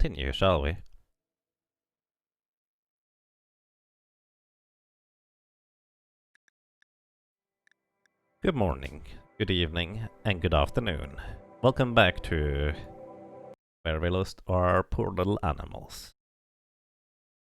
continue, shall we? Good morning, good evening, and good afternoon. Welcome back to where we lost our poor little animals.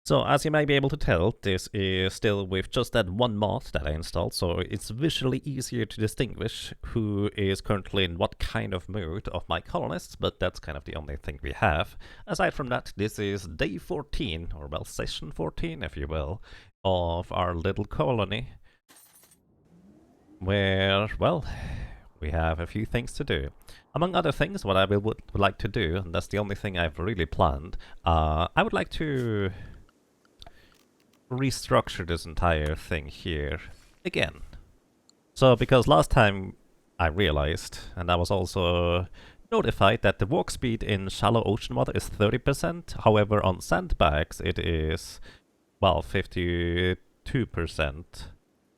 So, as you may be able to tell, this is still with just that one mod that I installed, so it's visually easier to distinguish who is currently in what kind of mood of my colonists, but that's kind of the only thing we have. Aside from that, this is day 14, or well, session 14, if you will, of our little colony, where, well, we have a few things to do. Among other things, what I would like to do, and that's the only thing I've really planned, I would like to restructure this entire thing here again. So, because last time I realized, and I was also notified, that the walk speed in shallow ocean water is 30%, however on sandbags it is, well, 52%.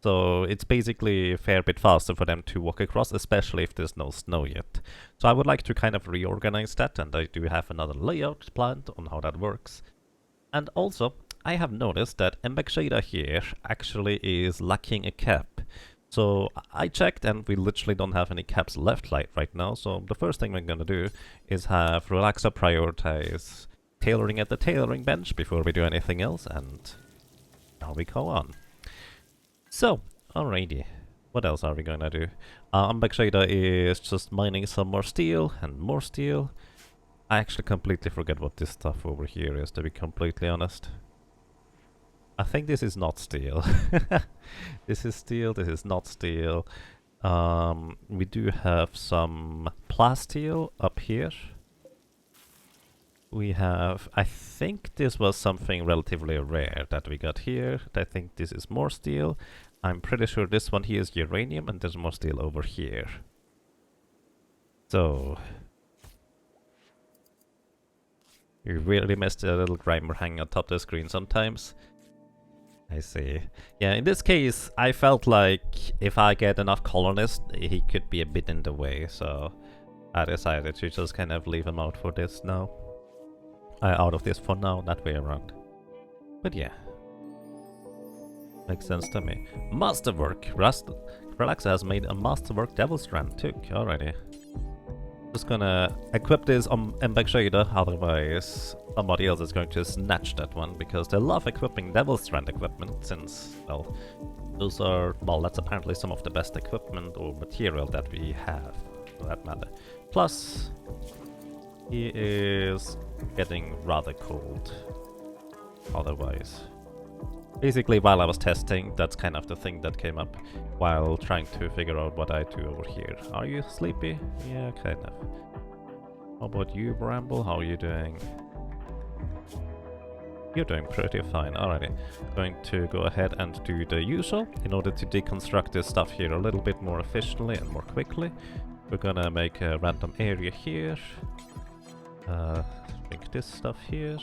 So it's basically a fair bit faster for them to walk across, especially if there's no snow yet. So I would like to kind of reorganize that, and I do have another layout planned on how that works. And also, I have noticed that Embakshada here actually is lacking a cap. So I checked and we literally don't have any caps left right now, so the first thing we're gonna do is have Relaxa prioritize tailoring at the tailoring bench before we do anything else, and now we go on. So, alrighty, what else are we gonna do? Embakshada is just mining some more steel and more steel. I actually completely forget what this stuff over here is, to be completely honest. I think this is not steel. This is steel, this is not steel. We do have some plasteel up here. We have, I think this was something relatively rare that we got here. I think this is more steel. I'm pretty sure this one here is uranium, and there's more steel over here. So, you really missed a little grimer hanging on top of the screen sometimes. I see. Yeah, in this case, I felt like if I get enough colonists, he could be a bit in the way, so I decided to just kind of leave him out for this now. Out of this for now, that way around. But yeah. Makes sense to me. Masterwork! Relaxa has made a Masterwork Devil Strand too. Alrighty. Just gonna equip this on Embakshada, otherwise somebody else is going to snatch that one, because they love equipping Devil Strand equipment, since, well, those are, well, that's apparently some of the best equipment or material that we have, for that matter. Plus, he is getting rather cold, otherwise. Basically, while I was testing, that's kind of the thing that came up while trying to figure out what I do over here. Are you sleepy? Yeah, kind of. How about you, Bramble? How are you doing? You're doing pretty fine. Alrighty. Going to go ahead and do the usual in order to deconstruct this stuff here a little bit more efficiently and more quickly. We're gonna make a random area here. Make this stuff here.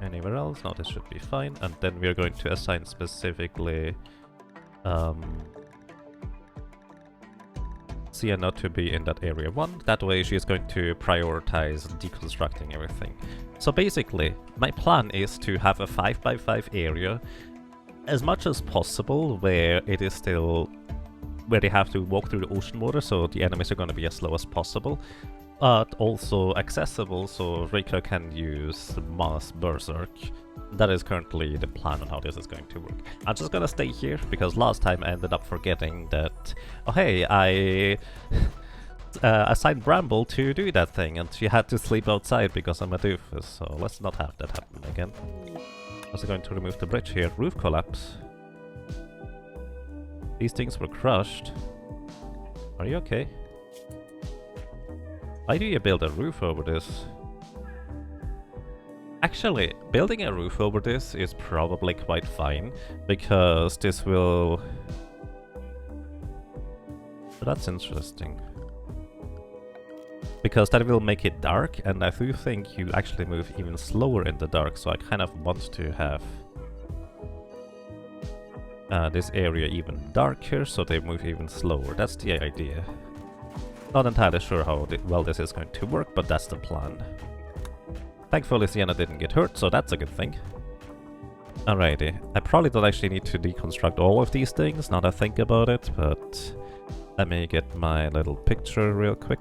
Anywhere else? No, this should be fine. And then we're going to assign specifically Sienna to be in that area 1. That way she's going to prioritize deconstructing everything. So basically, my plan is to have a 5x5 area as much as possible where it is still where they have to walk through the ocean water, so the enemies are going to be as slow as possible. But also accessible, so Rika can use Mass Berserk. That is currently the plan on how this is going to work. I'm just gonna stay here, because last time I ended up forgetting that, oh hey, I assigned Bramble to do that thing, and she had to sleep outside because I'm a doofus, so let's not have that happen again. I'm also going to remove the bridge here. Roof collapse. These things were crushed. Are you okay? Why do you build a roof over this? Actually, building a roof over this is probably quite fine, because this will... That's interesting. Because that will make it dark, and I do think you actually move even slower in the dark, so I kind of want to have this area even darker, so they move even slower. That's the idea. Not entirely sure how well this is going to work, but that's the plan. Thankfully Sienna didn't get hurt, so that's a good thing. Alrighty, I probably don't actually need to deconstruct all of these things now that I think about it, but let me get my little picture real quick,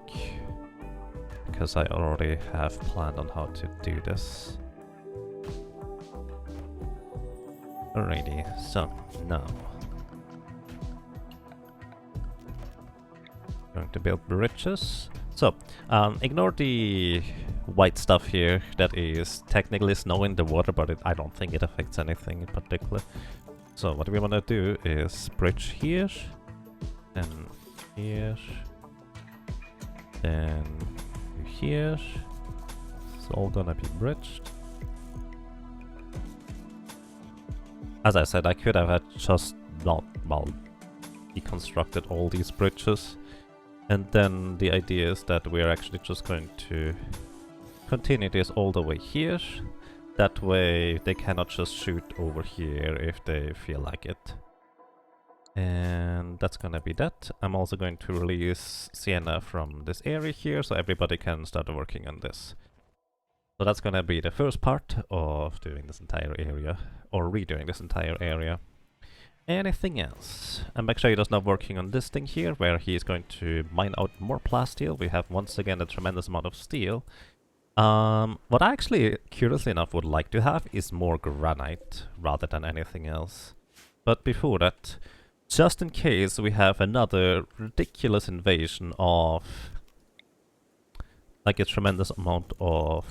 because I already have planned on how to do this. Alrighty, so now going to build bridges. So, ignore the white stuff here that is technically snow in the water, but I don't think it affects anything in particular. So what we want to do is bridge here, and here, and here. It's all gonna be bridged. As I said, I could have just not, well, deconstructed all these bridges. And then the idea is that we're actually just going to continue this all the way here. That way they cannot just shoot over here if they feel like it. And that's gonna be that. I'm also going to release Sienna from this area here so everybody can start working on this. So that's gonna be the first part of doing this entire area, or redoing this entire area. Anything else? And make sure he does not working on this thing here, where he is going to mine out more plasteel. We have once again a tremendous amount of steel. What I actually, curiously enough, would like to have is more granite, rather than anything else. But before that, just in case we have another ridiculous invasion of, like, a tremendous amount of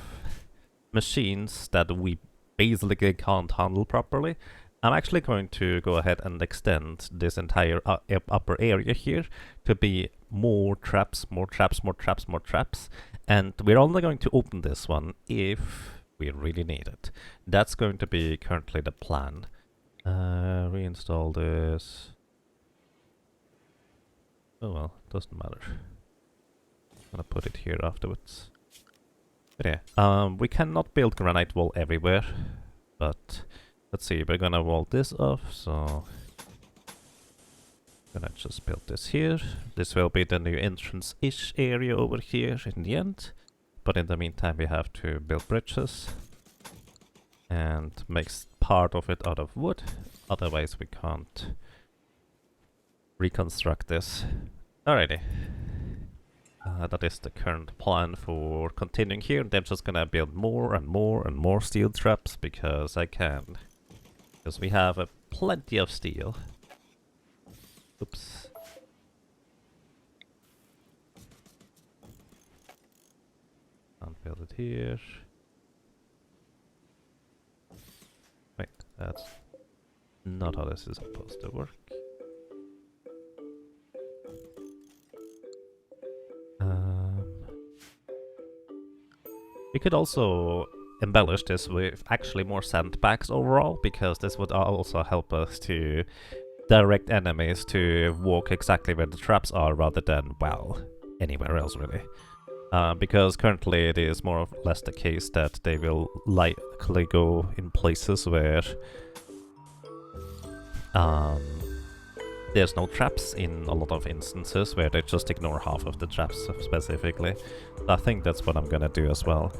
machines that we basically can't handle properly, I'm actually going to go ahead and extend this entire upper area here to be more traps, more traps, more traps, more traps. And we're only going to open this one if we really need it. That's going to be currently the plan. Reinstall this. Oh well, doesn't matter. I'm gonna put it here afterwards. But yeah, we cannot build granite wall everywhere, but let's see, we're gonna wall this off, so I'm gonna just build this here. This will be the new entrance-ish area over here in the end. But in the meantime we have to build bridges and make part of it out of wood, otherwise we can't reconstruct this. Alrighty. That is the current plan for continuing here. I'm just gonna build more and more and more steel traps because I can. Because we have plenty of steel. Oops. Can't build it here. Wait, that's not how this is supposed to work. We could also embellish this with actually more sandbags overall, because this would also help us to direct enemies to walk exactly where the traps are rather than, well, anywhere else really. Because currently it is more or less the case that they will likely go in places where there's no traps, in a lot of instances where they just ignore half of the traps specifically. I think that's what I'm gonna do as well.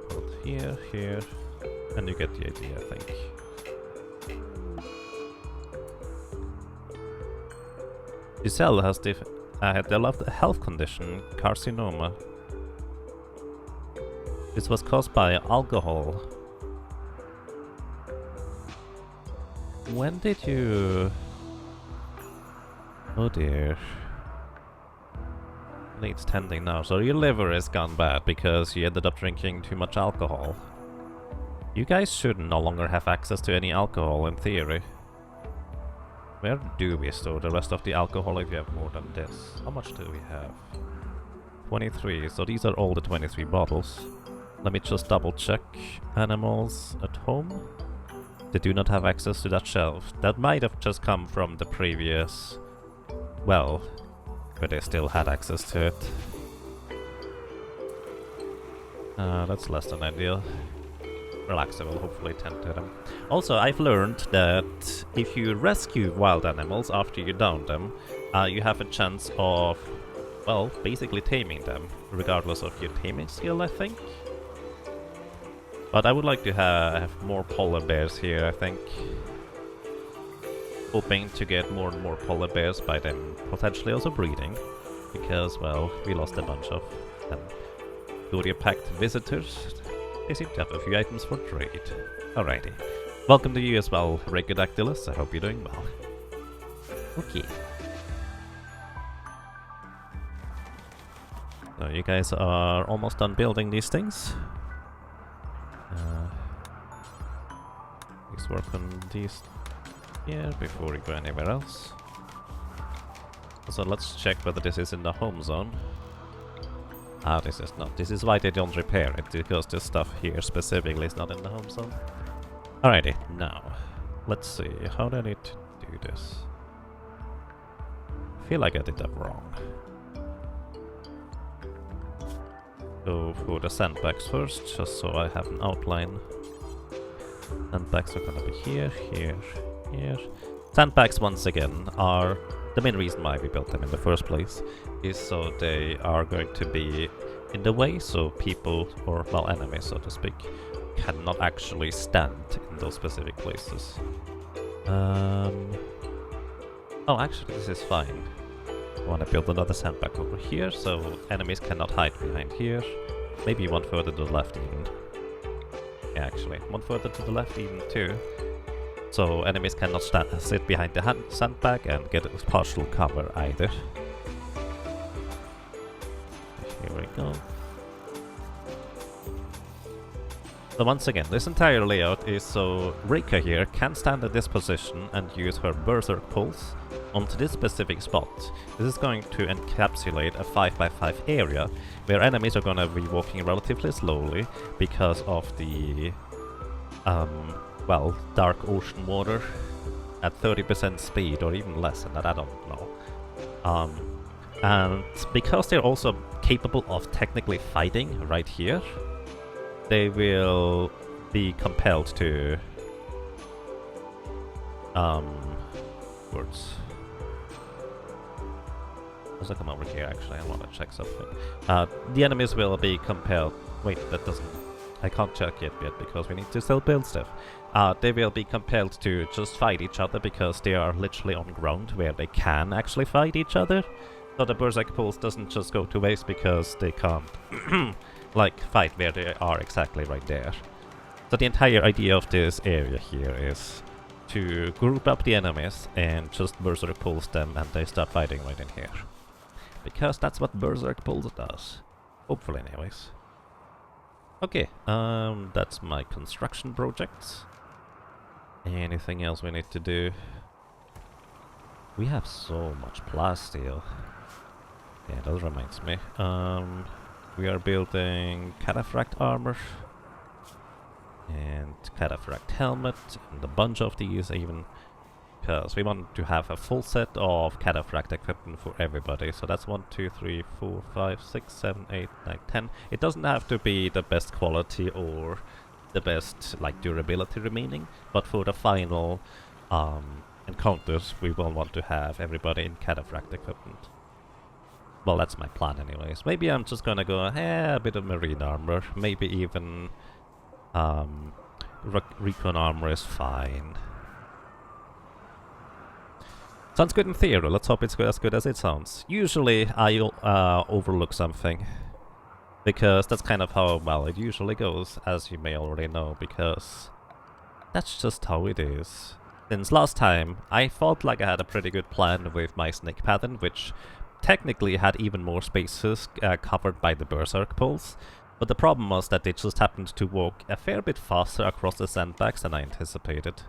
Put here, here, and you get the idea, I think. Giselle has developed a health condition, carcinoma. This was caused by alcohol. When did you... Oh dear. Needs tending now. So your liver has gone bad because you ended up drinking too much alcohol. You guys should no longer have access to any alcohol in theory. Where do we store the rest of the alcohol if you have more than this? How much do we have? 23. So these are all the 23 bottles. Let me just double check. Animals at home. They do not have access to that shelf. That might have just come from the previous... well, where they still had access to it. That's less than ideal. Relax, I will hopefully tend to them. Also, I've learned that if you rescue wild animals after you down them, you have a chance of well, basically taming them, regardless of your taming skill, I think. But I would like to have more polar bears here, I think. Hoping to get more and more polar bears by them potentially also breeding. Because, well, we lost a bunch of them. Packed visitors. They seem to have a few items for trade. Alrighty. Welcome to you as well, Regodactylus. I hope you're doing well. Okay. So you guys are almost done building these things. Let's work on these here before we go anywhere else. So let's check whether this is in the home zone. Ah, this is not. This is why they don't repair it, because this stuff here specifically is not in the home zone. Alrighty, now, let's see. How do I need to do this? I feel like I did that wrong. Go for the sandbags first, just so I have an outline. Sandbags are gonna be here, here, here. Sandbags, once again, are the main reason why we built them in the first place, is so they are going to be in the way, so people, or, well, enemies, so to speak, cannot actually stand in those specific places. Oh, actually, this is fine. I want to build another sandbag over here, so enemies cannot hide behind here. Maybe one further to the left even. Yeah, actually, one further to the left even too. So enemies cannot sit behind the sandbag and get a partial cover either. Here we go. So once again, this entire layout is so Rika here can stand at this position and use her Berserk Pulse onto this specific spot. This is going to encapsulate a 5x5 area where enemies are going to be walking relatively slowly because of the well, dark ocean water at 30% speed or even less than that, I don't know. And because they're also capable of technically fighting right here, they will be compelled to words. Let's come over here actually, I want to check something. The enemies will be compelled. Wait, that doesn't, I can't check it yet because we need to still build stuff. They will be compelled to just fight each other because they are literally on ground where they can actually fight each other. So the Berserk Pulse doesn't just go to waste because they can't like fight where they are exactly right there. So the entire idea of this area here is to group up the enemies and just Berserk Pulse them and they start fighting right in here. Because that's what Berserk Pulse does. Hopefully anyways. Okay, that's my construction projects. Anything else we need to do? We have so much plasteel. Yeah, that reminds me. We are building cataphract armor and cataphract helmet and a bunch of these even because we want to have a full set of cataphract equipment for everybody. So that's 1, 2, 3, 4, 5, 6, 7, 8, 9, 10. It doesn't have to be the best quality or the best like durability remaining, but for the final encounters we will want to have everybody in cataphract equipment. Well, that's my plan anyways. Maybe I'm just gonna go, a bit of marine armor, maybe even recon armor is fine. Sounds good in theory, let's hope it's as good as it sounds. Usually I'll overlook something, because that's kind of how, well, it usually goes, as you may already know, because that's just how it is. Since last time, I felt like I had a pretty good plan with my snake pattern, which technically had even more spaces covered by the Berserk Pulse, but the problem was that they just happened to walk a fair bit faster across the sandbags than I anticipated.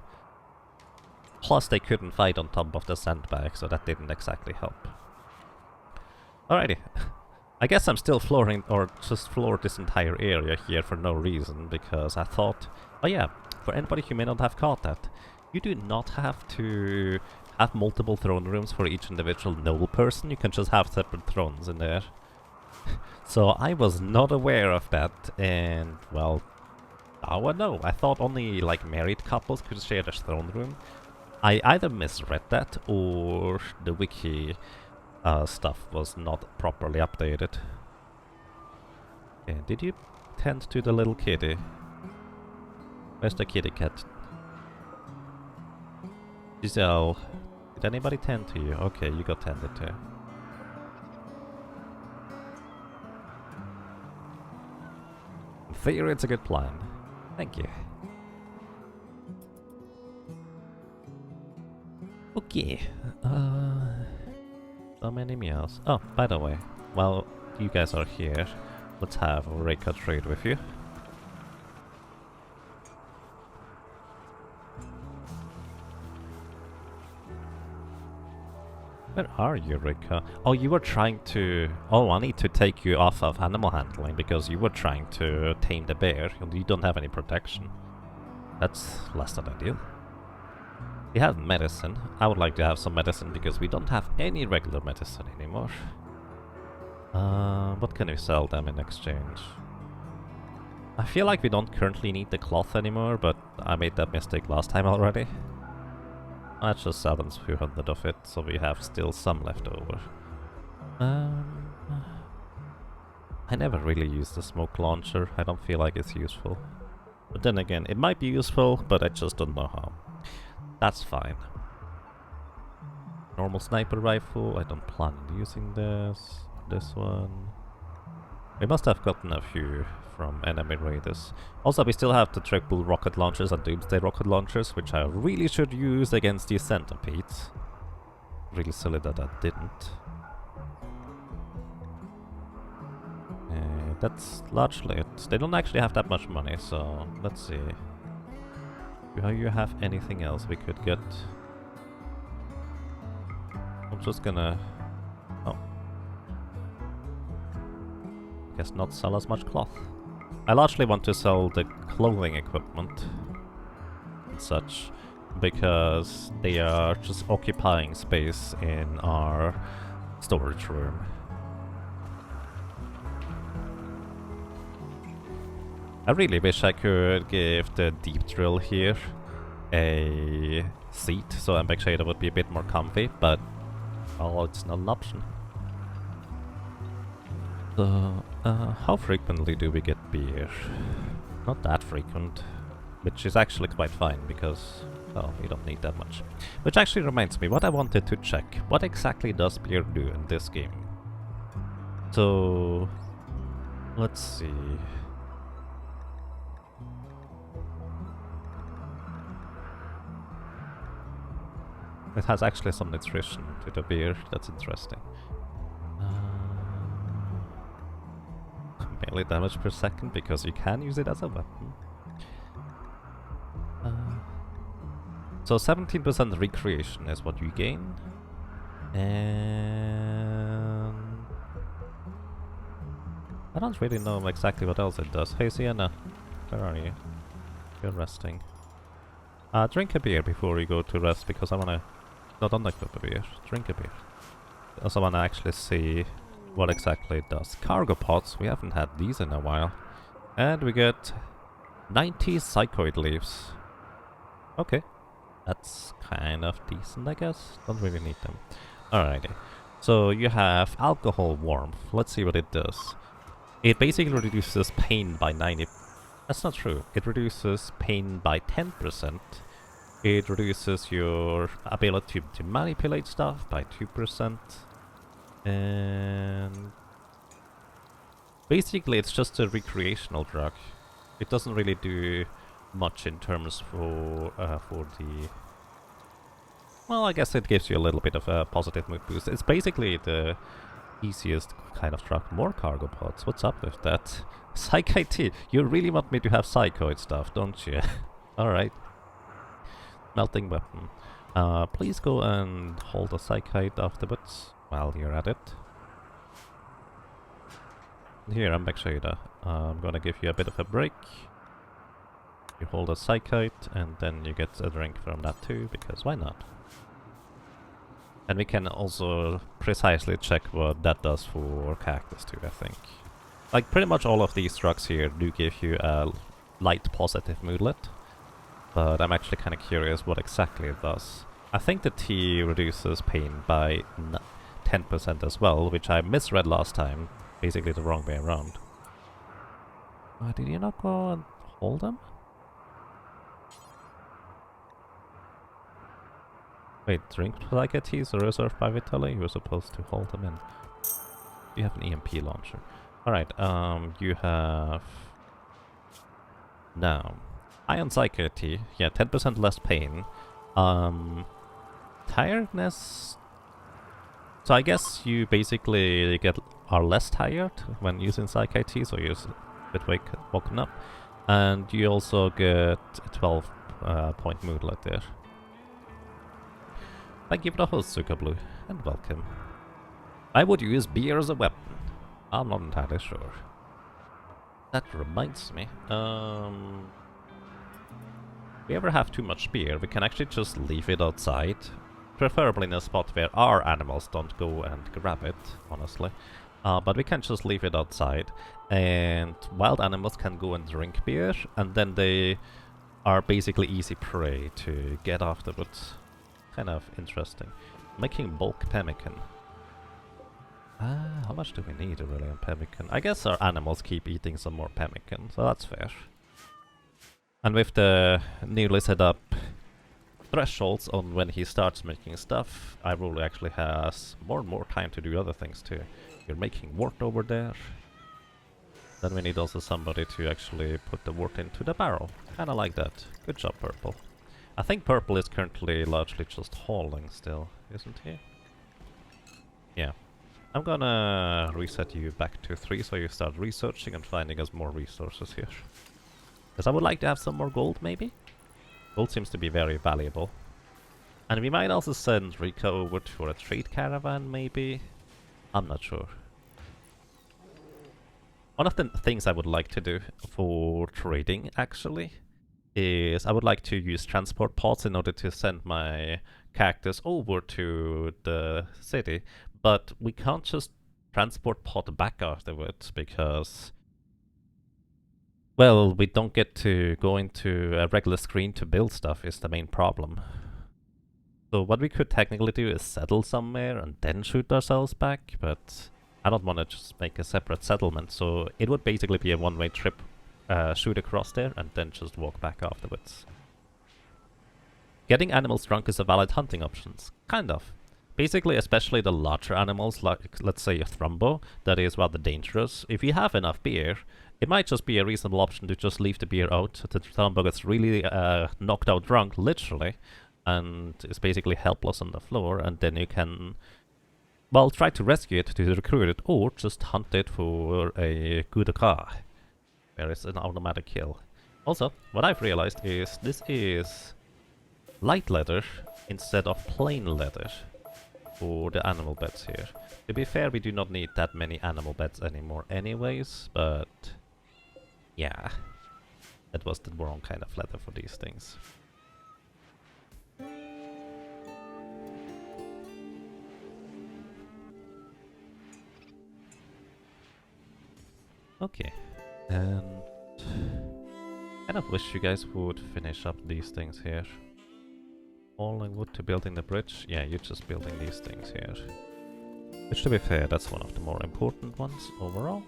Plus they couldn't fight on top of the sandbag, so that didn't exactly help. Alrighty. I guess I'm still flooring, or just floored this entire area here for no reason, because I thought, oh yeah, for anybody who may not have caught that, you do not have to have multiple throne rooms for each individual noble person, you can just have separate thrones in there. So I was not aware of that, and well, now I know. I thought only like married couples could share their throne room. I either misread that, or the wiki stuff was not properly updated. Okay, did you tend to the little kitty? Where's the kitty cat? Giselle, did anybody tend to you? Okay, you got tended to. In theory, it's a good plan. Thank you. Okay. So many meows. Oh, by the way, while you guys are here, let's have Reka trade with you. Where are you, Rika? Oh, you were trying to... Oh, I need to take you off of animal handling because you were trying to tame the bear and you don't have any protection. That's less than ideal. We have medicine. I would like to have some medicine because we don't have any regular medicine anymore. What can we sell them in exchange? I feel like we don't currently need the cloth anymore, but I made that mistake last time already. Let's just sell them 200 of it, so we have still some left over. I never really use the smoke launcher. I don't feel like it's useful. But then again, it might be useful, but I just don't know how. That's fine. Normal sniper rifle. I don't plan on using this. This one. We must have gotten a few from enemy raiders. Also, we still have the triple rocket launchers and doomsday rocket launchers, which I really should use against these centipedes. Really silly that I didn't. That's largely it. They don't actually have that much money, so let's see. Do you have anything else we could get? I'm just gonna... Oh. Guess not sell as much cloth. I largely want to sell the clothing equipment and such because they are just occupying space in our storage room. I really wish I could give the deep drill here a seat so Embek Shader would be a bit more comfy, but oh, it's not an option. So, how frequently do we get beer? Not that frequent, which is actually quite fine because, oh, we don't need that much. Which actually reminds me, what I wanted to check. What exactly does beer do in this game? So, let's see. It has actually some nutrition to the beer, that's interesting. Melee damage per second, because you can use it as a weapon. So 17% recreation is what you gain. And... I don't really know exactly what else it does. Hey Sienna, where are you? You're resting. Drink a beer before you go to rest, because I wanna... No, don't equip a beer. Drink a beer. I also wanna actually see what exactly it does. Cargo pots, we haven't had these in a while. And we get 90 psychoid leaves. Okay. That's kind of decent, I guess. Don't really need them. Alrighty. So you have alcohol warmth. Let's see what it does. It basically reduces pain by 90... That's not true. It reduces pain by 10%. It reduces your ability to manipulate stuff by 2%. And basically it's just a recreational drug. It doesn't really do much in terms for the... Well, I guess it gives you a little bit of a positive mood boost. It's basically the easiest kind of drug. More cargo pods. What's up with that? Psych IT. You really want me to have psychoid stuff, don't you? Alright. Melting weapon. Please go and hold a psychite afterwards while you're at it. Here, I'm back shader. I'm gonna give you a bit of a break. You hold a psychite and then you get a drink from that too, because why not? And we can also precisely check what that does for cactus too, I think. Like, pretty much all of these drugs here do give you a light positive moodlet. But I'm actually kind of curious what exactly it does. I think the tea reduces pain by 10% as well, which I misread last time. Basically the wrong way around. Did you not go and hold them? Wait, drink like a teas are reserved by Vitaly? You were supposed to hold them in. You have an EMP launcher. Alright, you have... Now, Ion Psychiatry, yeah, 10% less pain. Tiredness... So I guess you basically are less tired when using Psychiatry, so you're a bit woken up. And you also get a 12 point moodlet there. Thank you for the host, Zuka Blue, and welcome. I would use beer as a weapon. I'm not entirely sure. That reminds me, if we ever have too much beer, we can actually just leave it outside. Preferably in a spot where our animals don't go and grab it, honestly. But we can just leave it outside, and wild animals can go and drink beer, and then they are basically easy prey to get afterwards. Kind of interesting. Making bulk pemmican. How much do we need really on pemmican? I guess our animals keep eating some more pemmican, so that's fair. And with the newly set up thresholds on when he starts making stuff, Rimworld actually has more and more time to do other things too. You're making wort over there. Then we need also somebody to actually put the wort into the barrel. Kinda like that. Good job, Purple. I think Purple is currently largely just hauling still, isn't he? Yeah. I'm gonna reset you back to 3 so you start researching and finding us more resources here. Because I would like to have some more gold, maybe? Gold seems to be very valuable. And we might also send Rika over for a trade caravan, maybe? I'm not sure. One of the things I would like to do for trading, actually, is I would like to use transport pods in order to send my characters over to the city. But we can't just transport pod back afterwards because... Well, we don't get to go into a regular screen to build stuff is the main problem. So what we could technically do is settle somewhere and then shoot ourselves back, but I don't want to just make a separate settlement, so it would basically be a one-way trip, shoot across there and then just walk back afterwards. Getting animals drunk is a valid hunting option, kind of. Basically, especially the larger animals, like let's say a Thrumbo, that is rather dangerous. If you have enough beer, it might just be a reasonable option to just leave the beer out. The Thrumbo gets really knocked out drunk, literally, and is basically helpless on the floor, and then you can, well, try to rescue it, to recruit it, or just hunt it for a coup de grace, where it's an automatic kill. Also, what I've realized is this is light leather instead of plain leather for the animal beds here. To be fair, we do not need that many animal beds anymore anyways, but yeah, that was the wrong kind of leather for these things. Okay, and kind of wish you guys would finish up these things here. Hauling wood to building the bridge. Yeah, you're just building these things here. Which, to be fair, that's one of the more important ones overall.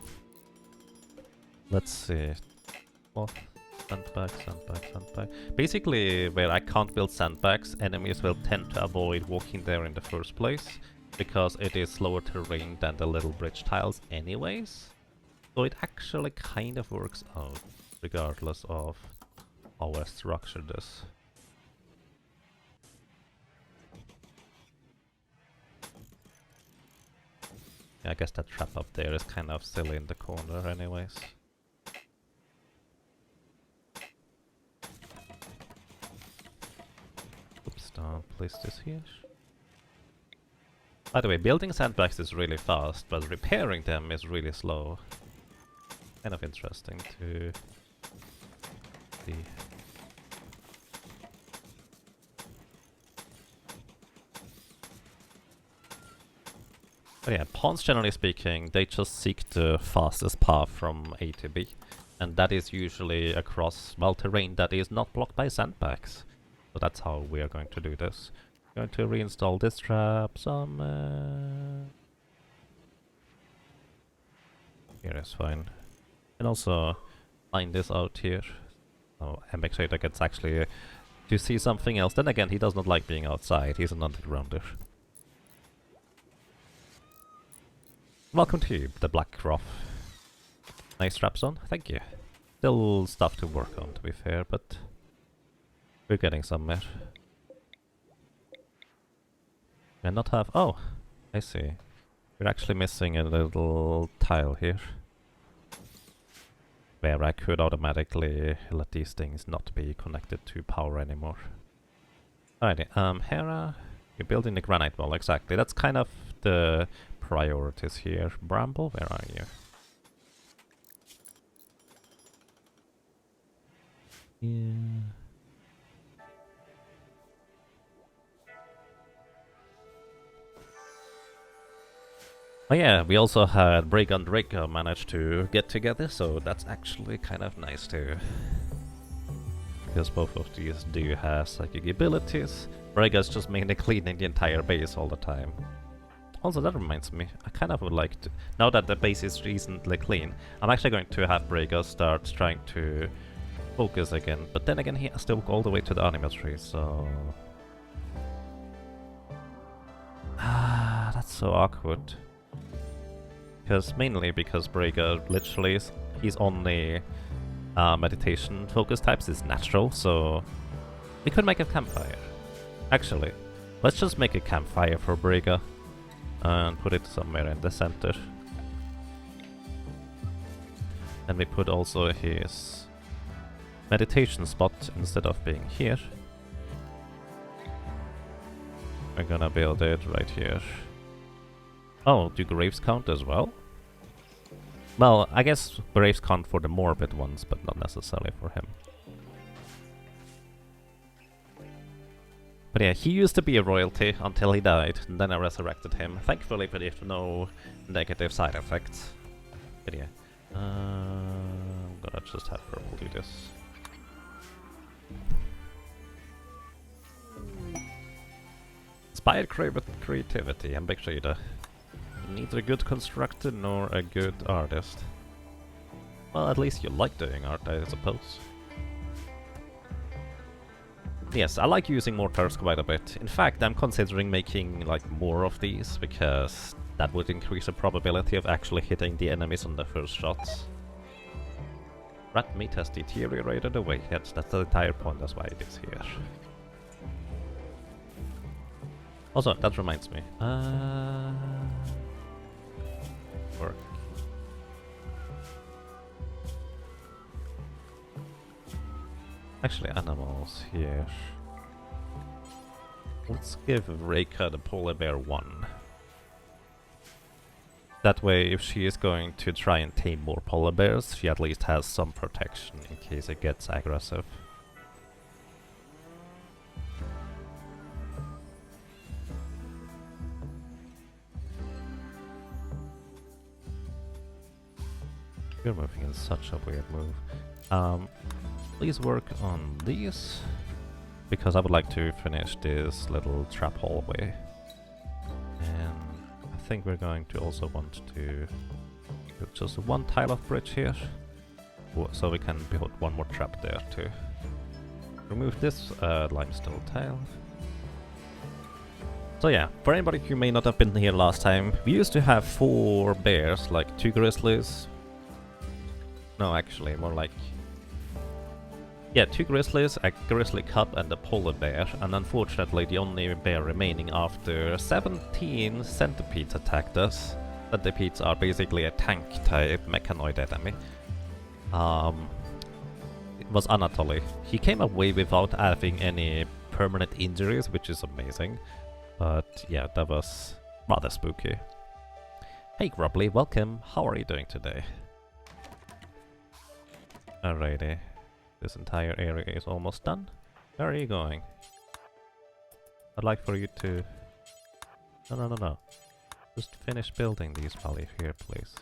Let's see. Well, sandbag, sandbag, sandbag. Basically, where I can't build sandbags, enemies will tend to avoid walking there in the first place, because it is slower terrain than the little bridge tiles anyways. So it actually kind of works out, regardless of how I structure this. I guess that trap up there is kind of silly in the corner anyways. Oops, don't place this here. By the way, building sandbags is really fast, but repairing them is really slow. Kind of interesting to see. But yeah, pawns, generally speaking, they just seek the fastest path from A to B. And that is usually across, well, terrain that is not blocked by sandbags. So that's how we are going to do this. Going to reinstall this trap. Here is fine. And also find this out here. So make sure that gets actually to see something else. Then again, he does not like being outside. He's an undergrounder. Welcome to the Black Croft. Nice straps on, thank you. Still stuff to work on, to be fair, but we're getting somewhere. And not have... Oh, I see. We're actually missing a little tile here. Where I could automatically let these things not be connected to power anymore. Alrighty, Hera, you're building the granite wall, exactly. That's kind of the priorities here. Bramble, where are you? Yeah. Oh yeah, we also had Break and Drake managed to get together, so that's actually kind of nice too. Because both of these do have psychic abilities. Brega's just mainly cleaning the entire base all the time. Also, that reminds me, I kind of would like to... Now that the base is recently clean, I'm actually going to have Brega start trying to focus again. But then again, he has to walk all the way to the anima tree, so... Ah, that's so awkward. Mainly because Brega literally is... He's only meditation focus types is natural, so... We could make a campfire. Actually, let's just make a campfire for Brega. And put it somewhere in the center. And we put also his meditation spot instead of being here. We're gonna build it right here. Oh, do graves count as well? Well, I guess graves count for the morbid ones, but not necessarily for him. But yeah, he used to be a royalty until he died, and then I resurrected him. Thankfully, with no negative side effects. But yeah, I'm gonna just have Purple do this. Inspired creativity, and big trader. Neither a good constructor nor a good artist. Well, at least you like doing art, I suppose. Yes, I like using mortars quite a bit. In fact, I'm considering making like more of these, because that would increase the probability of actually hitting the enemies on the first shots. Rat meat has deteriorated away. Yes, that's the entire point, that's why it is here. Also, that reminds me. Work. Actually, animals here. Let's give Reika the polar bear 1. That way, if she is going to try and tame more polar bears, she at least has some protection in case it gets aggressive. You're moving in such a weird move. Please work on these, because I would like to finish this little trap hallway. And I think we're going to also want to put just one tile of bridge here, so we can build one more trap there too. Remove this limestone tile. So yeah, for anybody who may not have been here last time, we used to have 4 bears, like 2 grizzlies. No, actually, more like... Yeah, 2 grizzlies, a grizzly cub and a polar bear, and unfortunately the only bear remaining after 17 centipedes attacked us. Centipedes are basically a tank-type mechanoid enemy. It was Anatoly. He came away without having any permanent injuries, which is amazing. But yeah, that was rather spooky. Hey Grubbly, welcome. How are you doing today? Alrighty. This entire area is almost done. Where are you going? I'd like for you to... No. Just finish building these while you're here, please.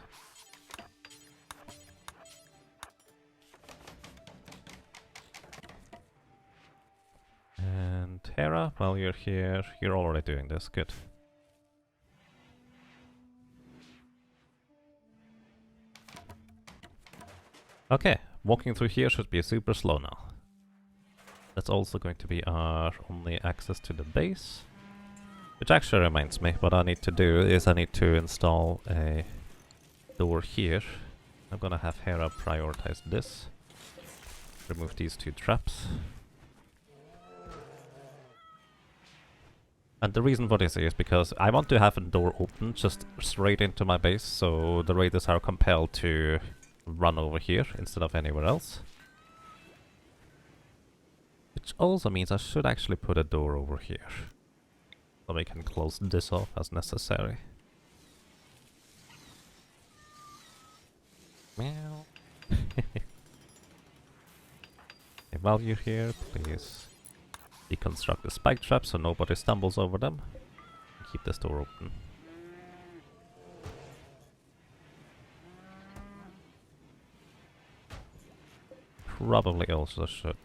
And Hera, while you're here, you're already doing this, good. Okay, walking through here should be super slow now. That's also going to be our only access to the base. Which actually reminds me, what I need to do is I need to install a door here. I'm gonna have Hera prioritize this. Remove these 2 traps. And the reason for this is because I want to have a door open just straight into my base, so the raiders are compelled to run over here instead of anywhere else. Which also means I should actually put a door over here. So we can close this off as necessary. Meow. Okay, while you're here, please deconstruct the spike traps so nobody stumbles over them. Keep this door open. Probably also should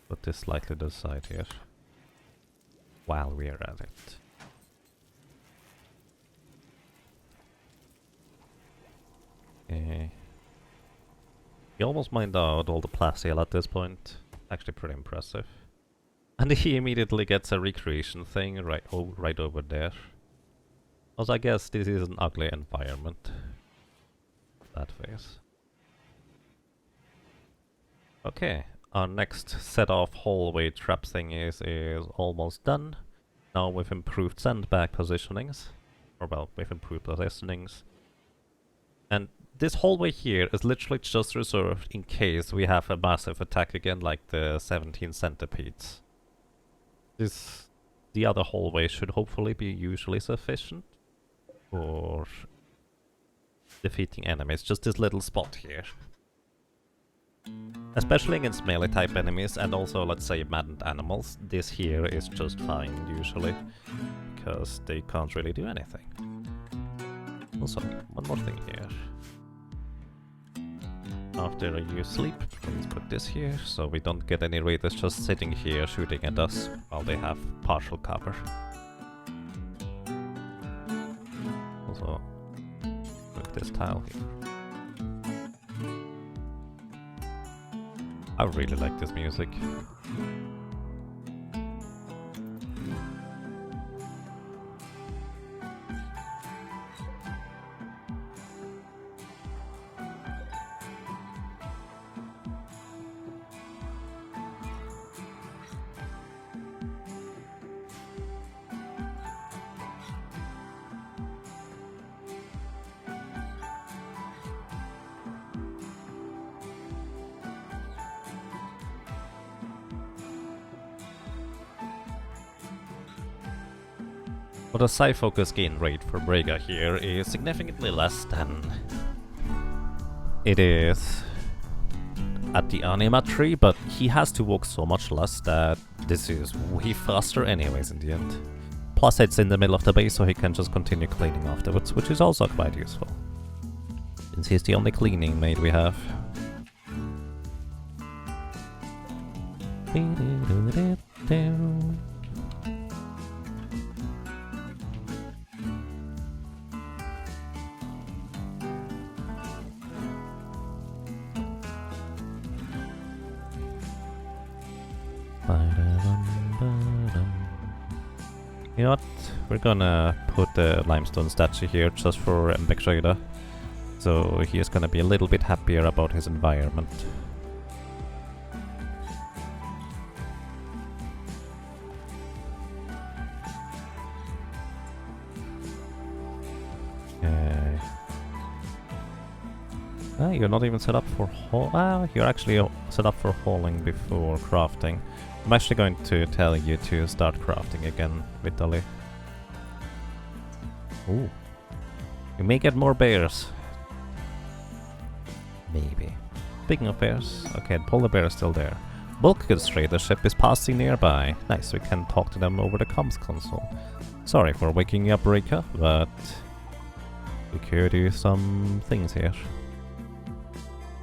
put this slightly to the side here while we're at it. Okay. He almost mined out all the Placial at this point. Actually pretty impressive. And he immediately gets a recreation thing right over there. Also, I guess this is an ugly environment. That phase. Okay, our next set of hallway trap thing is almost done. Now we've improved sandbag positionings. Or well, we've improved positionings. And this hallway here is literally just reserved in case we have a massive attack again like the 17 centipedes. The other hallway should hopefully be usually sufficient for defeating enemies. Just this little spot here. Especially against melee type enemies and also, let's say, maddened animals, this here is just fine usually, because they can't really do anything. Also, one more thing here. After you sleep, please put this here, so we don't get any raiders just sitting here shooting at us while they have partial cover. Also, move this tile here. I really like this music. But the psi focus gain rate for Brega here is significantly less than it is at the anima tree, but he has to walk so much less that this is way faster anyways in the end. Plus it's in the middle of the base, so he can just continue cleaning afterwards, which is also quite useful. Since he's the only cleaning mate we have. You know what? We're gonna put the limestone statue here just for Mbekshida. So he is gonna be a little bit happier about his environment. Okay. Ah, you're not even set up for haul. Ah, you're actually set up for hauling before crafting. I'm actually going to tell you to start crafting again, Vitaly. Ooh. You may get more bears. Maybe. Speaking of bears, okay, the polar bear is still there. Bulk goods trader ship is passing nearby. Nice, we can talk to them over the comms console. Sorry for waking you up, Rika, but we could do some things here.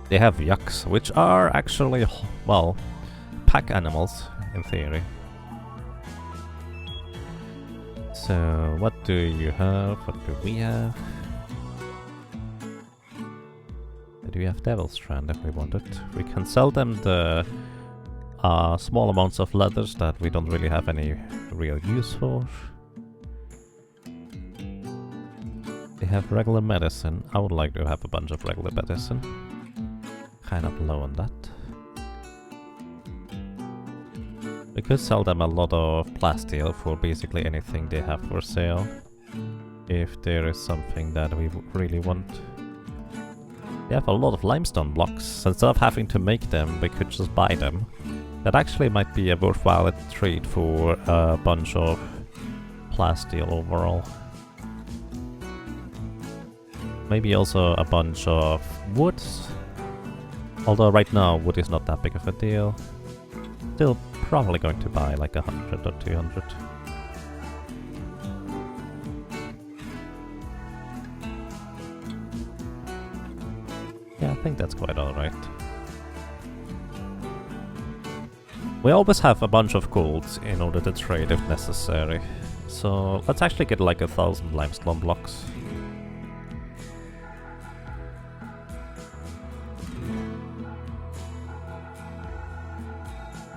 They have yaks, which are actually, well, pack animals, in theory. So, what do you have? What do we have? Do we have Devil's Strand if we want it? We can sell them the small amounts of leathers that we don't really have any real use for. They have regular medicine. I would like to have a bunch of regular medicine. Kind of low on that. We could sell them a lot of plasteel for basically anything they have for sale. If there is something that we really want. They have a lot of limestone blocks, so instead of having to make them, we could just buy them. That actually might be a worthwhile trade for a bunch of plasteel overall. Maybe also a bunch of wood. Although right now wood is not that big of a deal. Still probably going to buy like 100 or 200. Yeah, I think that's quite alright. We always have a bunch of golds in order to trade if necessary. So let's actually get like 1,000 limestone blocks.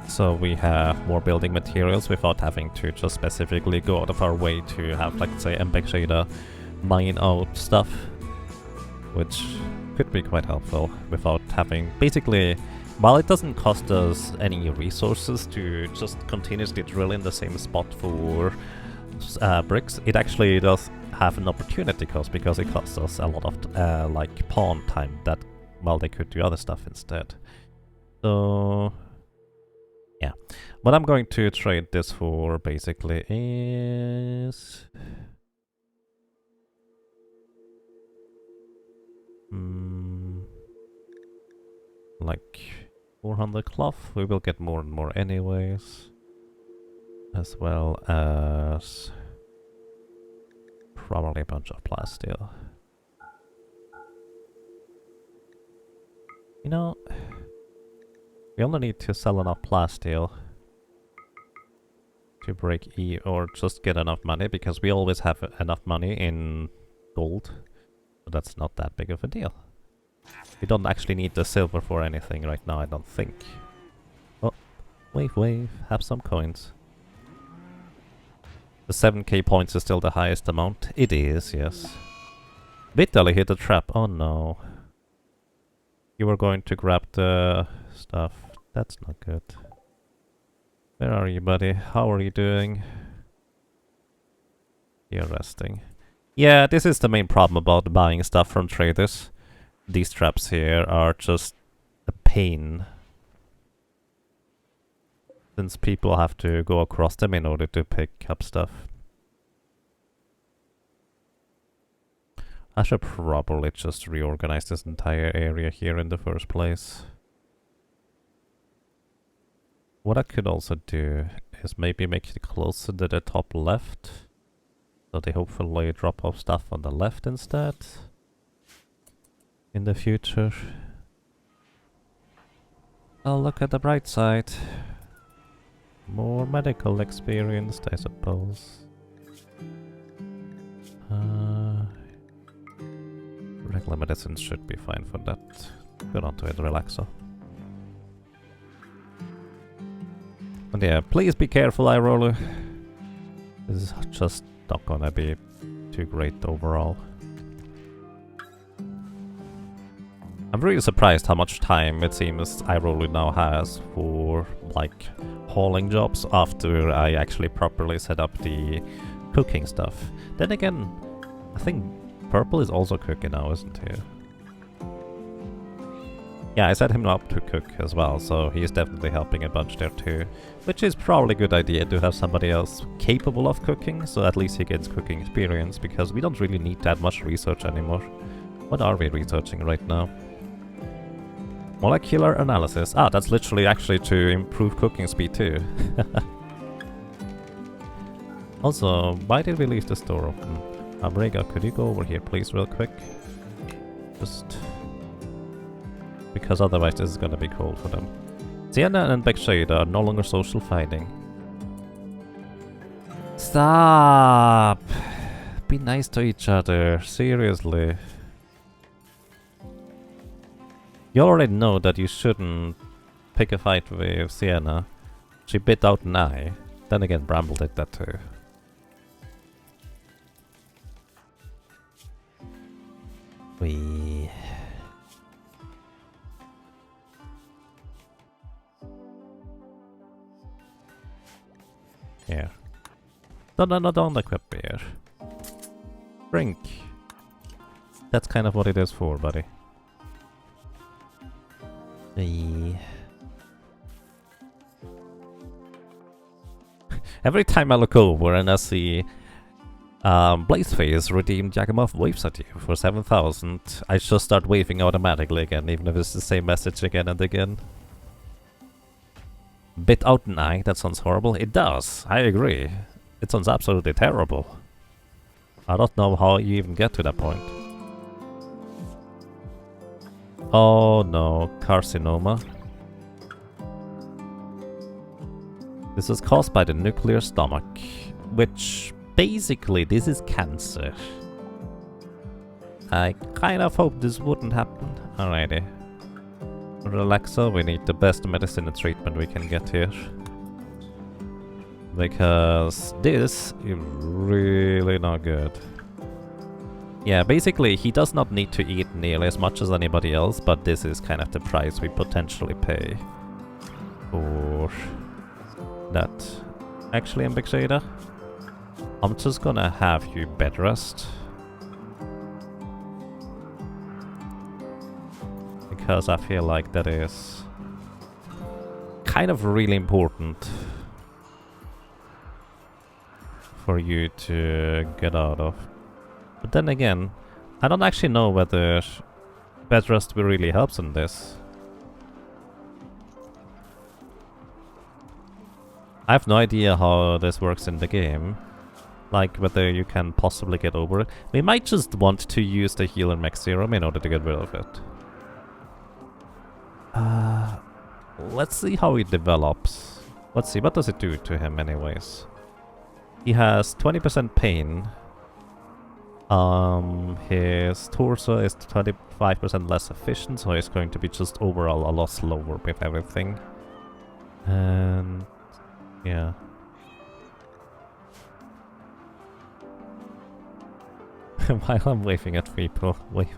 So we have more building materials without having to just specifically go out of our way to have, like, say, Embexada mine out stuff. Which could be quite helpful without having... Basically, while it doesn't cost us any resources to just continuously drill in the same spot for bricks, it actually does have an opportunity cost because it costs us a lot of, like, pawn time that, well, they could do other stuff instead. So... yeah, what I'm going to trade this for basically is... like 400 cloth. We will get more and more anyways. As well as... probably a bunch of plasteel. You know... we only need to sell enough plasteel to break E or just get enough money, because we always have enough money in gold. So that's not that big of a deal. We don't actually need the silver for anything right now, I don't think. Oh, wave, have some coins. The 7k points is still the highest amount. It is, yes. Vitaly hit a trap, oh no. You were going to grab the stuff. That's not good. Where are you, buddy? How are you doing? You're resting. Yeah, this is the main problem about buying stuff from traders. These traps here are just a pain. Since people have to go across them in order to pick up stuff. I should probably just reorganize this entire area here in the first place. What I could also do is maybe make it closer to the top left. So they hopefully drop off stuff on the left instead. In the future. I'll look at the bright side. More medical experienced, I suppose. Regular medicine should be fine for that. Go on to it, relaxo. And yeah, please be careful, iRoller. This is just not gonna be too great overall. I'm really surprised how much time it seems iRoller now has for, like, hauling jobs after I actually properly set up the cooking stuff. Then again, I think Purple is also cooking now, isn't he? Yeah, I set him up to cook as well, so he's definitely helping a bunch there too. Which is probably a good idea to have somebody else capable of cooking, so at least he gets cooking experience, because we don't really need that much research anymore. What are we researching right now? Molecular analysis. Ah, that's literally actually to improve cooking speed too. Also, why did we leave this door open? Abrega, could you go over here please real quick? Just... because otherwise this is gonna be cold for them. Sienna and Bekshade are no longer social fighting. Stop! Be nice to each other, seriously. You already know that you shouldn't pick a fight with Sienna. She bit out an eye. Then again, Bramble did that too. We... Here. No, don't equip beer. Drink. That's kind of what it is for, buddy. Every time I look over and I see Blazeface redeemed Yagamoth waves at you for 7,000, I just start waving automatically again, even if it's the same message again and again. Bit out an eye, that sounds horrible. It does, I agree. It sounds absolutely terrible. I don't know how you even get to that point. Oh no, carcinoma. This is caused by the nuclear stomach, which basically this is cancer. I kind of hope this wouldn't happen. Alrighty. Relaxo, we need the best medicine and treatment we can get here. Because this is really not good. Yeah, basically he does not need to eat nearly as much as anybody else, but this is kind of the price we potentially pay for that. Actually, Ambixada, I'm just gonna have you bed rest. Because I feel like that is kind of really important for you to get out of. But then again, I don't actually know whether bed rest really helps in this. I have no idea how this works in the game. Like, whether you can possibly get over it. We might just want to use the healer mech serum in order to get rid of it. Let's see how it develops. Let's see, what does it do to him anyways? He has 20% pain. His torso is 25% less efficient, so he's going to be just overall a lot slower with everything. And... yeah. While I'm waving at people. Wait.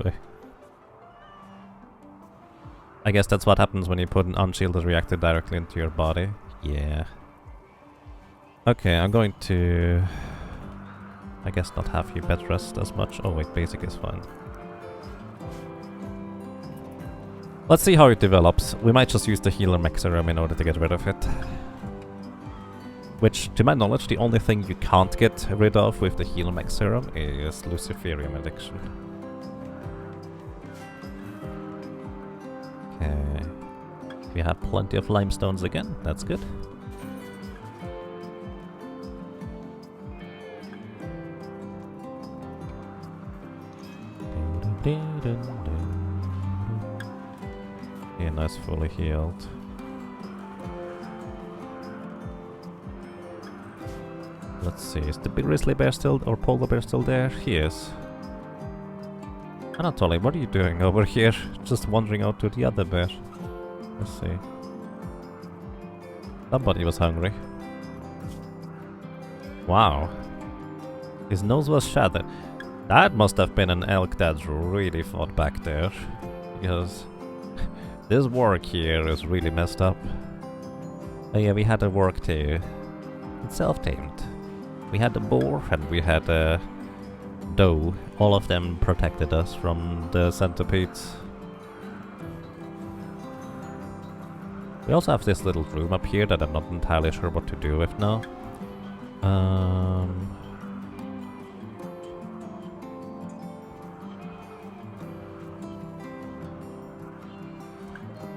I guess that's what happens when you put an unshielded reactor directly into your body. Yeah. Okay, I'm going to... I guess not have you bed rest as much. Oh wait, basic is fine. Let's see how it develops. We might just use the healer mech serum in order to get rid of it. Which, to my knowledge, the only thing you can't get rid of with the healer mech serum is Luciferium addiction. Okay. We have plenty of limestones again, that's good. Yeah, nice, fully healed. Let's see, is the big grizzly bear still, or polar bear still there? He is. Anatoly, what are you doing over here? Just wandering out to the other bear. Let's see. Somebody was hungry. Wow. His nose was shattered. That must have been an elk that really fought back there. Because this work here is really messed up. Oh yeah, we had a work too. It's self-tamed. We had the boar and we had a doe. All of them protected us from the centipedes. We also have this little room up here that I'm not entirely sure what to do with now.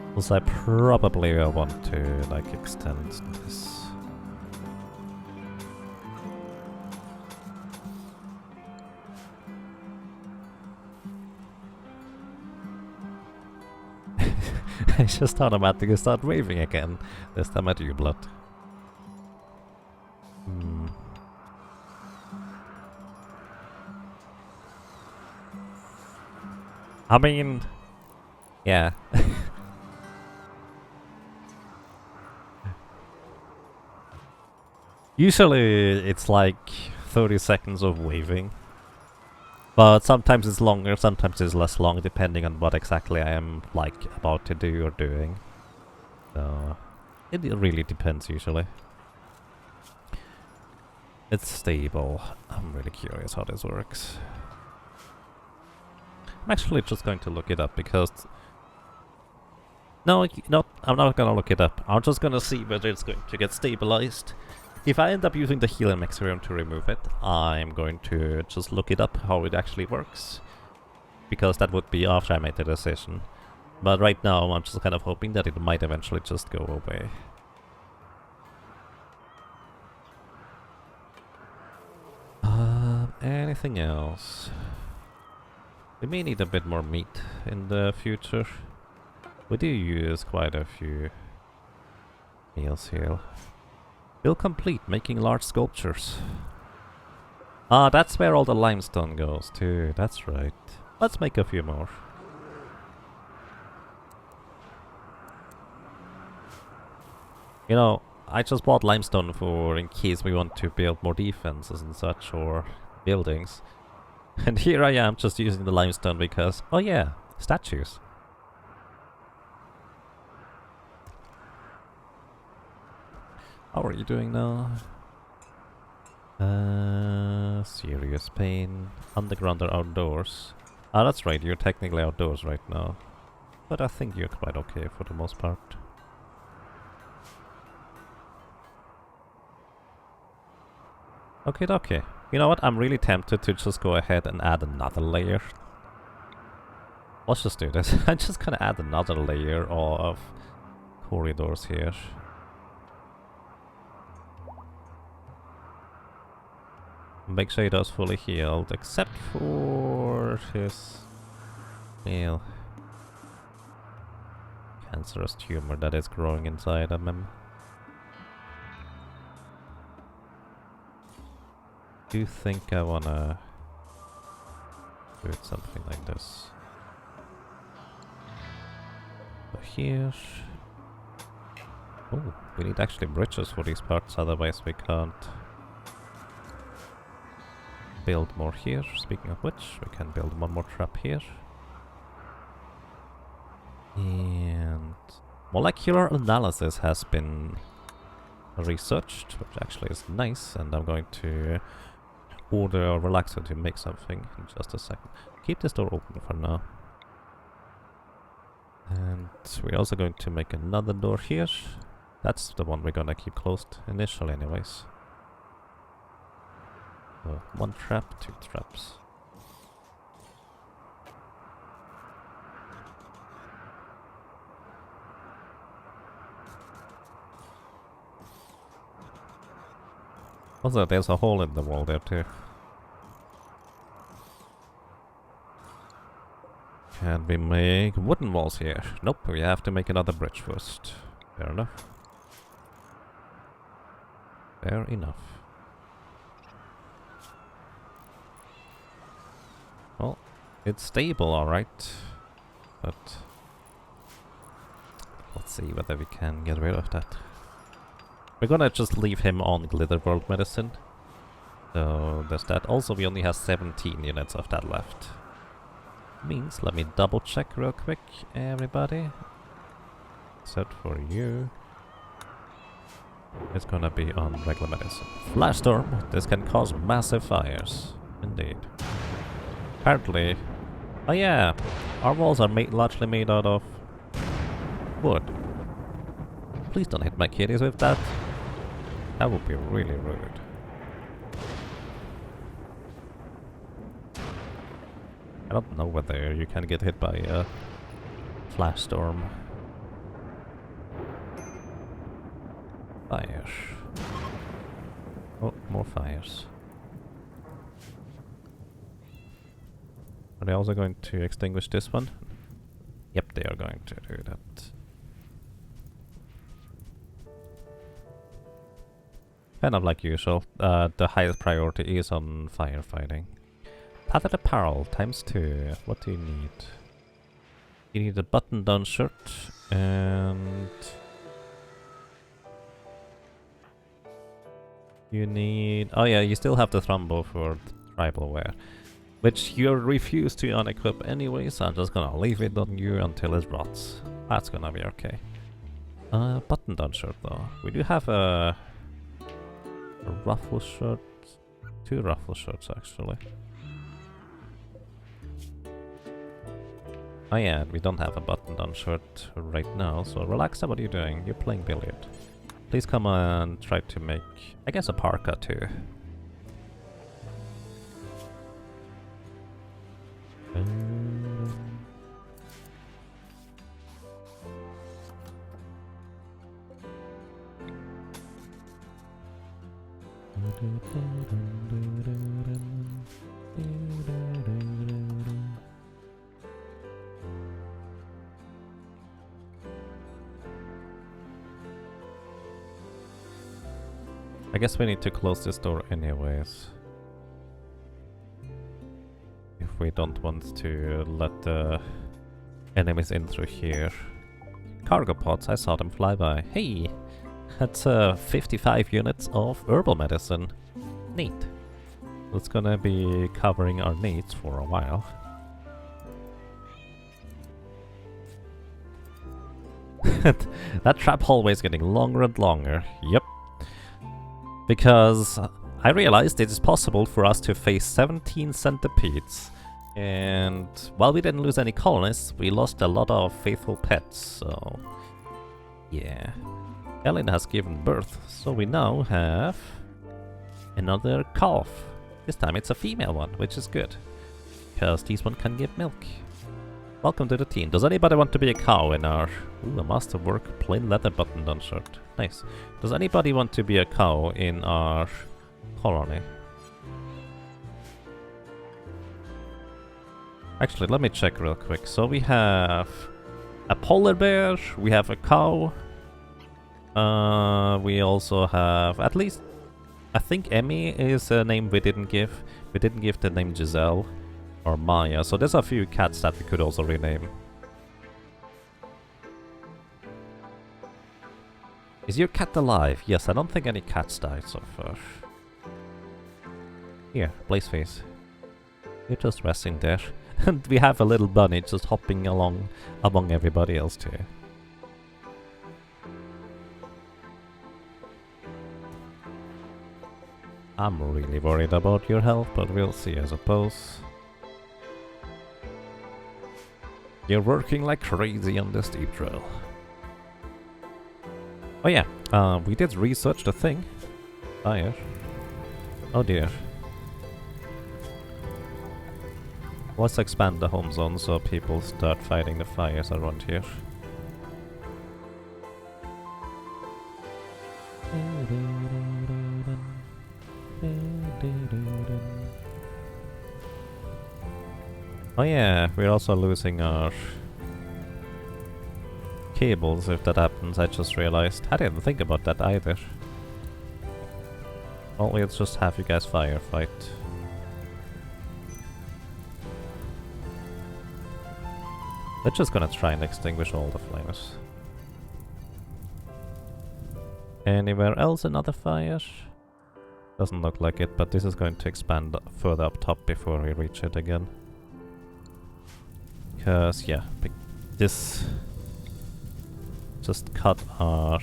Because I probably want to like extend this. I just automatically start waving again. This time at you, blood. I mean, yeah. Usually it's like 30 seconds of waving. But sometimes it's longer, sometimes it's less long, depending on what exactly I am like about to do or doing. So it really depends usually. It's stable. I'm really curious how this works. I'm actually just going to look it up because... No, I'm not gonna look it up. I'm just gonna see whether it's going to get stabilized. If I end up using the heal and maximum to remove it, I'm going to just look it up how it actually works. Because that would be after I made the decision. But right now I'm just kind of hoping that it might eventually just go away. Anything else? We may need a bit more meat in the future. We do use quite a few meals here. Will complete making large sculptures. Ah, that's where all the limestone goes too, that's right. Let's make a few more. You know, I just bought limestone for in case we want to build more defenses and such, or buildings. And here I am just using the limestone because, oh yeah, statues. How are you doing now? Serious pain. Underground or outdoors? Ah, that's right, you're technically outdoors right now. But I think you're quite okay for the most part. Okay. You know what? I'm really tempted to just go ahead and add another layer. Let's just do this. I'm just gonna add another layer of corridors here. Make sure he does fully healed, except for his cancerous tumor that is growing inside of him. Do you think I wanna do it something like this? So here. Oh, we need actually bridges for these parts, otherwise we can't build more here. Speaking of which, we can build one more trap here. And molecular analysis has been researched, which actually is nice, and I'm going to order a relaxer to make something in just a second. Keep this door open for now. And we're also going to make another door here. That's the one we're gonna keep closed initially anyways. So, one trap, two traps. Also, there's a hole in the wall there too. Can we make wooden walls here? Nope, we have to make another bridge first. Fair enough. Fair enough. Well, it's stable, alright. But let's see whether we can get rid of that. We're gonna just leave him on Rimworld medicine. So there's that. Also, we only have 17 units of that left. Means, let me double check real quick, everybody. Except for you. It's gonna be on regular medicine. Flash storm. This can cause massive fires. Indeed. Apparently... Oh yeah! Our walls are largely made out of wood. Please don't hit my kitties with that. That would be really rude. I don't know whether you can get hit by a flash storm. Fires. Oh, more fires. Are they also going to extinguish this one? Yep, they are going to do that. Kind of like usual, the highest priority is on firefighting. Padded apparel, ×2. What do you need? You need a button-down shirt and you need... Oh yeah, you still have the Thrumbo for tribal wear, which you refuse to unequip anyway, so I'm just gonna leave it on you until it rots. That's gonna be okay. Button-down shirt though. We do have a ruffle shirt. 2 ruffle shirts actually. Oh yeah, we don't have a button-down shirt right now, so Relaxa, what are you doing? You're playing billiard. Please come and try to make, I guess, a parka too. I guess we need to close this door anyways, if we don't want to let the enemies in through here. Cargo pods, I saw them fly by. Hey! That's 55 units of herbal medicine. Neat. That's gonna be covering our needs for a while. That trap hallway is getting longer and longer. Yep. Because I realized it is possible for us to face 17 centipedes. And while we didn't lose any colonists, we lost a lot of faithful pets, so... yeah. Ellen has given birth, so we now have another calf. This time it's a female one, which is good, because these one can give milk. Welcome to the team. Does anybody want to be a cow in our... Ooh, a masterwork plain leather button-down shirt. Nice. Does anybody want to be a cow in our colony? Actually, let me check real quick. So we have a polar bear, we have a cow. We also have, at least, I think Emmy is a name we didn't give. We didn't give the name Giselle or Maya, so there's a few cats that we could also rename. Is your cat alive? Yes, I don't think any cats died so far. Here, Blazeface. You're just resting there. And we have a little bunny just hopping along among everybody else too. I'm really worried about your health, but we'll see, I suppose. You're working like crazy on this deep trail. Oh yeah, we did research the thing. Fire. Oh dear. Let's expand the home zone so people start fighting the fires around here. Oh yeah, we're also losing our cables if that happens, I just realized. I didn't think about that either. Well, let's just have you guys firefight. We're just gonna try and extinguish all the flames. Anywhere else another fire? Doesn't look like it, but this is going to expand further up top before we reach it again. Because, yeah, this just cut our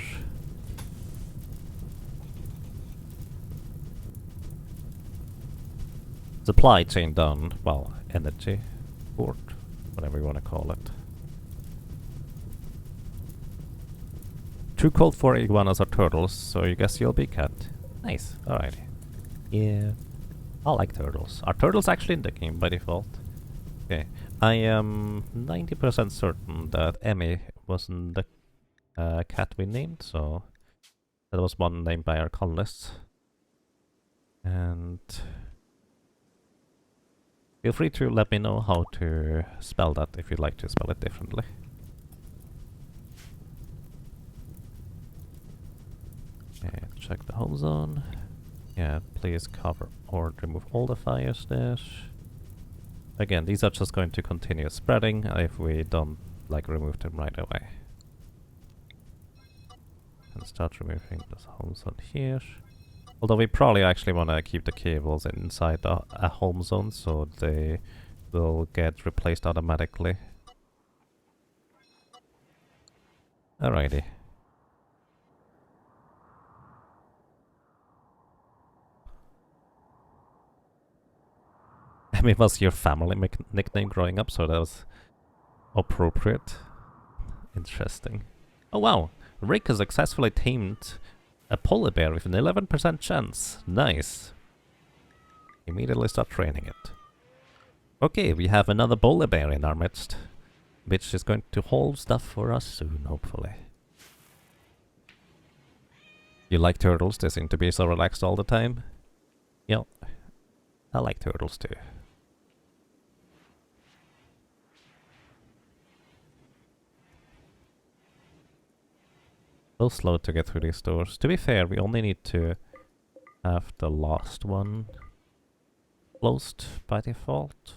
supply chain down, well, energy port, whatever you want to call it. Too cold for iguanas or turtles, so you guess you'll be cat. Nice, alrighty. Yeah, I like turtles. Are turtles actually in the game by default? Okay, I am 90% certain that Emmy wasn't the cat we named, so that was one named by our colonists. And feel free to let me know how to spell that if you'd like to spell it differently. Okay, check the home zone. Yeah, please cover or remove all the fires there. Again, these are just going to continue spreading if we don't like remove them right away. And start removing this home zone here. Although we probably actually want to keep the cables inside a home zone so they will get replaced automatically. Alrighty. Emmy was your family nickname growing up, so that was appropriate. Interesting. Oh wow, Rick has successfully tamed a polar bear with an 11% chance. Nice. Immediately start training it. Okay, we have another polar bear in our midst, which is going to haul stuff for us soon, hopefully. You like turtles? They seem to be so relaxed all the time. Yeah, I like turtles too. So slow to get through these doors. To be fair, we only need to have the last one closed by default.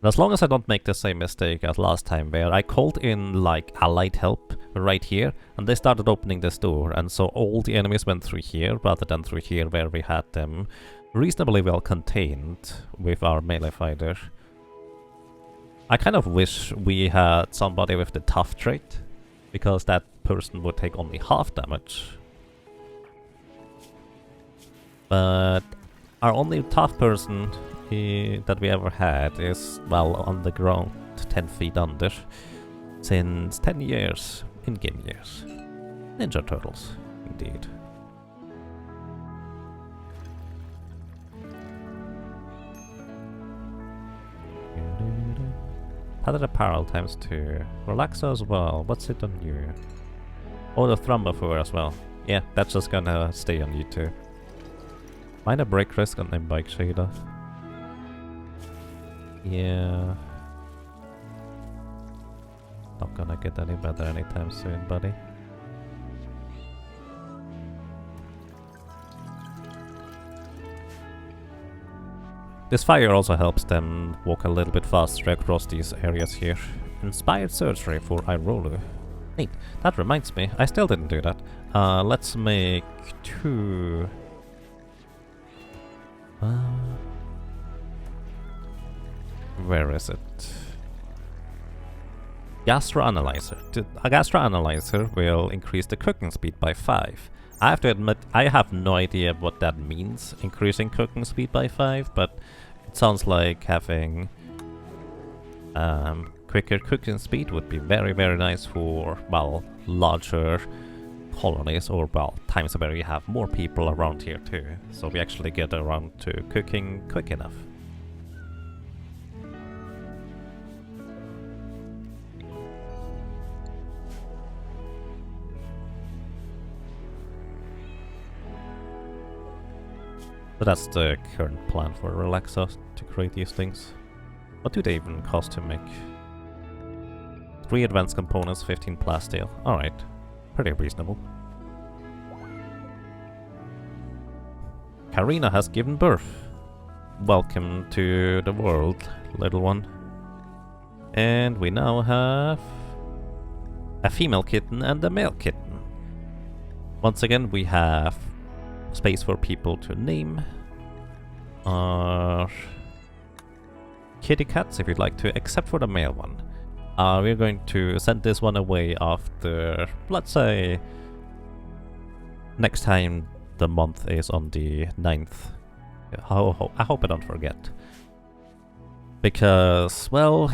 And as long as I don't make the same mistake as last time where I called in like allied help right here and they started opening this door, and so all the enemies went through here rather than through here where we had them reasonably well contained with our melee fighter. I kind of wish we had somebody with the tough trait, because that person would take only half damage. But our only tough person that we ever had is, well, on the ground, 10 feet under, since 10 years, in-game years. Ninja Turtles, indeed. Padded apparel times 2. Relaxo as well. What's it on you? Oh, the Thrumbafour as well. Yeah, that's just gonna stay on you too. Minor break risk on them bike shader. Yeah. Not gonna get any better anytime soon, buddy. This fire also helps them walk a little bit faster across these areas here. Inspired surgery for Irolu. Neat. That reminds me, I still didn't do that. Let's make 2... where is it? Gastroanalyzer. A gastroanalyzer will increase the cooking speed by 5. I have to admit, I have no idea what that means, increasing cooking speed by 5, but it sounds like having quicker cooking speed would be very, very nice for, well, larger colonies, or, well, times where you have more people around here too, so we actually get around to cooking quick enough. So that's the current plan for Relaxa, to create these things. What do they even cost to make? 3 advanced components, 15 plasteel. Alright, pretty reasonable. Karina has given birth. Welcome to the world, little one. And we now have a female kitten and a male kitten. Once again, we have space for people to name our kitty cats, if you'd like to, except for the male one. We're going to send this one away after, let's say, next time the month is on the 9th. I hope I don't forget. Because, well,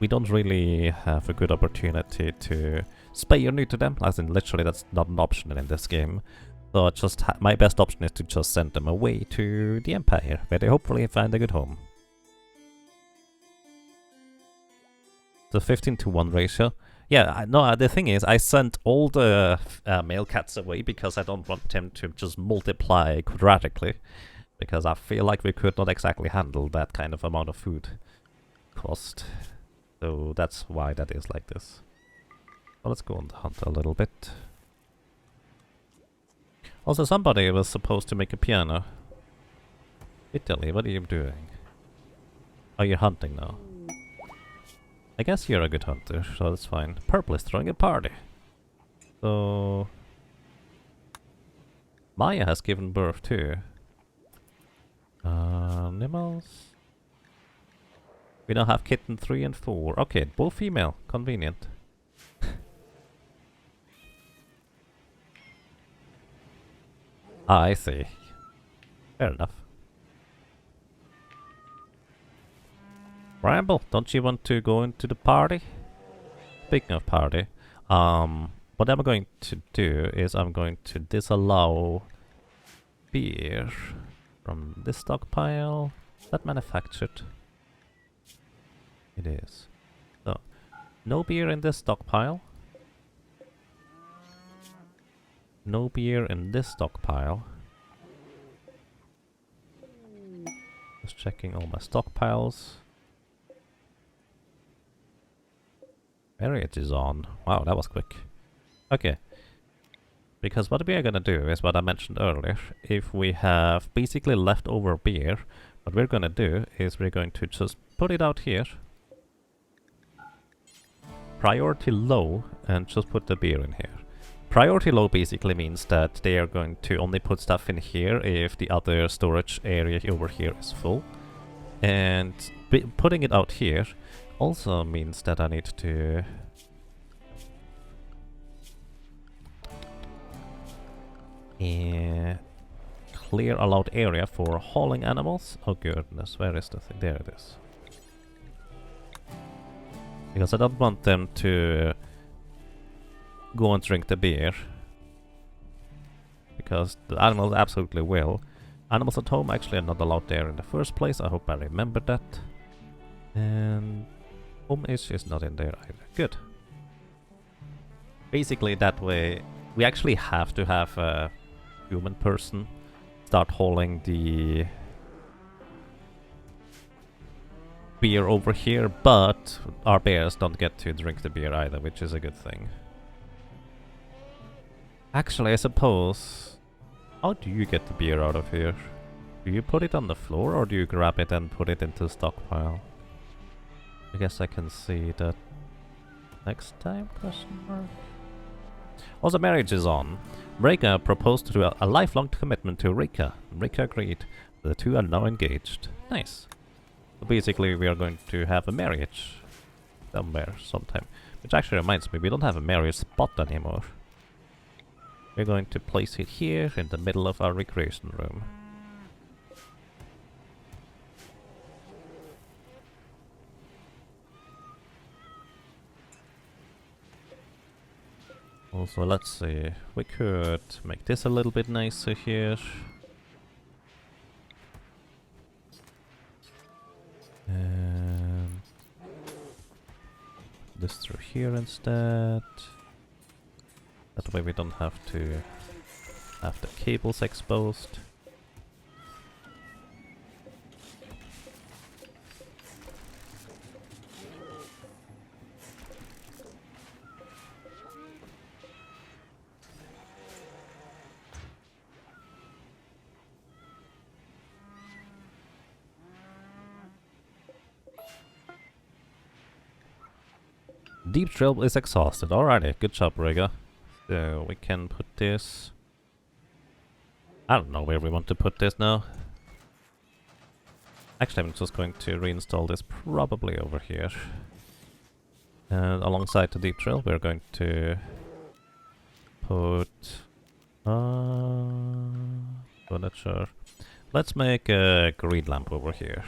we don't really have a good opportunity to spay or neuter them, as in literally that's not an option in this game. So just my best option is to just send them away to the Empire, where they hopefully find a good home. The 15-to-1 ratio. Yeah, no, the thing is, I sent all the male cats away because I don't want them to just multiply quadratically. Because I feel like we could not exactly handle that kind of amount of food cost. So that's why that is like this. Well, let's go on the hunt a little bit. Also, somebody was supposed to make a piano. Italy, what are you doing? Oh, you're hunting now. I guess you're a good hunter, so that's fine. Purple is throwing a party. So... Maya has given birth too. Animals. We now have kitten 3 and 4. Okay, both female. Convenient. I see. Fair enough. Ramble, don't you want to go into the party? Speaking of party, what I'm going to do is I'm going to disallow beer from this stockpile. Is that manufactured? It is. So, no beer in this stockpile. No beer in this stockpile. Just checking all my stockpiles. Marriage is on. Wow, that was quick. Okay. Because what we are gonna do is what I mentioned earlier. If we have basically leftover beer, what we're gonna do is we're going to just put it out here. Priority low, and just put the beer in here. Priority low basically means that they are going to only put stuff in here if the other storage area over here is full. And putting it out here also means that I need to clear allowed area for hauling animals. Oh goodness, where is the thing? There it is. Because I don't want them to go and drink the beer. Because the animals absolutely will. Animals at home actually are not allowed there in the first place. I hope I remember that. And home-ish is not in there either. Good. Basically that way we actually have to have a human person start hauling the beer over here, but our bears don't get to drink the beer either, which is a good thing. Actually, I suppose... How do you get the beer out of here? Do you put it on the floor or do you grab it and put it into stockpile? I guess I can see that next time, question mark? Also, marriage is on. Rika proposed to do a lifelong commitment to Rika. Rika agreed. The two are now engaged. Nice. So basically, we are going to have a marriage somewhere, sometime. Which actually reminds me, we don't have a marriage spot anymore. We're going to place it here in the middle of our recreation room. Also, let's see, we could make this a little bit nicer here. And this through here instead. That way we don't have to have the cables exposed. Deep Trail is exhausted. Alrighty, good job, Rigga. So we can put this... I don't know where we want to put this now. Actually, I'm just going to reinstall this probably over here. And alongside the Deep Trail, we're going to put... I'm not sure. Let's make a green lamp over here.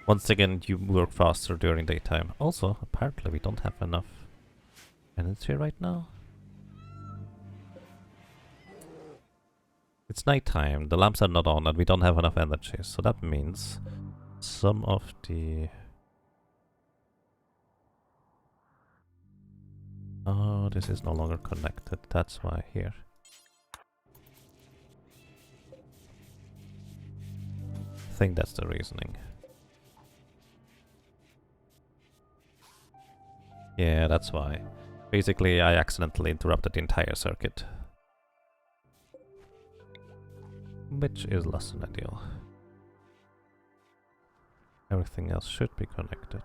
Once again, you work faster during daytime. Also, apparently we don't have enough energy right now. It's nighttime, the lamps are not on, and we don't have enough energy. So that means some of the... Oh, this is no longer connected. That's why here. I think that's the reasoning. Yeah, that's why. Basically, I accidentally interrupted the entire circuit. Which is less than ideal. Everything else should be connected.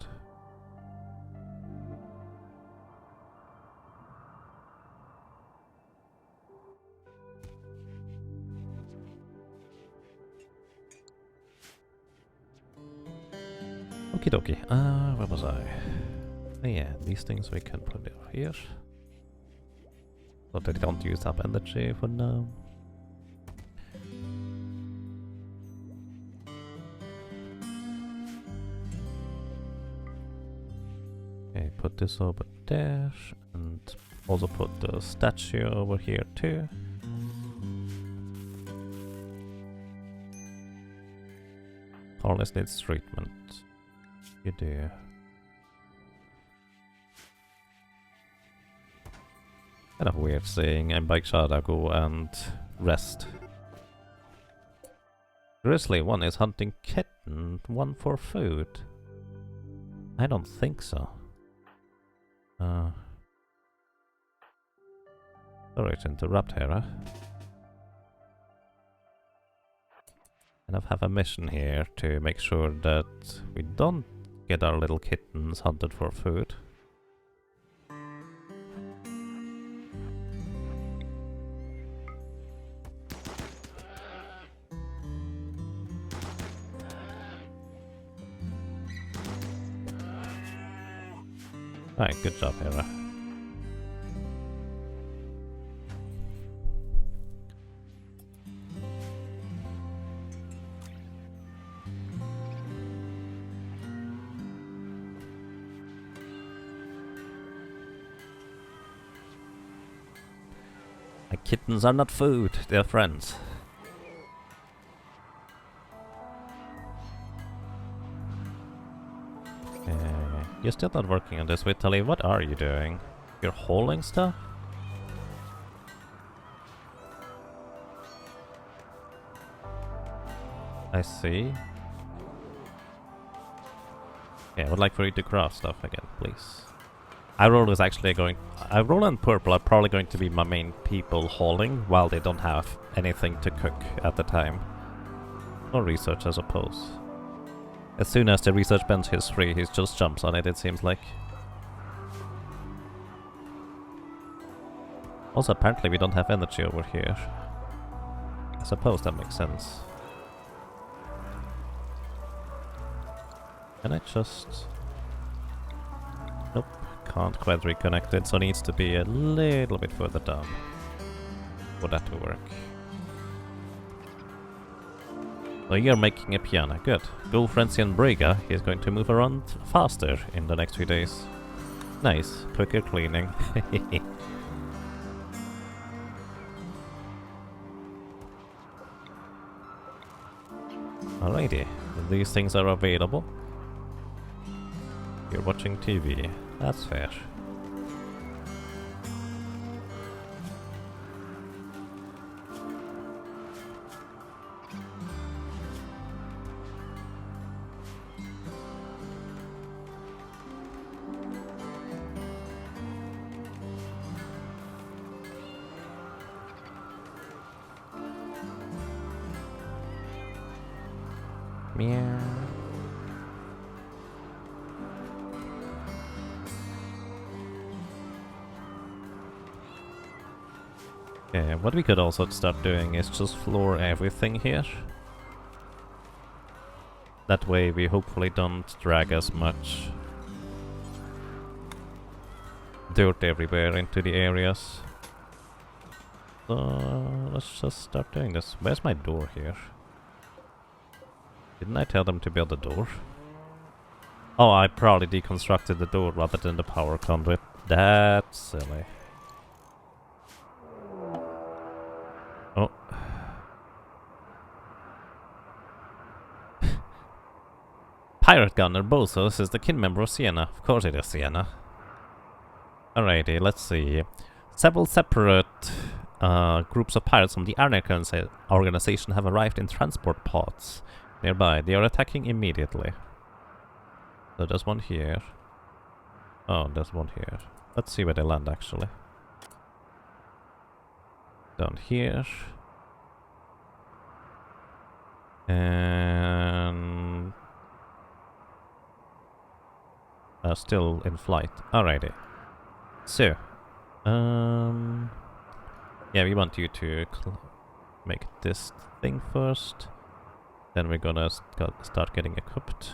Okie dokie. Where was I? Oh yeah, these things we can put over here. So they don't use up energy for now. Okay, put this over there, and also put the statue over here too. Harness needs treatment. You do. Kind of weird saying I'm bike go and rest. Grizzly, one is hunting kitten, one for food. I don't think so. Sorry to interrupt here, huh? And I have a mission here to make sure that we don't get our little kittens hunted for food. Right, good job, Hera. My kittens are not food, they're friends. You're still not working on this, Vitaly. What are you doing? You're hauling stuff? I see. Okay, I would like for you to craft stuff again, please. Iroll is actually going... Iroll and Purple are probably going to be my main people hauling, while they don't have anything to cook at the time. Or research, I suppose. As soon as the research bench is free, he just jumps on it, it seems like. Also, apparently we don't have energy over here. I suppose that makes sense. Can I just... Nope, can't quite reconnect it, so it needs to be a little bit further down for that to work. So you're making a piano, good. Go Frenzy and Briga, he's going to move around faster in the next few days. Nice, quicker cleaning. Alrighty, these things are available. You're watching TV, that's fair. Meow. Okay, what we could also start doing is just floor everything here. That way we hopefully don't drag as much dirt everywhere into the areas. So let's just start doing this. Where's my door here? Didn't I tell them to build a door? Oh, I probably deconstructed the door rather than the power conduit. That's silly. Oh. Pirate Gunner Bozos is the kin member of Sienna. Of course it is Sienna. Alrighty, let's see. Several separate groups of pirates from the Arnica organization have arrived in transport pods nearby. They are attacking immediately. So there's one here. Oh, there's one here. Let's see where they land actually. Down here. And still in flight. Alrighty. So, yeah, we want you to make this thing first. Then we're gonna start getting equipped.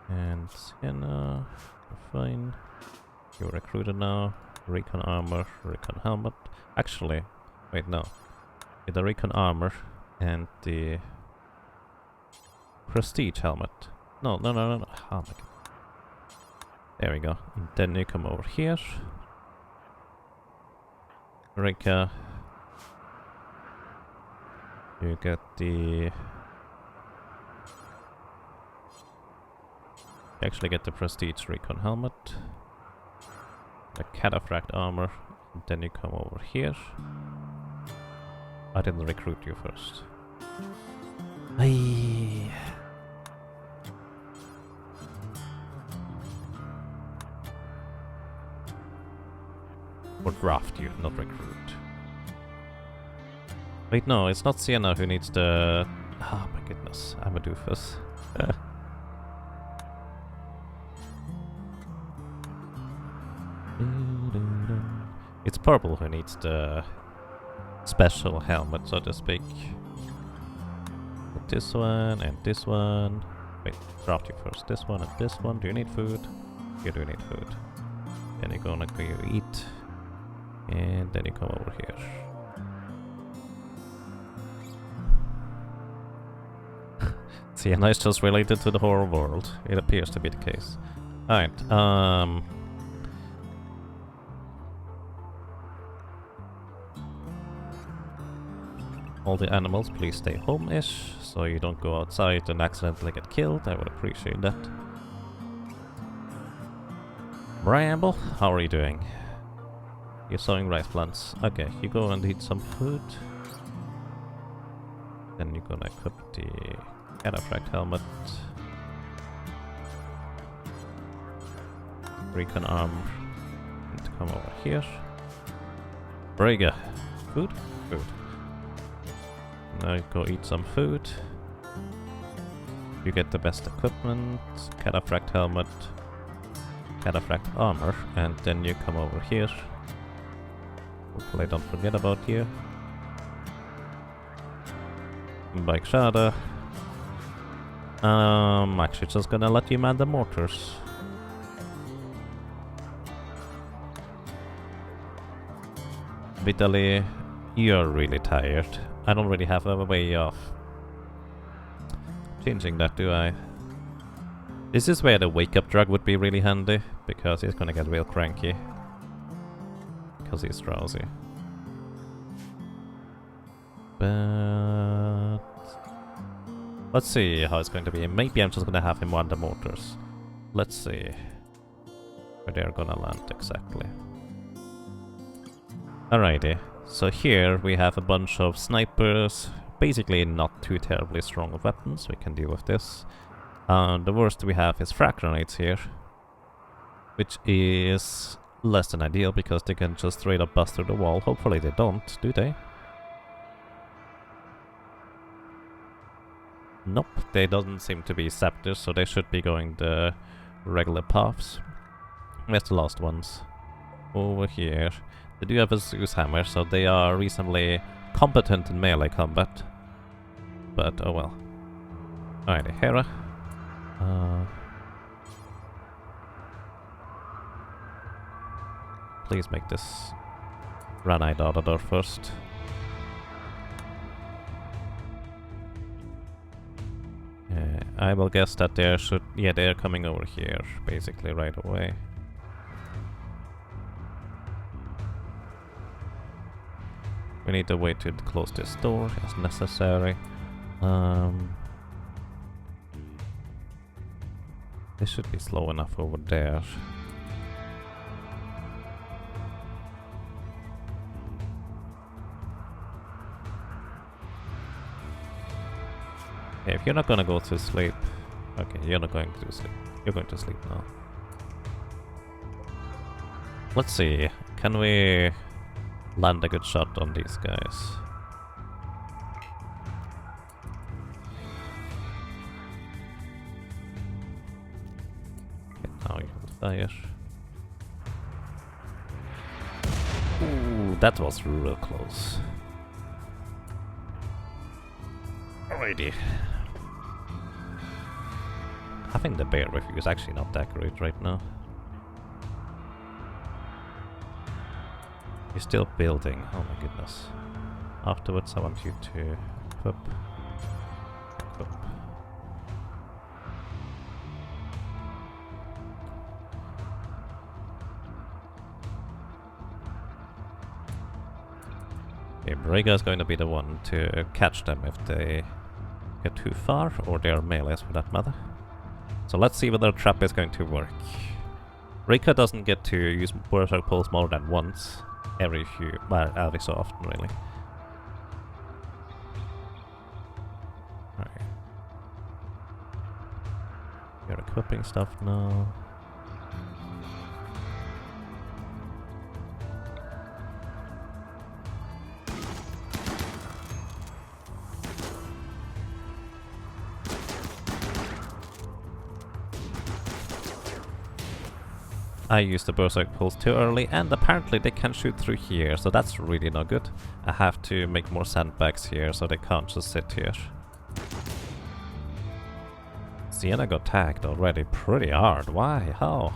And Sienna, fine. You're recruited now. Recon armor, recon helmet. Actually, wait, no. Get the recon armor and the prestige helmet. No. Oh my god. There we go. And then you come over here. Rika. You get the... You actually get the prestige recon helmet. The cataphract armor. And then you come over here. I didn't recruit you first. Aye. Or draft you, not recruit. Wait, no, it's not Sienna who needs the... Oh my goodness, I'm a doofus. It's Purple who needs the special helmet, so to speak. But this one and this one. Wait, draft you first. This one and this one. Do you need food? You do need food. Then you're gonna go eat. And then you come over here. Sienna is just related to the horror world. It appears to be the case. Alright, all the animals, please stay home-ish, so you don't go outside and accidentally get killed. I would appreciate that. Bramble, how are you doing? You're sowing rice plants. Okay, you go and eat some food. Then you're gonna equip the cataphract helmet. Recon armor. And come over here. Brega. Food? Food. Now go eat some food. You get the best equipment. Cataphract helmet. Cataphract armor. And then you come over here. Hopefully I don't forget about you. Bike Shada. Actually just gonna let you man the mortars. Vitaly, you're really tired. I don't really have a way of changing that, do I? This is where the wake-up drug would be really handy, because he's gonna get real cranky. Because he's drowsy. But... let's see how it's going to be. Maybe I'm just gonna have him run the mortars. Let's see where they're gonna land exactly. Alrighty, so here we have a bunch of snipers. Basically not too terribly strong weapons, we can deal with this. The worst we have is frag grenades here, which is less than ideal because they can just straight up bust through the wall. Hopefully they don't, do they? Nope, they don't seem to be scepters, so they should be going the regular paths. Where's the last ones? Over here. They do have a Zeus hammer, so they are reasonably competent in melee combat. But oh well. Alrighty, Hera. Please make this Ranite out of there first. I will guess that there should... yeah, they're coming over here, basically, right away. We need a way to close this door as necessary. This should be slow enough over there. Okay, if you're not gonna go to sleep... okay, you're not going to sleep. You're going to sleep now. Let's see, can we land a good shot on these guys? Fire. Ooh, that was real close. Alrighty. I think the bear review is actually not that great right now. You're still building, oh my goodness. Afterwards I want you to equip. Equip. Okay, Brega is going to be the one to catch them if they get too far, or their melees for that matter. So let's see whether the trap is going to work. Rika doesn't get to use Berserk Pulse more than once, every so often really. Alright. You're equipping stuff now. I used the Berserk Pulse too early, and apparently they can shoot through here, so that's really not good. I have to make more sandbags here, so they can't just sit here. Sienna got tagged already pretty hard. Why? How?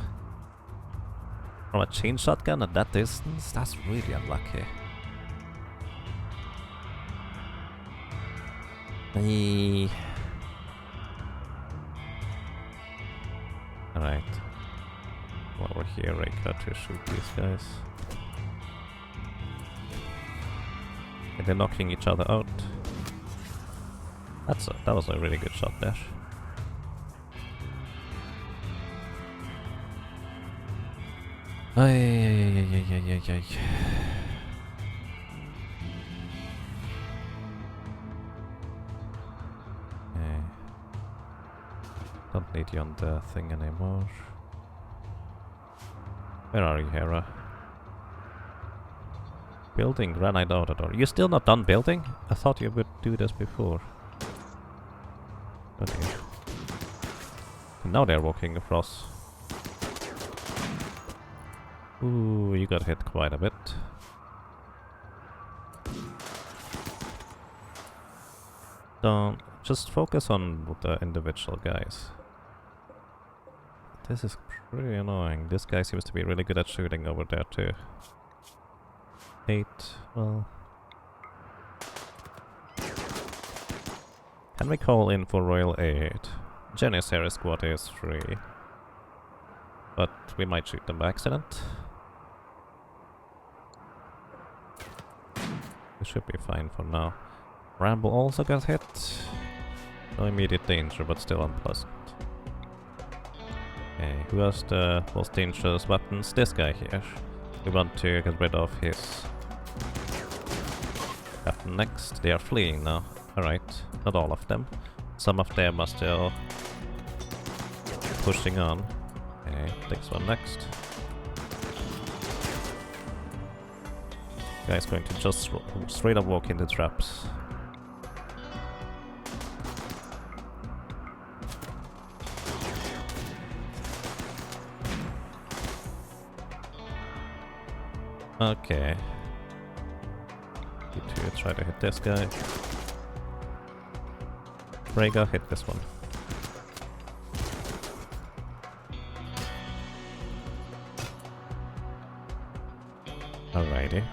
From a chain shotgun at that distance? That's really unlucky. Alright. Over here, Reika, to shoot these guys. And they're knocking each other out. That was a really good shot there. Ay. Don't need you on the thing anymore. Where are you, Hera? Building granite outer door. You're still not done building? I thought you would do this before. Okay. And now they're walking across. Ooh, you got hit quite a bit. Don't just focus on the individual guys. This is pretty annoying. This guy seems to be really good at shooting over there too. 8, well... Can we call in for Royal Aid? Janissary squad is free. But we might shoot them by accident. We should be fine for now. Ramble also got hit. No immediate danger, but still unpleasant. Okay, who has the most dangerous weapons? This guy here. We want to get rid of his weapon next. They are fleeing now. Alright, not all of them. Some of them are still pushing on. Okay, this one next. Guy's going to just straight up walk into traps. Okay. You two try to hit this guy. Rhaegar, hit this one. Alrighty.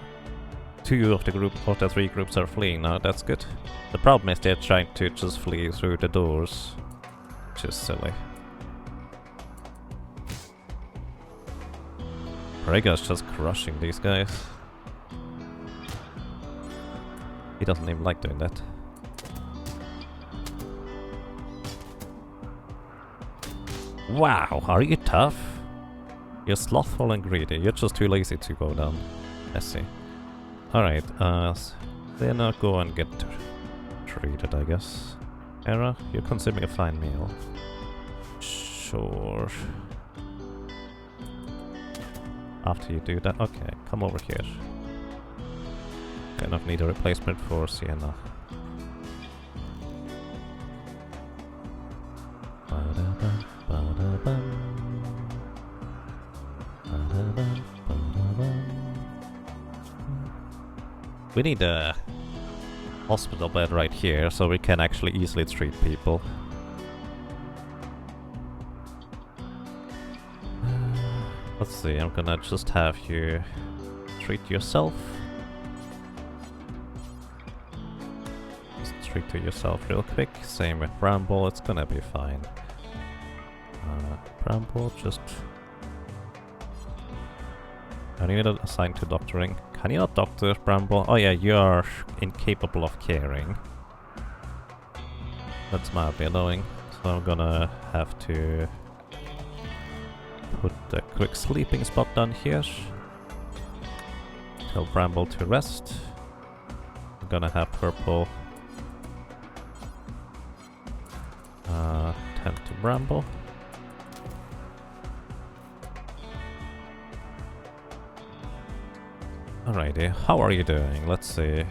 2 of the 3 groups are fleeing now, that's good. The problem is they're trying to just flee through the doors, which is silly. Rhaegar's just crushing these guys. He doesn't even like doing that. Wow, are you tough? You're slothful and greedy. You're just too lazy to go down. I see. Alright, then now go and get treated, I guess. Hera, you're consuming a fine meal. Sure. After you do that, okay, come over here. Kind of need a replacement for Sienna. We need a hospital bed right here, so we can actually easily treat people. Let's see, I'm gonna just have you treat yourself. Just treat to yourself real quick. Same with Bramble, it's gonna be fine. Bramble, just... I need to assign to doctoring. Can you not doctor, Bramble? Oh yeah, you are incapable of caring. That's mildly annoying. So I'm gonna have to put a quick sleeping spot down here. Tell Bramble to rest. I'm gonna have Purple tend to Bramble. Alrighty, how are you doing? Let's see.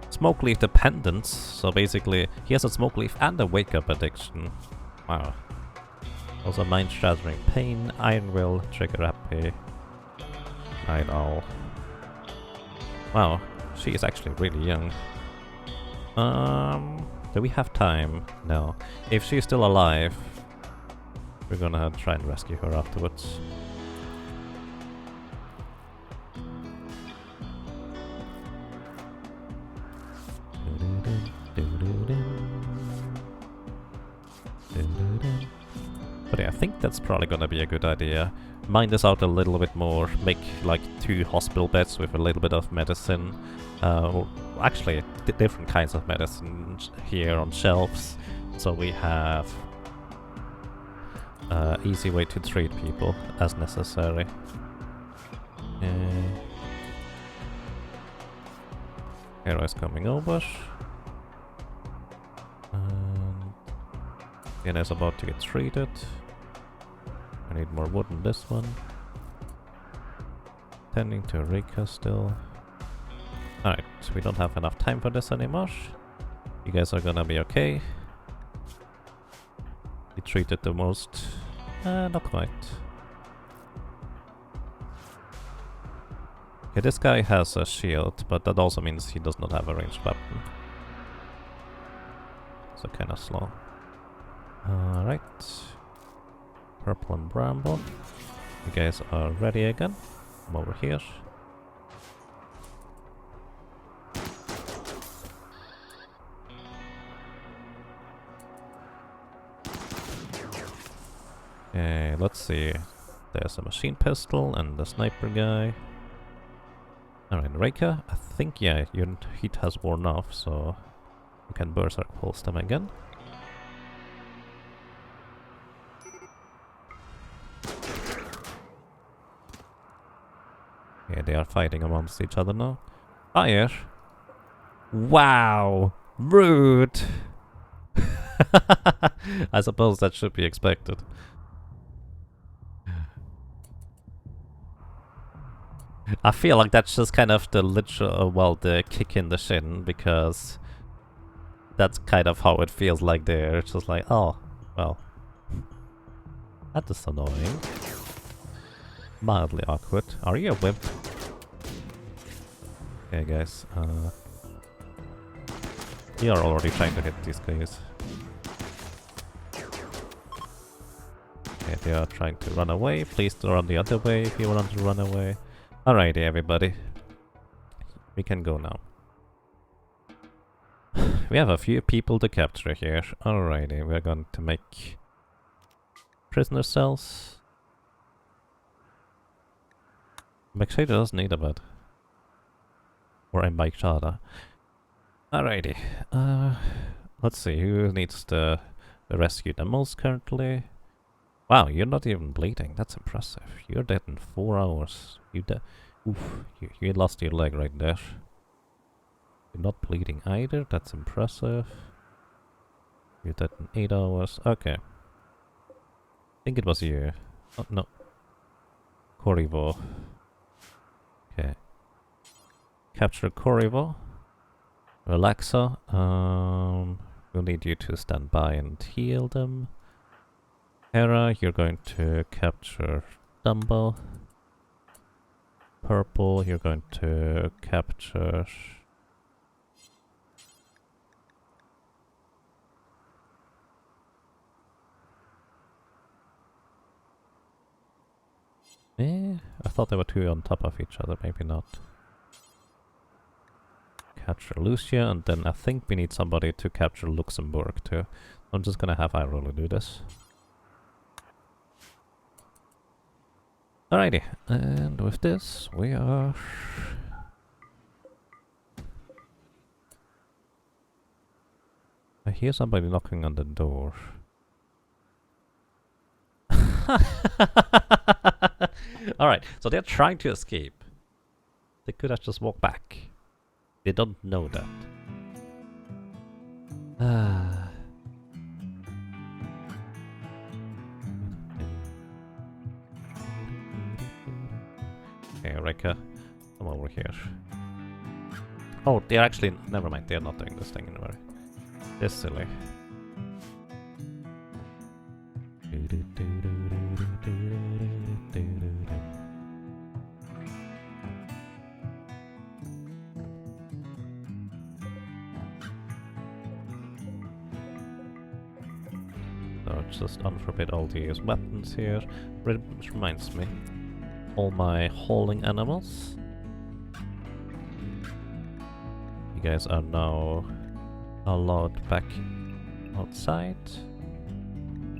Smoke leaf dependence, so basically he has a smoke leaf and a wake up addiction. Wow. Also mind shattering pain, iron will, trigger happy, night owl. Wow, she is actually really young. Do we have time? No. If she's still alive, we're gonna try and rescue her afterwards. But yeah, I think that's probably gonna be a good idea. Mine this out a little bit more, make like 2 hospital beds with a little bit of medicine. Actually, different kinds of medicine here on shelves. So we have easy way to treat people as necessary. Hero is coming over. Ian is about to get treated. I need more wood in this one. Tending to Rika still. Alright, we don't have enough time for this anymore. You guys are gonna be okay. We treated the most. Not quite. Okay, this guy has a shield, but that also means he does not have a ranged weapon. So kinda slow. Alright. Purple and Bramble. You guys are ready again. I'm over here. Okay, let's see. There's a machine pistol and the sniper guy. Alright, Reika, I think, yeah, your heat has worn off, so you can berserk pulse them again. Yeah, they are fighting amongst each other now. Fire! Wow! Rude! I suppose that should be expected. I feel like that's just kind of the literal, well, the kick in the shin, because that's kind of how it feels like there. It's just like, oh, well, that is annoying. Mildly awkward. Are you a wimp? Okay, guys. You are already trying to hit these guys. Okay, they are trying to run away. Please run the other way if you want to run away. Alrighty, everybody. We can go now. We have a few people to capture here. Alrighty, we're going to make prisoner cells. Maxada doesn't need a bed. Or a bike charter. Alrighty. Let's see, who needs the rescue the most currently? Wow, you're not even bleeding. That's impressive. You're dead in 4 hours. Oof, you lost your leg right there. You're not bleeding either. That's impressive. You're dead in 8 hours. Okay. I think it was you. Oh, no. Corrivo. Okay. Capture Corrivo. Relaxa. We'll need you to stand by and heal them. Hera, you're going to capture Dumbo. Purple, you're going to capture I thought there were two on top of each other, maybe not. Capture Lucia, and then I think we need somebody to capture Luxembourg too. I'm just gonna have Irola do this. Alrighty, and with this we are... I hear somebody knocking on the door. Alright, so they're trying to escape. They could have just walked back. They don't know that. Okay, Reka, come over here. Oh, they're actually... Never mind, they're not doing this thing anymore. They're silly. So just unforbid all these weapons here. Which reminds me, all my hauling animals. You guys are now allowed back outside.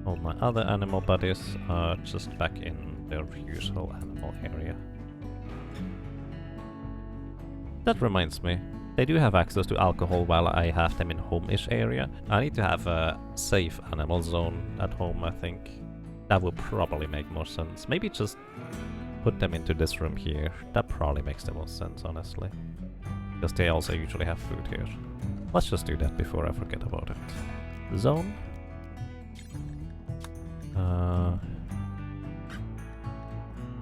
All my other animal buddies are just back in their usual animal area. That reminds me, they do have access to alcohol while I have them in home-ish area. I need to have a safe animal zone at home, I think. That would probably make more sense. Maybe just put them into this room here. That probably makes the most sense, honestly. Because they also usually have food here. Let's just do that before I forget about it. Zone.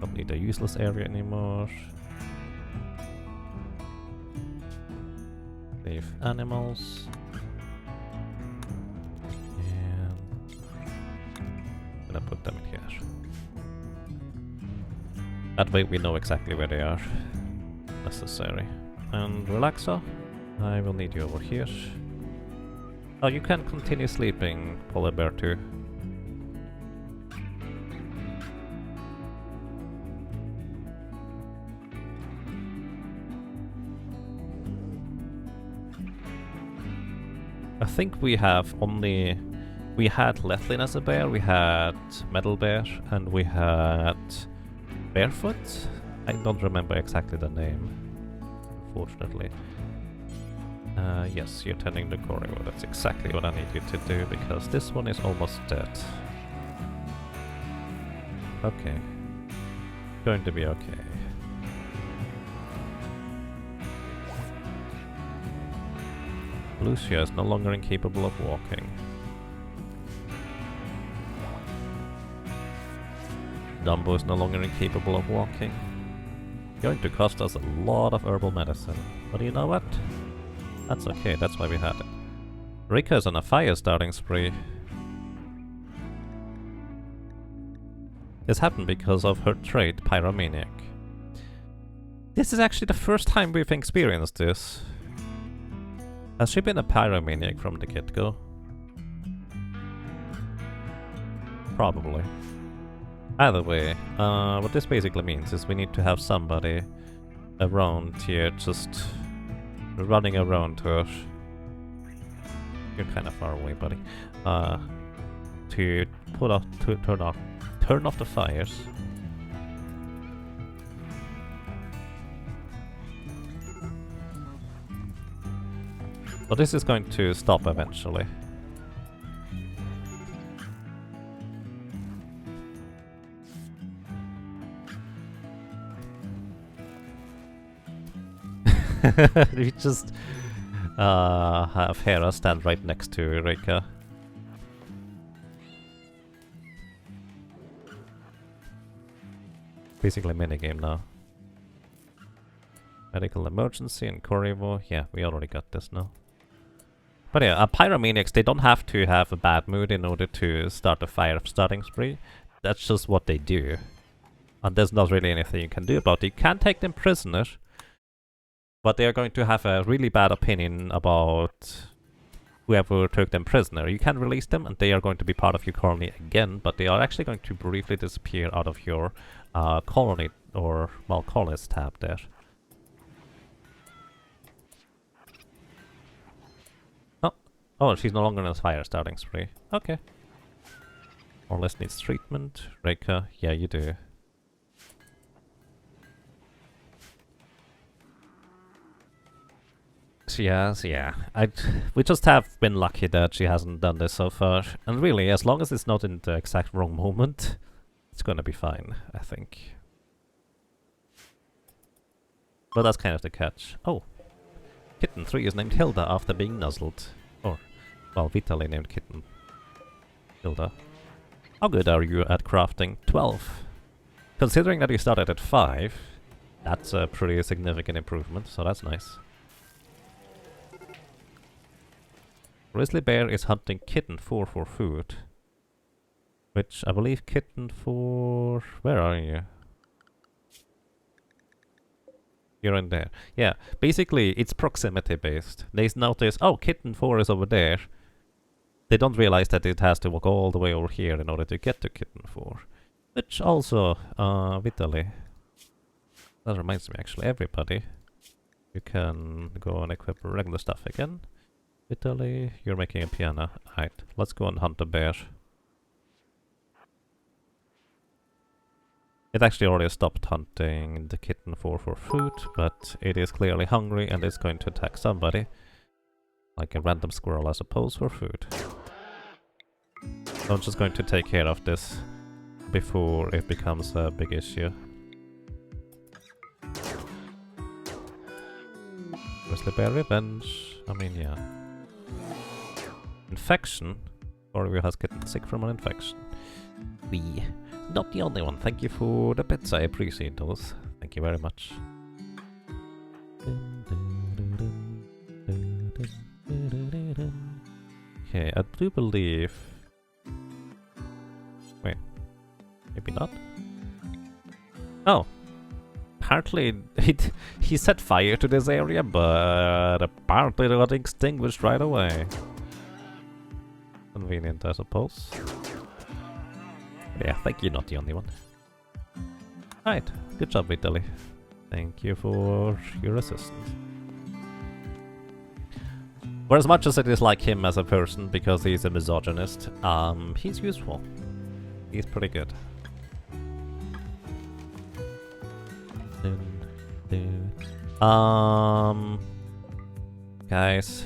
Don't need a useless area anymore. Save animals. And I'm gonna put them in here. That way we know exactly where they are. Necessary. And Relaxer, I will need you over here. Oh, you can continue sleeping, Polar Bear too. I think we have only... We had Lethlin as a bear, we had Metal Bear, and we had Barefoot? I don't remember exactly the name, unfortunately. Yes, you're tending the corridor. That's exactly what I need you to do, because this one is almost dead. Okay. Going to be okay. Lucia is no longer incapable of walking. Dumbo is no longer incapable of walking. Going to cost us a lot of herbal medicine. But you know what? That's okay, that's why we had it. Rika is on a fire starting spree. This happened because of her trait, Pyromaniac. This is actually the first time we've experienced this. Has she been a Pyromaniac from the get-go? Probably. Either way, what this basically means is we need to have somebody around here just running around her. You're kind of far away, buddy. To put off, to turn off the fires. But this is going to stop eventually. We just have Hera stand right next to Eureka. Basically minigame now. Medical emergency and Korivo. Yeah, we already got this now. But yeah, Pyromaniacs, they don't have to have a bad mood in order to start a fire starting spree. That's just what they do. And there's not really anything you can do about it. You can take them prisoner, but they are going to have a really bad opinion about whoever took them prisoner. You can release them and they are going to be part of your colony again, but they are actually going to briefly disappear out of your colony, or, well, colonist tab there. Oh, she's no longer in a fire starting spree. Okay. Or less needs treatment. Reika, yeah, you do. Yes, yeah. We just have been lucky that she hasn't done this so far. And really, as long as it's not in the exact wrong moment, it's gonna be fine, I think. But that's kind of the catch. Oh. Kitten 3 is named Hilda after being nuzzled. Or, well, Vitaly named Kitten Hilda. How good are you at crafting? 12. Considering that you started at 5, that's a pretty significant improvement, so that's nice. Grizzly Bear is hunting Kitten 4 for food. Which I believe Kitten 4... Where are you? You're in there. Yeah, basically it's proximity based. They notice, oh, Kitten 4 is over there. They don't realize that it has to walk all the way over here in order to get to Kitten 4. Which also, Vitaly. That reminds me actually, everybody. You can go and equip regular stuff again. Vitaly, you're making a piano. Right, let's go and hunt a bear. It actually already stopped hunting the Kitten 4 for food, but it is clearly hungry and it's going to attack somebody. Like a random squirrel, I suppose, for food. So I'm just going to take care of this before it becomes a big issue. Grizzly Bear Revenge. I mean, yeah. Infection? Or has gotten sick from an infection. Not the only one. Thank you for the pets. I appreciate those. Thank you very much. Okay, I do believe... Wait. Maybe not? Oh. Apparently he set fire to this area, but apparently it got extinguished right away. Convenient, I suppose. Yeah, thank you, not the only one. Right, good job, Vitaly. Thank you for your assistance. For as much as I dislike him as a person because he's a misogynist, he's useful. He's pretty good. Guys,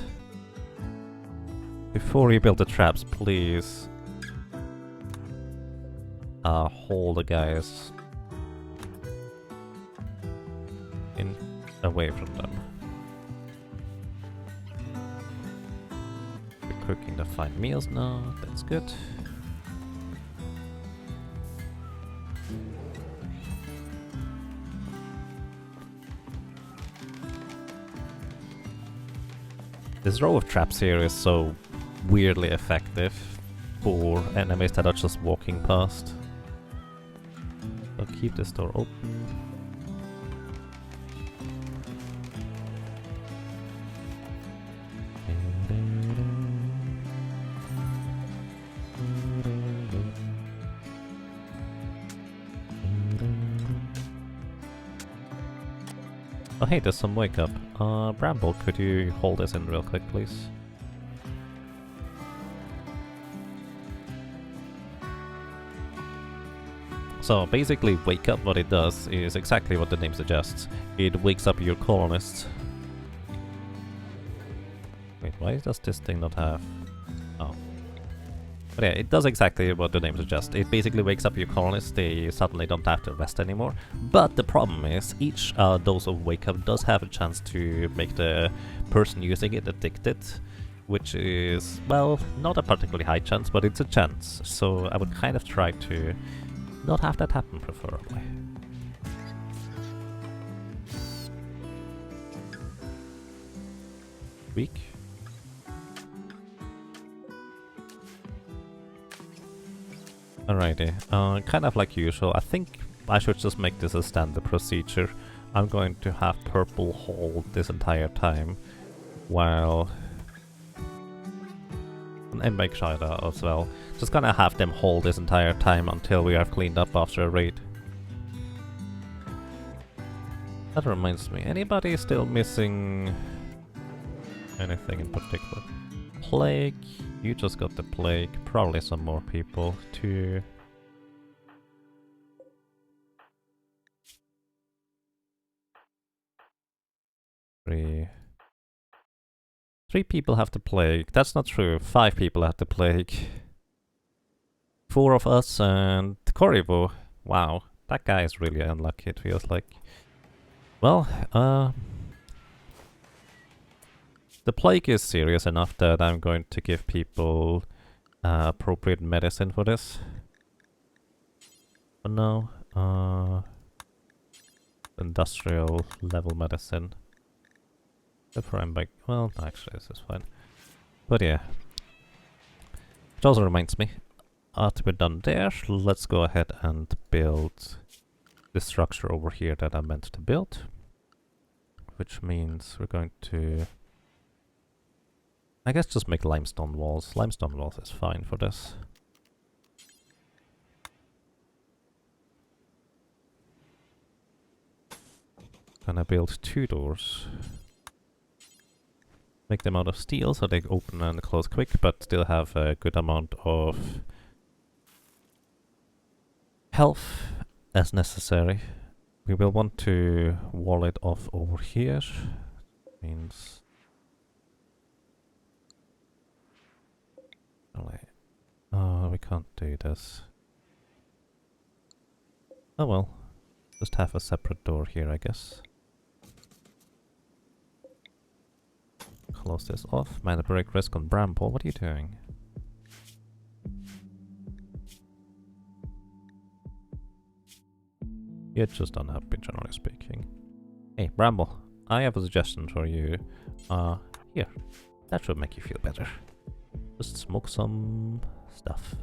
before you build the traps, please hold the guys in away from them. We're cooking the fine meals now, that's good. This row of traps here is so weirdly effective for enemies that are just walking past. So keep this door open. Oh hey, there's some wake up. Bramble, could you hold this in real quick, please? So basically, wake up, what it does is exactly what the name suggests. It wakes up your colonists. Wait, why does this thing not have... Oh. But yeah, it does exactly what the name suggests. It basically wakes up your colonists, they suddenly don't have to rest anymore. But the problem is, each dose of wake up does have a chance to make the person using it addicted. Which is, well, not a particularly high chance, but it's a chance. So I would kind of try to not have that happen, preferably. Weak. Alrighty, kind of like usual, I think I should just make this a standard procedure. I'm going to have purple hold this entire time, while... and make Shida as well. Just gonna have them hold this entire time until we are cleaned up after a raid. That reminds me, anybody still missing anything in particular? Plague, you just got the plague, probably some more people. 2... 3... 3 people have the plague. That's not true. 5 people have the plague. 4 of us and Korivo. Wow, that guy is really unlucky, it feels like. Well, the plague is serious enough that I'm going to give people appropriate medicine for this. But no, industrial level medicine. Therefore I'm back. Well, actually this is fine. But yeah. It also reminds me, after we're done there, let's go ahead and build the structure over here that I meant to build. Which means we're going to, I guess, just make limestone walls. Limestone walls is fine for this. Gonna build 2 doors. Make them out of steel so they open and close quick, but still have a good amount of health as necessary. We will want to wall it off over here. Means... Oh, we can't do this. Oh well. Just have a separate door here, I guess. Close this off. Minor break risk on Bramble. What are you doing? You're just unhappy, generally speaking. Hey, Bramble, I have a suggestion for you. Here. That should make you feel better. Just smoke some stuff.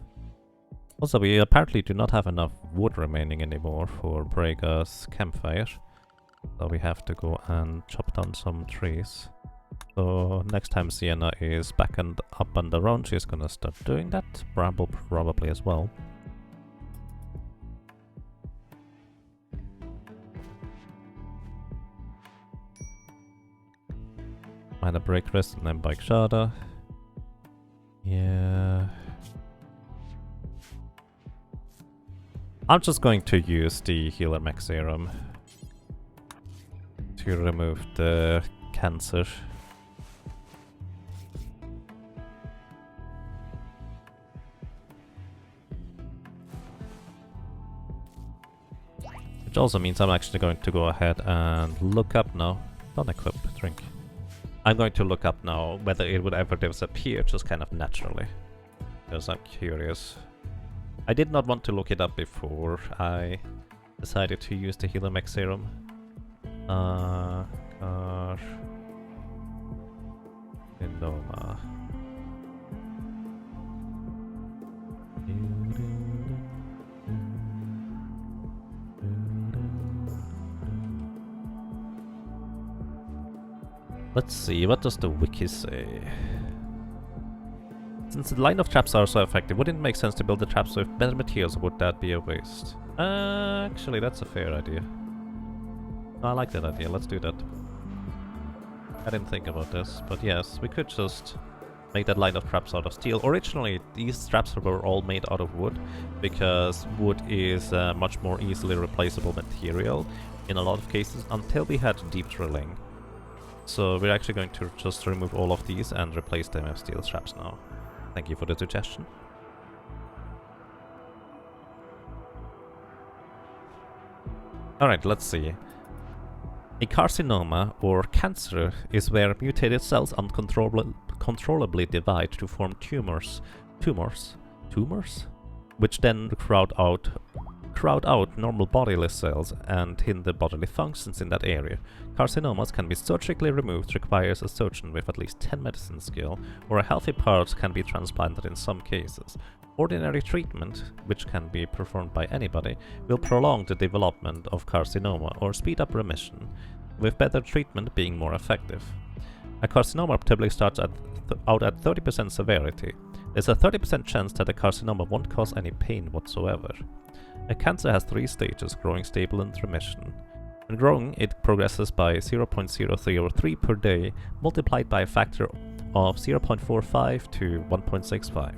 Also, we apparently do not have enough wood remaining anymore for Brega's campfire. So we have to go and chop down some trees. So next time Sienna is back and up and around, she's gonna start doing that. Bramble probably as well. Minor break rest and then bike Shada. Yeah. I'm just going to use the healer mech serum to remove the cancer. Which also means I'm actually going to go ahead and look up now. Don't equip, drink. I'm going to look up now whether it would ever disappear just kind of naturally. Because I'm curious. I did not want to look it up before I decided to use the healer mech serum. Indoma. Let's see, what does the wiki say? Since the line of traps are so effective, wouldn't it make sense to build the traps with better materials, or would that be a waste? Actually, that's a fair idea. I like that idea, let's do that. I didn't think about this, but yes, we could just make that line of traps out of steel. Originally, these traps were all made out of wood, because wood is a much more easily replaceable material in a lot of cases, until we had deep drilling. So we're actually going to just remove all of these and replace them with steel traps now. Thank you for the suggestion. Alright, let's see. A carcinoma, or cancer, is where mutated cells uncontrollably divide to form tumors, which then crowd out normal bodily cells and hinder bodily functions in that area. Carcinomas can be surgically removed, requires a surgeon with at least 10 medicine skill, or a healthy part can be transplanted in some cases. Ordinary treatment, which can be performed by anybody, will prolong the development of carcinoma or speed up remission, with better treatment being more effective. A carcinoma typically starts out at 30% severity. There's a 30% chance that a carcinoma won't cause any pain whatsoever. A cancer has 3 stages: growing, stable, and remission. When growing, it progresses by 0.003 per day, multiplied by a factor of 0.45 to 1.65.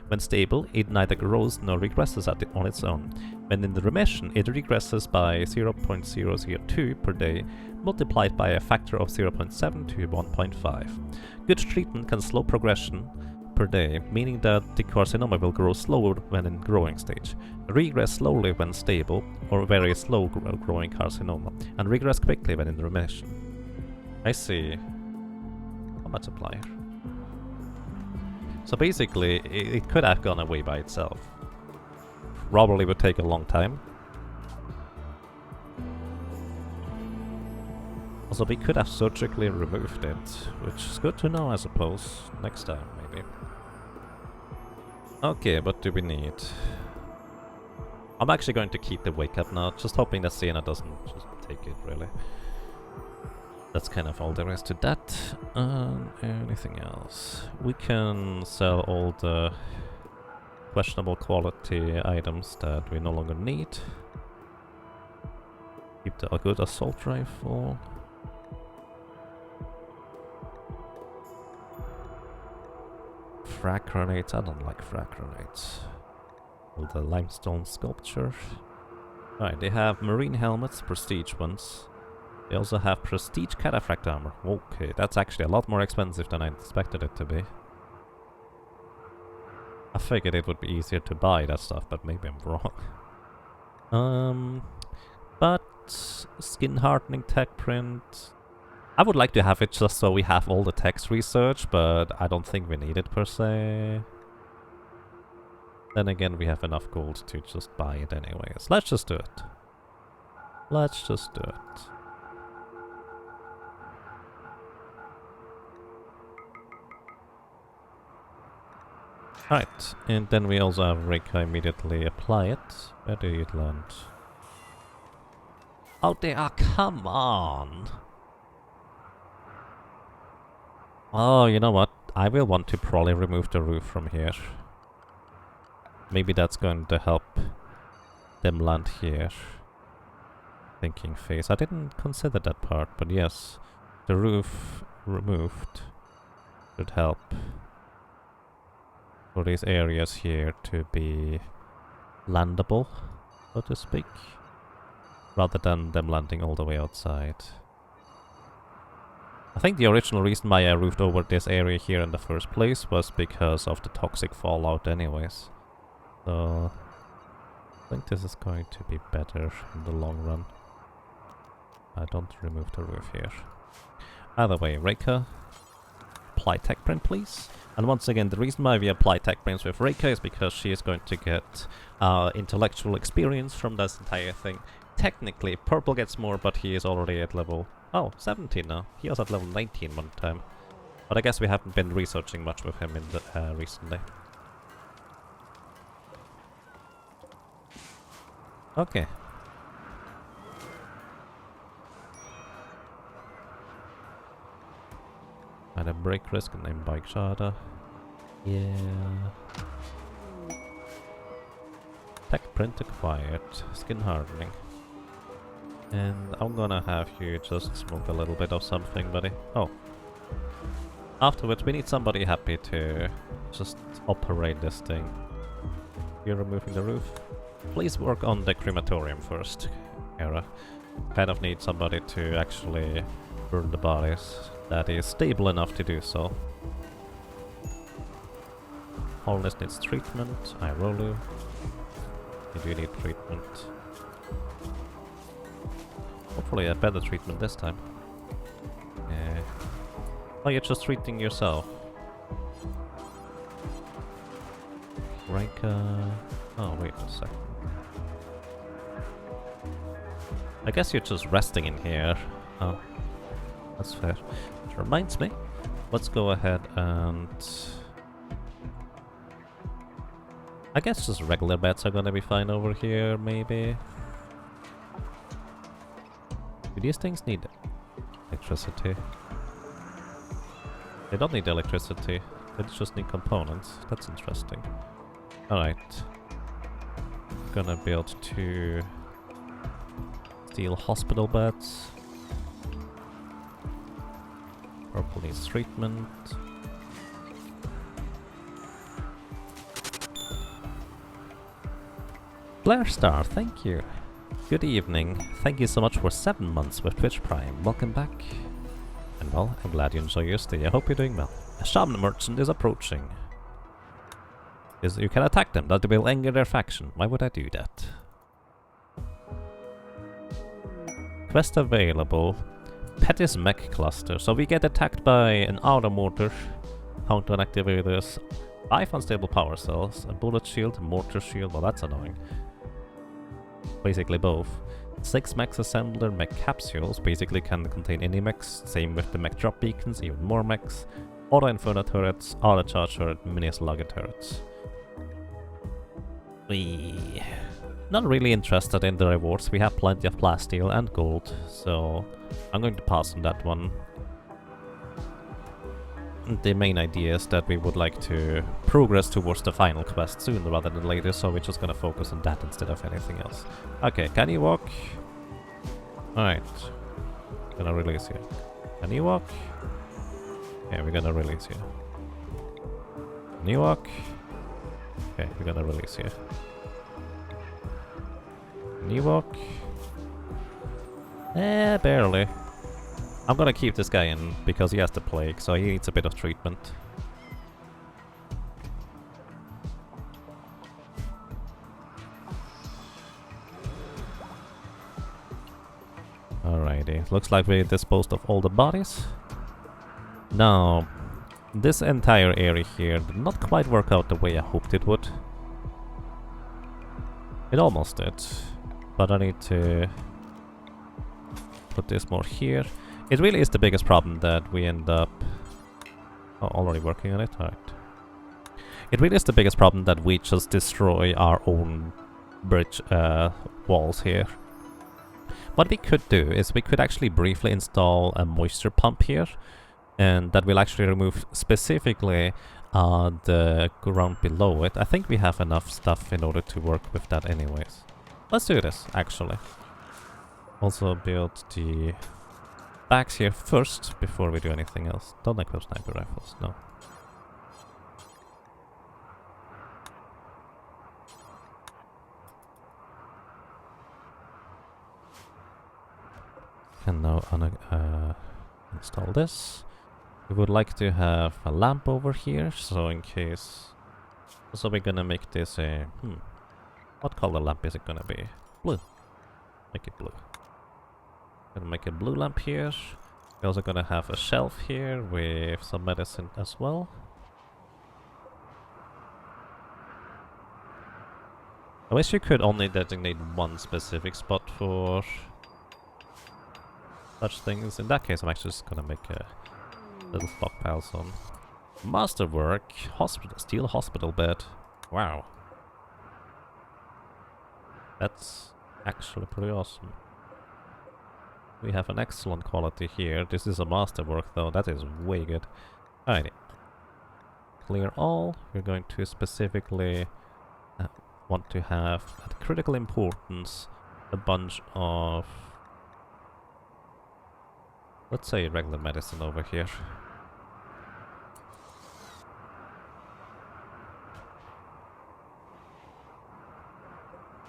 When stable, it neither grows nor regresses on its own. When in the remission, it regresses by 0.002 per day, multiplied by a factor of 0.7 to 1.5. Good treatment can slow progression per day, meaning that the carcinoma will grow slower when in growing stage, regress slowly when stable or very slow growing carcinoma, and regress quickly when in remission. I see. Combat supplier. So basically, it could have gone away by itself. Probably would take a long time. Also, we could have surgically removed it, which is good to know, I suppose. Next time, maybe. Okay, what do we need? I'm actually going to keep the wake up now, just hoping that Sienna doesn't just take it, really. That's kind of all there is to that. Anything else? We can sell all the questionable quality items that we no longer need. Keep a good assault rifle. Frag grenades, I don't like frag grenades. All the limestone sculpture. Right, they have marine helmets, prestige ones. They also have prestige cataphract armor. Okay, that's actually a lot more expensive than I expected it to be. I figured it would be easier to buy that stuff, but maybe I'm wrong. But skin hardening tech print. I would like to have it just so we have all the text research, but I don't think we need it per se. Then again, we have enough gold to just buy it anyways. Let's just do it. Let's just do it. Right, and then we also have Rika immediately apply it. Where do you land? Oh, they are, come on! Oh, you know what? I will want to probably remove the roof from here. Maybe that's going to help them land here. Thinking phase. I didn't consider that part, but yes. The roof removed should help for these areas here to be landable, so to speak, rather than them landing all the way outside. I think the original reason why I roofed over this area here in the first place was because of the toxic fallout anyways. So I think this is going to be better in the long run. I don't remove the roof here. Either way, Reika, apply tech print please. And once again, the reason why we apply tech prints with Reika is because she is going to get intellectual experience from this entire thing. Technically, Purple gets more, but he is already at level 17 now. He was at level 19 one time. But I guess we haven't been researching much with him in the recently. Okay. And a break risk and then bike charter. Yeah. Tech print acquired. Skin hardening. And I'm gonna have you just smoke a little bit of something, buddy. Oh. Afterwards, we need somebody happy to just operate this thing. You're removing the roof. Please work on the crematorium first, Kara. Kind of need somebody to actually burn the bodies that is stable enough to do so. All this needs treatment. I roll you. You do need treatment. Hopefully a better treatment this time. Yeah. Oh, you're just treating yourself. Rika. Oh, wait a second. I guess you're just resting in here. Oh, that's fair. Which reminds me, let's go ahead and... I guess just regular beds are gonna be fine over here, maybe. Do these things need electricity? They don't need electricity, they just need components. That's interesting. Alright. Gonna build 2 Steal hospital beds. Purple needs treatment. Blair Star, thank you. Good evening. Thank you so much for 7 months with Twitch Prime. Welcome back. And well, I'm glad you enjoy your stay. I hope you're doing well. A shaman merchant is approaching. You can attack them. That will anger their faction. Why would I do that? Quest available. Petty's mech cluster. So we get attacked by an auto mortar, counter activators, 5 unstable power cells, a bullet shield, mortar shield. Well, that's annoying. Basically both. 6 mechs assembler, mech capsules. Basically can contain any mechs. Same with the mech drop beacons, even more mechs. Auto inferno turrets, auto charge turret, mini slugger turrets. Not really interested in the rewards. We have plenty of plasteel and gold, so I'm going to pass on that one. The main idea is that we would like to progress towards the final quest sooner rather than later, so we're just gonna focus on that instead of anything else. Okay, can you walk? Alright. Gonna release you. Can you walk? Okay, we're gonna release you. Can you walk? Okay, we're gonna release you. Can you walk? Barely. I'm gonna keep this guy in because he has the plague, so he needs a bit of treatment. Alrighty, looks like we disposed of all the bodies. Now, this entire area here did not quite work out the way I hoped it would. It almost did, but I need to put this more here. It really is the biggest problem that we end up... Oh, already working on it? Alright. It really is the biggest problem that we just destroy our own bridge walls here. What we could do is we could actually briefly install a moisture pump here, and that will actually remove specifically the ground below it. I think we have enough stuff in order to work with that anyways. Let's do this, actually. Also build the bags here first, before we do anything else. Don't equip sniper rifles, no. And now install this. We would like to have a lamp over here, so in case... So we're gonna make this a... What color lamp is it gonna be? Blue. Make it blue. Gonna make a blue lamp here. We're also gonna have a shelf here with some medicine as well. I wish you could only designate one specific spot for such things. In that case, I'm actually just gonna make a little stockpile some masterwork. Hospital, steel hospital bed. Wow. That's actually pretty awesome. We have an excellent quality here. This is a masterwork though, that is way good. Alrighty. Clear all. We're going to specifically want to have at critical importance a bunch of, let's say, regular medicine over here.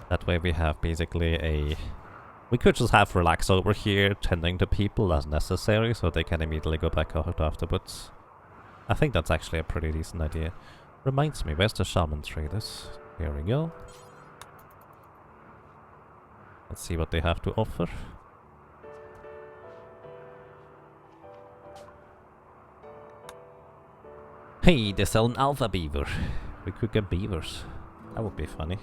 That way we have basically a... We could just have Relax over here tending to people as necessary so they can immediately go back out afterwards. I think that's actually a pretty decent idea. Reminds me, where's the shaman traders? Here we go. Let's see what they have to offer. Hey, they sell an alpha beaver. We could get beavers. That would be funny.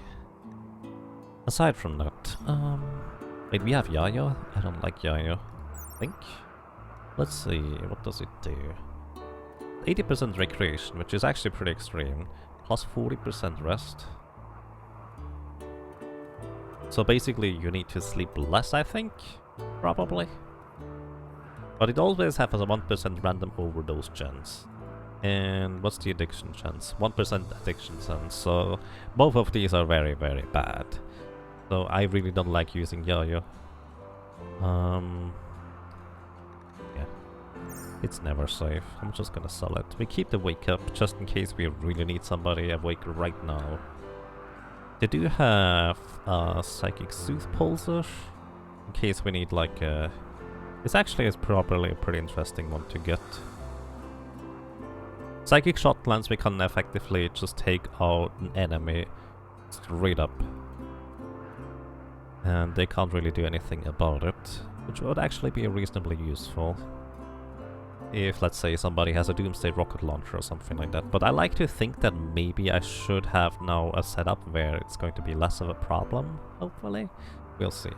Aside from that, wait, we have Yayo? I don't like Yayo. I think. Let's see, what does it do? 80% recreation, which is actually pretty extreme. Plus 40% rest. So basically you need to sleep less, I think? Probably. But it always has a 1% random overdose chance. And what's the addiction chance? 1% addiction chance, so both of these are very, very bad. So I really don't like using Yayo. Yeah. It's never safe. I'm just gonna sell it. We keep the wake up just in case we really need somebody awake right now. They do have a psychic sooth pulsar in case we need like a... This actually is probably a pretty interesting one to get. Psychic shot lens, we can effectively just take out an enemy straight up. And they can't really do anything about it, which would actually be reasonably useful. If, let's say, somebody has a Doomsday rocket launcher or something like that. But I like to think that maybe I should have now a setup where it's going to be less of a problem, hopefully. We'll see.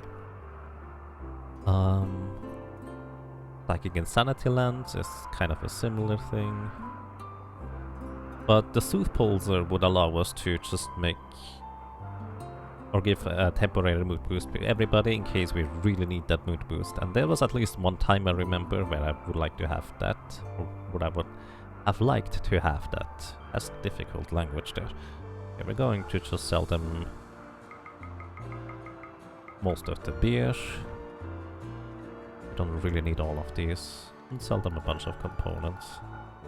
Psychic Insanity Lens is kind of a similar thing. But the Sooth Pulsar would allow us to just make... or give a temporary mood boost to everybody in case we really need that mood boost. And there was at least one time I remember where I would like to have that, or what I would have liked to have that. That's difficult language there. Okay, we're going to just sell them most of the beer. We don't really need all of these. And sell them a bunch of components.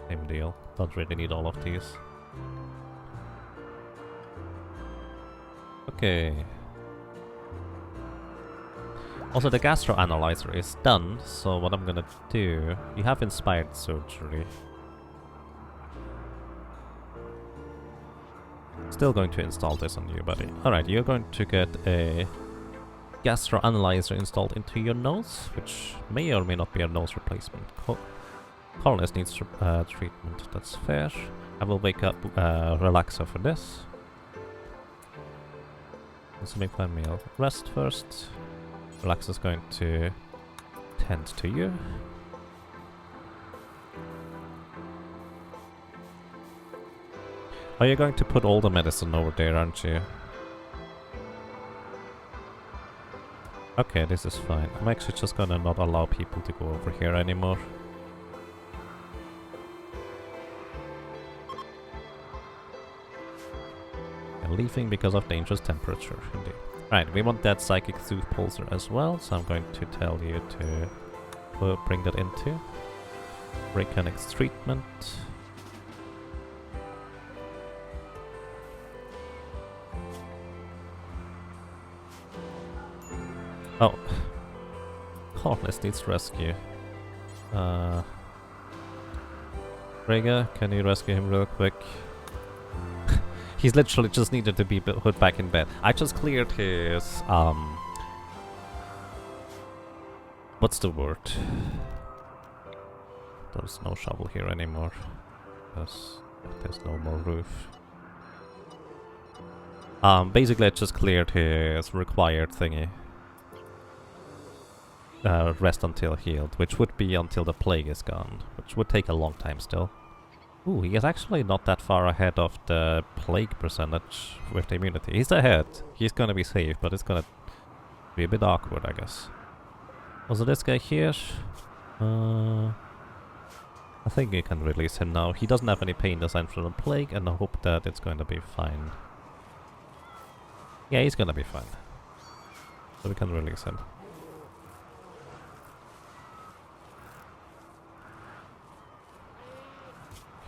Same deal. Don't really need all of these. Okay. Also, the gastro analyzer is done, so what I'm gonna do... You have inspired surgery. Still going to install this on you, buddy. Alright, you're going to get a gastro analyzer installed into your nose, which may or may not be a nose replacement. Colonist needs treatment, that's fair. I will wake up Relaxer for this. Let's make one meal. Rest first. Relax is going to tend to you. Are you going to put all the medicine over there, aren't you? Okay, this is fine. I'm actually just gonna not allow people to go over here anymore. Leaving because of dangerous temperature, indeed. Right, we want that psychic sooth pulsar as well, so I'm going to tell you to bring that into Reconnex treatment. Oh, Heartless needs rescue. Rega, can you rescue him real quick? He's literally just needed to be put back in bed. I just cleared his, what's the word? There's no shovel here anymore. Because there's no more roof. Basically I just cleared his required thingy. Rest until healed, which would be until the plague is gone. Which would take a long time still. Ooh, he is actually not that far ahead of the plague percentage with the immunity. He's ahead. He's gonna be safe, but it's gonna be a bit awkward, I guess. Also, this guy here... I think we can release him now. He doesn't have any pain aside from the plague, and I hope that it's going to be fine. Yeah, he's gonna be fine. So we can release him.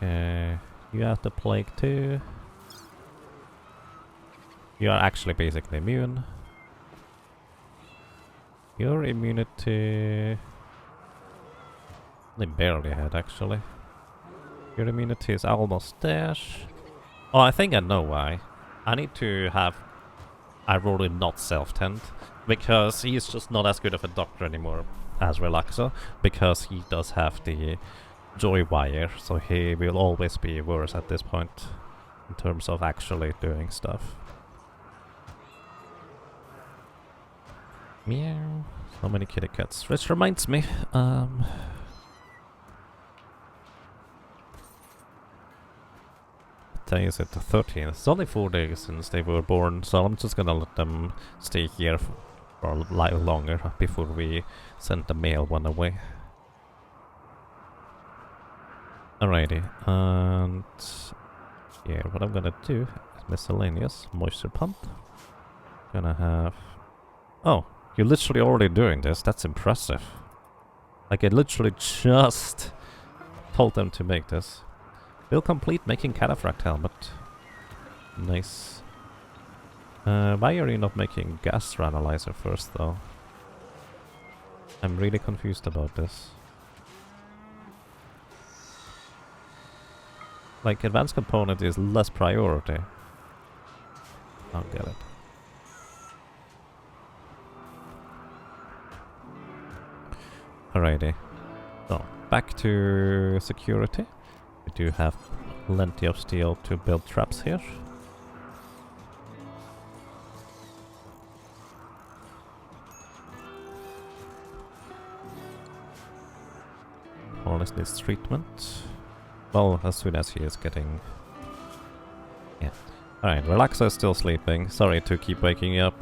Okay, you have the plague too. You are actually basically immune. Your immunity... They barely had actually. Your immunity is almost there. Oh, I think I know why. I need to have Aurora not self-tend, because he's just not as good of a doctor anymore as Relaxer, because he does have the Joy Wire, so he will always be worse at this point in terms of actually doing stuff. Meow. So many kitty cats. Which reminds me, day is it the 13th? It's only 4 days since they were born, so I'm just gonna let them stay here for a little longer before we send the male one away. Alrighty, and yeah, what I'm gonna do is miscellaneous moisture pump. Gonna have... Oh, You're literally already doing this. That's impressive. Like, I literally just told them to make this. Will complete making cataphract helmet. Nice. Why are you not making gas analyzer first, though? I'm really confused about this. Like, advanced component is less priority. I don't get it. Alrighty. So, back to security. We do have plenty of steel to build traps here. Wallace needs treatment. Well, as soon as he is getting... Yeah. Alright, Relaxer is still sleeping. Sorry to keep waking you up.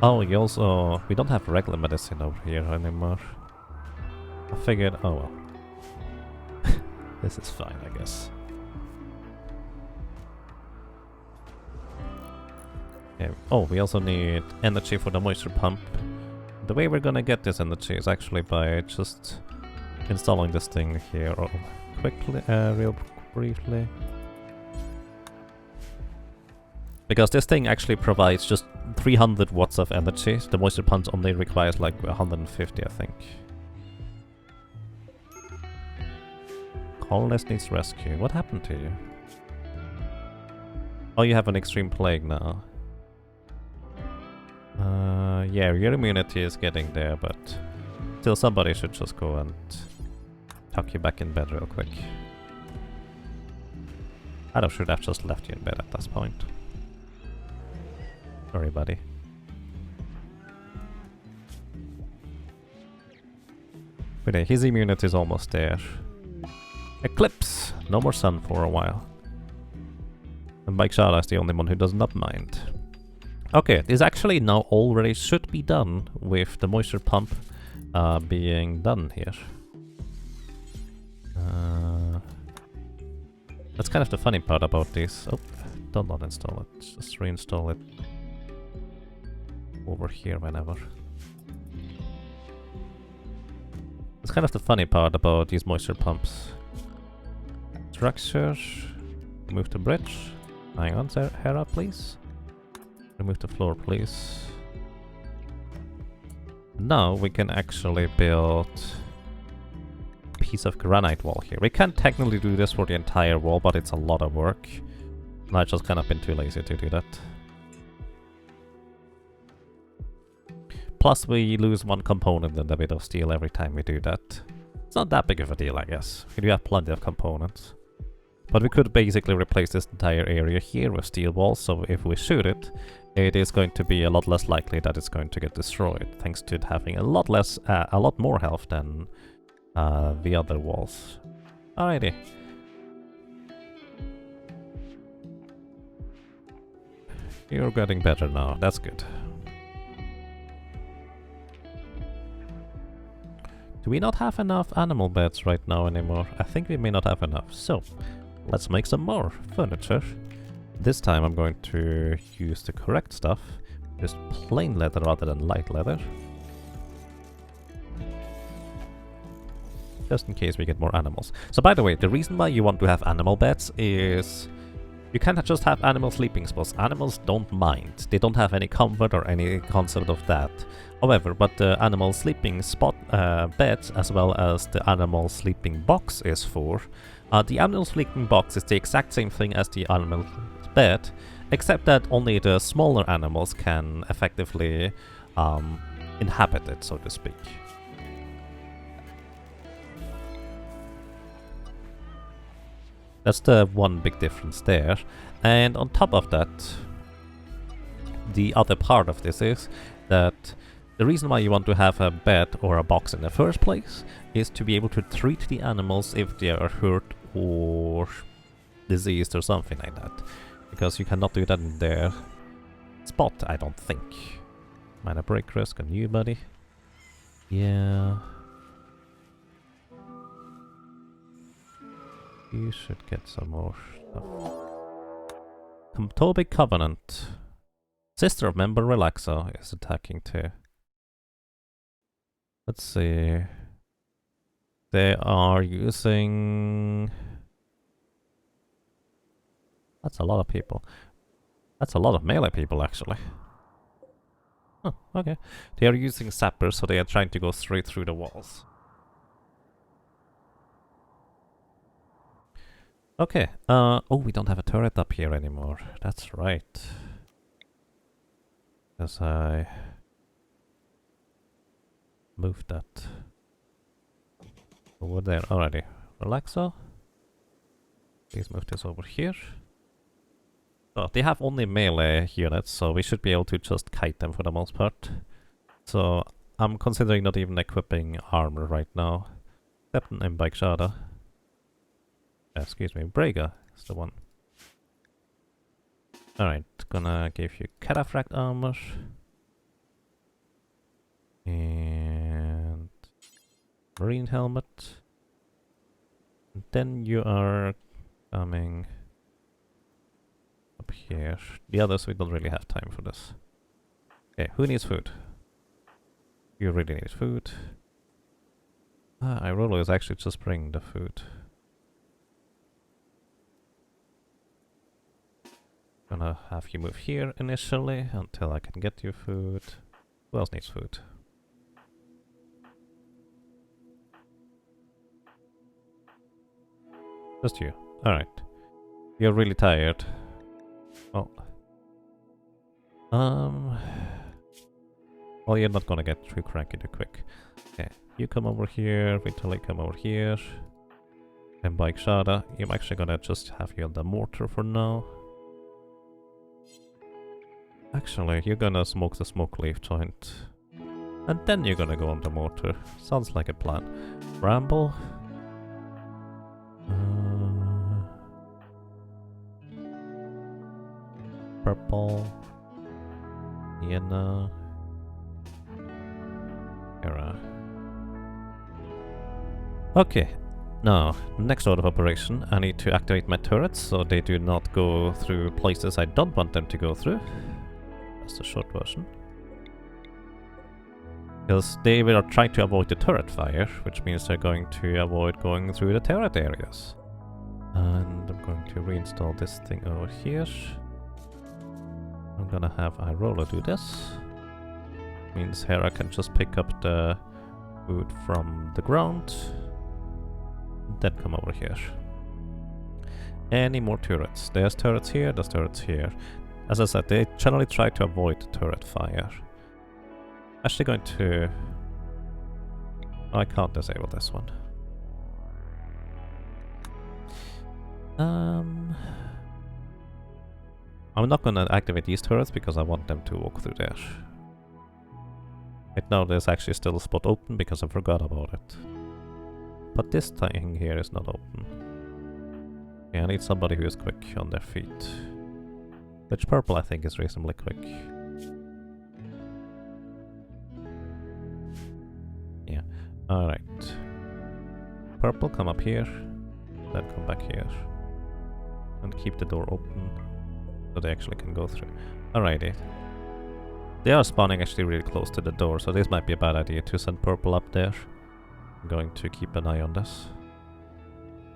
Oh, you also... We don't have regular medicine over here anymore. I figured... Oh well. This is fine, I guess. Okay. Oh, we also need energy for the moisture pump. The way we're gonna get this energy is actually by just installing this thing here quickly, real briefly. Because this thing actually provides just 300 watts of energy. The moisture pump only requires like 150, I think. Colonist needs rescue. What happened to you? Oh, you have an extreme plague now. Yeah, your immunity is getting there, but still somebody should just go and tuck you back in bed real quick. I should have just left you in bed at this point. Sorry, buddy. But yeah, his immunity is almost there. Eclipse! No more sun for a while. And Mike Shara is the only one who does not mind. Okay, this actually now already should be done with the moisture pump being done here. That's kind of the funny part about this. Oh, don't not install it. Just reinstall it over here whenever. It's kind of the funny part about these moisture pumps. Structure. Remove the bridge. Hang on, Hera, please. Remove the floor, please. Now we can actually build a piece of granite wall here. We can technically do this for the entire wall, but it's a lot of work. And I've just kind of been too lazy to do that. Plus we lose one component in a bit of steel every time we do that. It's not that big of a deal, I guess. We do have plenty of components. But we could basically replace this entire area here with steel walls, so if we shoot it, it is going to be a lot less likely that it's going to get destroyed, thanks to it having a lot more health than the other walls. Alrighty. You're getting better now, that's good. Do we not have enough animal beds right now anymore? I think we may not have enough, so let's make some more furniture. This time I'm going to use the correct stuff, just plain leather rather than light leather. Just in case we get more animals. So by the way, the reason why you want to have animal beds is you can't just have animal sleeping spots. Animals don't mind. They don't have any comfort or any concept of that. However, but the animal sleeping spot beds as well as the animal sleeping box is for. The animal sleeping box is the exact same thing as the animal bed, except that only the smaller animals can effectively inhabit it, so to speak. That's the one big difference there. And on top of that, the other part of this is that the reason why you want to have a bed or a box in the first place is to be able to treat the animals if they are hurt or diseased or something like that. Because you cannot do that in their spot, I don't think. Minor break risk on you, buddy. Yeah. You should get some more stuff. Toby Covenant. Sister of member Relaxo is attacking too. Let's see. They are using... That's a lot of people. That's a lot of melee people, actually. Oh, okay. They are using sappers, so they are trying to go straight through the walls. Okay. Oh, we don't have a turret up here anymore. That's right. Because I moved that over there already. Relaxo. Please move this over here. So they have only melee units, so we should be able to just kite them for the most part. So I'm considering not even equipping armor right now. Except in Bike Shada. Excuse me, Brega is the one. Alright, gonna give you Cataphract armor. And Marine helmet. And then you are coming up here. The others, we don't really have time for this. Okay, who needs food? You really need food. Irolo is actually just bringing the food. Gonna have you move here initially until I can get you food. Who else needs food? Just you. Alright. You're really tired. Well. Well, you're not gonna get too cranky too quick. Okay. You come over here, Vitaly come over here. And Bike Shada. I'm actually gonna just have you on the mortar for now. Actually, you're gonna smoke the smoke leaf joint. And then you're gonna go on the mortar. Sounds like a plan. Bramble. Purple. Sienna. Hera. Okay. Now, next order of operation, I need to activate my turrets so they do not go through places I don't want them to go through. That's the short version. Because they are trying to avoid the turret fire, which means they're going to avoid going through the turret areas. And I'm going to reinstall this thing over here. I'm gonna have Irola do this. Means Hera can just pick up the food from the ground. Then come over here. Any more turrets? There's turrets here, there's turrets here. As I said, they generally try to avoid the turret fire. Actually going to... Oh, I can't disable this one. I'm not gonna activate these turrets because I want them to walk through there. Right now there's actually still a spot open because I forgot about it. But this thing here is not open. Okay, I need somebody who is quick on their feet. Which purple I think is reasonably quick. Yeah, alright. Purple, come up here. Then come back here. And keep the door open so they actually can go through. Alrighty. They are spawning actually really close to the door, so this might be a bad idea to send purple up there. I'm going to keep an eye on this.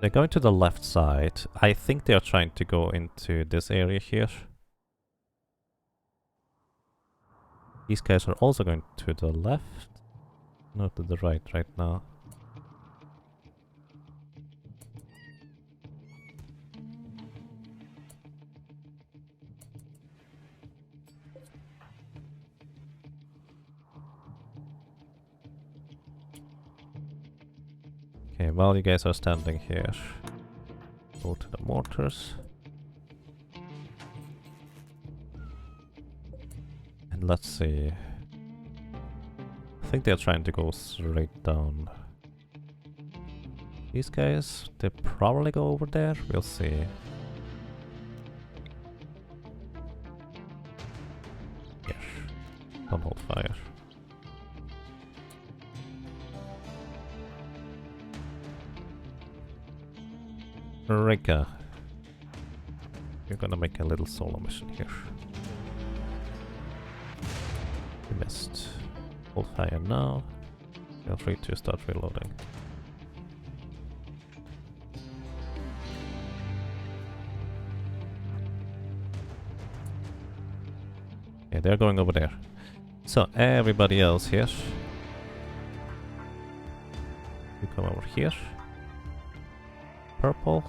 They're going to the left side. I think they are trying to go into this area here. These guys are also going to the left. No, to the right now. Okay, while you guys are standing here, go to the mortars. And let's see. I think they're trying to go straight down. These guys, they probably go over there. We'll see. Yes. Don't hold fire. Rika, you're gonna make a little solo mission here. You missed. Hold fire now. Feel free to start reloading. Okay, they're going over there. So, everybody else here. You come over here. Purple.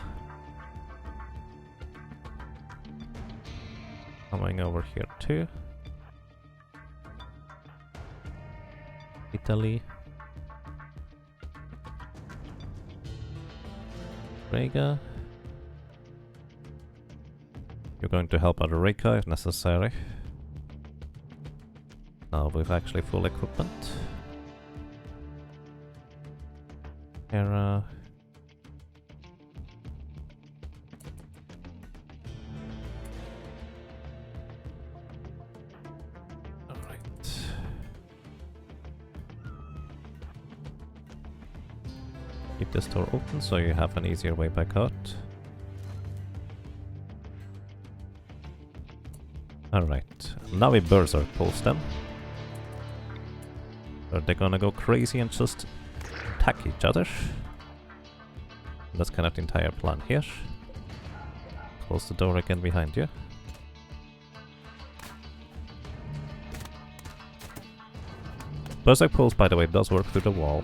Coming over here too. Italy. Rega. You're going to help out Rika if necessary. Now with actually full equipment. Hera. Alright. Keep this door open so you have an easier way back out. Alright, now we Berserk pulse them. Are they gonna go crazy and just attack each other? That's kind of the entire plan here. Close the door again behind you. Berserk pulse, by the way, does work through the wall.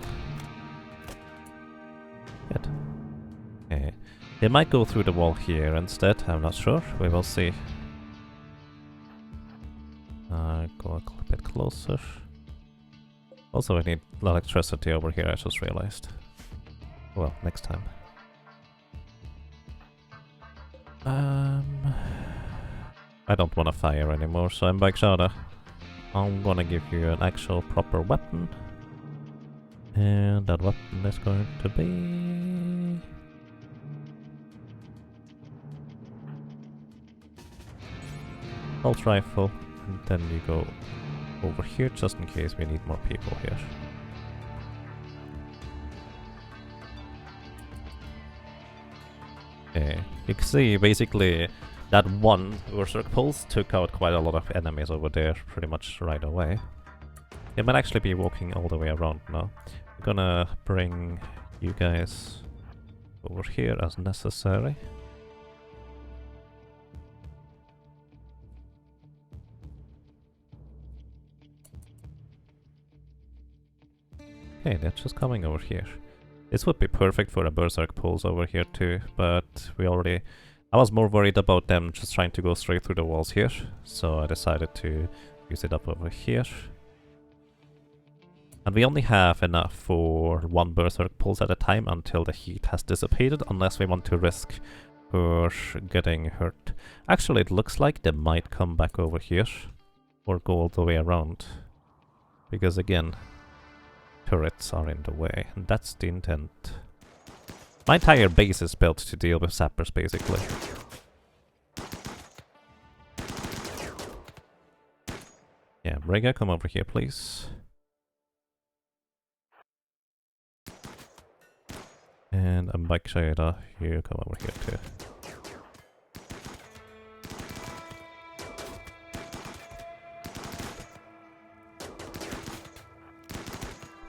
Good. Okay. They might go through the wall here instead, I'm not sure. We will see. Go a bit closer. Also, we need electricity over here, I just realized. Well, next time. I don't want to fire anymore, so I'm back Shada. I'm gonna give you an actual proper weapon. And that weapon is going to be... Pulse rifle. And then you go over here just in case we need more people here. Okay, you can see basically that one Berserk pulse took out quite a lot of enemies over there pretty much right away. They might actually be walking all the way around now. I'm gonna bring you guys over here as necessary. Okay, they're just coming over here. This would be perfect for a Berserk pulse over here too, but we already... I was more worried about them just trying to go straight through the walls here, so I decided to use it up over here. And we only have enough for one Berserk pulse at a time until the heat has dissipated, unless we want to risk her getting hurt. Actually, it looks like they might come back over here, or go all the way around. Because again... turrets are in the way, and that's the intent. My entire base is built to deal with sappers, basically. Yeah, Rega, come over here, please. And Bike Shada, you come over here too.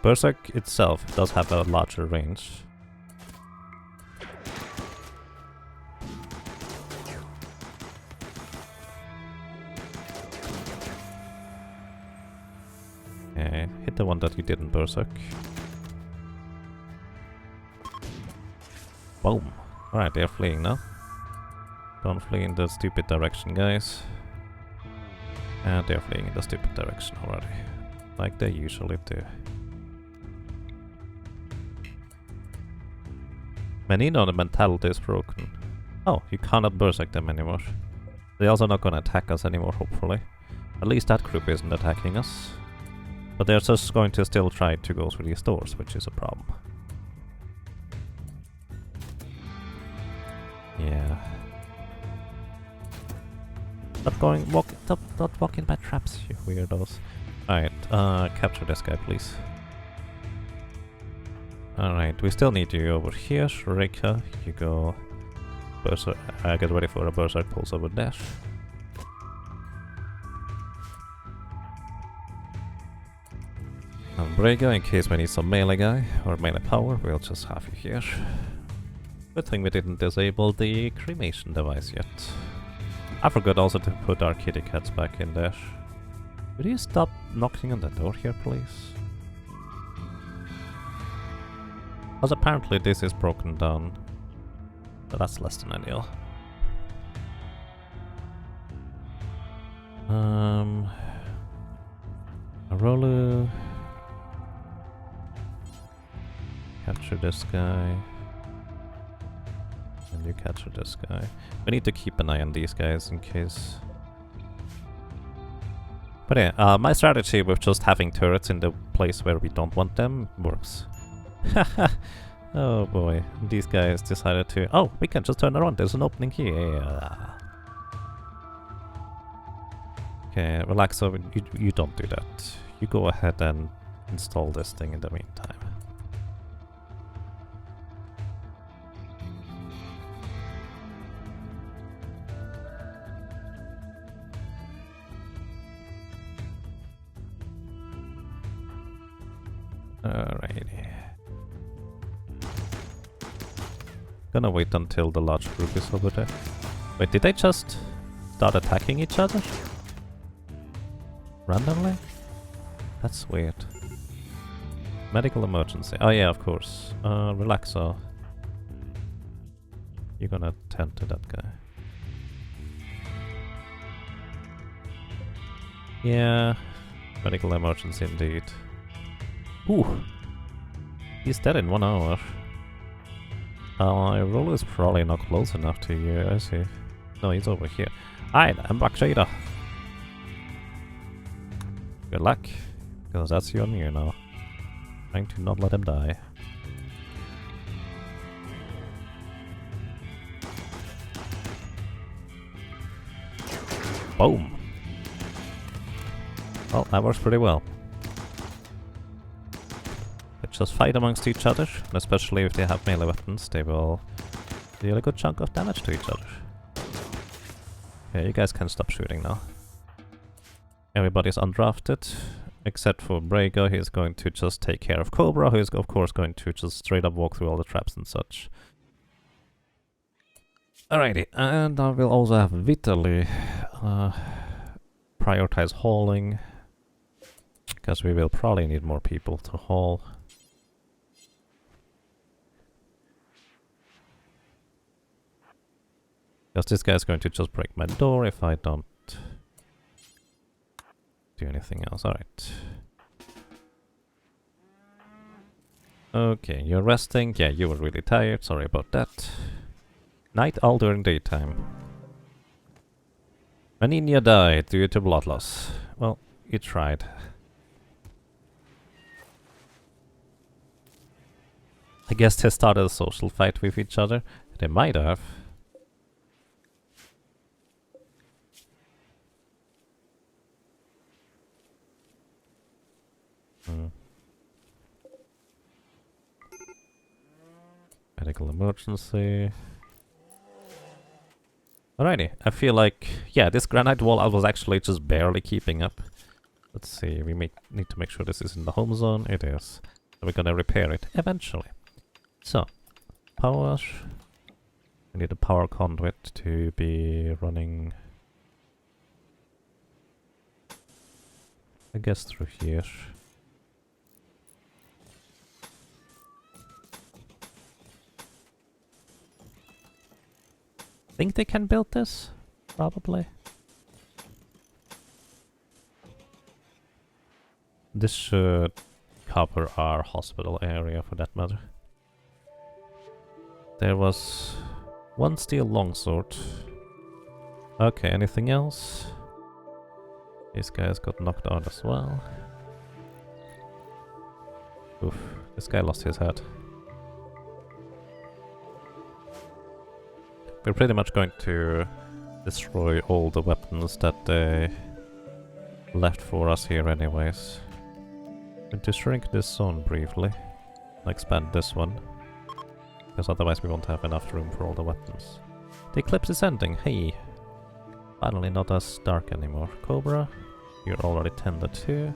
Berserk itself does have a larger range. Okay, hit the one that you didn't Berserk. Boom! Alright, they're fleeing now. Don't flee in the stupid direction, guys. And they're fleeing in the stupid direction already. Like they usually do. Menino, the mentality is broken. Oh, you cannot Berserk them anymore. They're also not gonna attack us anymore, hopefully. At least that group isn't attacking us. But they're just going to still try to go through these doors, which is a problem. Yeah. Stop not walking by traps, you weirdos. Alright, capture this guy, please. Alright, we still need you over here. Rika, you go... Berserk, get ready for a Berserk Pulse over dash. And Brega, in case we need some melee guy, or melee power, we'll just have you here. Good thing we didn't disable the cremation device yet. I forgot also to put our kitty cats back in there. Could you stop knocking on the door here, please? Because apparently this is broken down. But that's less than ideal. Arolu. Capture this guy. And you capture this guy. We need to keep an eye on these guys in case. But yeah, my strategy with just having turrets in the place where we don't want them works. Oh boy, these guys decided to... Oh, we can just turn around, there's an opening here. Okay, relax, so you don't do that. You go ahead and install this thing in the meantime. Alrighty. Gonna wait until the large group is over there. Wait, did they just start attacking each other? Randomly? That's weird. Medical emergency. Oh yeah, of course. Relaxo. You're gonna tend to that guy. Yeah. Medical emergency indeed. Ooh! He's dead in 1 hour. Roller is probably not close enough to you, is he? No, he's over here. Alright, I'm back Jada. Good luck, because that's you and you now. Trying to not let him die. Boom! Well, that works pretty well. Just fight amongst each other, and especially if they have melee weapons, they will deal a good chunk of damage to each other. Yeah, you guys can stop shooting now. Everybody's undrafted, except for Brago. He's going to just take care of Cobra, who is of course going to just straight up walk through all the traps and such. Alrighty, and I will also have Vitaly prioritize hauling, because we will probably need more people to haul. Because this guy's going to just break my door if I don't do anything else. Alright. Okay, you're resting. Yeah, you were really tired. Sorry about that. Night all during daytime. Maninia died due to blood loss. Well, you tried. I guess they started a social fight with each other. They might have. Medical emergency. Alrighty, I feel like, yeah, this granite wall I was actually just barely keeping up. Let's see, we need to make sure this is in the home zone. It is. So we're gonna repair it eventually. So, power. We need a power conduit to be running, I guess, through here. Think they can build this? Probably. This should cover our hospital area for that matter. There was one steel longsword. Okay, anything else? These guys got knocked out as well. Oof, this guy lost his head. We're pretty much going to destroy all the weapons that they left for us here anyways. I'm going to shrink this zone briefly. Expand this one. Because otherwise we won't have enough room for all the weapons. The eclipse is ending, hey! Finally not as dark anymore. Cobra, you're already tended to.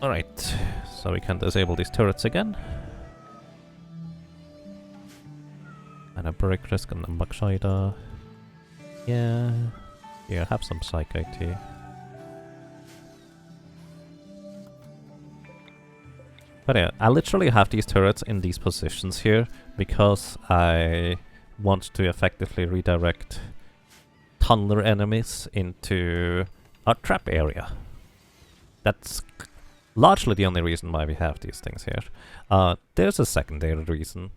Alright, so we can disable these turrets again. And a brick risk and a Bakshida. Yeah. Yeah, have some Psych IT. But yeah, I literally have these turrets in these positions here because I want to effectively redirect tunneler enemies into our trap area. That's largely the only reason why we have these things here. There's a secondary reason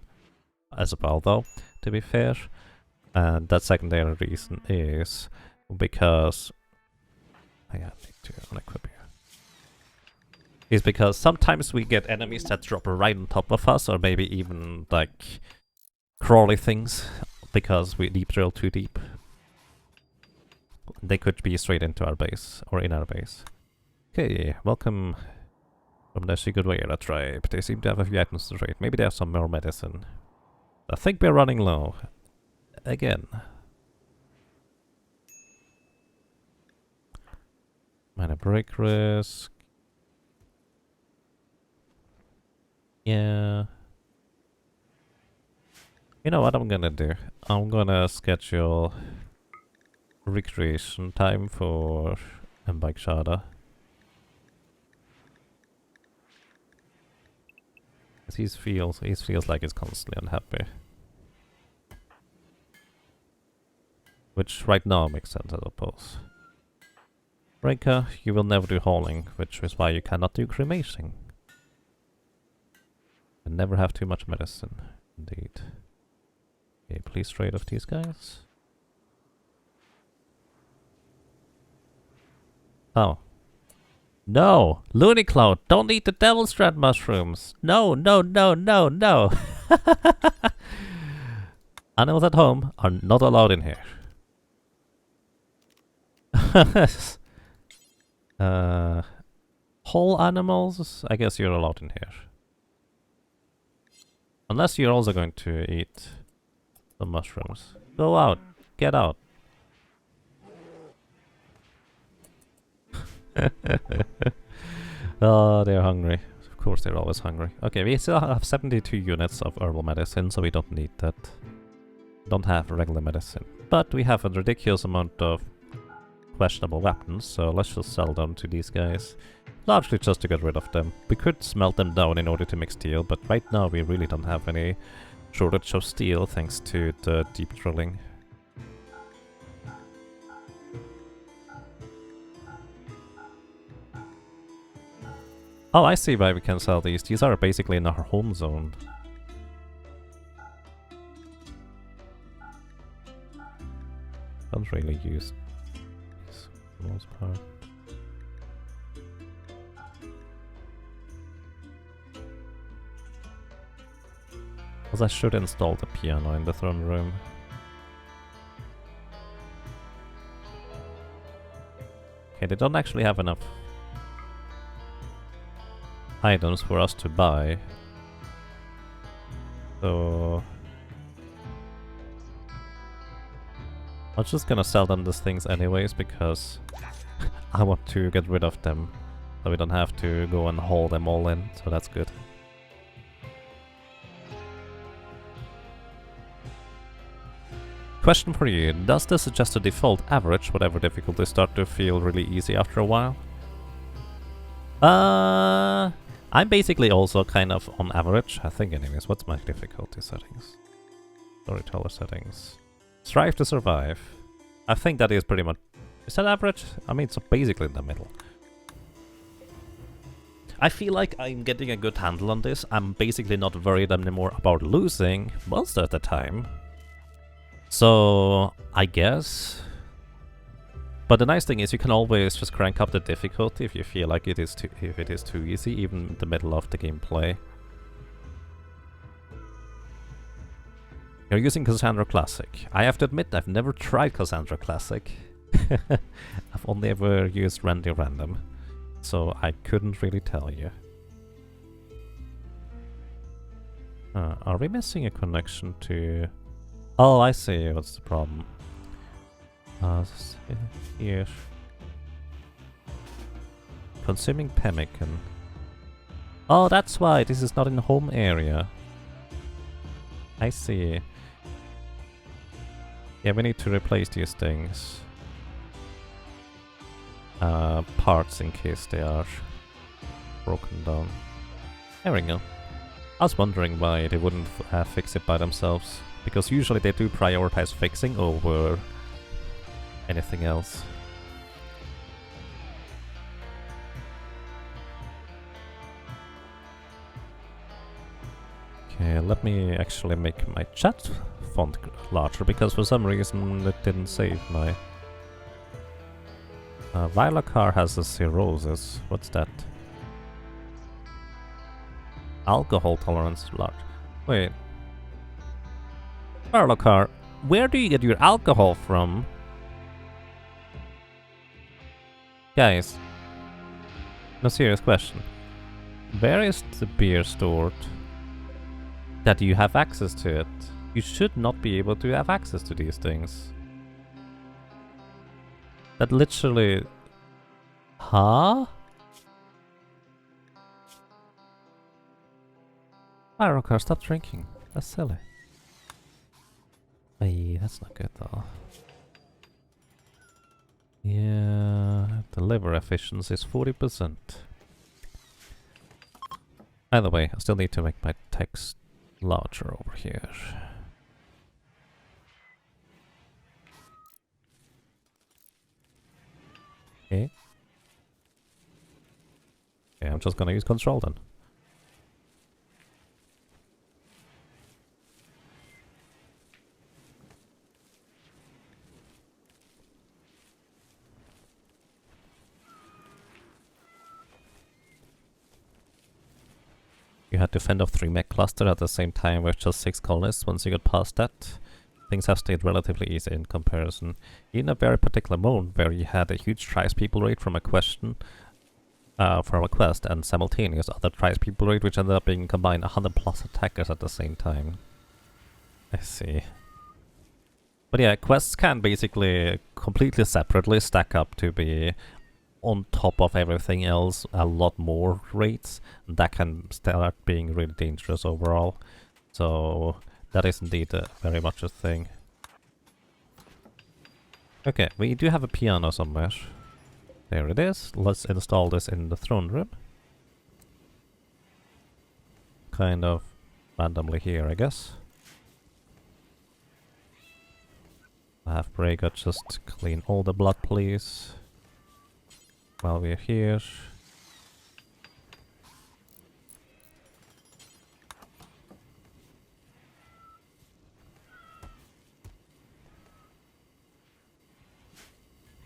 as well though, to be fair. And that secondary reason is because I need to unequip here. Is because sometimes we get enemies that drop right on top of us, or maybe even like crawly things, because we deep drill too deep. They could be straight into our base, or in our base. Okay, welcome from the Sigurd tribe. They seem to have a few items to trade. Maybe there's some more medicine. I think we're running low. Again. Minor break risk. Yeah. You know what I'm gonna do? I'm gonna schedule recreation time for Bakshida. He feels like he's constantly unhappy. Which right now makes sense, I suppose. Reka, you will never do hauling, which is why you cannot do cremating. And never have too much medicine, indeed. Okay, please trade off these guys. Oh. No! Looney Cloud, don't eat the Devil's Strand mushrooms! No, no, no, no, no! Animals at home are not allowed in here. Whole animals? I guess you're allowed in here. Unless you're also going to eat the mushrooms. Go out. Get out. Oh, they're hungry. Of course they're always hungry. Okay, we still have 72 units of herbal medicine, so we don't need that. Don't have regular medicine. But we have a ridiculous amount of questionable weapons, so let's just sell them to these guys. Largely just to get rid of them. We could smelt them down in order to make steel, but right now we really don't have any shortage of steel thanks to the deep drilling. Oh, I see why we can sell these. These are basically in our home zone. Don't really use these for the most part. Because I should install the piano in the throne room. Okay, they don't actually have enough items for us to buy. So I'm just gonna sell them these things anyways, because I want to get rid of them. So we don't have to go and haul them all in, so that's good. Question for you, does this suggest a default average, whatever difficulty start to feel really easy after a while? I'm basically also kind of on average, I think anyways. What's my difficulty settings? Storyteller settings. Strive to survive. I think that is pretty much... Is that average? I mean, it's basically in the middle. I feel like I'm getting a good handle on this. I'm basically not worried anymore about losing most of the time. So, I guess... But the nice thing is you can always just crank up the difficulty if you feel like it is too easy, even in the middle of the gameplay. You're using Cassandra Classic. I have to admit, I've never tried Cassandra Classic. I've only ever used Randy Random, so I couldn't really tell you. Are we missing a connection to... Oh, I see. What's the problem? Here. Consuming pemmican. Oh, that's why this is not in the home area. I see. Yeah, we need to replace these things. Parts in case they are broken down. There we go. I was wondering why they wouldn't fix it by themselves, because usually they do prioritize fixing over anything else. Okay, let me actually make my chat font larger, because for some reason it didn't save my... Viola car has a cirrhosis. What's that? Alcohol tolerance large. Wait. Viola car, where do you get your alcohol from? Guys. No, serious question. Where is the beer stored that you have access to it? You should not be able to have access to these things. That literally... Huh? Car, stop drinking. That's silly. Hey, that's not good though. Yeah, the liver efficiency is 40%. Either way, I still need to make my text larger over here. Okay. Okay, I'm just gonna use control then. You had to fend off 3 mech cluster at the same time with just 6 colonists. Once you got past that, things have stayed relatively easy in comparison. In a very particular mode where you had a huge trice people rate from a question for a quest and simultaneous other trice people rate, which ended up being combined 100 plus attackers at the same time. I see. But yeah, quests can basically completely separately stack up to be on top of everything else a lot more rates. That can start being really dangerous overall. So that is indeed very much a thing. Okay, we do have a piano somewhere. There it is. Let's install this in the throne room. Kind of randomly here, I guess. I have Braga just clean all the blood, please. While we're here.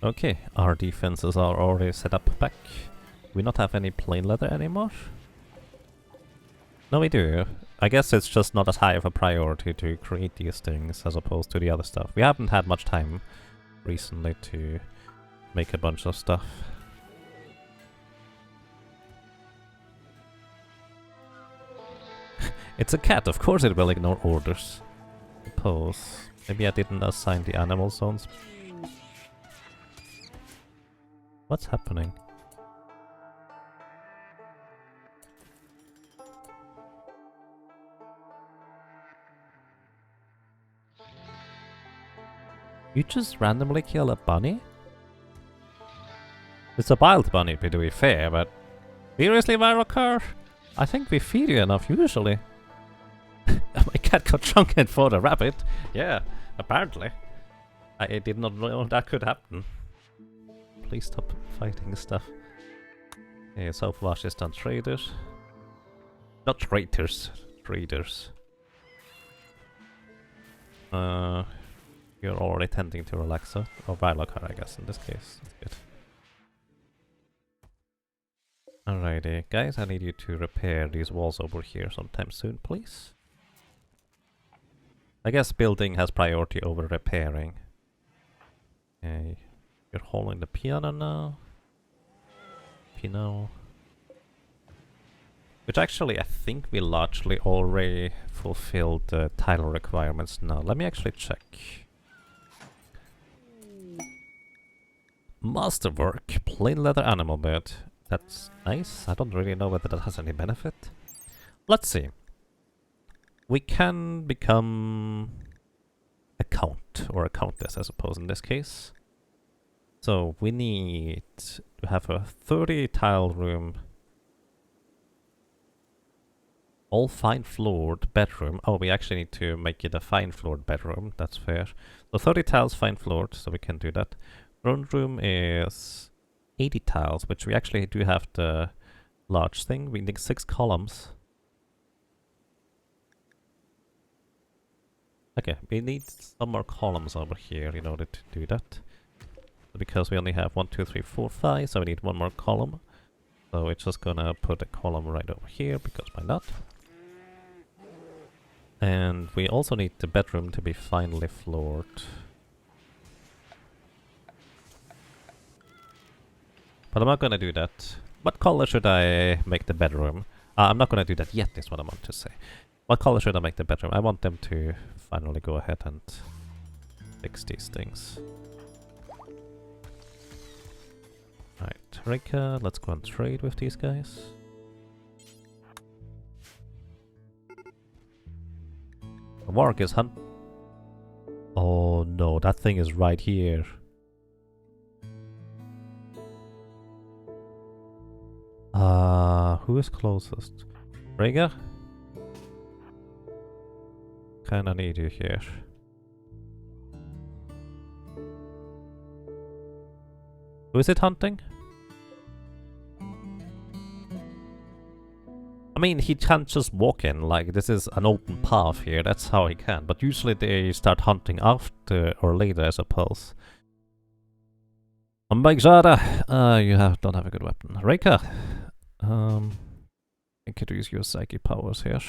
Okay, our defenses are already set up back. We not have any plain leather anymore? No, we do. I guess it's just not as high of a priority to create these things as opposed to the other stuff. We haven't had much time recently to make a bunch of stuff. It's a cat, of course it will ignore orders. Suppose. Maybe I didn't assign the animal zones. What's happening? You just randomly kill a bunny? It's a wild bunny, to be fair, but... Seriously, Varrocar? I think we feed you enough, usually. My cat got drunken for the rabbit. Yeah, apparently. I did not know that could happen. Please stop fighting stuff. Yeah, Southwash is done traders. Not traitors, traders. You're already tending to Relaxo. Or Vilocar, I guess, in this case. That's good. Alrighty, guys, I need you to repair these walls over here sometime soon, please. I guess building has priority over repairing. Okay, you're holding the piano now. Piano. Which actually I think we largely already fulfilled the tile requirements now. Let me actually check. Masterwork, plain leather animal bed. That's nice. I don't really know whether that has any benefit. Let's see. We can become a count, or a countess I suppose in this case. So we need to have a 30 tile room, all fine floored bedroom. Oh, we actually need to make it a fine floored bedroom, that's fair. So 30 tiles fine floored, so we can do that. Throne room is 80 tiles, which we actually do have the large thing. We need 6 columns. Okay, we need some more columns over here in order to do that. Because we only have 1, 2, 3, 4, 5, so we need one more column. So we're just gonna put a column right over here, because why not? And we also need the bedroom to be finely floored. But I'm not gonna do that. What color should I make the bedroom? I'm not gonna do that yet, is what I want to say. What color should I make the bedroom? I want them to finally go ahead and fix these things. Right, Rika, let's go and trade with these guys. The Warg is hunt. Oh no, that thing is right here. Who is closest? Rika? Kinda need you here. Who is it hunting? I mean, he can't just walk in, like, this is an open path here, that's how he can. But usually they start hunting after or later, I suppose. Ambagzada! You don't have a good weapon. Rika! I could use your psychic powers here.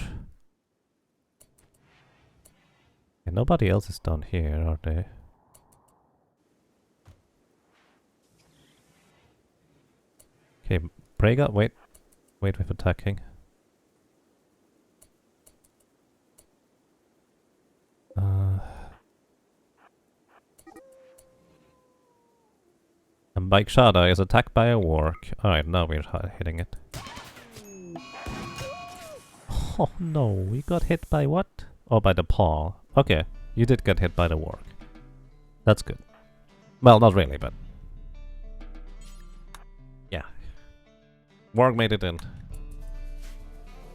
And nobody else is down here, are they? Okay, Brega, wait with attacking. And Bike Shada is attacked by a warg. Alright, now we're hitting it. Oh no, we got hit by what? Oh, by the paw. Okay, you did get hit by the warg. That's good. Well, not really, but... yeah. Warg made it in.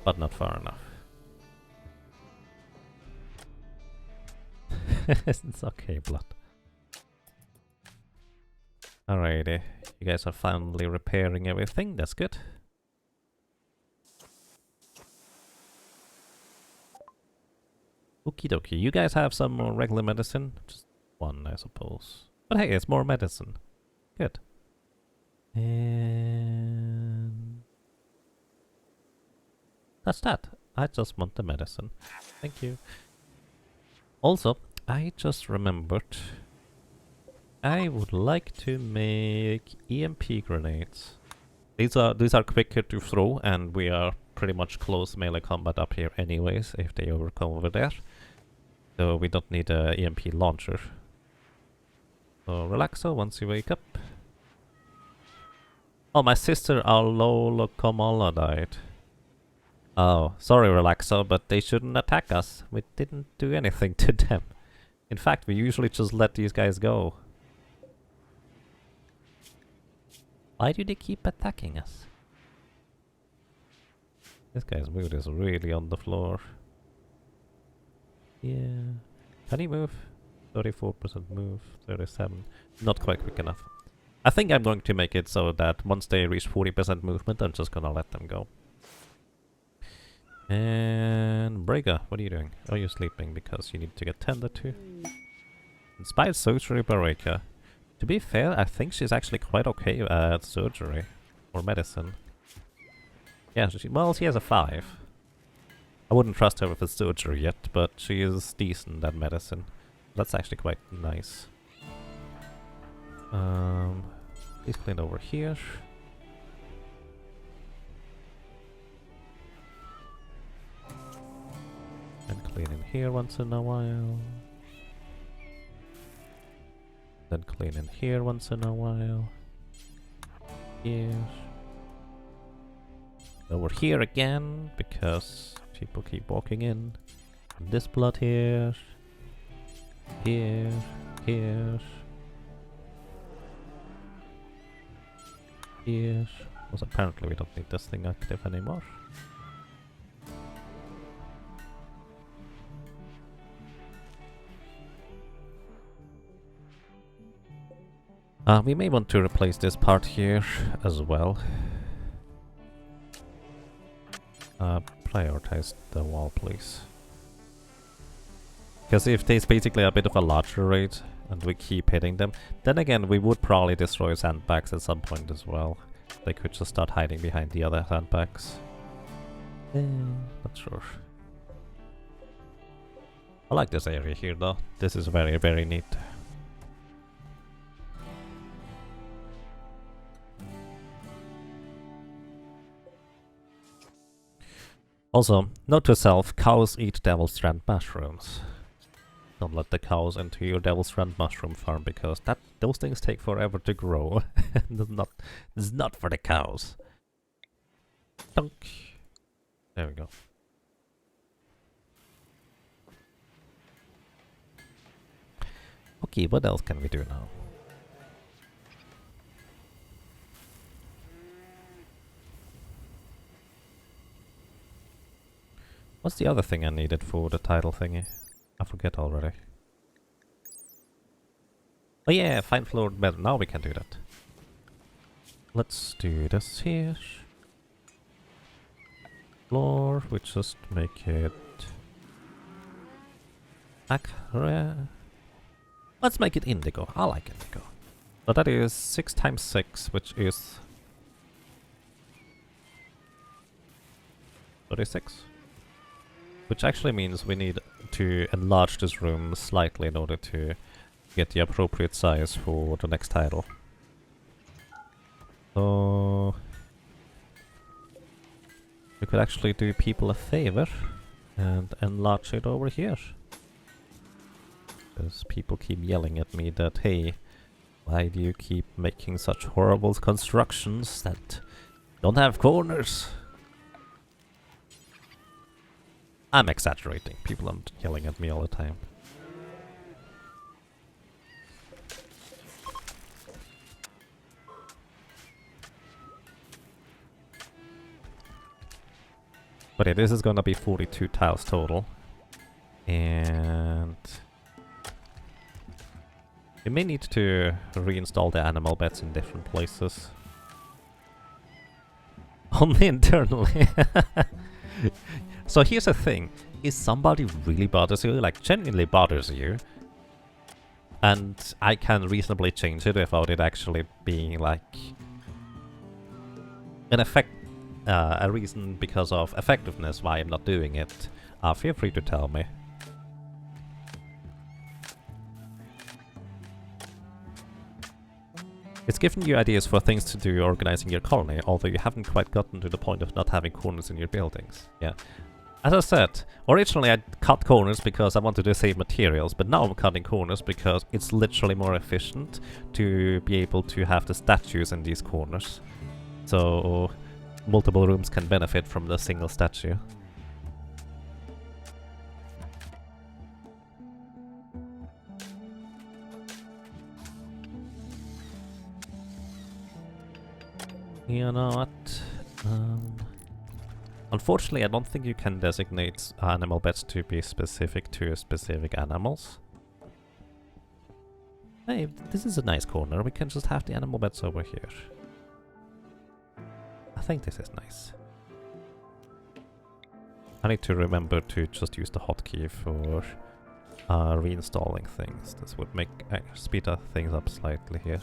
But not far enough. It's okay, blood. Alrighty, you guys are finally repairing everything, that's good. Okie dokie, you guys have some more regular medicine? Just one, I suppose. But hey, it's more medicine. Good. And... that's that. I just want the medicine. Thank you. Also, I just remembered... I would like to make EMP grenades. These are quicker to throw, and we are pretty much close melee combat up here anyways, if they overcome over there. So we don't need a EMP launcher. So Relaxo, once you wake up. Oh, my sister Alola Komala died. Oh, sorry Relaxo, but they shouldn't attack us. We didn't do anything to them. In fact, we usually just let these guys go. Why do they keep attacking us? This guy's mood is really on the floor. Yeah. Can he move? 34% move, 37. Not quite quick enough. I think I'm going to make it so that once they reach 40% movement, I'm just gonna let them go. And Brega, what are you doing? Oh, you're sleeping because you need to get tended to. Inspired surgery by Reka. To be fair, I think she's actually quite okay at surgery or medicine. Yeah, well, she has a 5. I wouldn't trust her with a surgery yet, but she is decent at medicine. That's actually quite nice. Please clean over here. And clean in here once in a while. Then clean in here once in a while. Here. Over here again, because people keep walking in. And this blood here. Here. Here. Here. Because apparently we don't need this thing active anymore. We may want to replace this part here as well. Prioritize the wall, please. Because if there's basically a bit of a larger rate and we keep hitting them, then again we would probably destroy sandbags at some point as well. They could just start hiding behind the other sandbags. Not sure. I like this area here though. This is very, very neat. Also, note to self, cows eat Devil's Strand mushrooms. Don't let the cows into your Devil's Strand mushroom farm because those things take forever to grow. This is not for the cows. Dunk. There we go. Okay, what else can we do now? What's the other thing I needed for the title thingy? I forget already. Oh yeah, fine floored metal. Now we can do that. Let's do this here. Floor, we just make it... Let's make it indigo. I like indigo. So that is 6 times 6, which is... 36. Which actually means we need to enlarge this room slightly in order to get the appropriate size for the next title. So... we could actually do people a favor and enlarge it over here. Because people keep yelling at me that, hey, why do you keep making such horrible constructions that don't have corners? I'm exaggerating. People are yelling at me all the time. But yeah, this is gonna be 42 tiles total. And... we may need to reinstall the animal beds in different places. Only internally. So here's the thing, if somebody really bothers you, like genuinely bothers you, and I can reasonably change it without it actually being like an effect, a reason because of effectiveness why I'm not doing it, feel free to tell me. It's given you ideas for things to do organizing your colony, although you haven't quite gotten to the point of not having corners in your buildings. Yeah. As I said, originally I cut corners because I wanted to save materials, but now I'm cutting corners because it's literally more efficient to be able to have the statues in these corners. So multiple rooms can benefit from the single statue. You know what? Unfortunately, I don't think you can designate animal beds to be specific to specific animals. Hey, this is a nice corner. We can just have the animal beds over here. I think this is nice. I need to remember to just use the hotkey for reinstalling things. This would make speed things up slightly here.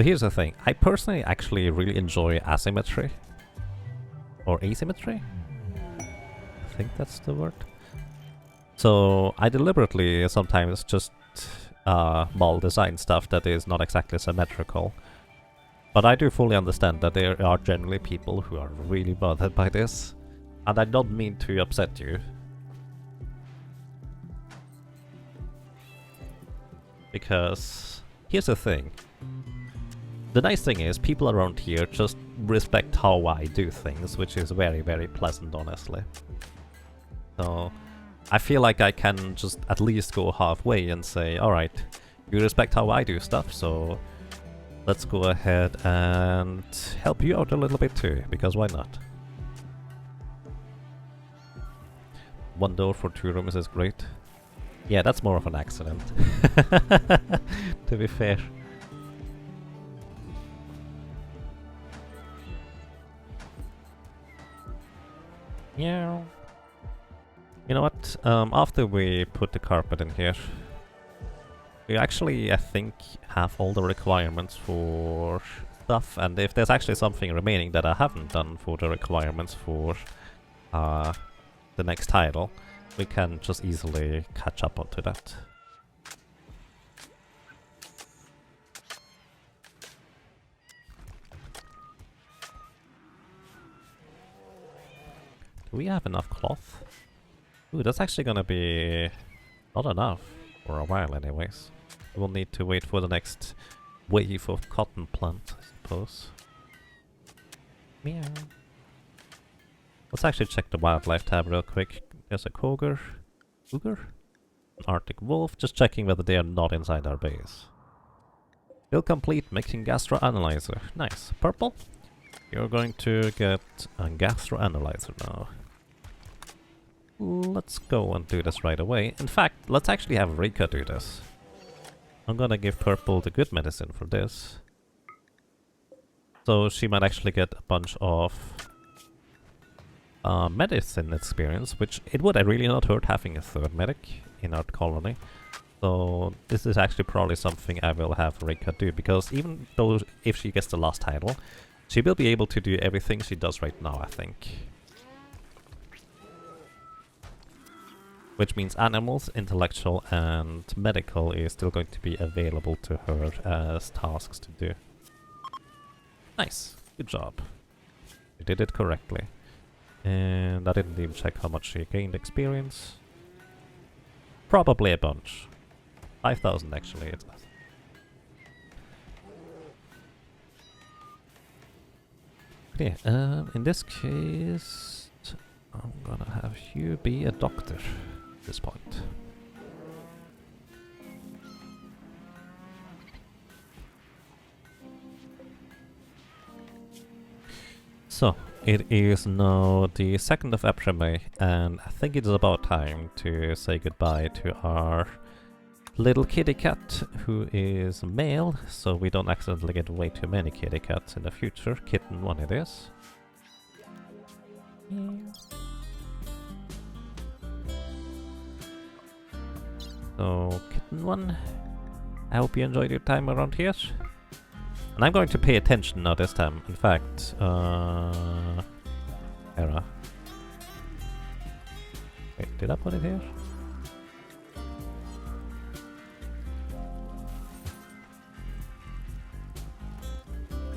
But here's the thing, I personally actually really enjoy asymmetry. Or asymmetry? I think that's the word. So I deliberately sometimes just model design stuff that is not exactly symmetrical. But I do fully understand that there are generally people who are really bothered by this. And I don't mean to upset you. Because here's the thing. The nice thing is people around here just respect how I do things, which is very, very pleasant, honestly. So I feel like I can just at least go halfway and say, alright, you respect how I do stuff, so let's go ahead and help you out a little bit too, because why not? One door for 2 rooms is great. Yeah, that's more of an accident. To be fair. Yeah. You know what? After we put the carpet in here, we actually, I think, have all the requirements for stuff. And if there's actually something remaining that I haven't done for the requirements for the next title, we can just easily catch up onto that. Do we have enough cloth? Ooh, that's actually gonna be not enough for a while anyways. We'll need to wait for the next wave of cotton plant, I suppose. Meow. Let's actually check the wildlife tab real quick. There's a cougar, an Arctic wolf, just checking whether they are not inside our base. Still complete, mixing gastroanalyzer. Nice. Purple? You're going to get a gastroanalyzer now. Let's go and do this right away. In fact, let's actually have Rika do this. I'm gonna give Purple the good medicine for this. So she might actually get a bunch of medicine experience, which it would really not hurt having a 3rd medic in our colony. So this is actually probably something I will have Rika do, because even though if she gets the last title, she will be able to do everything she does right now, I think. Which means animals, intellectual and medical is still going to be available to her as tasks to do. Nice, good job. You did it correctly. And I didn't even check how much she gained experience. Probably a bunch. 5,000 actually. It's okay, in this case, I'm gonna have you be a doctor at this point. So, it is now the 2nd of April, and I think it is about time to say goodbye to our little kitty cat, who is male, so we don't accidentally get way too many kitty cats in the future. Kitten 1 it is. Yeah. So, Kitten 1, I hope you enjoyed your time around here. And I'm going to pay attention now this time. In fact, Hera. Wait, did I put it here?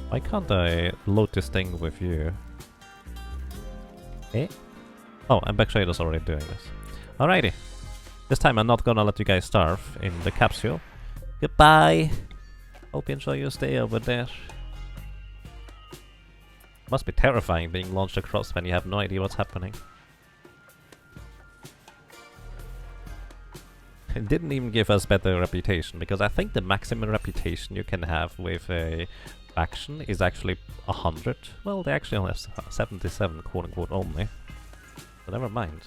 Why can't I load this thing with you? Eh? Oh, and Backshader's already doing this. Alrighty. This time I'm not gonna let you guys starve in the capsule. Goodbye! Hope you enjoy your stay over there. Must be terrifying being launched across when you have no idea what's happening. It didn't even give us better reputation, because I think the maximum reputation you can have with a faction is actually 100. Well, they actually only have 77, quote-unquote, only. But never mind.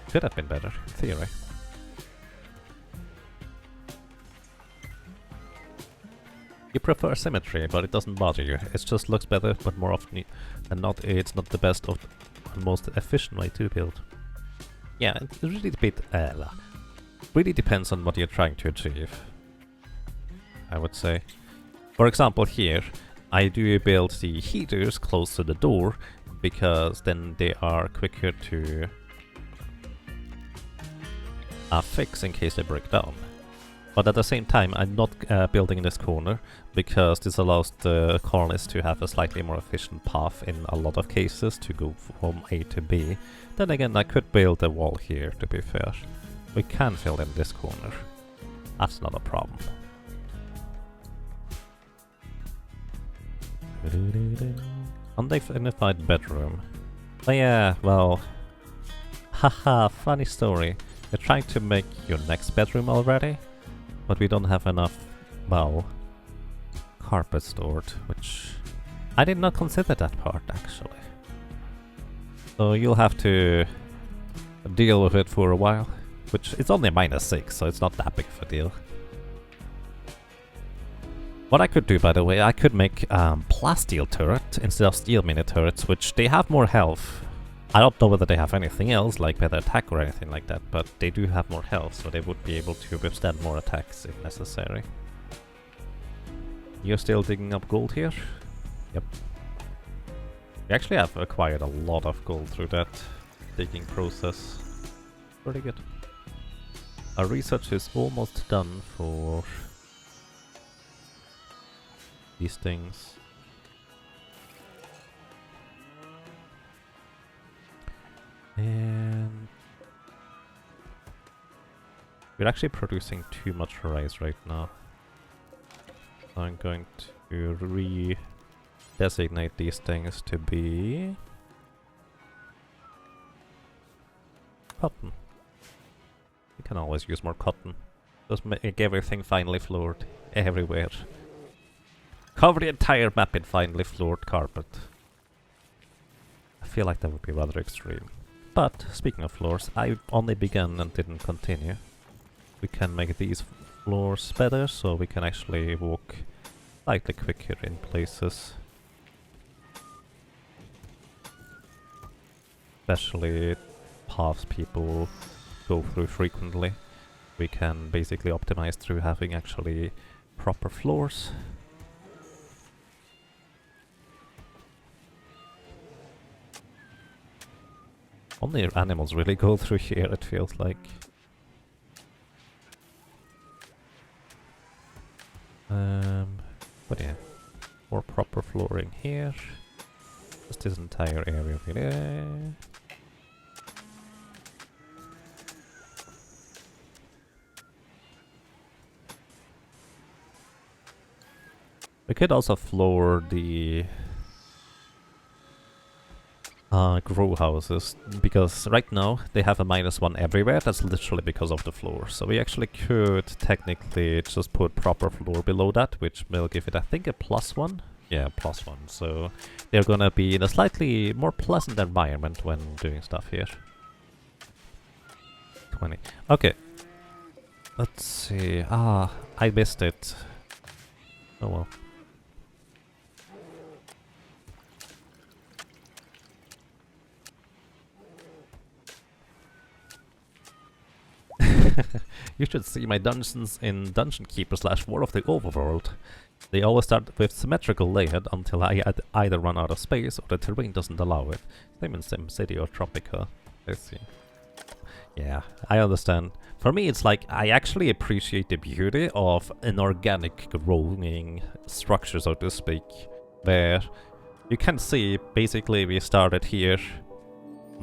Could have been better, in theory. You prefer symmetry, but it doesn't bother you. It just looks better, but more often than not, it's not the best of the most efficient way to build. Yeah, it really depends on what you're trying to achieve, I would say. For example here, I do build the heaters close to the door because then they are quicker to fix in case they break down. But at the same time, I'm not building this corner because this allows the colonists to have a slightly more efficient path in a lot of cases to go from A to B. Then again, I could build a wall here, to be fair. We can fill in this corner. That's not a problem. Undignified bedroom. Oh yeah, well... Haha, funny story. You're trying to make your next bedroom already, but we don't have enough, well, carpet stored, which I did not consider that part actually. So you'll have to deal with it for a while, which it's only -6, so it's not that big of a deal. What I could do, by the way, I could make plasteel turret instead of steel mini turrets, which they have more health. I don't know whether they have anything else, like better attack or anything like that, but they do have more health, so they would be able to withstand more attacks if necessary. You're still digging up gold here? Yep. We actually have acquired a lot of gold through that digging process. Pretty good. Our research is almost done for these things. And we're actually producing too much rice right now. So I'm going to re-designate these things to be cotton. You can always use more cotton. Just make everything finely floored everywhere. Cover the entire map in finely floored carpet. I feel like that would be rather extreme. But, speaking of floors, I only began and didn't continue. We can make these floors better, so we can actually walk slightly quicker in places. Especially paths people go through frequently. We can basically optimize through having actually proper floors. Only animals really go through here, it feels like. But yeah, more proper flooring here. Just this entire area really. We could also floor the grow houses, because right now they have a -1 everywhere. That's literally because of the floor. So we actually could technically just put proper floor below that, which will give it, I think, a +1. Yeah, +1. So they're gonna be in a slightly more pleasant environment when doing stuff here. 20. Okay. Let's see. Ah, I missed it. Oh well. You should see my dungeons in Dungeon Keeper / War of the Overworld. They always start with symmetrical layout until I either run out of space or the terrain doesn't allow it. Same in SimCity or Tropica. Let's see. Yeah, I understand. For me, it's like I actually appreciate the beauty of an organic growing structure, so to speak, where you can see basically we started here,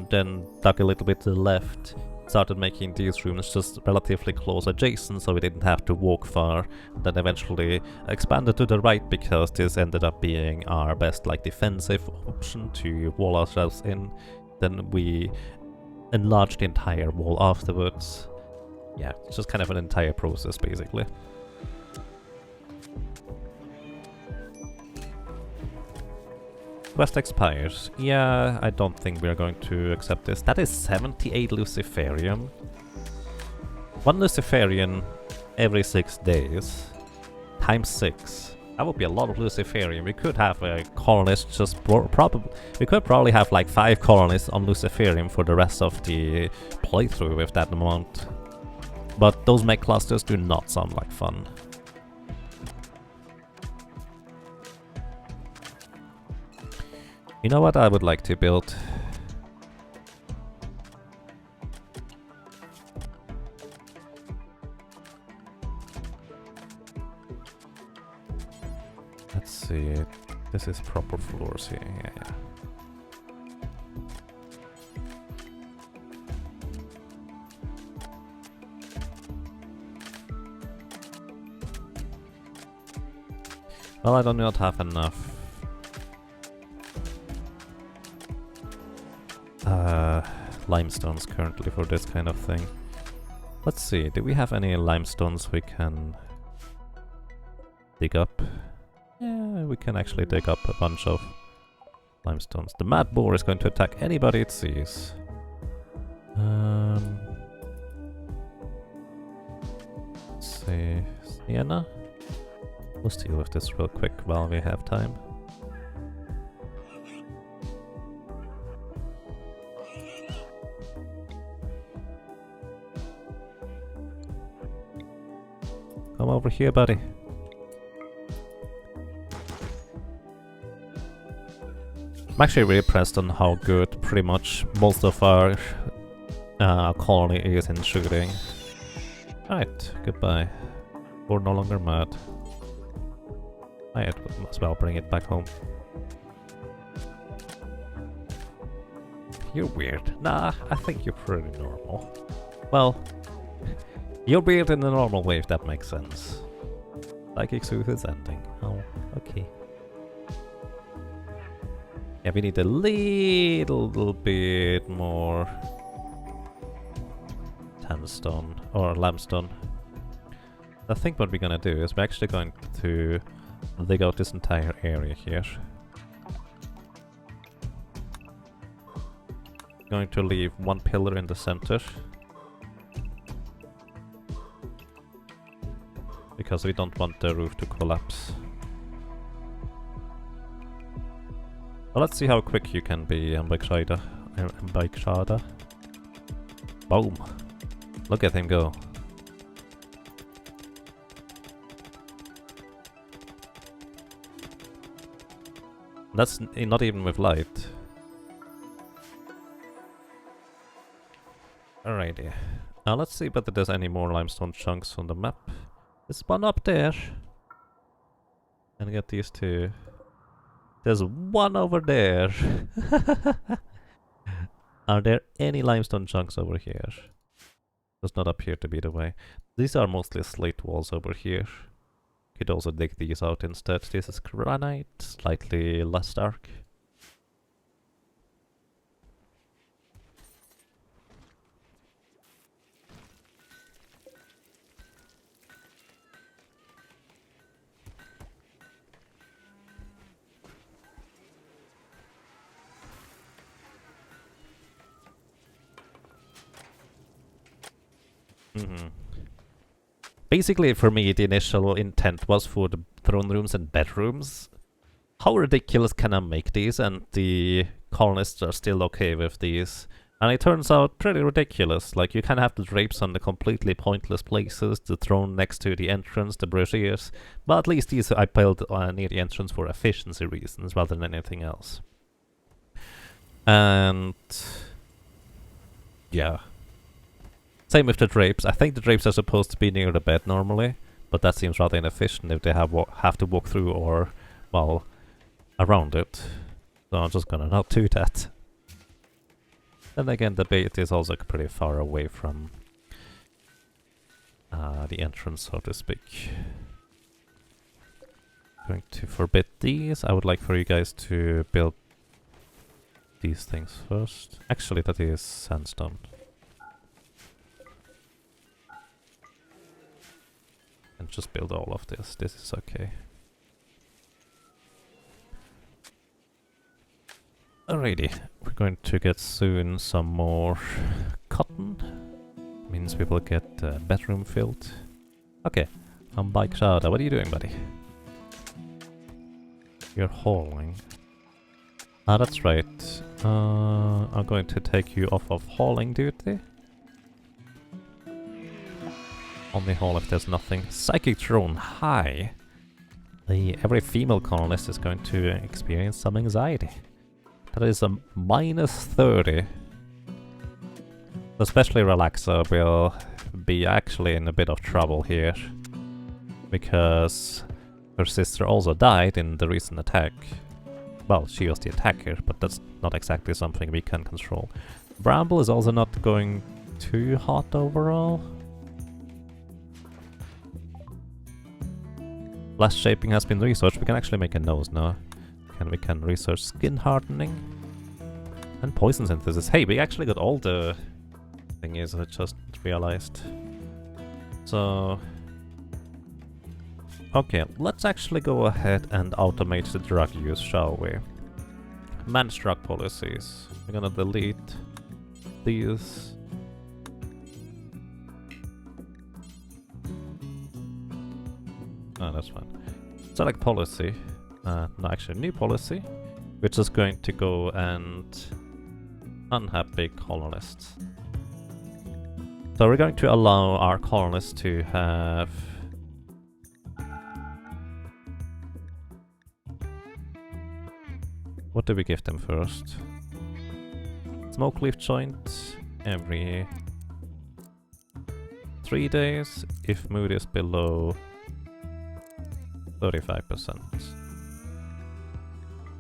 then dug a little bit to the left, started making these rooms just relatively close adjacent so we didn't have to walk far, then eventually expanded to the right because this ended up being our best like defensive option to wall ourselves in. Then we enlarged the entire wall afterwards. Yeah, it's just kind of an entire process basically. Quest expires. Yeah, I don't think we're going to accept this. That is 78 Luciferium. 1 Luciferian every 6 days. Times 6. That would be a lot of Luciferium. We could have a colonist just probably... We could probably have like 5 colonists on Luciferium for the rest of the playthrough with that amount. But those mech clusters do not sound like fun. You know what I would like to build? Let's see. This is proper floors here. Yeah. Well, I do not have enough limestones currently for this kind of thing. Let's see, do we have any limestones we can dig up? Yeah, we can actually dig up a bunch of limestones. The mad boar is going to attack anybody it sees. Let's see, Sienna? Let's deal with this real quick while we have time. Come over here, buddy. I'm actually really impressed on how good pretty much most of our colony is in shooting. Alright, goodbye. We're no longer mad. I might as well bring it back home. You're weird. Nah, I think you're pretty normal. Well, you're weird in the normal way, if that makes sense. Psychic Sooth is ending. Oh, okay. Yeah, we need a little bit more sandstone or limestone. I think what we're gonna do is we're actually going to dig out this entire area here. Going to leave one pillar in the center. Because we don't want the roof to collapse. Well, let's see how quick you can be, Mbikshada. Boom! Look at him go. That's not even with light. Alrighty. Now let's see whether there's any more limestone chunks on the map. There's one up there. And get these two. There's one over there. Are there any limestone chunks over here? Does not appear to be the way. These are mostly slate walls over here. Could also dig these out instead. This is granite, slightly less dark. Basically, for me, the initial intent was for the throne rooms and bedrooms. How ridiculous can I make these? And the colonists are still okay with these. And it turns out pretty ridiculous. Like, you can have the drapes on the completely pointless places, the throne next to the entrance, the braziers. But at least these I built near the entrance for efficiency reasons rather than anything else. And yeah. Same with the drapes. I think the drapes are supposed to be near the bed normally, but that seems rather inefficient if they have to walk through or, well, around it. So I'm just gonna not do that. Then again, the bait is also pretty far away from the entrance, so to speak. Going to forbid these. I would like for you guys to build these things first. Actually, that is sandstone. And just build all of this. This is okay. Alrighty, we're going to get soon some more cotton. Means we will get the bedroom filled. Okay, Mbikshada, what are you doing, buddy? You're hauling. Ah, that's right. I'm going to take you off of hauling duty. Only haul if there's nothing. Psychic drone, hi! Every female colonist is going to experience some anxiety. That is a -30. Especially Relaxer will be actually in a bit of trouble here, because her sister also died in the recent attack. Well, she was the attacker, but that's not exactly something we can control. Bramble is also not going too hot overall. Blast shaping has been researched. We can actually make a nose now. We can research skin hardening and poison synthesis. Hey, we actually got all the thingies, I just realized. So okay, let's actually go ahead and automate the drug use, shall we? Manage drug policies. We're gonna delete these. Oh, that's fine. Select policy. No, actually, new policy. We're just going to go and unhappy colonists. So we're going to allow our colonists to have what do we give them first? Smoke leaf joint every 3 days if mood is below 35%.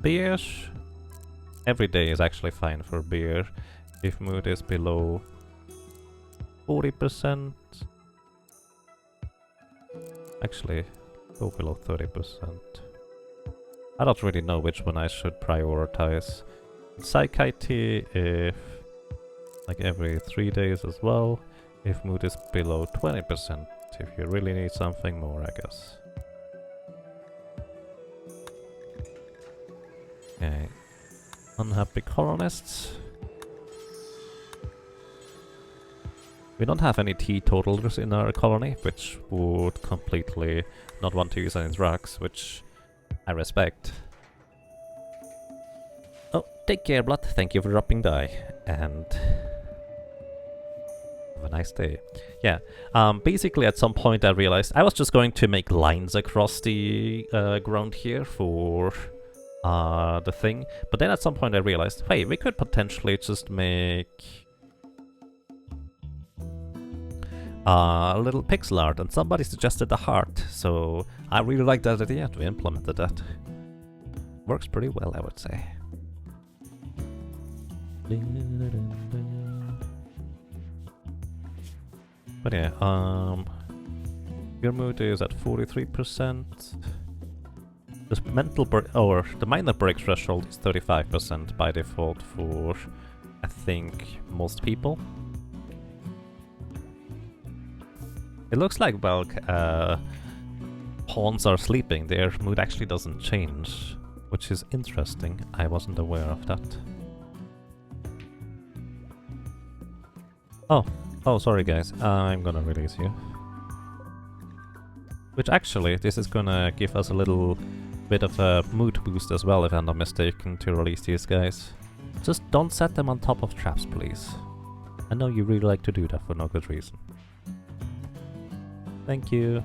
Beer every day is actually fine for beer if mood is below 40%. Actually, go below 30%. I don't really know which one I should prioritize. Psychiatry if like every 3 days as well. If mood is below 20%. If you really need something more, I guess. Okay. Unhappy colonists. We don't have any teetotalers in our colony, which would completely not want to use any drugs, which I respect. Oh, take care, Blood. Thank you for dropping by, and have a nice day. Yeah, basically at some point I realized I was just going to make lines across the ground here for the thing, but then at some point I realized, hey, we could potentially just make a little pixel art, and somebody suggested a heart, so I really like that idea. We implemented that. Works pretty well, I would say. But yeah, your mood is at 43%. The mental or the minor break threshold is 35% by default for, I think, most people. It looks like while pawns are sleeping, their mood actually doesn't change, which is interesting. I wasn't aware of that. Oh, sorry guys, I'm gonna release you. Which actually, this is gonna give us a little bit of a mood boost as well, if I'm not mistaken, to release these guys. Just don't set them on top of traps, please. I know you really like to do that for no good reason. Thank you.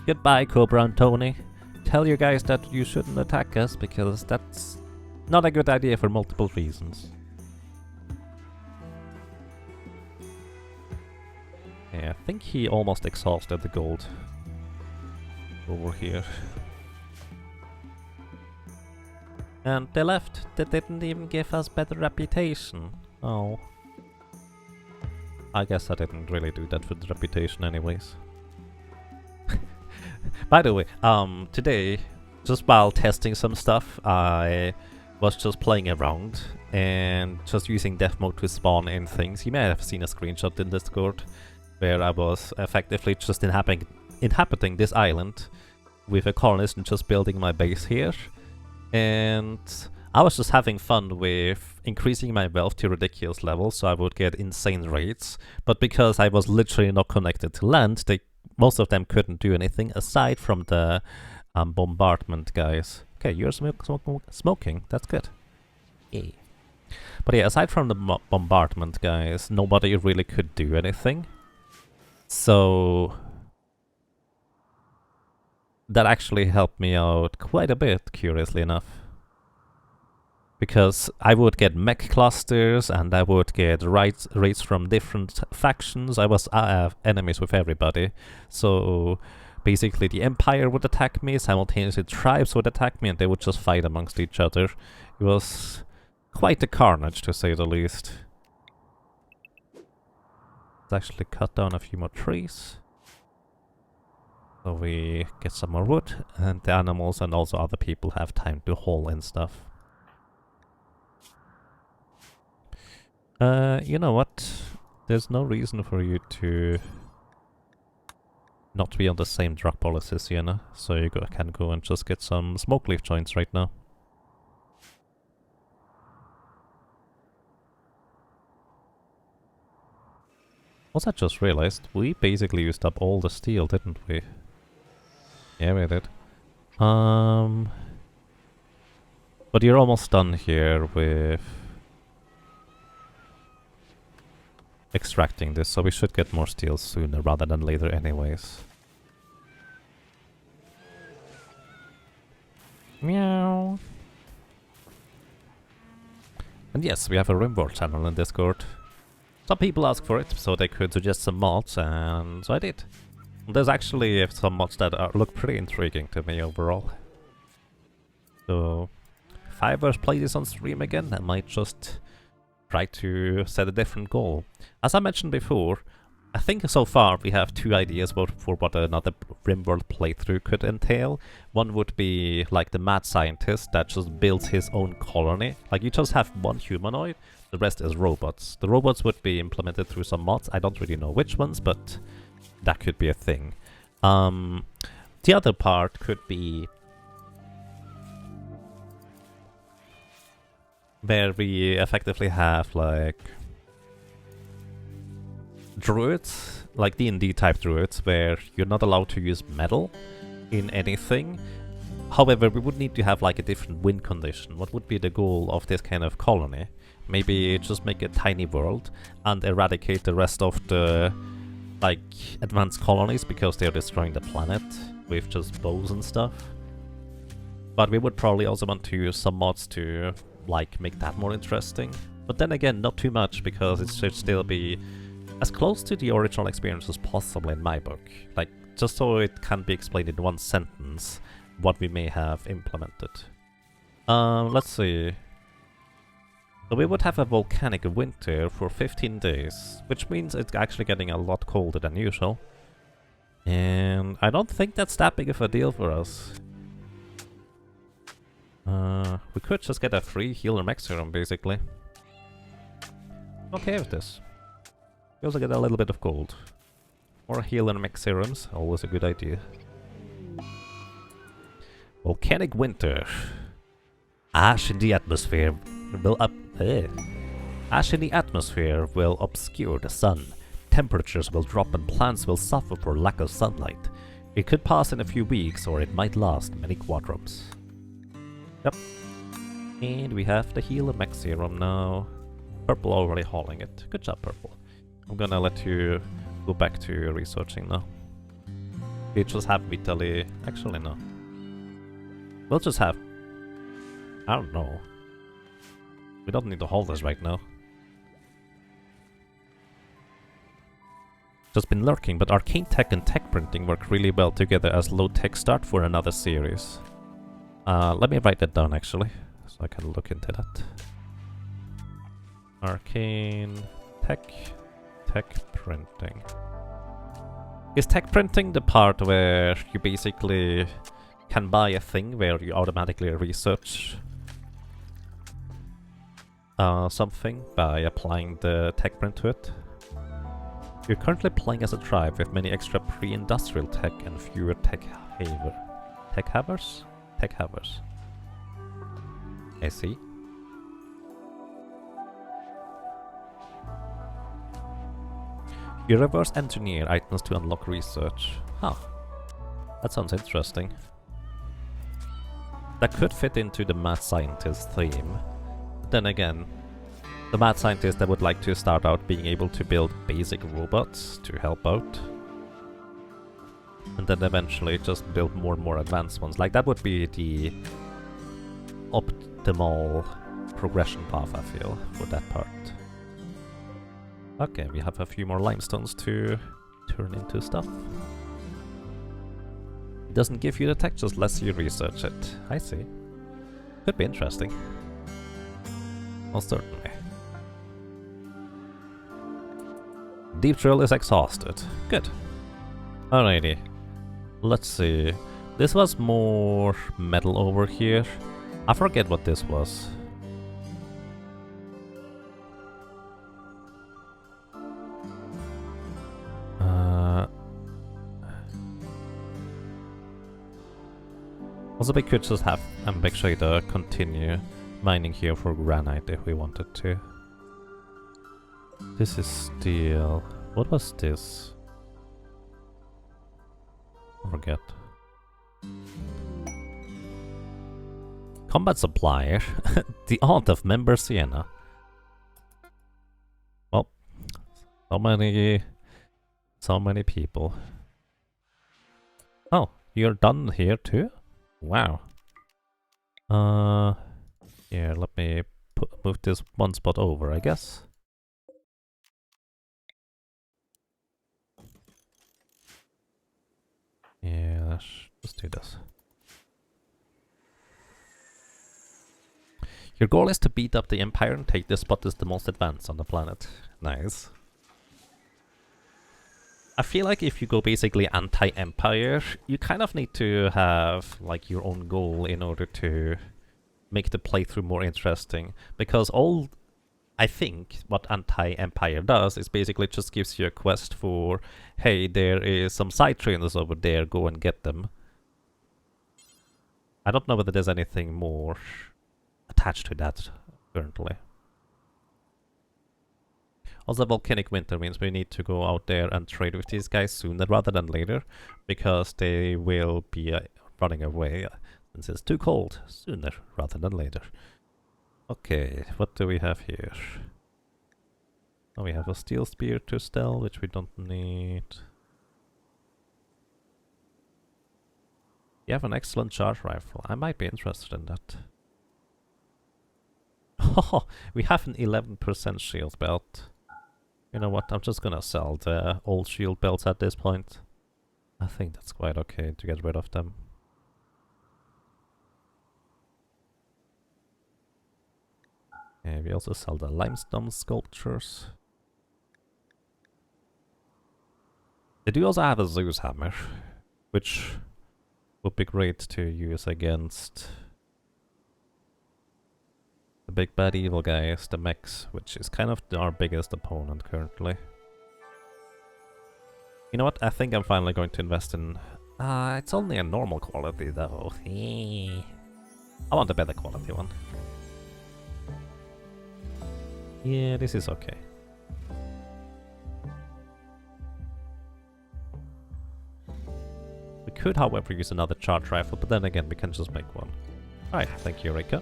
Goodbye, Cobra and Tony. Tell you guys that you shouldn't attack us, because that's not a good idea for multiple reasons. Yeah, I think he almost exhausted the gold over here. And they left. They didn't even give us better reputation. Oh. I guess I didn't really do that for the reputation anyways. By the way, today, just while testing some stuff, I was just playing around and just using death mode to spawn in things. You may have seen a screenshot in Discord where I was effectively just inhabiting this island with a colonist and just building my base here. And I was just having fun with increasing my wealth to ridiculous levels so I would get insane raids. But because I was literally not connected to land, most of them couldn't do anything aside from the bombardment guys. Okay, you're smoking. That's good. Yay. But yeah, aside from the bombardment guys, nobody really could do anything. So that actually helped me out quite a bit, curiously enough. Because I would get mech clusters and I would get raids from different factions. I was enemies with everybody. So basically the Empire would attack me, simultaneously tribes would attack me, and they would just fight amongst each other. It was quite a carnage, to say the least. Let's actually cut down a few more trees. So we get some more wood, and the animals and also other people have time to haul in stuff. You know what? There's no reason for you to not be on the same drug policy, Sienna. So you can go and just get some smoke leaf joints right now. Also, I just realized we basically used up all the steel, didn't we? Yeah, we did. But you're almost done here with extracting this, so we should get more steel sooner rather than later anyways. Meow. And yes, we have a Rimworld channel in Discord. Some people asked for it, so they could suggest some mods, and so I did. There's actually some mods that look pretty intriguing to me overall. So, if I ever play this on stream again, I might just try to set a different goal. As I mentioned before, I think so far we have two ideas for what another Rimworld playthrough could entail. One would be like the mad scientist that just builds his own colony. Like you just have one humanoid, the rest is robots. The robots would be implemented through some mods. I don't really know which ones, but that could be a thing. The other part could be where we effectively have like druids, like D&D type druids, where you're not allowed to use metal in anything. However, we would need to have like a different win condition. What would be the goal of this kind of colony? Maybe just make a tiny world and eradicate the rest of the like advanced colonies because they're destroying the planet with just bows and stuff. But we would probably also want to use some mods to like make that more interesting. But then again, not too much, because it should still be as close to the original experience as possible in my book. Like, just so it can be explained in one sentence what we may have implemented. Let's see. So we would have a volcanic winter for 15 days, which means it's actually getting a lot colder than usual. And I don't think that's that big of a deal for us. We could just get a free healer mech serum, basically. Okay with this. We also get a little bit of gold. More healer mech serums, always a good idea. Volcanic winter. Ash in the atmosphere will Ash in the atmosphere will obscure the sun. Temperatures will drop and plants will suffer for lack of sunlight. It could pass in a few weeks, or it might last many quadrums. Yep. And we have the healer mech serum now. Purple already hauling it. Good job, Purple. I'm gonna let you go back to researching now. We just have Vitaly. Actually, no. We'll just have... I don't know. We don't need to hold this right now. Just been lurking, but arcane tech and tech printing work really well together as low tech start for another series. Let me write that down actually, so I can look into that. Arcane tech printing. Is tech printing the part where you basically can buy a thing where you automatically research something by applying the tech print to it? You're currently playing as a tribe with many extra pre-industrial tech and fewer tech havers? Tech havers. I see. You reverse engineer items to unlock research. Huh. That sounds interesting. That could fit into the mad scientist theme. But then again, the mad scientist that would like to start out being able to build basic robots to help out. And then eventually just build more and more advanced ones. Like, that would be the optimal progression path, I feel, for that part. Okay, we have a few more limestones to turn into stuff. It doesn't give you the textures unless you research it. I see. Could be interesting. Most certainly. Deep Drill is exhausted. Good. Alrighty. Let's see. This was more metal over here. I forget what this was. Also, we could just have Ambek Shader continue mining here for granite if we wanted to. This is steel. What was this? I forget. Combat supplier. The aunt of member Sienna. Well, so many people. Oh, you're done here too? Wow. Here, let me move this one spot over, I guess. Yeah, let's do this. Your goal is to beat up the Empire and take this spot as the most advanced on the planet. Nice. I feel like if you go basically anti-Empire, you kind of need to have like your own goal in order to make the playthrough more interesting. Because I think what anti-Empire does is basically just gives you a quest for, hey, there is some side trainers over there, go and get them. I don't know whether there's anything more attached to that currently. Also, Volcanic Winter means we need to go out there and trade with these guys sooner rather than later, because they will be running away since it's too cold. Sooner rather than later. Okay, what do we have here? Oh, we have a steel spear to sell, which we don't need. You have an excellent charge rifle. I might be interested in that. Oh, we have an 11% shield belt. You know what, I'm just gonna sell the old shield belts at this point. I think that's quite okay to get rid of them. And we also sell the limestone sculptures. They do also have a Zeus hammer, which would be great to use against the big bad evil guys, the mechs, which is kind of our biggest opponent currently. You know what, I think I'm finally going to invest in... it's only a normal quality though. I want a better quality one. Yeah, this is okay. We could, however, use another charge rifle, but then again, we can just make one. Alright, thank you, Rika.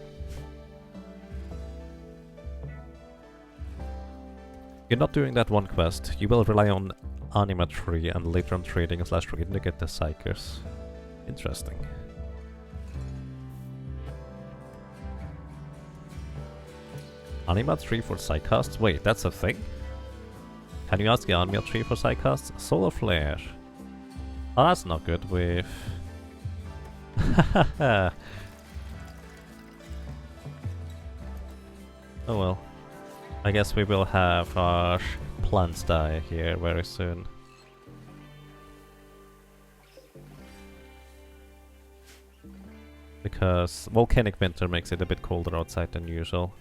You're not doing that one quest. You will rely on animatry and later on trading / reading to get the psychers. Interesting. Animatry for psycasts? Wait, that's a thing? Can you ask the animatry for psycasts? Solar flare. Oh, that's not good with... Oh well. I guess we will have our plants die here very soon. Because volcanic winter makes it a bit colder outside than usual.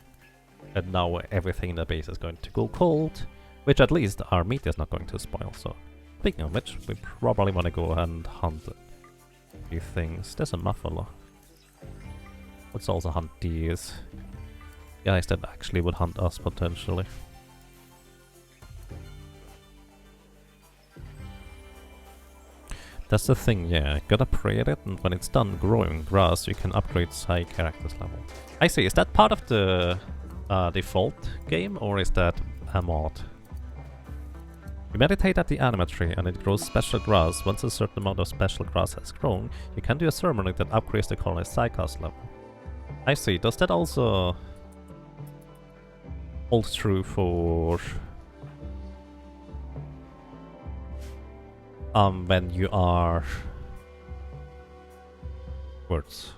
And now everything in the base is going to go cold, which at least our meat is not going to spoil, so... Speaking of which, we probably want to go and hunt a few things. There's a muffalo. Let's also hunt these guys that actually would hunt us potentially. That's the thing, yeah, gotta pray at it, and when it's done growing grass, you can upgrade high characters level. I see, is that part of the default game, or is that a mod? You meditate at the animatry and it grows special grass. Once a certain amount of special grass has grown, you can do a ceremony that upgrades the colony's psychos level. I see, does that also... holds true for when you are words.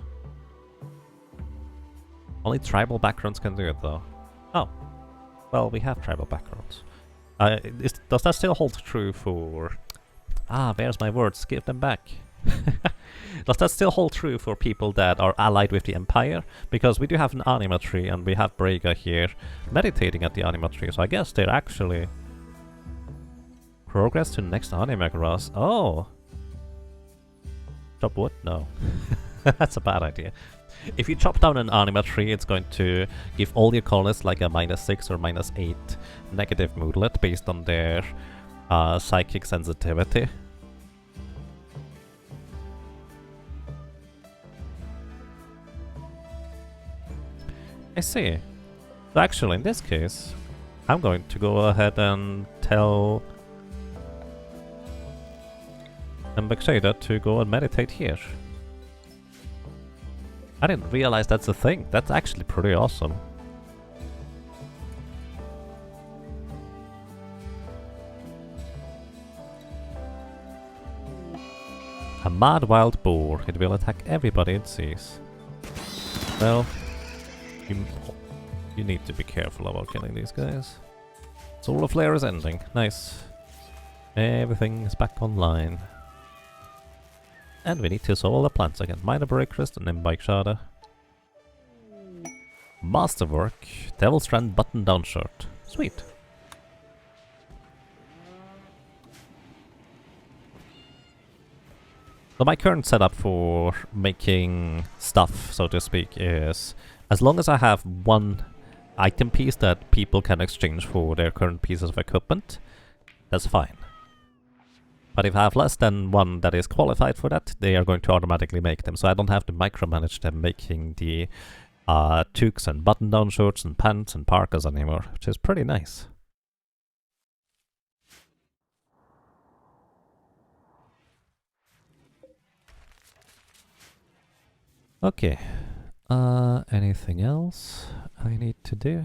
Only tribal backgrounds can do it though. Oh. Well, we have tribal backgrounds. Does that still hold true for... Ah, there's my words. Give them back. Does that still hold true for people that are allied with the Empire? Because we do have an anima tree and we have Brega here meditating at the anima tree. So I guess they're actually... Progress to next anima grass. Oh! Chop wood? No. That's a bad idea. If you chop down an anima tree, it's going to give all your colonists like a -6 or -8 negative moodlet based on their psychic sensitivity. I see. So actually, in this case, I'm going to go ahead and tell Mbexada to go and meditate here. I didn't realize that's a thing. That's actually pretty awesome. A mad wild boar. It will attack everybody it sees. Well, you need to be careful about killing these guys. Solar flare is ending. Nice. Everything is back online. And we need to sow all the plants again. Minor Breakfast and then Bike Shada. Masterwork. Devil Strand button down shirt. Sweet. So my current setup for making stuff, so to speak, is as long as I have one item piece that people can exchange for their current pieces of equipment, that's fine. But if I have less than one that is qualified for that, they are going to automatically make them. So I don't have to micromanage them making the toques and button-down shirts and pants and parkas anymore, which is pretty nice. Okay. Anything else I need to do?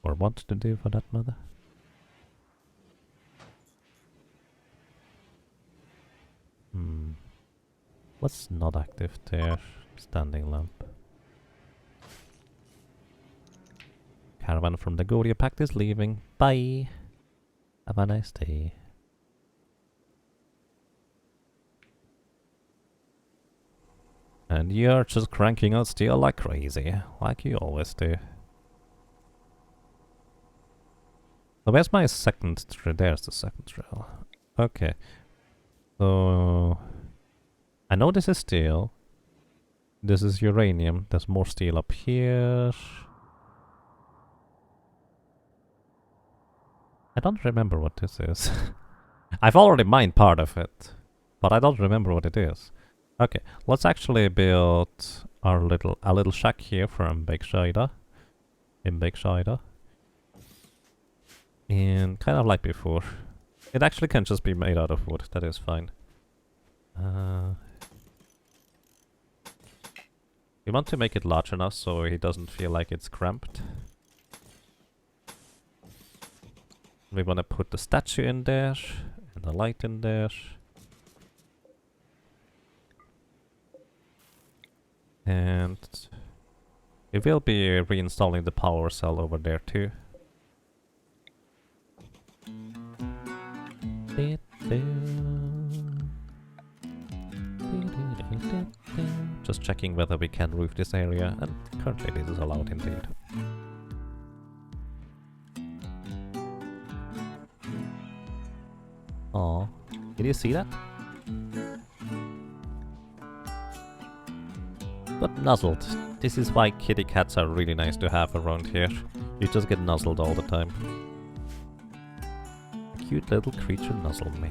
Or want to do for that matter? What's not active there? Standing lamp. Caravan from the Goria Pact is leaving. Bye! Have a nice day. And you're just cranking out steel like crazy, like you always do. So where's my second trail? There's the second trail. Okay. So... I know this is steel. This is uranium. There's more steel up here. I don't remember what this is. I've already mined part of it, but I don't remember what it is. Okay, let's actually build our a little shack here for Mbexada. And kind of like before. It actually can just be made out of wood, that is fine. We want to make it large enough so he doesn't feel like it's cramped. We want to put the statue in there, and the light in there. And we will be reinstalling the power cell over there too. Just checking whether we can roof this area, and currently this is allowed indeed. Oh, did you see that? Got nuzzled. This is why kitty cats are really nice to have around here. You just get nuzzled all the time. A cute little creature nuzzled me.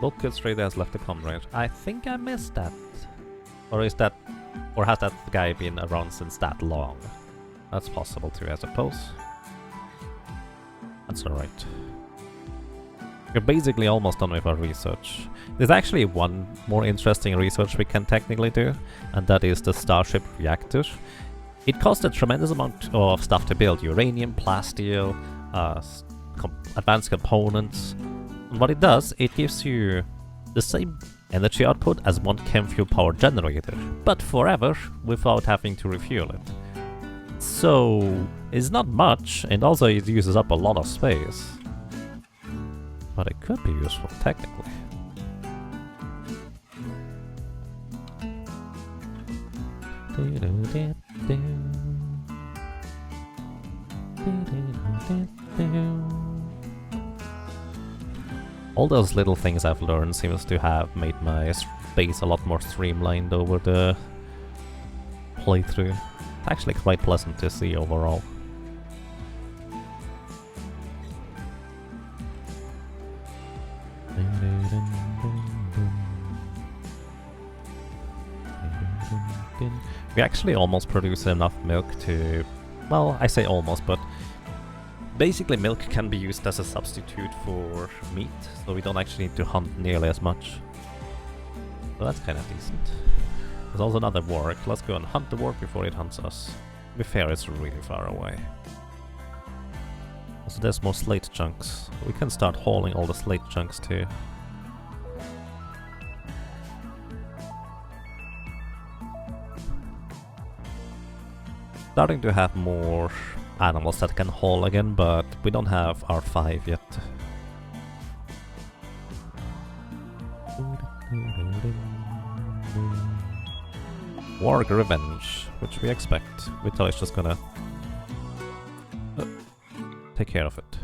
Bulkhead Trader has left the comm range. I think I missed that. Or is that... Or has that guy been around since that long? That's possible too, I suppose. That's alright. We're basically almost done with our research. There's actually one more interesting research we can technically do, and that is the Starship Reactor. It costs a tremendous amount of stuff to build. Uranium, plasteel, advanced components. And what it does, it gives you the same energy output as one chem fuel power generator, but forever without having to refuel it. So it's not much, and also it uses up a lot of space. But it could be useful, technically. All those little things I've learned seems to have made my space a lot more streamlined over the playthrough. It's actually quite pleasant to see overall. We actually almost produce enough milk to... Well, I say almost, but basically milk can be used as a substitute for meat, so we don't actually need to hunt nearly as much. So that's kind of decent. There's also another warg. Let's go and hunt the warg before it hunts us. To be fair, it's really far away. Also, there's more slate chunks. We can start hauling all the slate chunks too. Starting to have more animals that can haul again, but we don't have R5 yet. Warg Revenge, which we expect. Vital is just gonna take care of it.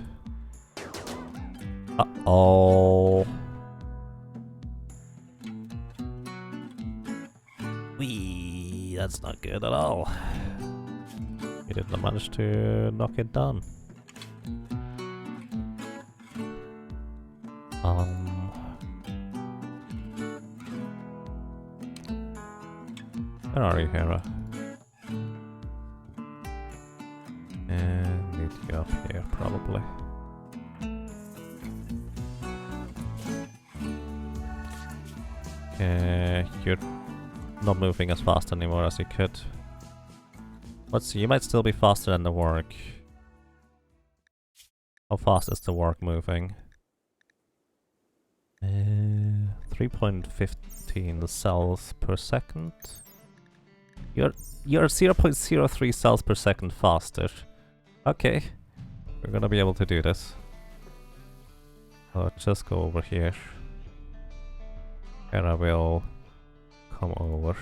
Uh-oh. Wee, that's not good at all. We didn't manage to knock it down. Where are you, Hera? And need to go up here, probably. You're not moving as fast anymore as you could. Let's see, you might still be faster than the warg. How fast is the warg moving? 3.15 cells per second. You're 0.03 cells per second faster. Okay, we're gonna be able to do this. So just go over here. And I will come over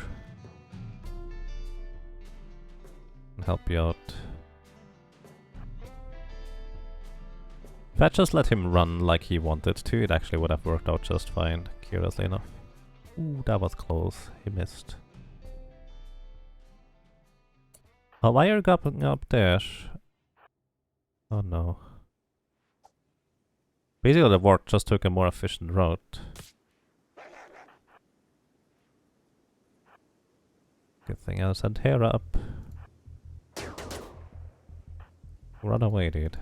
and help you out. If I just let him run like he wanted to, it actually would have worked out just fine, curiously enough. Ooh, that was close. He missed. Oh, why are you going up there? Oh no. Basically the warp just took a more efficient route. Good thing I sent Hera up. Run away, dude.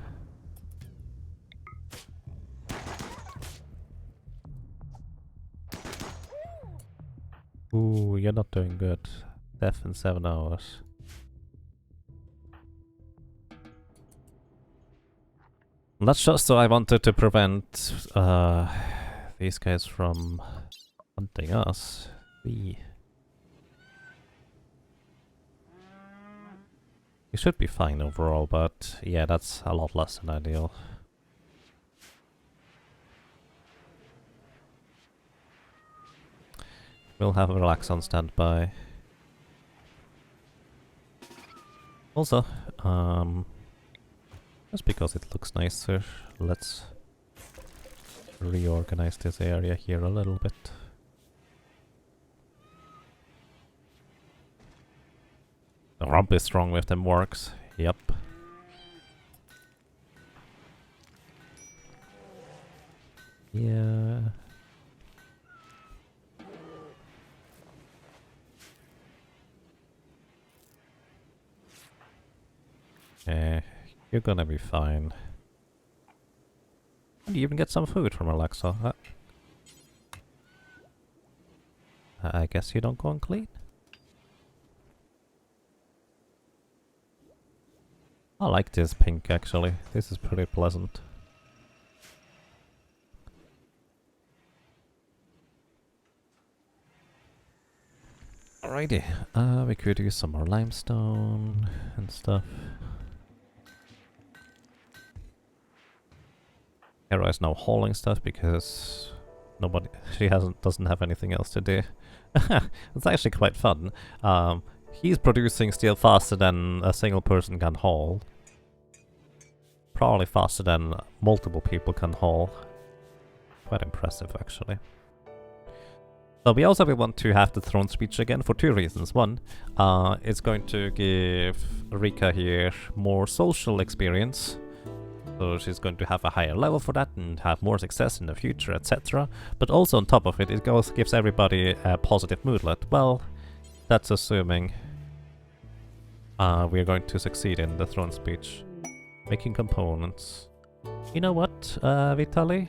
Ooh, you're not doing good. Death in 7 hours. That's just so I wanted to prevent these guys from hunting us. We should be fine overall, but yeah, that's a lot less than ideal. We'll have a relax on standby. Also, just because it looks nicer, let's reorganize this area here a little bit. The rump is strong with them wargs. Yep. Yeah. You're gonna be fine. And you even get some food from Alexa. I guess you don't go unclean? I like this pink actually. This is pretty pleasant. Alrighty, we could use some more limestone and stuff. Hera is now hauling stuff because she doesn't have anything else to do. It's actually quite fun. He's producing steel faster than a single person can haul. Probably faster than multiple people can haul. Quite impressive actually. So we also want to have the throne speech again for two reasons. One, it's going to give Rika here more social experience. So she's going to have a higher level for that and have more success in the future, etc. But also on top of it, it gives everybody a positive moodlet. Well, that's assuming we're going to succeed in the throne speech. Making components. You know what, Vitali?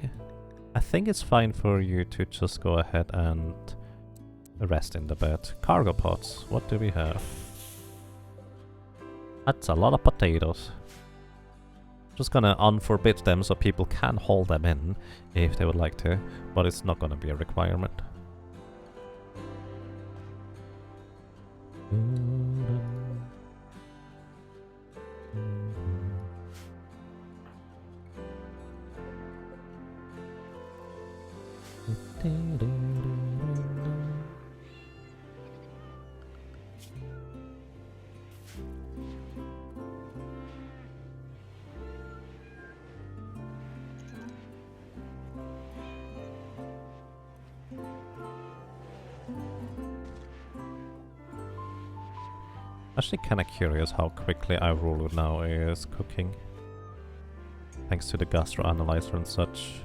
I think it's fine for you to just go ahead and rest in the bed. Cargo pots, what do we have? That's a lot of potatoes. Just gonna unforbid them so people can haul them in if they would like to, but it's not gonna be a requirement. Actually kinda curious how quickly Rimworld now is cooking. Thanks to the gastro analyzer and such.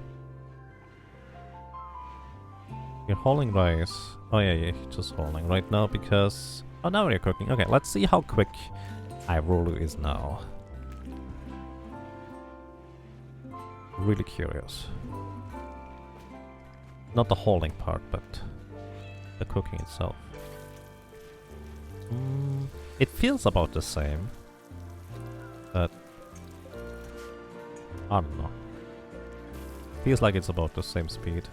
You're hauling rice. Oh yeah, you're just hauling right now because... Oh, now you're cooking. Okay, let's see how quick Rimworld is now. Really curious. Not the hauling part, but the cooking itself. It feels about the same, but I don't know. Feels like it's about the same speed,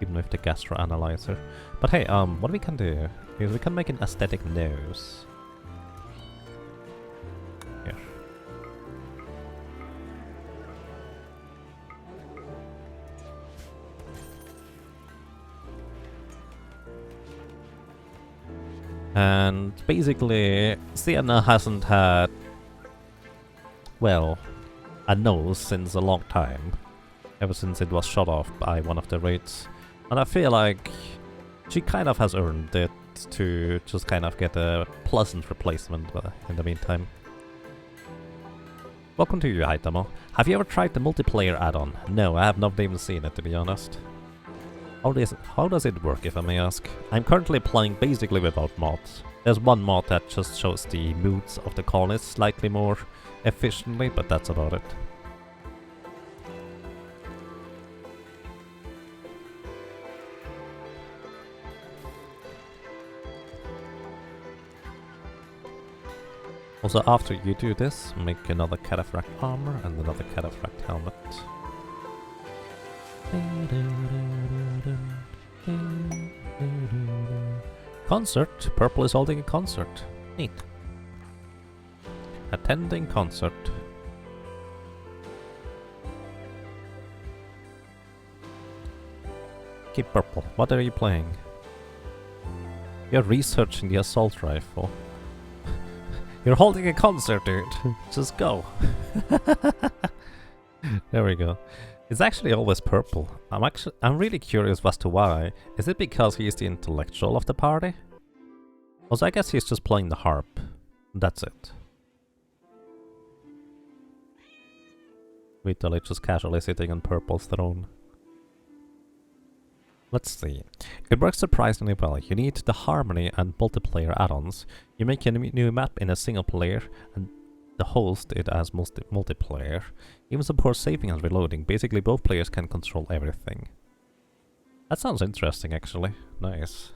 even with the gastro analyzer. But hey, what we can do is we can make an aesthetic nose. Here. And basically, Sienna hasn't had, well, a nose since a long time. Ever since it was shot off by one of the raids. And I feel like she kind of has earned it to just kind of get a pleasant replacement in the meantime. Welcome to you, Aitamo. Have you ever tried the multiplayer add-on? No, I have not even seen it, to be honest. How does it work, if I may ask? I'm currently playing basically without mods. There's one mod that just shows the moods of the colonists slightly more efficiently, but that's about it. Also, after you do this, make another cataphract armor and another cataphract helmet. Concert? Purple is holding a concert. Neat. Attending concert. Okay, Purple, what are you playing? You're researching the assault rifle. You're holding a concert, dude. Just go. There we go. It's actually always Purple. I'm really curious as to why. Is it because he's the intellectual of the party? Also, I guess he's just playing the harp. That's it. Vitali just casually sitting on Purple's throne. Let's see. It works surprisingly well. You need the harmony and multiplayer add-ons. You make a new map in a single player, and the host it as multiplayer. Even supports saving and reloading. Basically, both players can control everything. That sounds interesting, actually. Nice.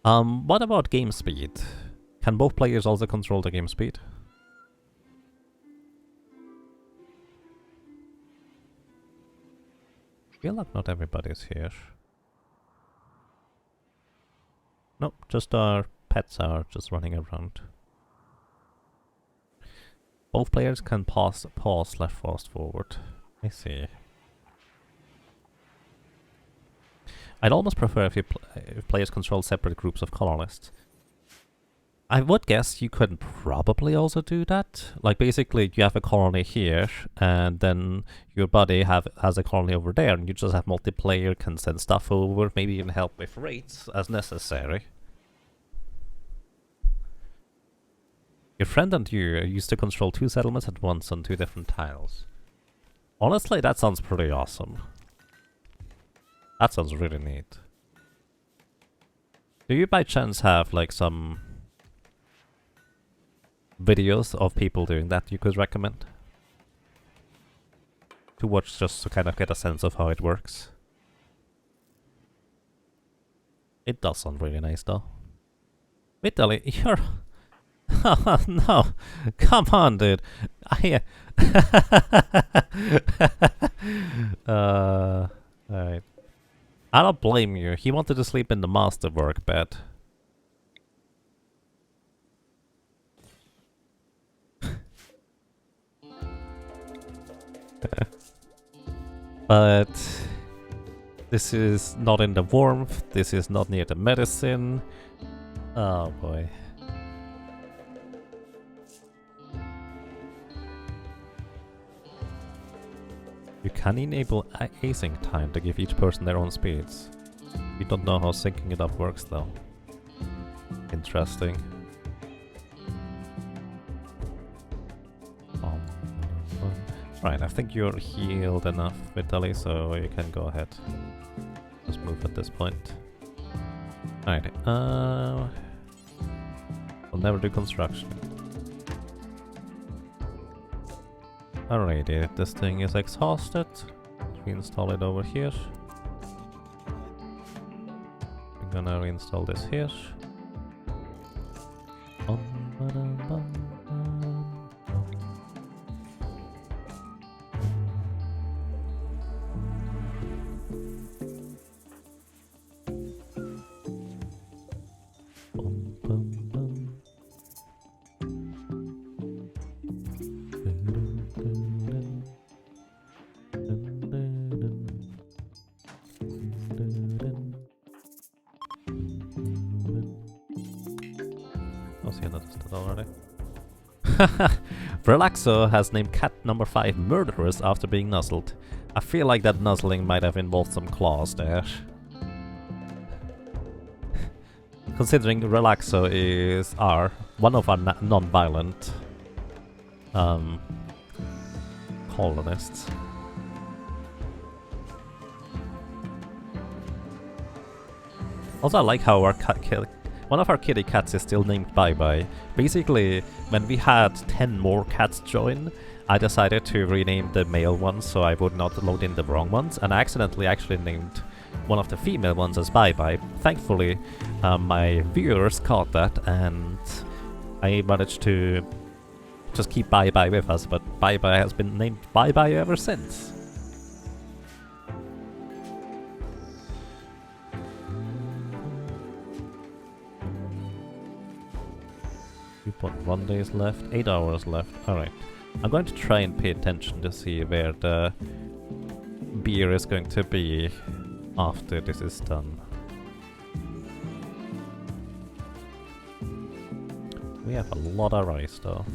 What about game speed? Can both players also control the game speed? I feel like not everybody's here. Nope, just our pets are just running around. Both players can pause, left, fast forward. I see. I'd almost prefer if players control separate groups of colonists. I would guess you could probably also do that. Like basically you have a colony here and then your buddy has a colony over there and you just have multiplayer, can send stuff over, maybe even help with raids as necessary. Your friend and you used to control 2 settlements at once on 2 different tiles. Honestly, that sounds pretty awesome. That sounds really neat. Do you by chance have like some videos of people doing that you could recommend? To watch just to kind of get a sense of how it works. It does sound really nice though. Vitaly, you're... Oh no! Come on, dude! Alright. I don't blame you. He wanted to sleep in the masterwork bed. But this is not in the warmth. This is not near the medicine. Oh boy. You can enable async time to give each person their own speeds. We don't know how syncing it up works though. Interesting. Right, I think you're healed enough, Vitaly, so you can go ahead. Just move at this point. Alright, we'll never do construction. Alrighty, this thing is exhausted. Reinstall it over here. We're gonna reinstall this here. Relaxo has named cat number 5 murderous after being nuzzled. I feel like that nuzzling might have involved some claws there. Considering Relaxo is one of our non-violent colonists. Also, I like how our one of our kitty cats is still named Bye Bye. Basically, when we had 10 more cats join, I decided to rename the male ones so I would not load in the wrong ones, and I accidentally actually named one of the female ones as Bye Bye. Thankfully, my viewers caught that, and I managed to just keep Bye Bye with us, but Bye Bye has been named Bye Bye ever since. 2.1 days left, 8 hours left. Alright. I'm going to try and pay attention to see where the beer is going to be after this is done. We have a lot of rice though.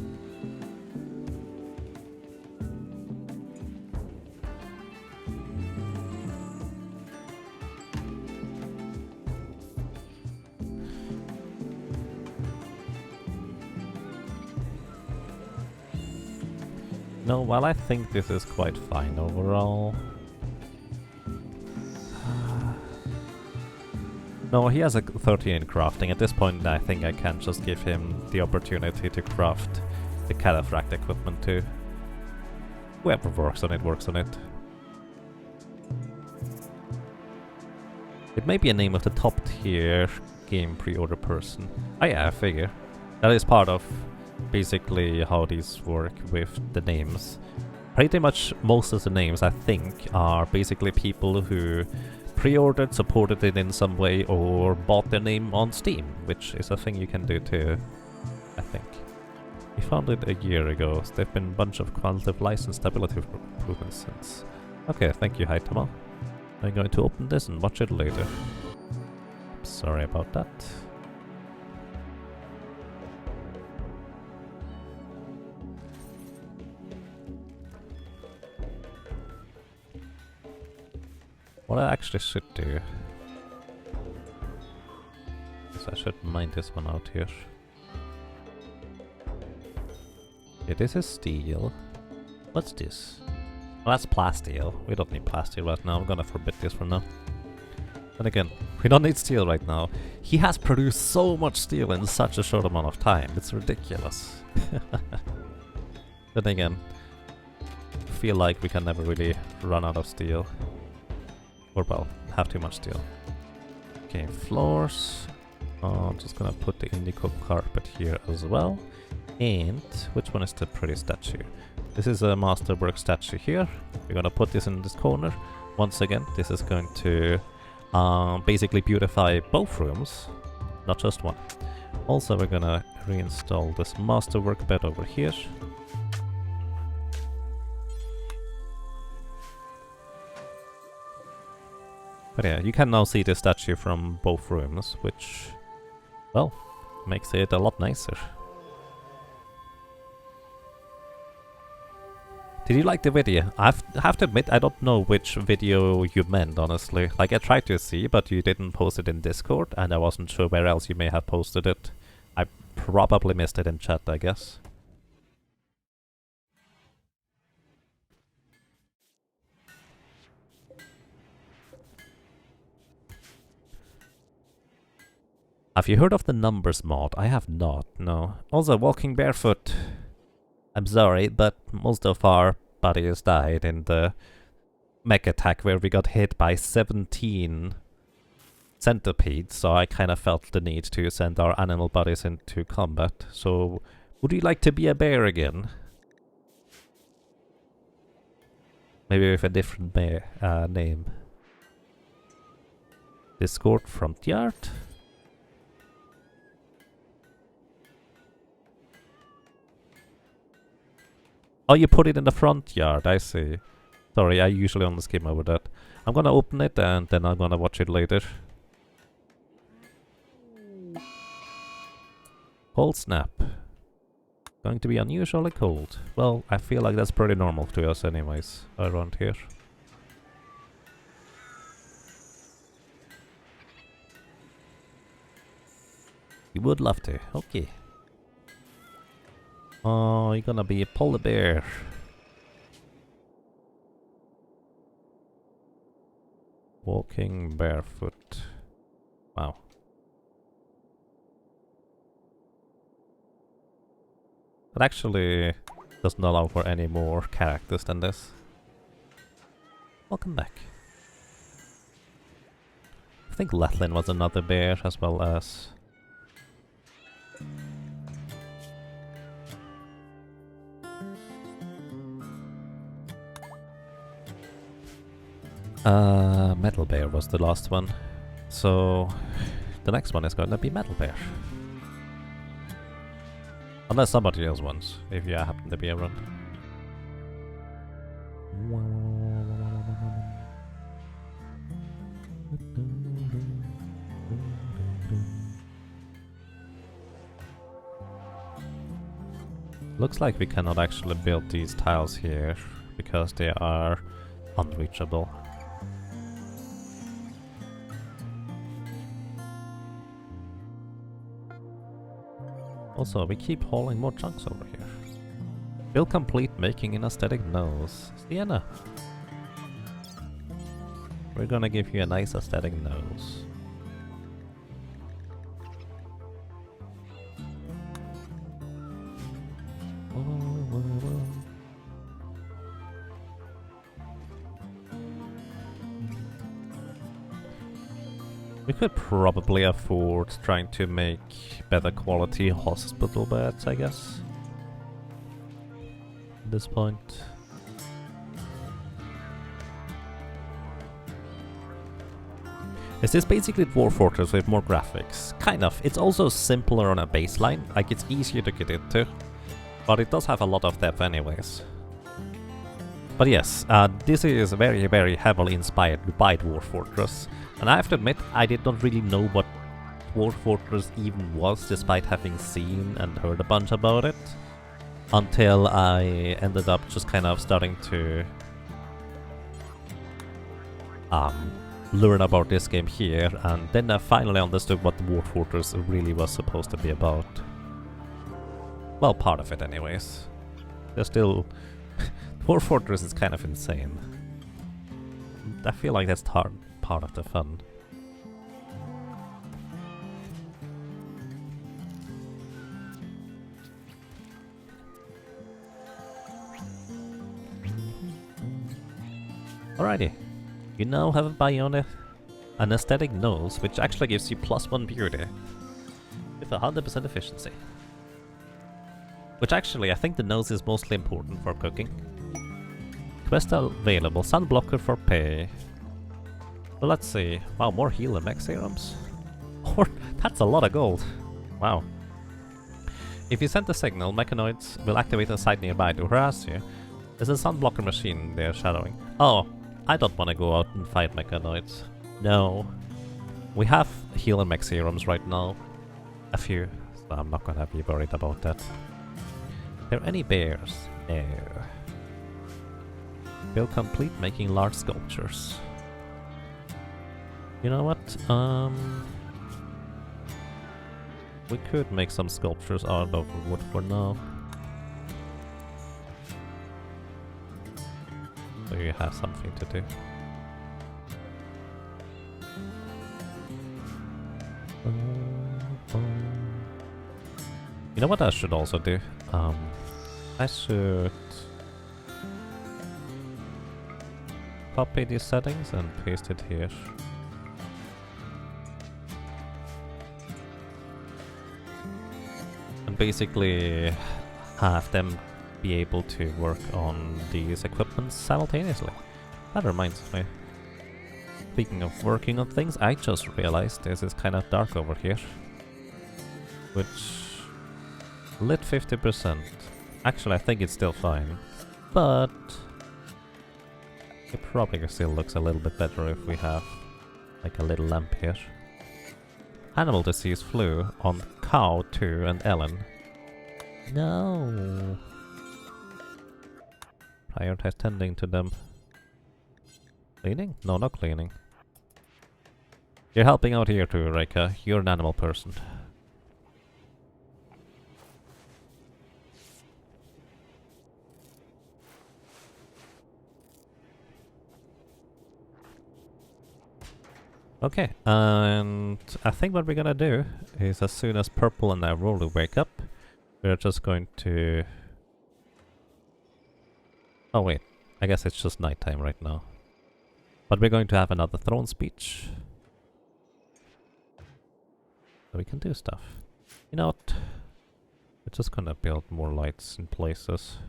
No, well, I think this is quite fine overall. No, he has a 13 in crafting. At this point, I think I can just give him the opportunity to craft the cataphract equipment too. Whoever works on it, works on it. It may be a name of the top tier game pre-order person. Oh yeah, I figure. That is part of basically how these work with the names. Pretty much most of the names, I think, are basically people who pre-ordered, supported it in some way, or bought their name on Steam, which is a thing you can do too, I think. We found it a year ago, so there have been a bunch of qualitative license stability improvements since. Okay, thank you, Haitama. I'm going to open this and watch it later. Sorry about that. What I actually should do is I should mine this one out here. Okay, this is steel. What's this? Well, that's plasteel. We don't need plasteel right now. I'm gonna forbid this for now. And again, we don't need steel right now. He has produced so much steel in such a short amount of time. It's ridiculous. Then again, I feel like we can never really run out of steel. Or well, have too much steel. Okay, floors. I'm just gonna put the indigo carpet here as well. And which one is the pretty statue? This is a masterwork statue here. We're gonna put this in this corner. Once again, this is going to basically beautify both rooms, not just one. Also, we're gonna reinstall this masterwork bed over here. But yeah, you can now see the statue from both rooms, which, well, makes it a lot nicer. Did you like the video? I have to admit, I don't know which video you meant, honestly. Like, I tried to see, but you didn't post it in Discord, and I wasn't sure where else you may have posted it. I probably missed it in chat, I guess. Have you heard of the numbers mod? I have not, no. Also, walking barefoot. I'm sorry, but most of our buddies died in the mech attack where we got hit by 17 centipedes, so I kind of felt the need to send our animal buddies into combat. So, would you like to be a bear again? Maybe with a different bear name. Discord front yard? Oh, you put it in the front yard, I see. Sorry, I usually only skim over that. I'm gonna open it and then I'm gonna watch it later. Cold snap. Going to be unusually cold. Well, I feel like that's pretty normal to us anyways, around here. You would love to, okay. Oh, you're gonna be a polar bear. Walking barefoot. Wow. It actually doesn't allow for any more characters than this. Welcome back. I think Latlin was another bear as well as... Metal Bear was the last one. So the next one is going to be Metal Bear. Unless somebody else wants, if you happen to be around. Looks like we cannot actually build these tiles here because they are unreachable. Also, we keep hauling more chunks over here. Will complete making an aesthetic nose. Sienna! We're gonna give you a nice aesthetic nose. could probably afford trying to make better quality hospital beds, I guess. At this point. Is this basically Dwarf Fortress with more graphics? Kind of. It's also simpler on a baseline, like it's easier to get into. But it does have a lot of depth anyways. But yes, this is very, very heavily inspired by Dwarf Fortress. And I have to admit, I did not really know what Dwarf Fortress even was, despite having seen and heard a bunch about it. Until I ended up just kind of starting to learn about this game here, and then I finally understood what Dwarf Fortress really was supposed to be about. Well, part of it anyways. There's still... Dwarf Fortress is kind of insane. I feel like that's part of the fun. Alrighty. You now have a bionic anesthetic nose, which actually gives you +1 beauty with 100% efficiency. Which actually, I think the nose is mostly important for cooking. Quest available, sunblocker for pay. Well, let's see. Wow, more heal and mech serums? That's a lot of gold. Wow. If you send a signal, mechanoids will activate a site nearby to harass you. There's a sunblocker machine they're shadowing. Oh, I don't want to go out and fight mechanoids. No. We have heal and mech serums right now. A few. So I'm not gonna be worried about that. Are there any bears? No. Feel complete making large sculptures. You know what? We could make some sculptures out of wood for now. So you have something to do. You know what I should also do? I should copy these settings and paste it here. And basically have them be able to work on these equipments simultaneously. That reminds me. Speaking of working on things, I just realized this is kind of dark over here. Which... lit 50%. Actually, I think it's still fine. But... it probably still looks a little bit better if we have like a little lamp here. Animal disease flu on Cow 2 and Ellen. No. Prioritize tending to them. Cleaning? No, not cleaning. You're helping out here too, Reika. You're an animal person. Okay, and I think what we're gonna do is as soon as Purple and Aurora wake up, we're just going to... oh wait, I guess it's just nighttime right now. But we're going to have another throne speech. So we can do stuff. You know what? We're just gonna build more lights in places.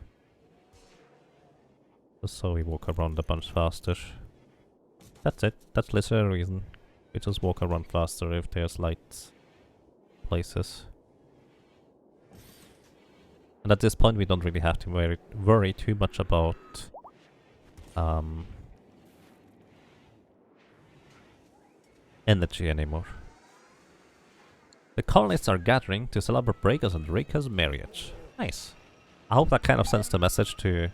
Just so we walk around a bunch faster. That's it, that's literally the reason. We just walk around faster if there's lights places. And at this point we don't really have to worry too much about energy anymore. The colonists are gathering to celebrate Breaker's and Rika's marriage. Nice. I hope that kind of sends the message to...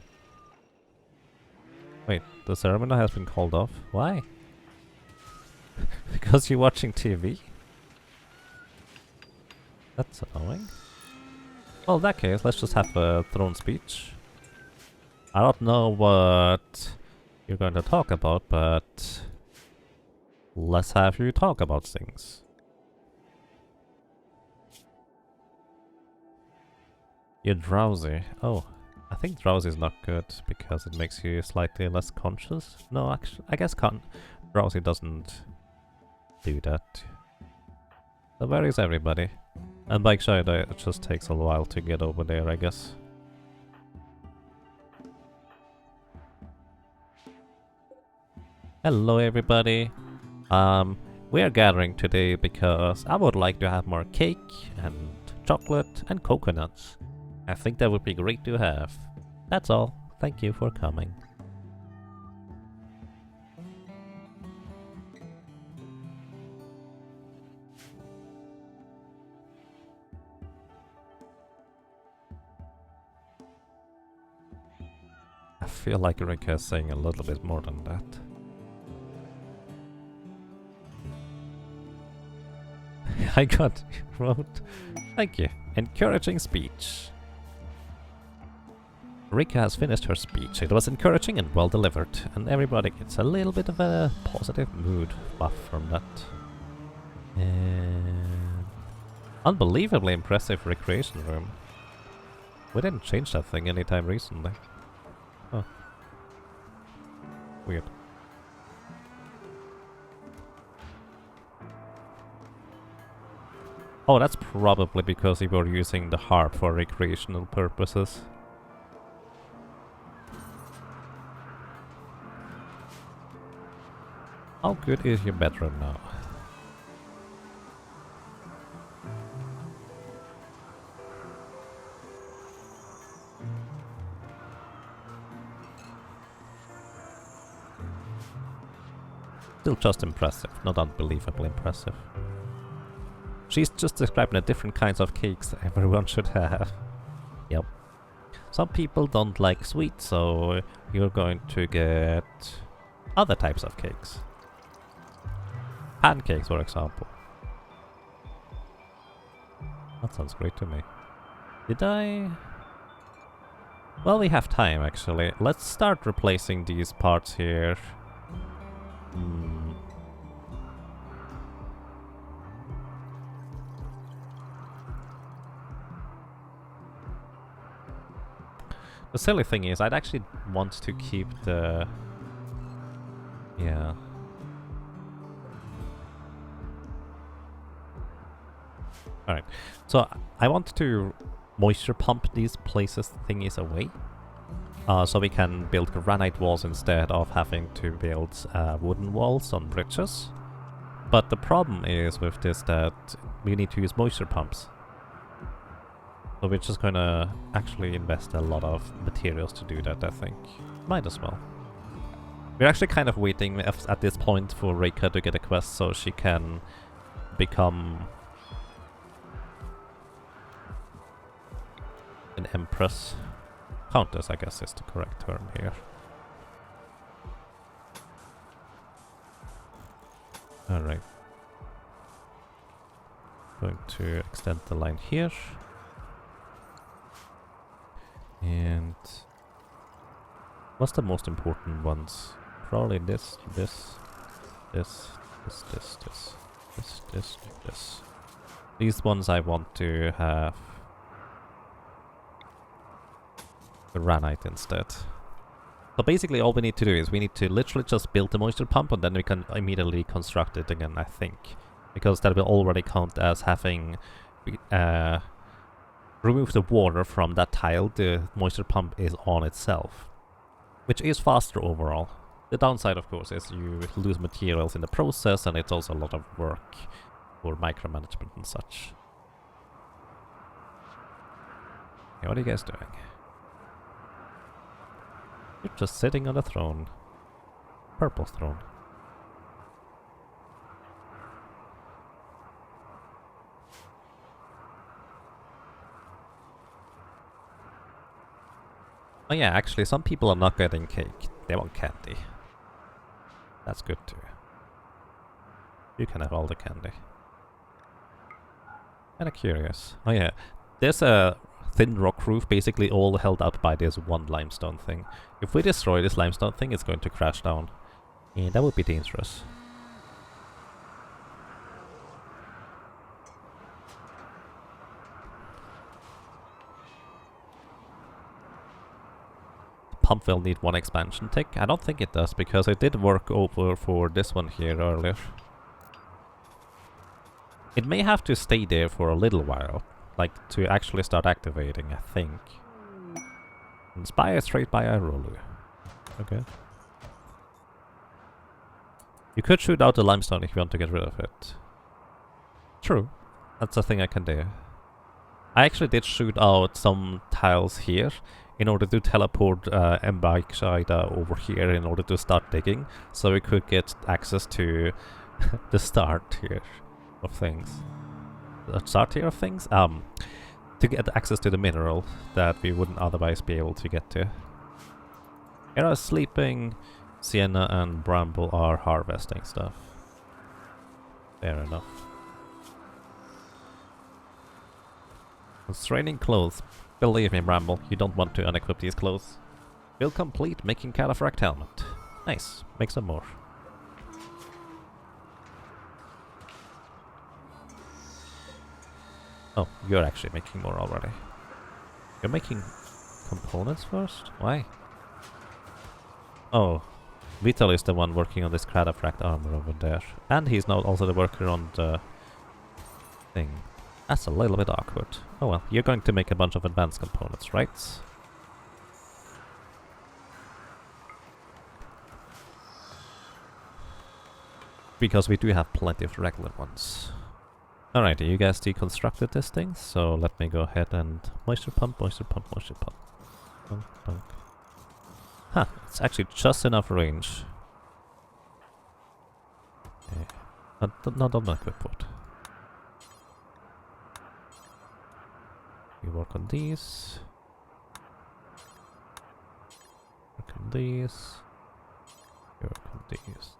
wait, the ceremony has been called off? Why? Because you're watching TV? That's annoying. Well, in that case, let's just have a throne speech. I don't know what you're going to talk about, but let's have you talk about things. You're drowsy. Oh, I think drowsy is not good because it makes you slightly less conscious. No, actually, I guess drowsy doesn't do that. So where is everybody? And bike side, it just takes a while to get over there, I guess. Hello everybody. We are gathering today because I would like to have more cake and chocolate and coconuts. I think that would be great to have. That's all. Thank you for coming. I feel like Rika is saying a little bit more than that. I got wrote. Thank you. Encouraging speech. Rika has finished her speech. It was encouraging and well delivered, and everybody gets a little bit of a positive mood buff from that. And unbelievably impressive recreation room. We didn't change that thing anytime recently. Huh. Weird. Oh, that's probably because we were using the harp for recreational purposes. How good is your bedroom now? Still just impressive, not unbelievably impressive. She's just describing the different kinds of cakes everyone should have. Yep. Some people don't like sweet, so you're going to get other types of cakes. Pancakes, for example. That sounds great to me. Did I... Well, we have time, actually. Let's start replacing these parts here. The silly thing is, I'd actually want to keep the... Yeah. Alright, so I want to moisture pump these places thingies away. So we can build granite walls instead of having to build wooden walls on bridges. But the problem is with this that we need to use moisture pumps. So we're just gonna actually invest a lot of materials to do that, I think. Might as well. We're actually kind of waiting at this point for Reika to get a quest so she can become an empress. Countess, I guess, is the correct term here. Alright. Going to extend the line here. And what's the most important ones? Probably this. These ones I want to have granite instead. So basically all we need to do is we need to literally just build the moisture pump and then we can immediately construct it again, I think. Because that will already count as having remove the water from that tile the moisture pump is on itself. Which is faster overall. The downside, of course, is you lose materials in the process and it's also a lot of work for micromanagement and such. Okay, what are you guys doing? You're just sitting on a throne. Purple throne. Oh yeah, actually some people are not getting cake. They want candy. That's good too. You can have all the candy. Kinda curious. Oh yeah, there's a thin rock roof basically all held up by this one limestone thing. If we destroy this limestone thing, it's going to crash down. And that would be dangerous. Pump will need one expansion tick. I don't think it does, because I did work over for this one here earlier. It may have to stay there for a little while, like to actually start activating, I think. Inspire straight by Irolu. Okay. You could shoot out the limestone if you want to get rid of it. True. That's a thing I can do. I actually did shoot out some tiles here in order to teleport Mbike over here in order to start digging, so we could get access to the start here of things. The start here of things? To get access to the mineral that we wouldn't otherwise be able to get to. Here are sleeping, Sienna and Bramble are harvesting stuff. Fair enough. Constraining clothes. Believe me, Bramble, you don't want to unequip these clothes. Build complete, making Cataphracт helmet. Nice, make some more. Oh, you're actually making more already. You're making components first? Why? Oh, Vital is the one working on this Cataphracт armor over there. And he's now also the worker on the thing. That's a little bit awkward. Oh well, you're going to make a bunch of advanced components, right? Because we do have plenty of regular ones. Alrighty, you guys deconstructed this thing, so let me go ahead and moisture pump, moisture pump, moisture pump. Pump, pump. Huh, it's actually just enough range. Okay. Not equip wood. We work on these. Work on these. Work on these.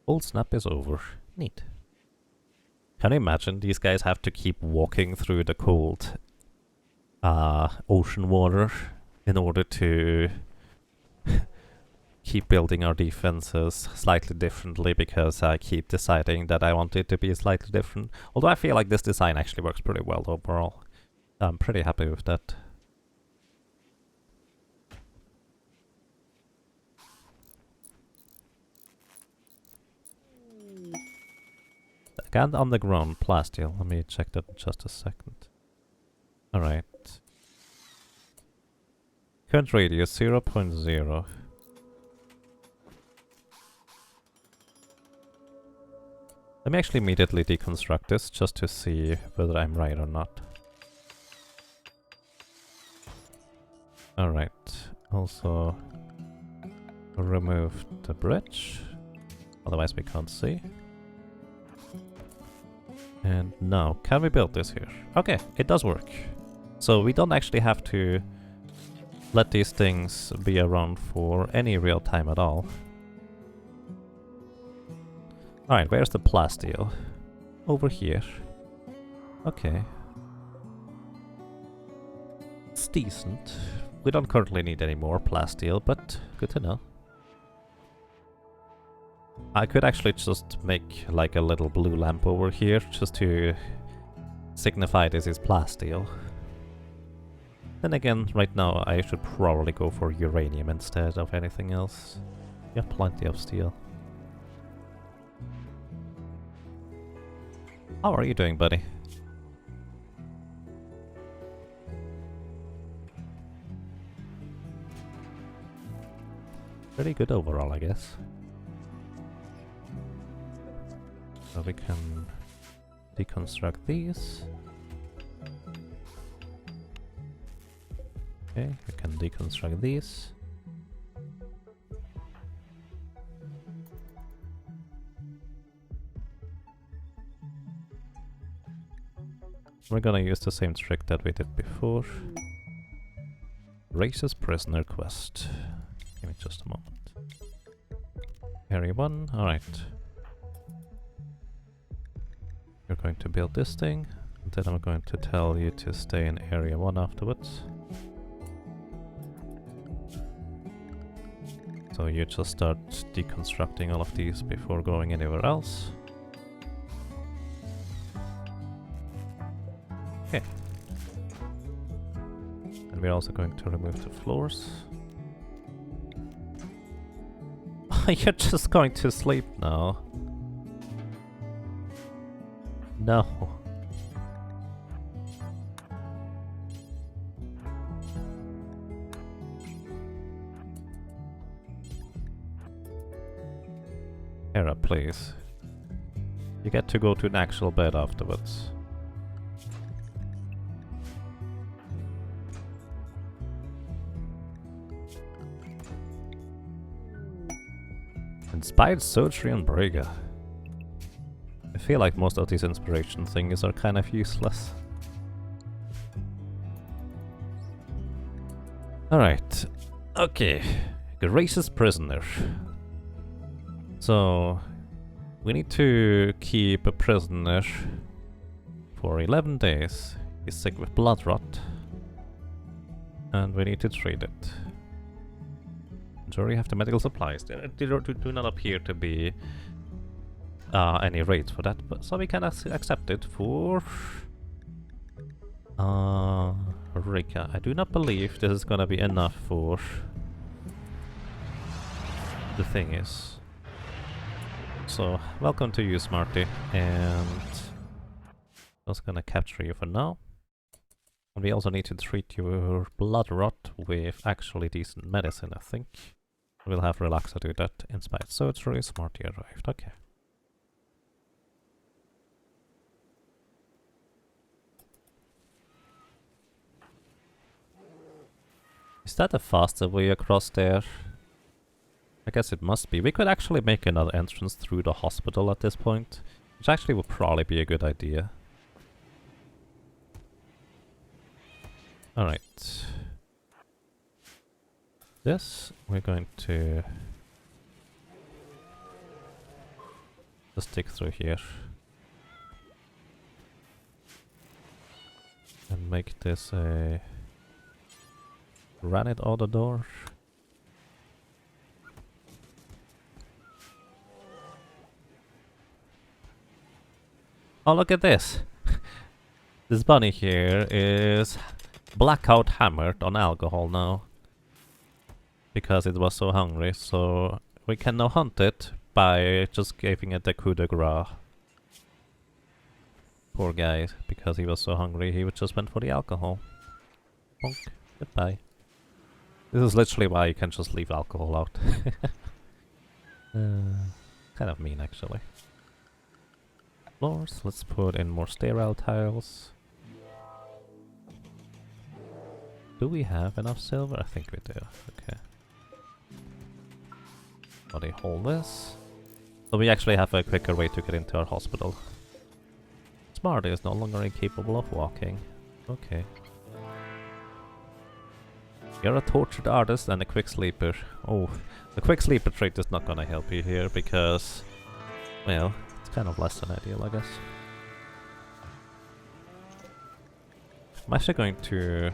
Cold snap is over. Neat. Can you imagine these guys have to keep walking through the cold ocean water in order to keep building our defenses slightly differently, because I keep deciding that I want it to be slightly different. Although I feel like this design actually works pretty well overall. I'm pretty happy with that. Again, underground plasteel. Let me check that in just a second. Alright. Current radius 0.0. Let me actually immediately deconstruct this just to see whether I'm right or not. Alright. Also remove the bridge. Otherwise we can't see. And now, can we build this here? Okay, it does work. So we don't actually have to let these things be around for any real time at all. Alright, where's the plasteel? Over here. Okay. It's decent. We don't currently need any more plasteel, but good to know. I could actually just make like a little blue lamp over here just to signify this is plasteel. Then again, right now I should probably go for uranium instead of anything else. You have plenty of steel. How are you doing, buddy? Pretty good overall, I guess. So we can deconstruct these. Okay, we can deconstruct these. We're gonna use the same trick that we did before. Racist prisoner quest. Give me just a moment. Area 1, alright. You're going to build this thing, and then I'm going to tell you to stay in area 1 afterwards. So you just start deconstructing all of these before going anywhere else. Okay. And we're also going to remove the floors. You're just going to sleep now. No. Hera, please. You get to go to an actual bed afterwards. Inspired surgery on Brega. I feel like most of these inspiration things are kind of useless. Alright. Okay. Grace's prisoner. So, we need to keep a prisoner for 11 days. He's sick with blood rot. And we need to treat it. Jury have the medical supplies. There do not appear to be any rates for that, but so we can accept it for Rika. I do not believe this is gonna be enough for the thing is. So welcome to you, Smarty, and just gonna capture you for now. And we also need to treat your blood rot with actually decent medicine, I think. We'll have Relaxa do that. Inspired surgery, Smarty arrived. Okay. Is that a faster way across there? I guess it must be. We could actually make another entrance through the hospital at this point, which actually would probably be a good idea. Alright. This, we're going to just stick through here. And make this a granite outer door. Oh, look at this! This bunny here is blackout hammered on alcohol now. Because it was so hungry, so we can now hunt it by just giving it a coup de grace. Poor guy, because he was so hungry, he just went for the alcohol. Bonk. Goodbye. This is literally why you can just leave alcohol out. Kind of mean, actually. Floors, let's put in more sterile tiles. Do we have enough silver? I think we do. Okay. Body hold this. So we actually have a quicker way to get into our hospital. Smarty is no longer incapable of walking. Okay. You're a tortured artist and a quick sleeper. Oh, the quick sleeper trait is not gonna help you here because, well, it's kind of less than ideal, I guess. I'm actually going to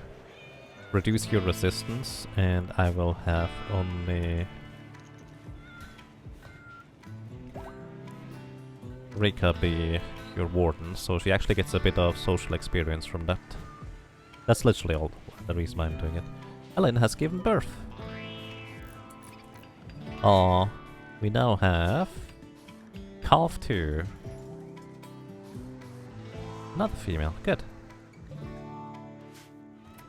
reduce your resistance, and I will have only Rika be your warden, so she actually gets a bit of social experience from that. That's literally all the reason why I'm doing it. Ellen has given birth. Aww, we now have calf 2. Another female, good.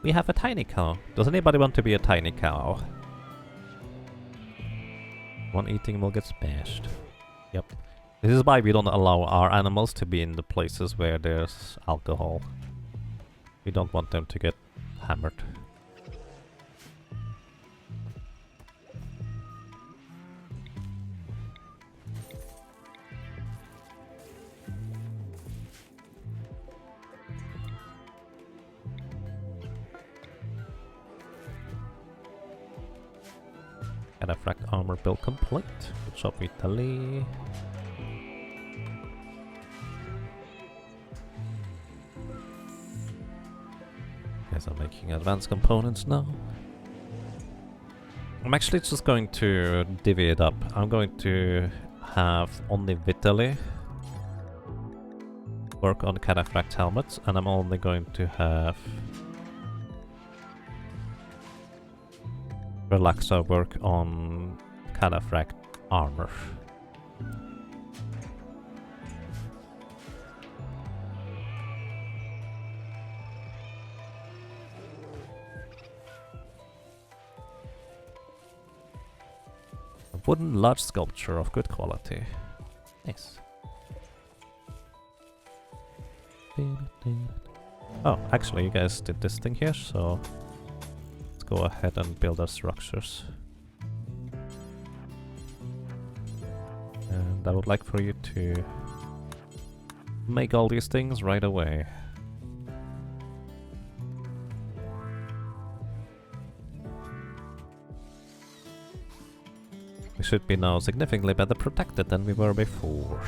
We have a tiny cow. Does anybody want to be a tiny cow? One eating will get smashed. Yep. This is why we don't allow our animals to be in the places where there's alcohol. We don't want them to get hammered. Cataphract armor build complete. Good job, Italy. Guys are making advanced components now. I'm actually just going to divvy it up. I'm going to have only Vitaly work on cataphract helmets, and I'm only going to have Relaxa work on cataphract armor. A wooden large sculpture of good quality. Nice. Oh, actually you guys did this thing here, so let's go ahead and build our structures. And I would like for you to make all these things right away. We should be now significantly better protected than we were before.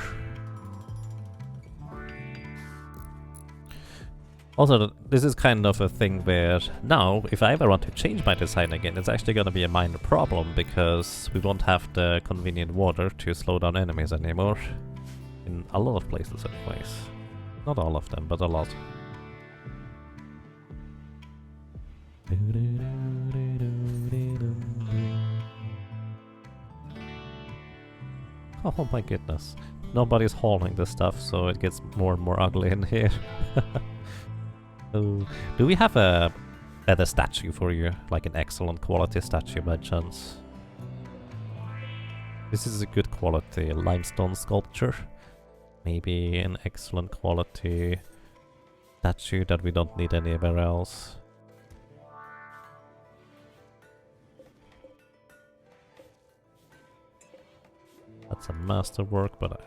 Also, this is kind of a thing where now, if I ever want to change my design again, it's actually gonna be a minor problem, because we won't have the convenient water to slow down enemies anymore. In a lot of places anyways. Not all of them, but a lot. Oh my goodness. Nobody's hauling the stuff, so it gets more and more ugly in here. Oh, do we have a better statue for you? Like an excellent quality statue by chance? This is a good quality limestone sculpture. Maybe an excellent quality statue that we don't need anywhere else. That's a masterwork, but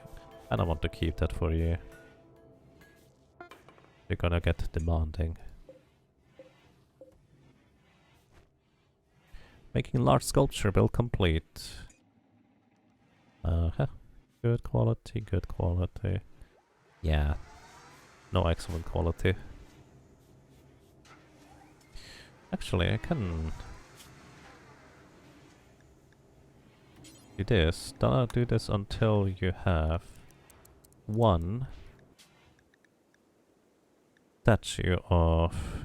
I don't want to keep that for you. You're gonna get demanding. Making large sculpture build complete. Good quality, good quality. Yeah. No excellent quality. Actually, I can do this. Don't do this until you have one statue of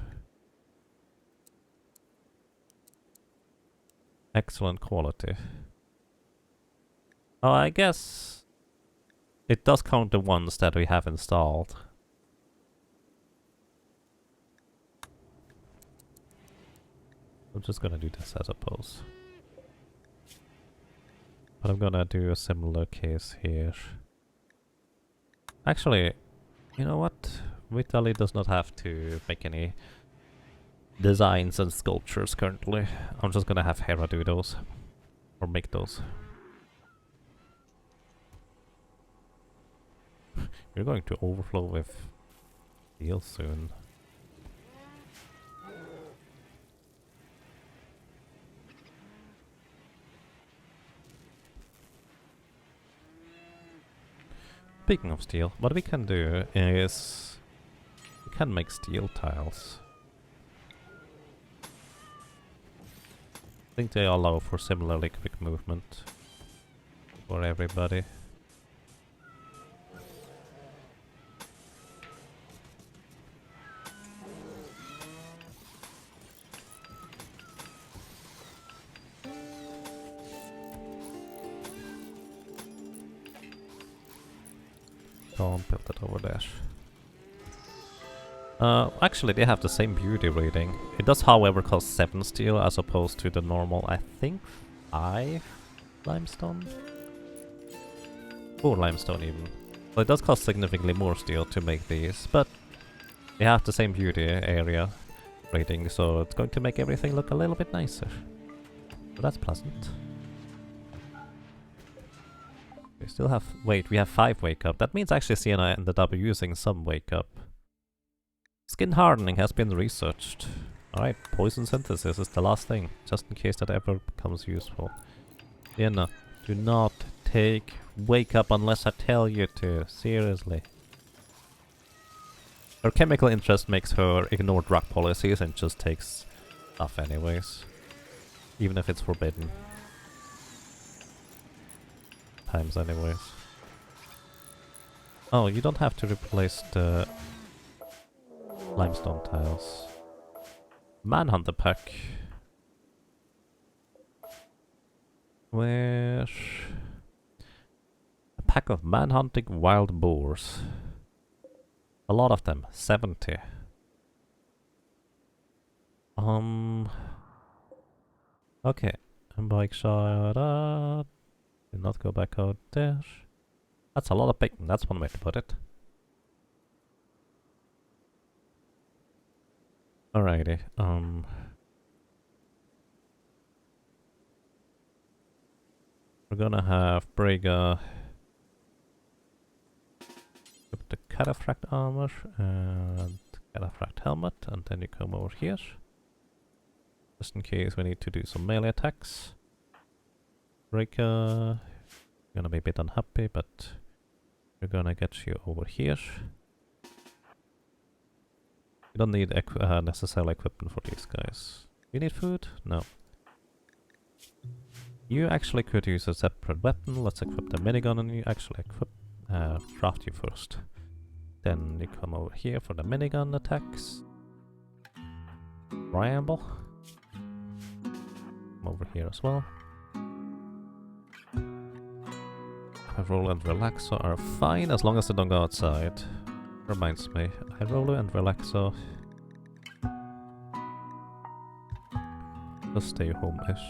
excellent quality. Oh, I guess it does count the ones that we have installed. I'm just gonna do this, I suppose. But I'm gonna do a similar case here. Actually, you know what? Vitaly does not have to make any designs and sculptures currently. I'm just gonna have Hera do those. Or make those. You're going to overflow with steel soon. Speaking of steel, what we can do is we can make steel tiles. I think they allow for similarly quick movement for everybody. Don't build it over there. Actually, they have the same beauty rating. It does, however, cost 7 steel as opposed to the normal, I think, 5 limestone? 4 limestone even. So it does cost significantly more steel to make these, but they have the same beauty area rating, so it's going to make everything look a little bit nicer. So that's pleasant. We still have... Wait, we have 5 wake up. That means actually Sienna ended up using some wake up. Skin hardening has been researched. Alright, poison synthesis is the last thing, just in case that ever becomes useful. Sienna, do not take wake up unless I tell you to. Seriously. Her chemical interest makes her ignore drug policies and just takes stuff anyways. Even if it's forbidden. Times anyways. Oh, you don't have to replace the limestone tiles. Manhunter pack. Where? A pack of manhunting wild boars. A lot of them. 70. Okay. Bike shot up. Do not go back out there. That's a lot of bacon. That's one way to put it. Alrighty. We're gonna have Braga with the cataphract armor and cataphract helmet, and then you come over here. Just in case we need to do some melee attacks. Braga, gonna be a bit unhappy, but we're gonna get you over here. You don't need necessary equipment for these guys. You need food? No. You actually could use a separate weapon. Let's equip the minigun and you actually craft you first. Then you come over here for the minigun attacks. Triangle. Come over here as well. High roller and relaxo are fine as long as they don't go outside. Reminds me, high roller and relaxo just stay home-ish.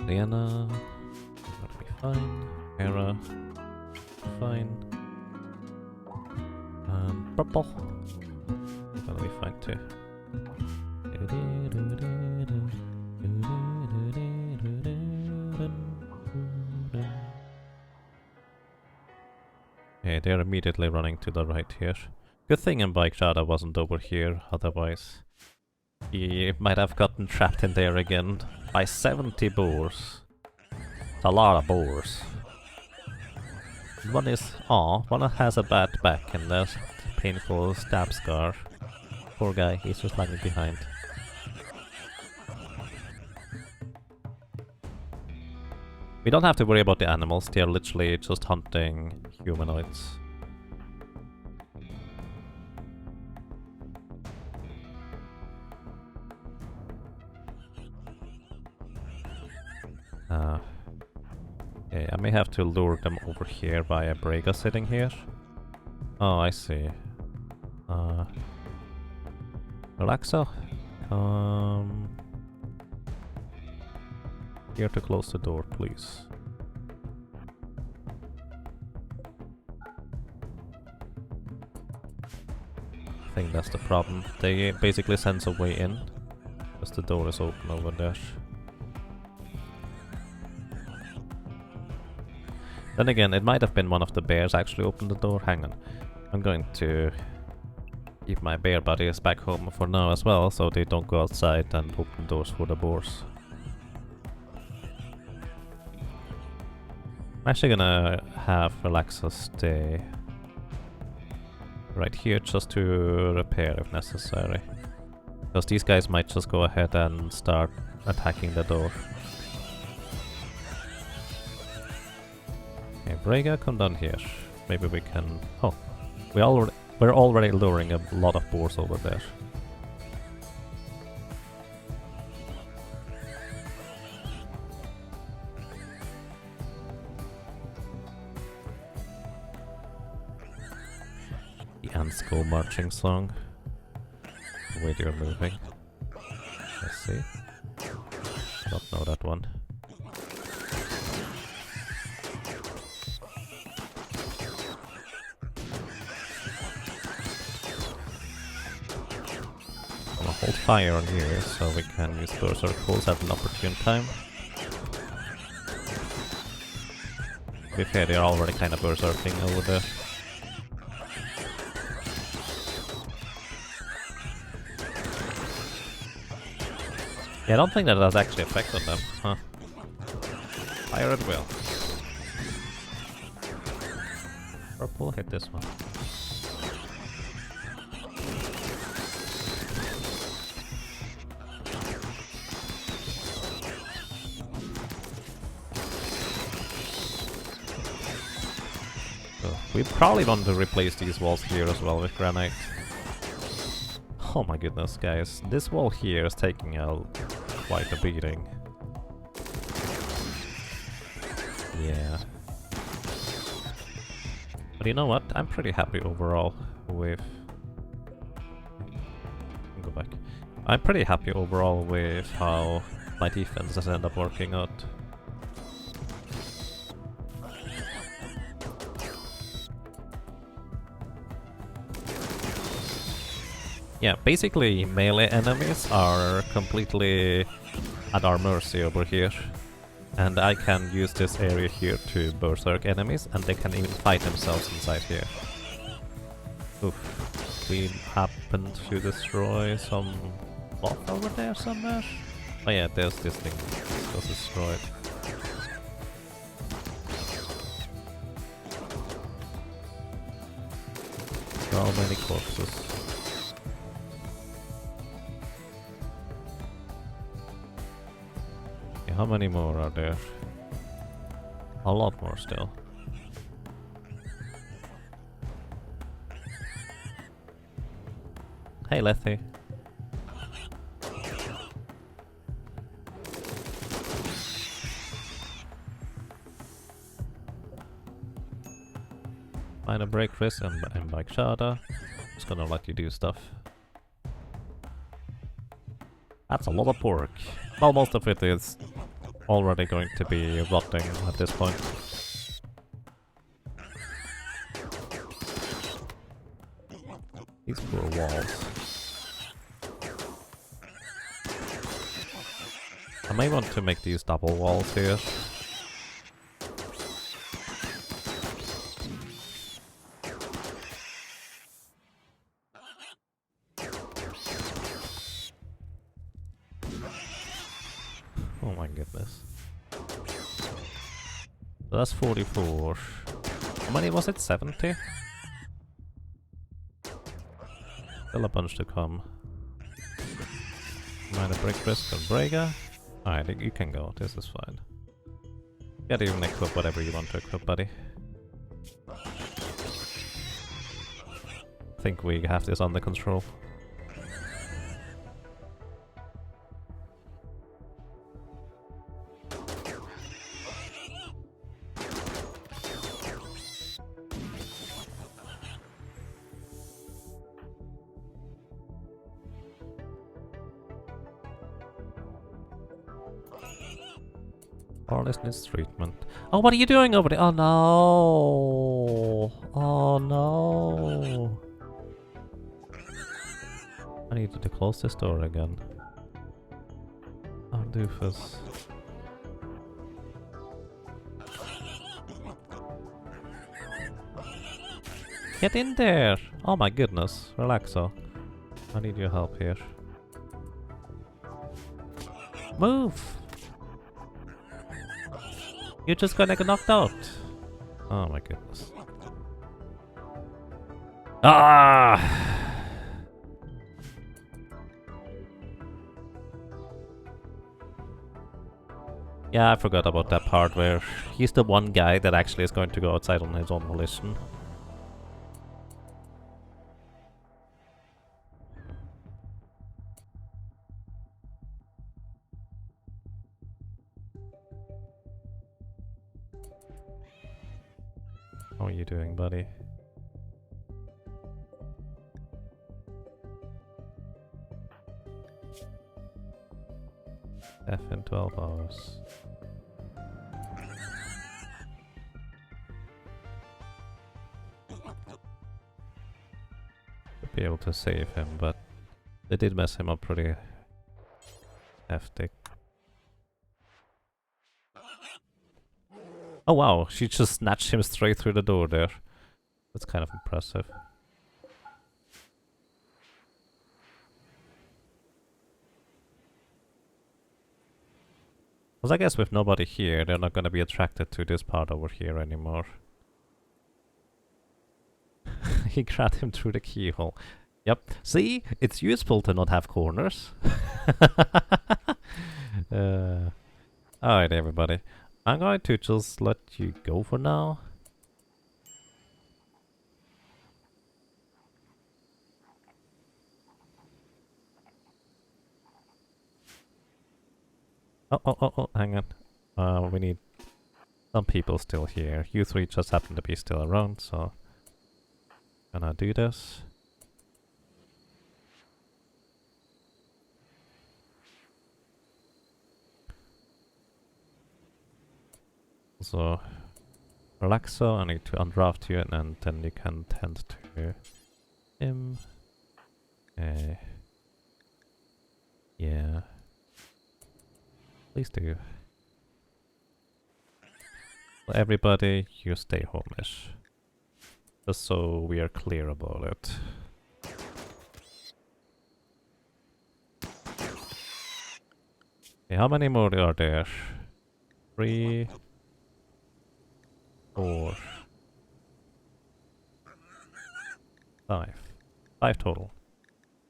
Liana, gonna be fine. Hera, fine. And purple, gonna be fine too. Yeah, they're immediately running to the right here. Good thing in Bike Shada wasn't over here, otherwise he might have gotten trapped in there again by 70 boars. It's a lot of boars. One is, one has a bad back and there's painful stab scar. Poor guy, he's just lagging behind. We don't have to worry about the animals, they're literally just hunting humanoids. Okay, I may have to lure them over here via Braga sitting here. Oh, I see. Relaxo, here to close the door, please. I think that's the problem. They basically sense a way in, because the door is open over there. Then again, it might have been one of the bears actually opened the door. Hang on. I'm going to keep my bear buddies back home for now as well, so they don't go outside and open doors for the boars. I'm actually gonna have Relaxa stay right here just to repair if necessary. Because these guys might just go ahead and start attacking the door. Okay, Braga, come down here. Maybe we can... Oh, we're already luring a lot of boars over there. The ants go marching song. The way they're moving. Let's see. Don't know that one. Hold fire on here so we can use berserk pulls at an opportune time. To be fair, they're already kind of berserking over there. Yeah, I don't think that has actually affected them, huh? Fire at will. Purple, hit this one. We probably want to replace these walls here as well with granite. Oh my goodness, guys. This wall here is taking quite a beating. Yeah. But you know what? I'm pretty happy overall with... Go back. I'm pretty happy overall with how my defense has ended up working out. Yeah, basically melee enemies are completely at our mercy over here. And I can use this area here to berserk enemies, and they can even fight themselves inside here. Oof. We happen to destroy some block over there somewhere? Oh yeah, there's this thing that was destroyed. So many corpses. How many more are there? A lot more still. Hey, Letty. Find a break Chris and bike Shada. Just gonna let you do stuff. That's a lot of pork. Well, most of it is already going to be rotting at this point. These poor walls. I may want to make these double walls here. Oh my goodness. So that's 44. How many was it? 70? Still a bunch to come. Minor brick risk and breaker. Alright, you can go. This is fine. You gotta even equip whatever you want to equip, buddy. I think we have this under control. This needs treatment. Oh, what are you doing over there? Oh no! Oh no! I needed to close this door again. Oh, doofus. Get in there! Oh my goodness, relaxo. I need your help here. Move! You're just gonna get knocked out. Oh my goodness. Ah! Yeah, I forgot about that part where he's the one guy that actually is going to go outside on his own volition. How are you doing, buddy? F in 12 hours. Should be able to save him, but they did mess him up pretty hefty. Oh wow, she just snatched him straight through the door there. That's kind of impressive. Because I guess with nobody here, they're not gonna be attracted to this part over here anymore. He grabbed him through the keyhole. Yep. See? It's useful to not have corners. Alright everybody. I'm going to just let you go for now. Hang on. We need some people still here. You three just happen to be still around, so... Gonna do this. So... Relaxo, I need to undraft you and then you can tend to him. Yeah. Please do. So everybody, you stay home-ish. Just so we are clear about it. Okay, how many more are there? 3, 4, 5. 5 total.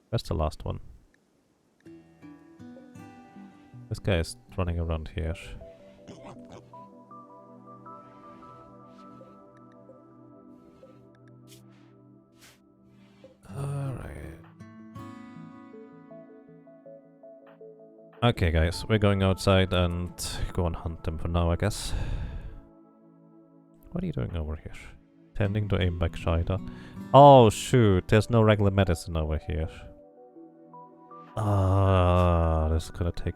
Where's the last one? This guy is running around here. Alright. Okay guys, we're going outside and go and hunt them for now, I guess. What are you doing over here? Tending to aim back Shida. Oh shoot, there's no regular medicine over here. Ah, this is gonna take...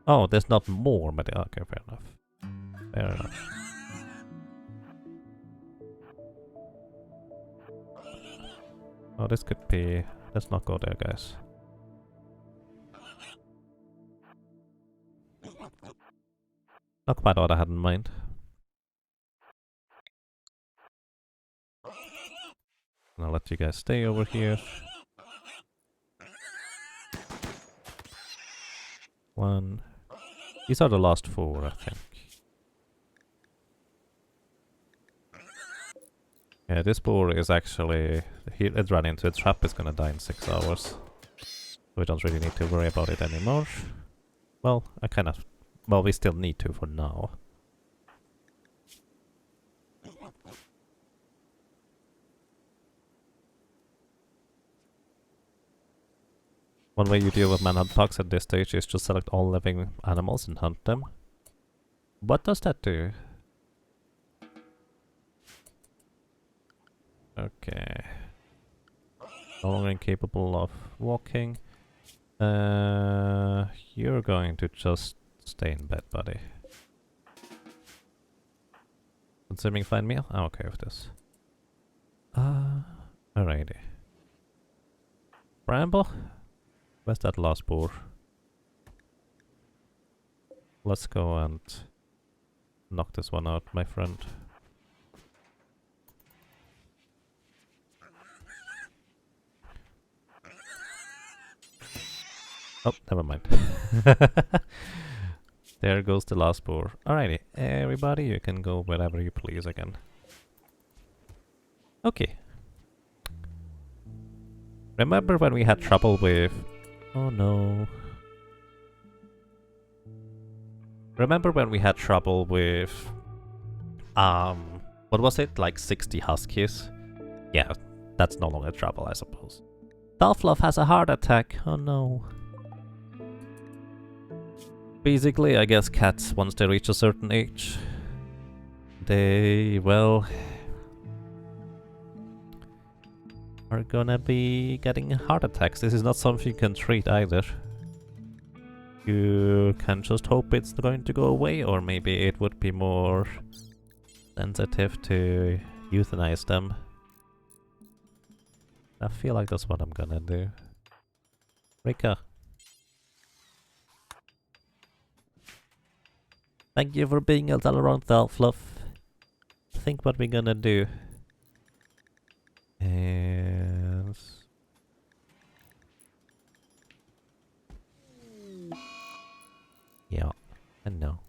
Oh, there's not more medicine. Okay, fair enough. Fair enough. Oh, this could be... Let's not go there, guys. Not quite what I had in mind. I'll let you guys stay over here. 1. These are the last 4, I think. Yeah, this boar is actually... It ran into a trap, it's gonna die in 6 hours. We don't really need to worry about it anymore. Well, I kind of... Well, we still need to for now. One way you deal with manhunt pugs at this stage is to select all living animals and hunt them. What does that do? Okay. No longer incapable of walking. You're going to just stay in bed, buddy. Consuming fine meal? I'm okay with this. Alrighty. Bramble? Where's that last boar? Let's go and knock this one out, my friend. Oh, never mind. There goes the last boar. Alrighty, everybody, you can go wherever you please again. Okay. Remember when we had trouble with... Oh no. Remember when we had trouble with... What was it? Like 60 huskies? Yeah, that's no longer trouble, I suppose. Self-love has a heart attack. Oh no. Basically, I guess cats, once they reach a certain age, they, well, are gonna be getting heart attacks. This is not something you can treat either. You can just hope it's going to go away, or maybe it would be more sensitive to euthanize them. I feel like that's what I'm gonna do. Rika. Thank you for being a all-around self-love. Think what we're gonna do is... Yeah, I know.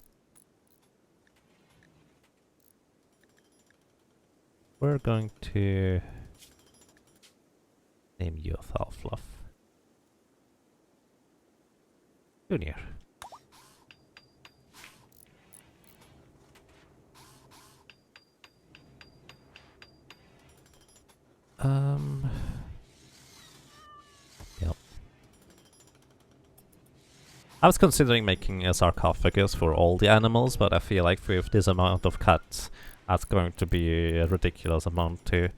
We're going to name you self-love. Junior. Yep. I was considering making a sarcophagus for all the animals, but I feel like with this amount of cuts, that's going to be a ridiculous amount too.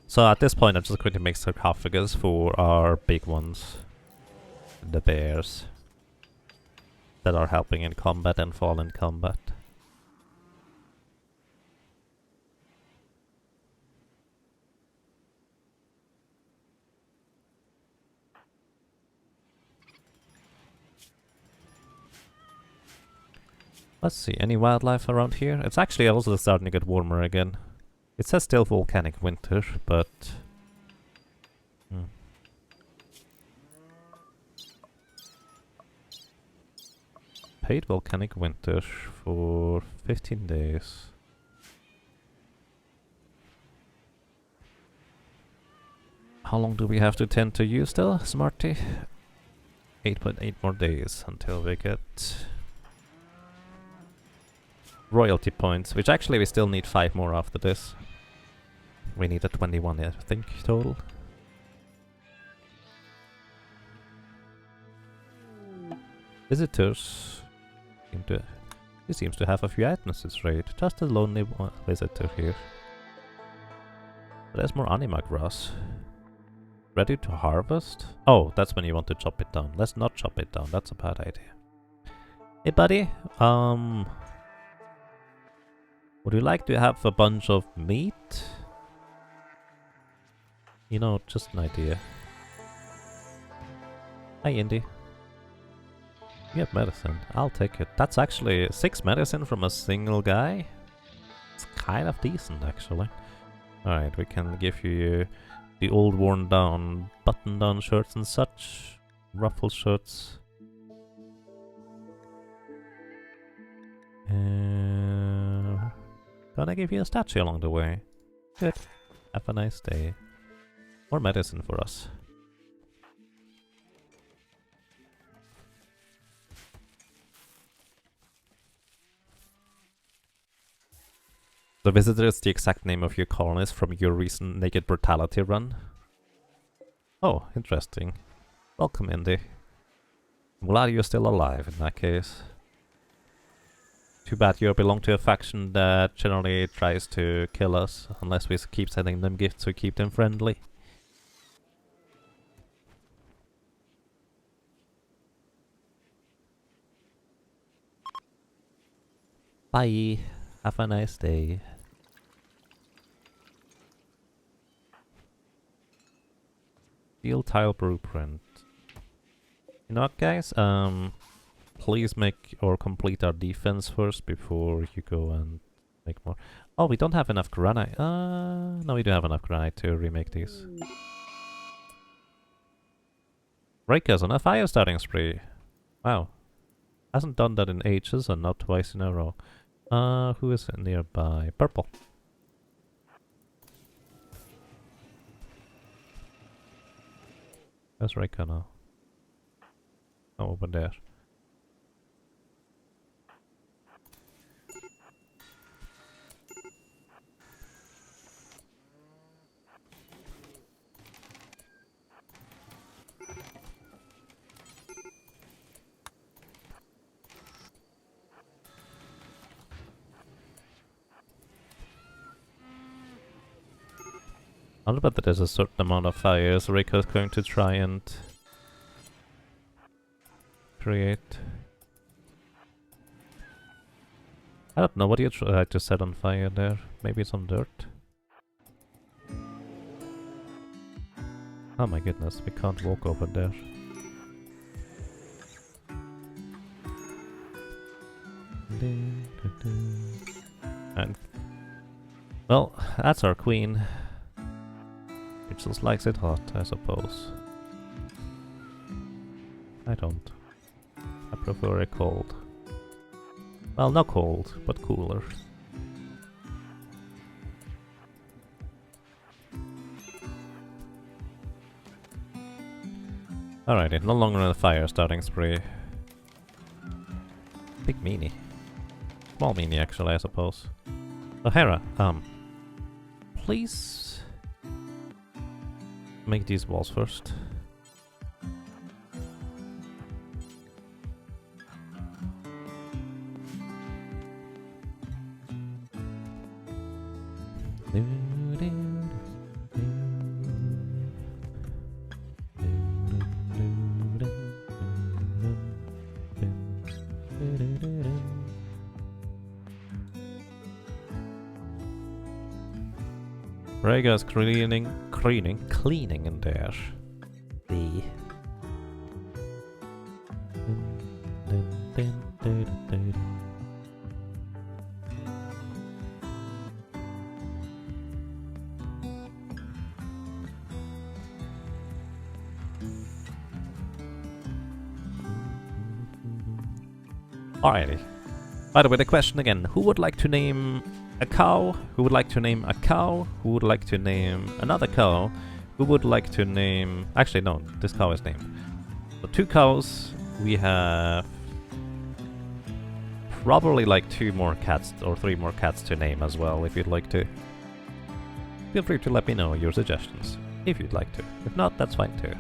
So at this point I'm just going to make sarcophagus for our big ones. The bears. That are helping in combat and fall in combat. Let's see, any wildlife around here? It's actually also starting to get warmer again. It says still volcanic winter, but... Paid volcanic winter for 15 days. How long do we have to tend to you still, Smarty? 8.8 more days until we get... royalty points, which actually we still need 5 more after this. We need a 21, I think, total. Visitors... He seems to have a few items this raid. Just a lonely visitor here. But there's more anima grass. Ready to harvest? Oh, that's when you want to chop it down. Let's not chop it down. That's a bad idea. Hey, buddy. Would you like to have a bunch of meat? You know, just an idea. Hi, Indy. You have medicine. I'll take it. That's actually 6 medicine from a single guy. It's kind of decent, actually. Alright, we can give you the old worn down button down shirts and such. Ruffle shirts. Gonna give you a statue along the way. Good. Have a nice day. More medicine for us. The Visitor is the exact name of your colonist from your recent Naked Brutality run. Oh, interesting. Welcome, Indy. I'm glad you're still alive in that case. Too bad you belong to a faction that generally tries to kill us, unless we keep sending them gifts to keep them friendly. Bye. Have a nice day. Steel tile blueprint. You know what, guys? Please make or complete our defense first before you go and make more. Oh, we don't have enough granite. No, we do have enough granite to remake these. Rayka's on a fire starting spree. Wow. Hasn't done that in ages and not twice in a row. Who is nearby? Purple. Where's Rayka now? Oh, over there. I bet that there's a certain amount of fire, so Rayka's going to try and create. I don't know, what do you try to set on fire there? Maybe some dirt? Oh my goodness, we can't walk over there. And well, that's our queen. It just likes it hot, I suppose. I don't. I prefer it cold. Well, not cold, but cooler. Alrighty, no longer on a fire starting spree. Big meanie. Small meanie, actually, I suppose. So, Hera, please make these walls first. Rhaegar's cleaning in there. The. Alrighty. By the way, the question again. Who would like to name a cow? Who would like to name a cow? Who would like to name another cow? Who would like to name... Actually, no. This cow is named. So 2 cows. We have... probably like 2 more cats or 3 more cats to name as well, if you'd like to. Feel free to let me know your suggestions, if you'd like to. If not, that's fine too.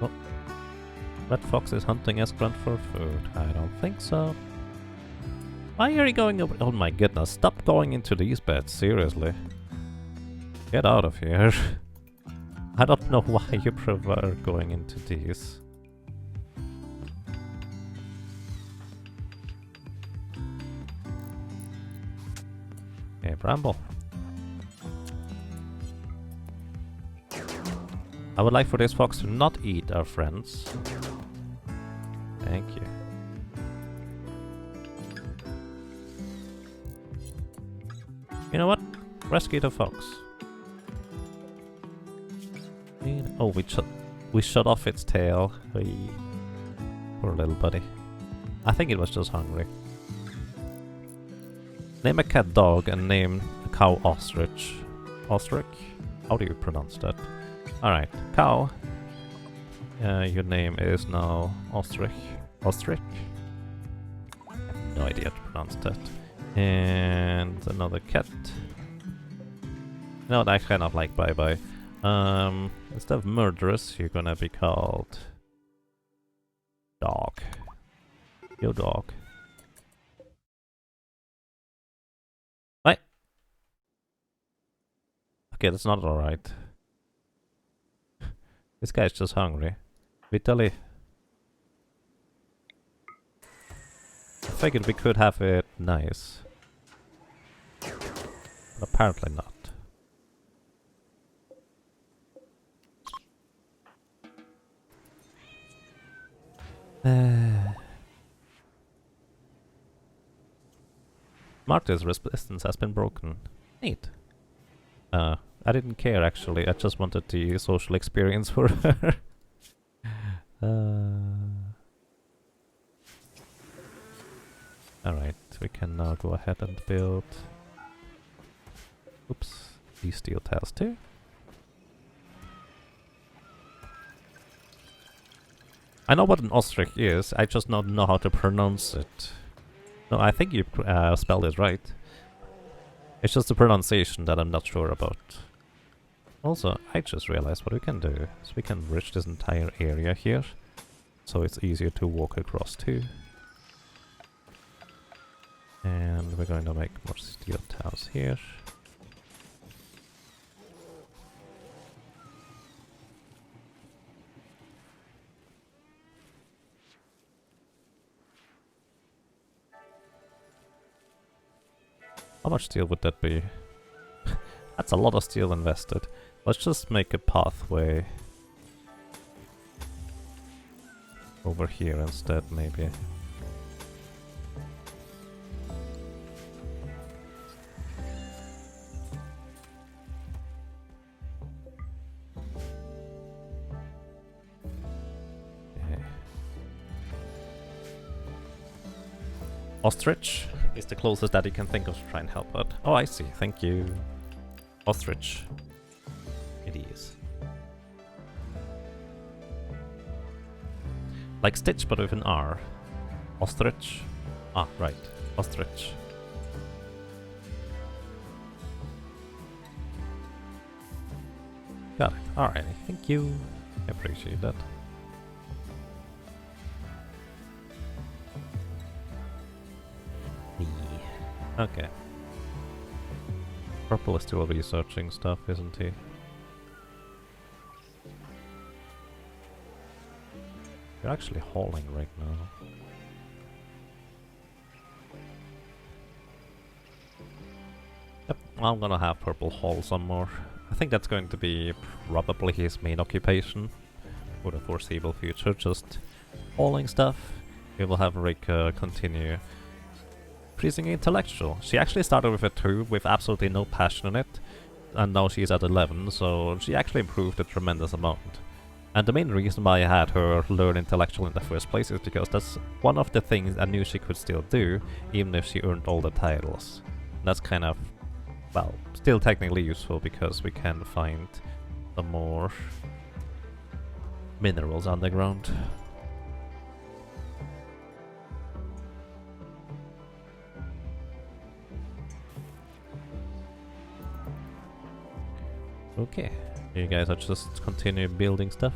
Oh. Red Fox is hunting Escrunt for food. I don't think so. Why are you going over? Oh my goodness, stop going into these beds, seriously. Get out of here. I don't know why you prefer going into these. Okay, Bramble. I would like for this fox to not eat our friends. Thank you. You know what? Rescue the fox. Oh, we shut off its tail. Poor little buddy. I think it was just hungry. Name a cat dog and name a cow ostrich. Ostrich? How do you pronounce that? Alright, cow. Your name is now Ostrich. Ostrich? I have no idea how to pronounce that. And another cat. You know what, I kind of like bye-bye. Instead of murderous, you're gonna be called... Dog. Yo, dog. Right. Okay, that's not alright. This guy's just hungry. Vitaly. I figured we could have it nice. But apparently not. Marty's resistance has been broken. Neat. I didn't care actually, I just wanted the social experience for her. Alright, we can now go ahead and build... Oops, these steel tiles too. I know what an ostrich is, I just don't know how to pronounce it. No, I think you spelled it right. It's just the pronunciation that I'm not sure about. Also, I just realized what we can do is we can enrich this entire area here, so it's easier to walk across too. And we're going to make more steel tiles here. How much steel would that be? That's a lot of steel invested. Let's just make a pathway over here instead, maybe. Okay. Ostrich is the closest that you can think of to try and help out. Oh, I see. Thank you. Ostrich. It is. Like Stitch, but with an R. Ostrich. Ah, right. Ostrich. Got it. Alright. Thank you. I appreciate that. Okay. Purple is still researching stuff, isn't he? You're actually hauling right now. Yep, I'm gonna have Purple haul some more. I think that's going to be probably his main occupation for the foreseeable future, just hauling stuff. We will have Rika continue increasing intellectual. She actually started with a 2 with absolutely no passion in it, and now she's at 11, so she actually improved a tremendous amount. And the main reason why I had her learn intellectual in the first place is because that's one of the things I knew she could still do, even if she earned all the titles. And that's kind of, well, still technically useful because we can find some more minerals underground. Okay, you guys are just continue building stuff.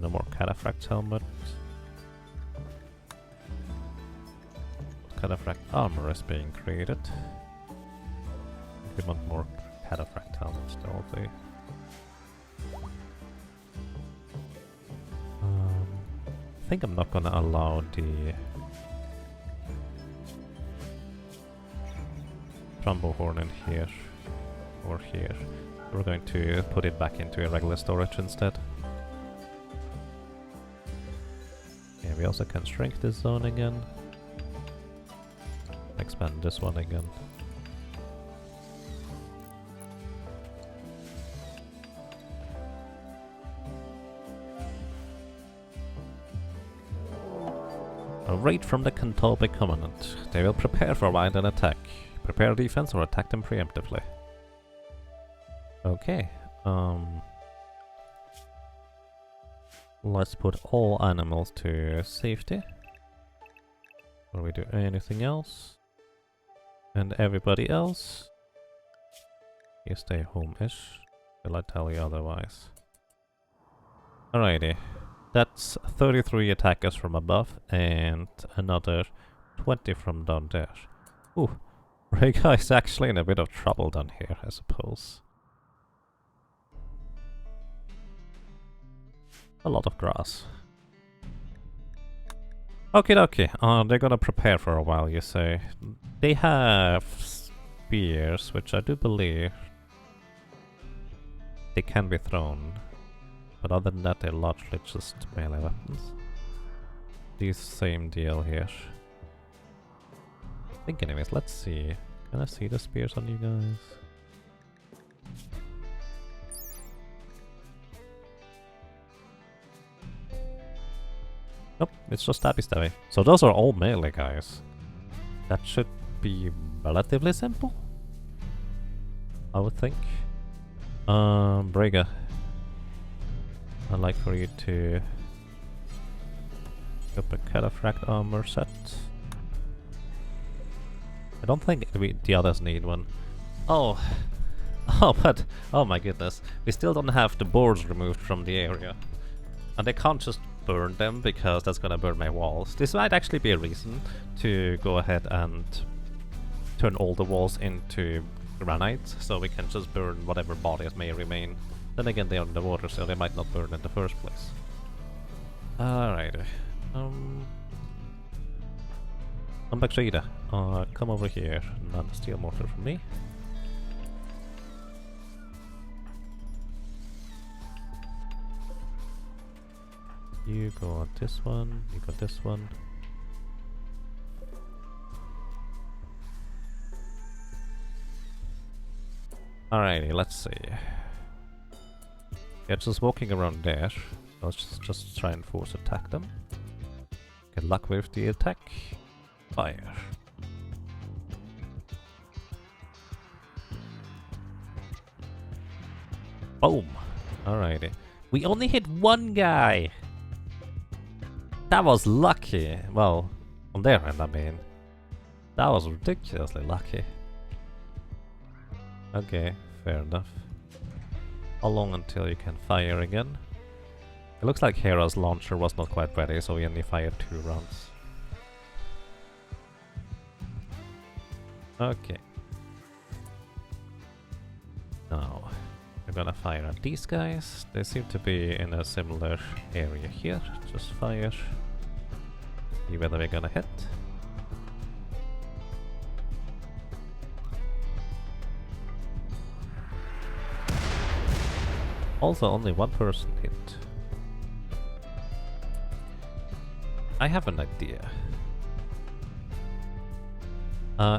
No more cataphract helmet. Cataphract armor is being created. We want more cataphract helmets, don't we? I think I'm not gonna allow the Trumbo horn in here or here. We're going to put it back into a regular storage instead. We also can shrink this zone again. Expand this one again. A raid from the Cantobic Commandant. They will prepare for wild and attack. Prepare defense or attack them preemptively. Okay. Let's put all animals to safety. Before we do anything else. And everybody else, you stay home-ish. Will I tell you otherwise? Alrighty. That's 33 attackers from above and another 20 from down there. Ooh, Rega is actually in a bit of trouble down here, I suppose. A lot of grass. Okie dokie, they're gonna prepare for a while, you say. They have spears, which I do believe they can be thrown. But other than that, they're largely just melee weapons. This same deal here. I think anyways, let's see. Can I see the spears on you guys? Nope, it's just stabby stabby. So those are all melee guys. That should be relatively simple, I would think. Brega, I'd like for you to pick up a cataphract armor set. I don't think the others need one. Oh, but oh my goodness, we still don't have the boards removed from the area, and they can't just burn them because that's gonna burn my walls. This might actually be a reason to go ahead and turn all the walls into granite, so we can just burn whatever bodies may remain. Then again, they are in the water, so they might not burn in the first place. Alright. Ambakshida, come over here and steal mortar from me. You go on this one, you got this one. Alrighty, let's see. Yeah, just walking around there. Let's just try and force attack them. Good luck with the attack. Fire. Boom. Alrighty. We only hit one guy. That was lucky. Well, on their end, I mean. That was ridiculously lucky. Okay, fair enough. How long until you can fire again? It looks like Hera's launcher was not quite ready, so we only fired 2 rounds. Okay. Now, we're gonna fire at these guys. They seem to be in a similar area here. Just fire. See whether we're gonna hit. Also, only one person hit. I have an idea.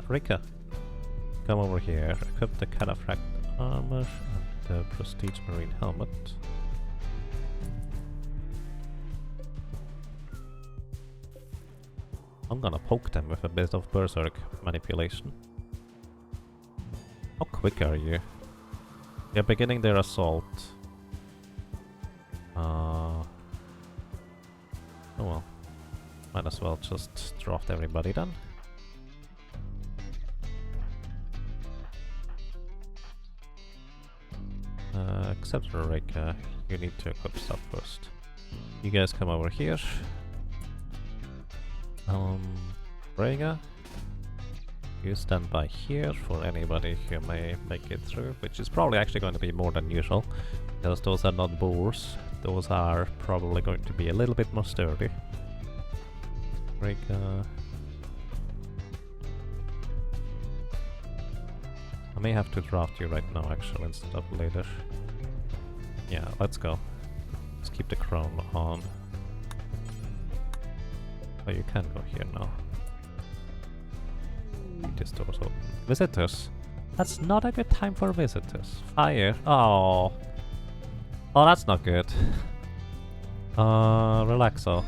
Rika, come over here. Equip the cataphract armor and the prestige marine helmet. I'm gonna poke them with a bit of berserk manipulation. How quick are you? They're beginning their assault. Oh well. Might as well just draft everybody then. Except for Rika, you need to equip stuff first. You guys come over here. Rhaegar, you stand by here for anybody who may make it through, which is probably actually going to be more than usual, because those are not boars. Those are probably going to be a little bit more sturdy. Rhaegar. I may have to draft you right now actually instead of later. Yeah, let's go. Let's keep the crown on. Oh, you can go here now. This door's open. Visitors! That's not a good time for visitors. Fire! Oh! Oh, that's not good. Relaxo.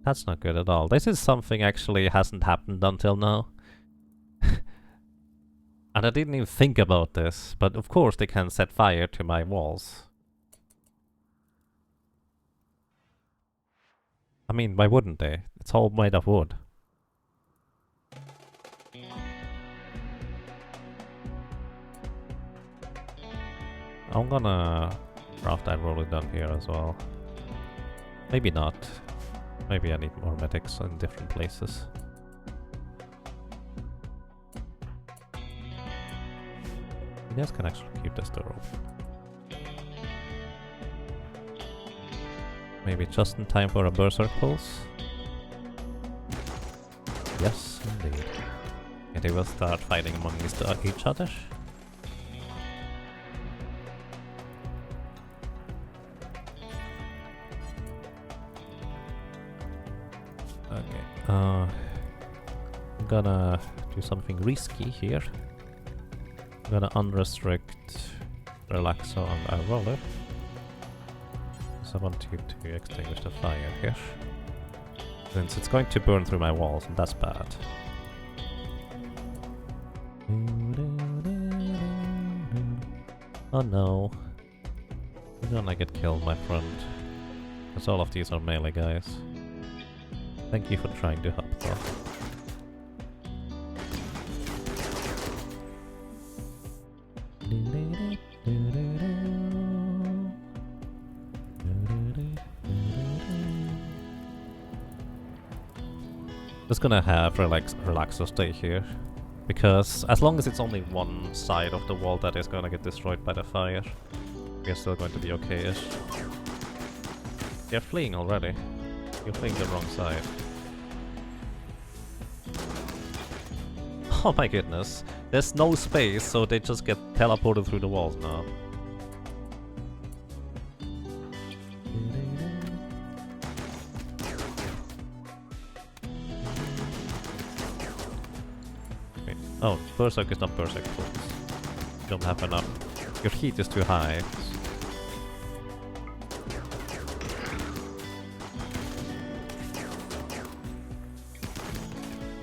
That's not good at all. This is something actually hasn't happened until now. And I didn't even think about this, but of course they can set fire to my walls. I mean, why wouldn't they? It's all made of wood. I'm gonna craft that roller down here as well. Maybe not. Maybe I need more medics in different places. You guys can actually keep this door open. Maybe just in time for a berserk pulse? Yes, indeed. And they will start fighting among each other. Okay, I'm gonna do something risky here. I'm gonna unrestrict Relaxo and our roller. So I want you to extinguish the fire here. Since it's going to burn through my walls, and that's bad. Oh no. You're gonna get killed, my friend. Because all of these are melee guys. Thank you for trying to help, though. Just gonna have Relaxo stay here, because as long as it's only one side of the wall that is gonna get destroyed by the fire, we're still going to be okay-ish. They're fleeing already. You're fleeing the wrong side. Oh my goodness. There's no space, so they just get teleported through the walls now. Wait. Oh, Berserk is not Berserk focus. You don't have enough. Your heat is too high.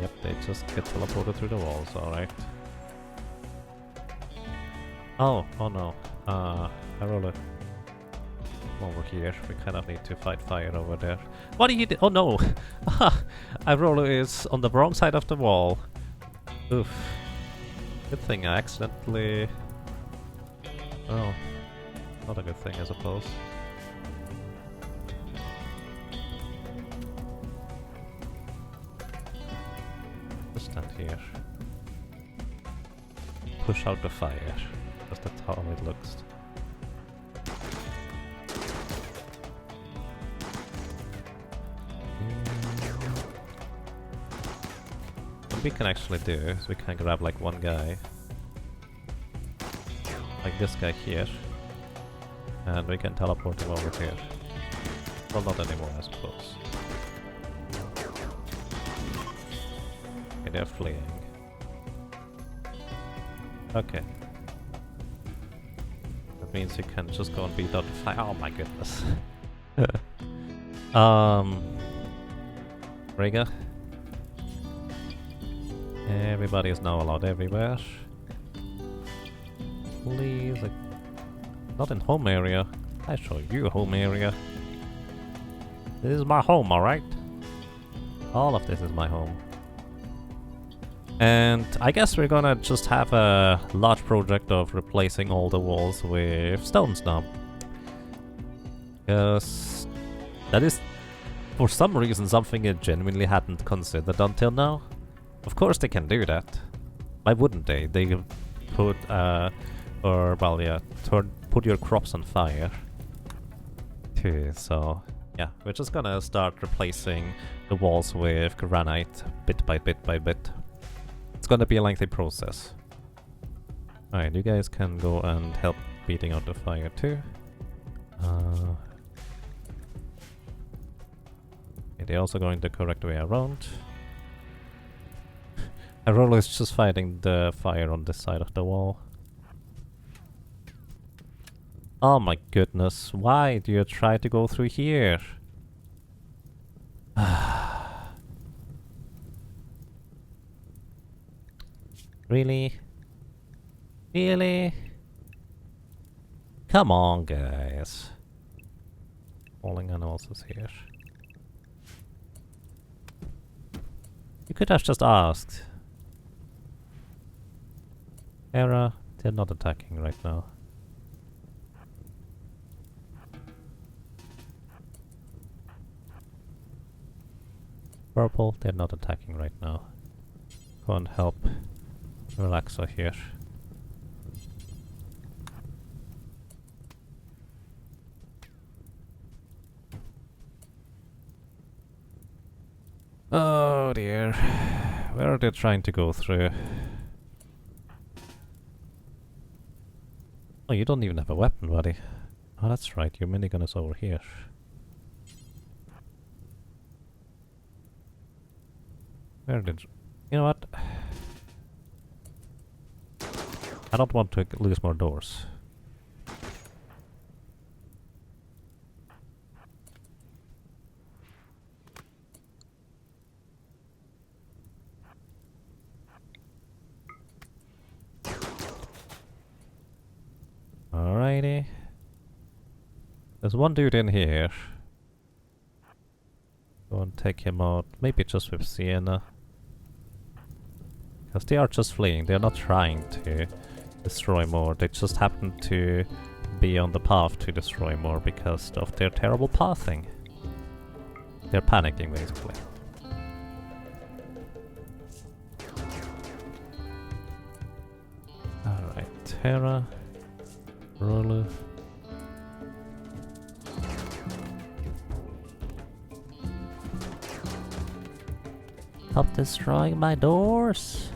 Yep, they just get teleported through the walls, alright. Oh no. I roll it over here. We kind of need to fight fire over there. What are you do? Oh no! I roll is on the wrong side of the wall. Oof. Good thing I accidentally... Oh. Not a good thing, I suppose. Just stand here. Push out the fire. Because that's how it looks. What we can actually do is we can grab like one guy. Like this guy here. And we can teleport him over here. Well, not anymore, I suppose. Okay, they're fleeing. Okay. That means you can just go and beat out the fire. Oh my goodness. Rega. Everybody is now allowed everywhere. Please, not in home area. I show you home area. This is my home, alright? All of this is my home. And I guess we're gonna just have a large project of replacing all the walls with stones now. Because that is, for some reason, something I genuinely hadn't considered until now. Of course they can do that. Why wouldn't they? They could put, put your crops on fire. Too, so yeah, we're just gonna start replacing the walls with granite bit by bit by bit. It's gonna be a lengthy process. Alright, you guys can go and help beating out the fire too. They're also going the correct way around. Aurora is just fighting the fire on this side of the wall. Oh my goodness, why do you try to go through here? Really? Really? Come on, guys. Falling animals is here. You could have just asked. Era, they're not attacking right now. Purple, they're not attacking right now. Go and help Relaxo here. Oh dear. Where are they trying to go through? Oh, you don't even have a weapon, buddy. Oh, that's right, your minigun is over here. Where did... You know what? I don't want to lose more doors. Alrighty. There's one dude in here. Go and take him out. Maybe just with Sienna. Because they are just fleeing. They're not trying to destroy more. They just happen to be on the path to destroy more because of their terrible pathing. They're panicking, basically. Alright, Terra. Roller. Stop destroying my doors!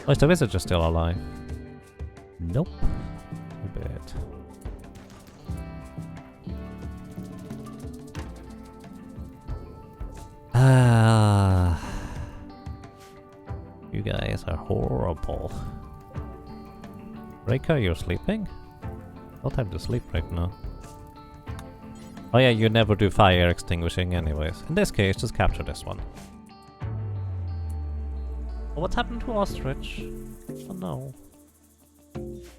Oh, is the wizard just still alive? Nope. Too bad. Ah. You guys are horrible. Reika, you're sleeping? No time to sleep right now. Oh yeah, you never do fire extinguishing anyways. In this case, just capture this one. Oh, what happened to Ostrich? Oh no.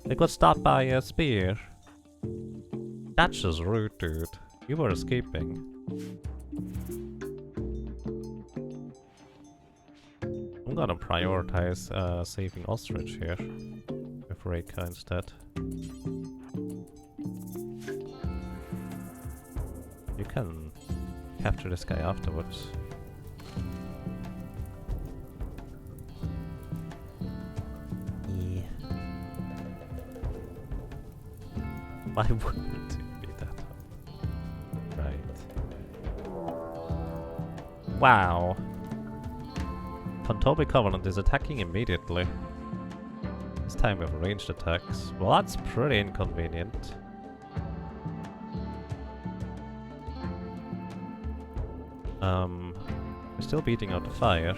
They got stopped by a spear. That's just rude, dude. You were escaping. I'm gonna prioritize saving Ostrich here. With Reika instead. You can capture this guy afterwards. Yeah. Why wouldn't it be that hard? Right. Wow. Kantobi Covenant is attacking immediately. This time with ranged attacks. Well, that's pretty inconvenient. We're still beating out the fire.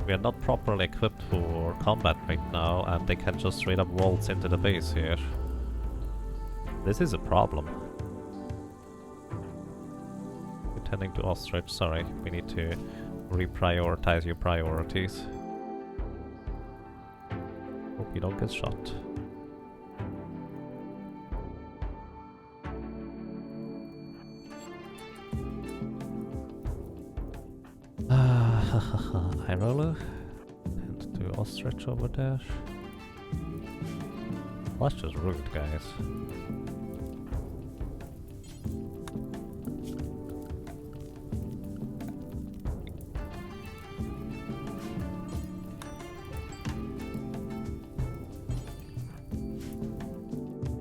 We are not properly equipped for combat right now, and they can just straight up waltz into the base here. This is a problem. Returning to Ostrich, sorry, we need to reprioritize your priorities. Hope you don't get shot. High roller. And to Ostrich over there. That's just rude, guys.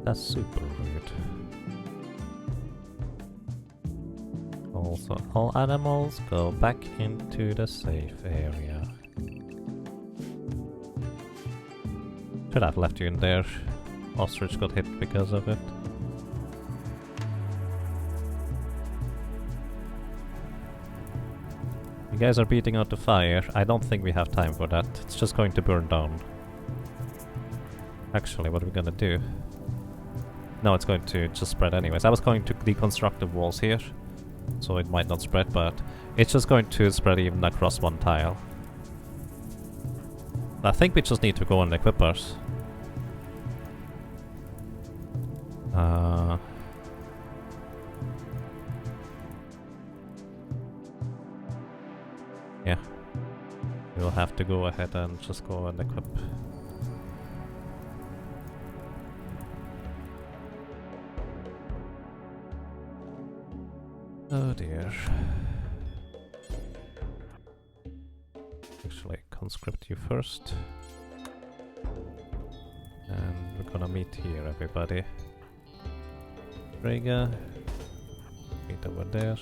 That's super rude. Also, all animals go back into the safe area. Should have left you in there. Ostrich got hit because of it. You guys are beating out the fire. I don't think we have time for that. It's just going to burn down. Actually, what are we gonna do? No, it's going to just spread anyways. I was going to deconstruct the walls here, so it might not spread, but it's just going to spread even across one tile. I think we just need to go and equip ours. Yeah. We'll have to go ahead and just go and equip. Oh dear. Actually, conscript you first. And we're gonna meet here, everybody. Riga. Meet over there.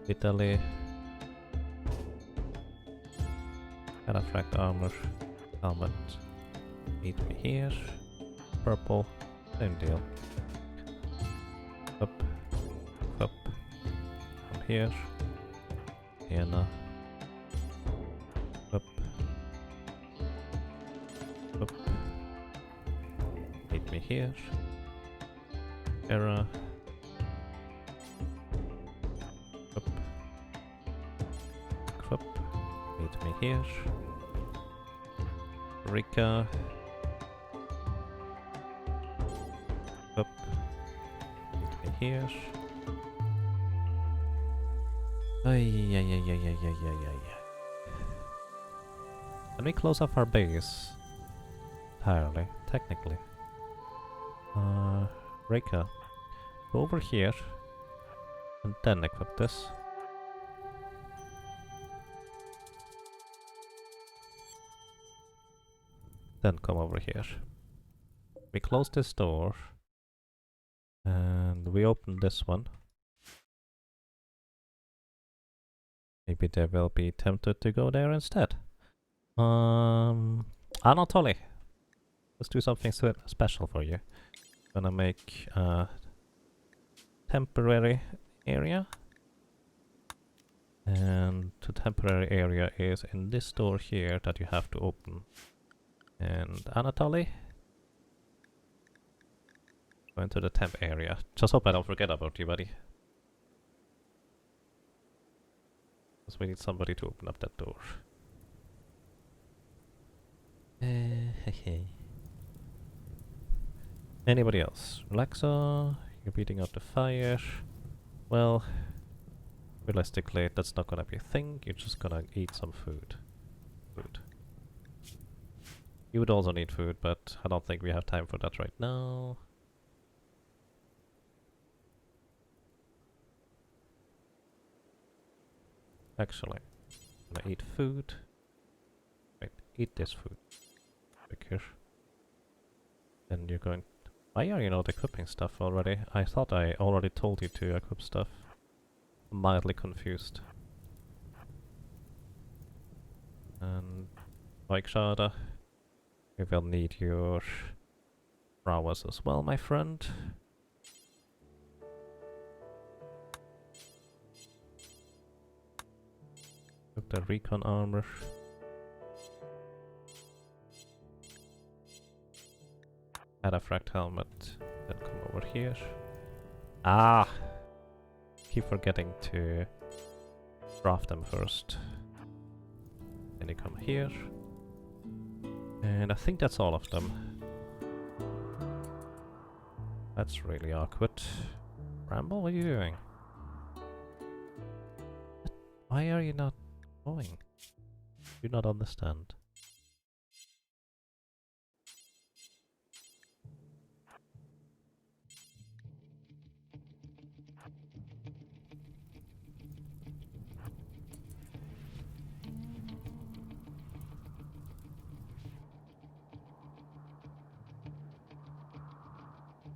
Italy. Cataphract armor. Helmet. Meet me here. Purple. Same deal. Up. Up. From here. Vienna. Up. Up. Meet me here. Era. Up. Up. Meet me here. Rika. Up. Meet me here. Ay. Can we close off our base? Entirely, technically. Rika, go over here and then equip this. Then come over here. We close this door and we open this one. Maybe they will be tempted to go there instead. Anatoly, let's do something special for you. Gonna make a temporary area. And the temporary area is in this door here that you have to open. And Anatoly, go into the temp area. Just hope I don't forget about you, buddy. Because we need somebody to open up that door. Anybody else? Relaxa, you're beating out the fire. Well, realistically, that's not gonna be a thing. You're just gonna eat some food. You would also need food, but I don't think we have time for that right now. Actually, I'm gonna eat food. Wait, eat this food. Quicker. Then you're going... Why are you not equipping stuff already? I thought I already told you to equip stuff. I'm mildly confused. And... Like Shada, we will need your prowess as well, my friend. Took the recon armor. Cataphract helmet. Then come over here. Ah! Keep forgetting to craft them first. Then you come here. And I think that's all of them. That's really awkward. Bramble, what are you doing? Why are you not going? Do not understand.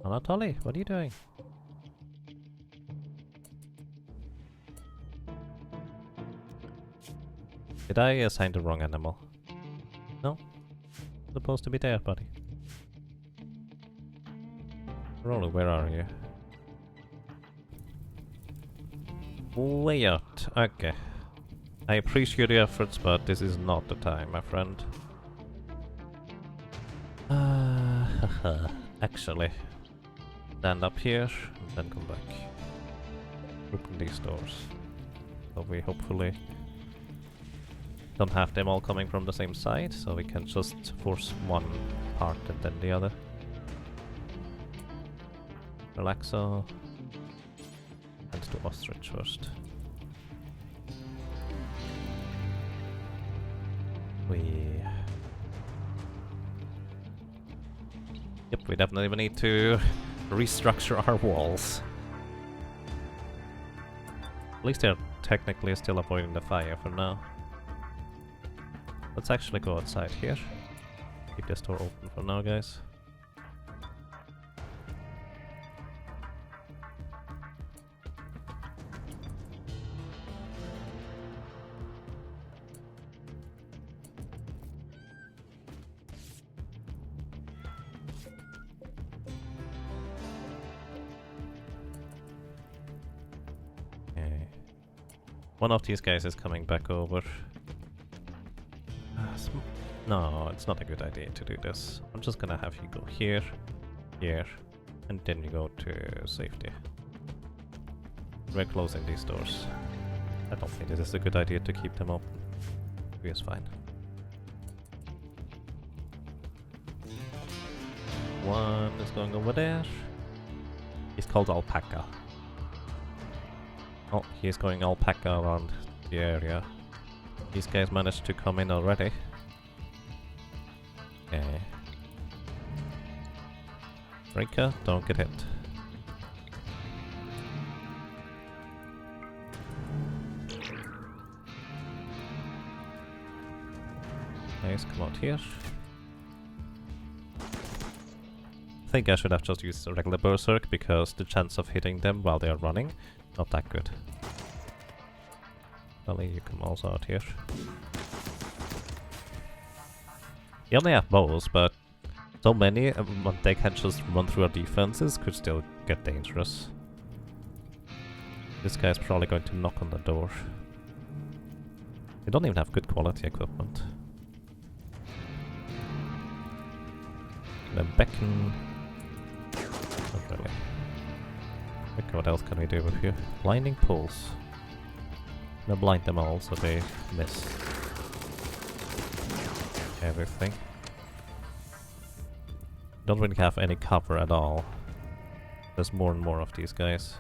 Anatoly, what are you doing? Did I assign the wrong animal? No? Supposed to be there, buddy. Rolly, where are you? Way out. Okay. I appreciate your efforts, but this is not the time, my friend. Actually, stand up here and then come back. Open these doors. So we hopefully don't have them all coming from the same side, so we can just force one part and then the other. Relaxo. And to ostrich first. Yep, we definitely need to restructure our walls. At least they're technically still avoiding the fire for now. Let's actually go outside here. Keep this door open for now, guys. One of these guys is coming back over. No, it's not a good idea to do this. I'm just gonna have you go here, here, and then you go to safety. We're closing these doors. I don't think this is a good idea to keep them open. It's fine. One is going over there. He's called Alpaca. Oh, he's going alpaca around the area. These guys managed to come in already. Okay. Rika, don't get hit. Nice, come out here. I think I should have just used a regular berserk because the chance of hitting them while they are running, not that good. Belly, you come also out here. You only have bows, but so many they can just run through our defenses could still get dangerous. This guy's probably going to knock on the door. We don't even have good quality equipment. Then beckon. Not really. Okay, what else can we do with you? Blinding pulse. Gonna blind them all so they miss everything. Don't really have any cover at all. There's more and more of these guys.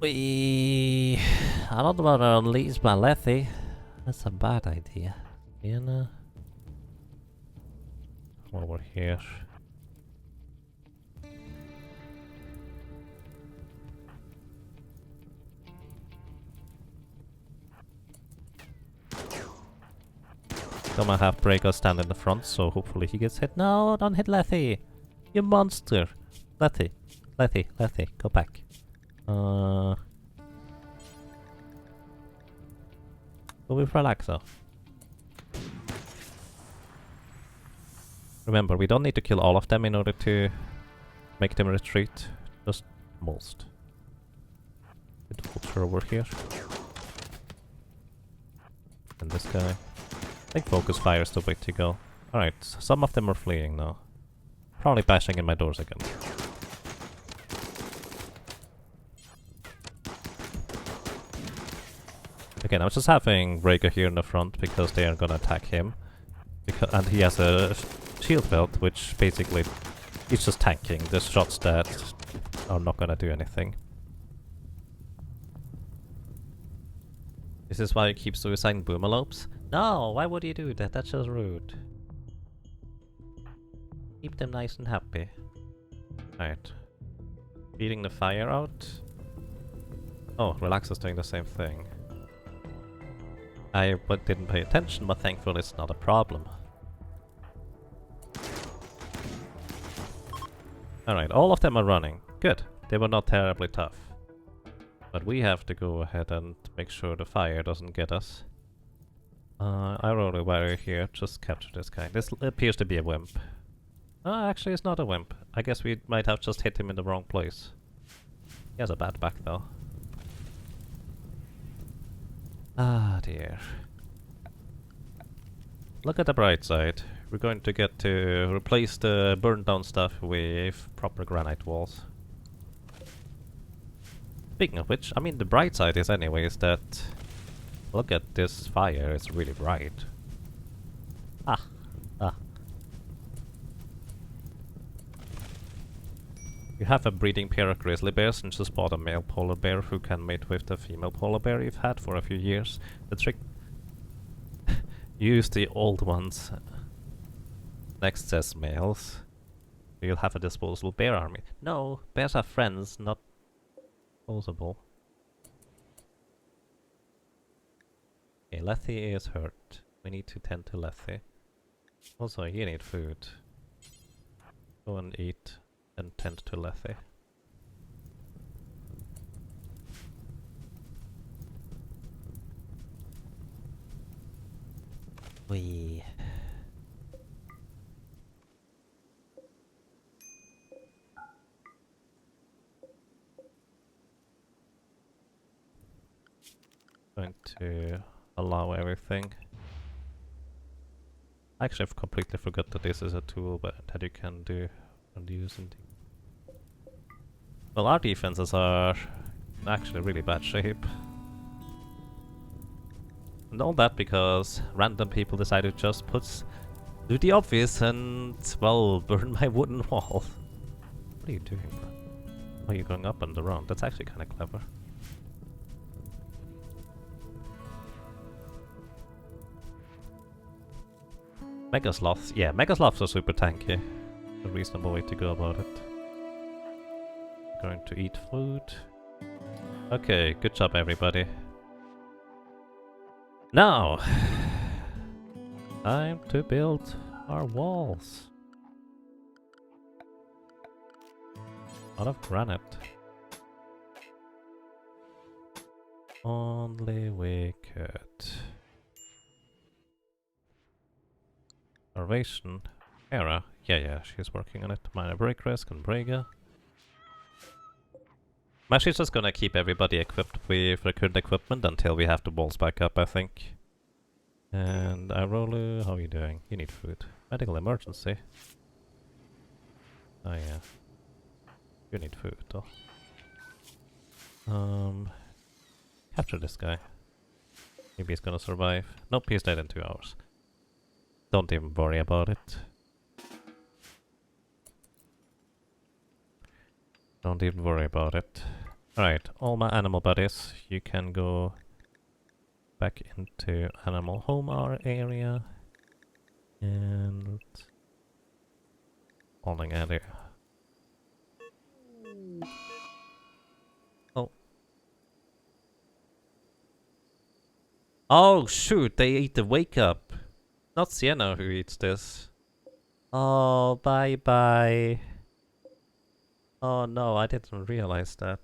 I don't want to unleash my Lethe. That's a bad idea. You know? Over here. Gonna have Breaker stand in the front, so hopefully he gets hit. No, don't hit Lethe! You monster! Lethe, go back. Go with Relaxer. Remember, we don't need to kill all of them in order to make them retreat. Just most. Good vulture over here. And this guy. I think focus fire is the way to go. Alright, some of them are fleeing now. Probably bashing in my doors again. Again, I'm just having Breaker here in the front because they are gonna attack him. And he has a shield belt, which basically he's just tanking. There's shots that are not gonna do anything. This is why you keep suiciding boomalopes? No, why would you do that? That's just rude. Keep them nice and happy. Alright. Beating the fire out. Oh, Relax is doing the same thing. I didn't pay attention, but thankfully it's not a problem. Alright, all of them are running. Good. They were not terribly tough. But we have to go ahead and make sure the fire doesn't get us. I roll a warrior here, just capture this guy. This appears to be a wimp. Actually it's not a wimp. I guess we might have just hit him in the wrong place. He has a bad back though. Ah dear. Look at the bright side. We're going to get to replace the burned down stuff with proper granite walls. Speaking of which, I mean the bright side is anyways that... Look at this fire, it's really bright. Ah. You have a breeding pair of grizzly bears and just bought a male polar bear who can mate with the female polar bear you've had for a few years. The trick... Use the old ones. Next says males. You'll have a disposable bear army. No, bears are friends, not disposable. Okay, Lethe is hurt. We need to tend to Lethe. Also, you need food. Go and eat and tend to Lethe. Wee. Going to allow everything. Actually, I've completely forgot that this is a tool that you can do and use. Well, our defenses are actually really bad shape. And all that because random people decided to just do the obvious and, well, burn my wooden wall. What are you doing, bro? Why are you going up and around? That's actually kind of clever. Mega sloths. Yeah, mega sloths are super tanky. A reasonable way to go about it. Going to eat food. Okay, good job everybody. Now, time to build our walls. Out of granite. Only we could. Starvation. Hera. Yeah, she's working on it. Minor break risk and Brega. I'm actually just gonna keep everybody equipped with the current equipment until we have the walls back up, I think. And Irolu, how are you doing? You need food. Medical emergency. Oh yeah. You need food though. Capture this guy. Maybe he's gonna survive. Nope, he's dead in 2 hours. Don't even worry about it. Don't even worry about it. Alright, all my animal buddies, you can go back into animal home area. And... holding area. Oh. Oh shoot, they ate the wake up. Not Sienna who eats this. Oh, bye bye. Oh no, I didn't realize that.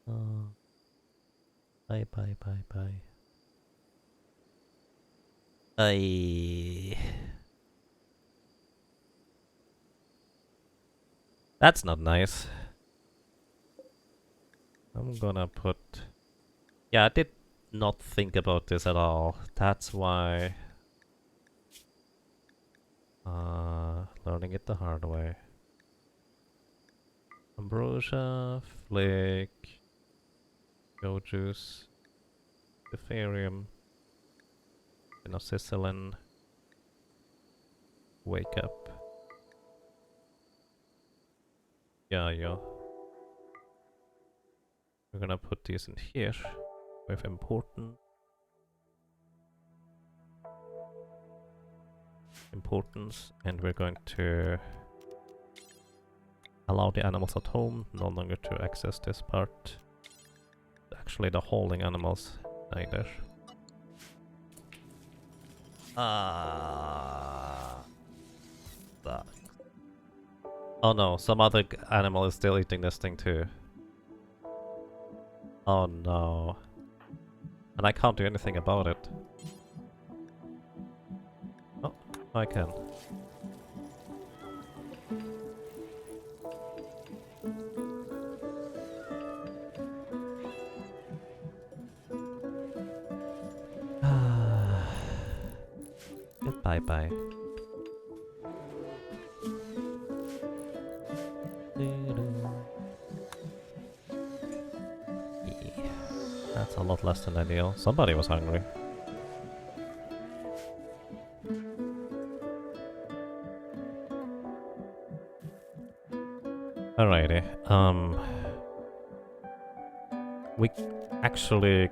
Oh. Bye bye bye bye. That's not nice. I'm gonna put... Yeah, I did not think about this at all. That's why... learning it the hard way. Ambrosia, Flake, Go Juice, Ethereum, Penicillin, Wake Up. Yeah. We're gonna put these in here with importance, and we're going to allow the animals at home no longer to access this part. Actually, the hauling animals neither. Fuck. Oh no, some other animal is still eating this thing too. Oh no. And I can't do anything about it. Oh, I can. Goodbye bye. That's a lot less than ideal. Somebody was hungry. Alrighty. We actually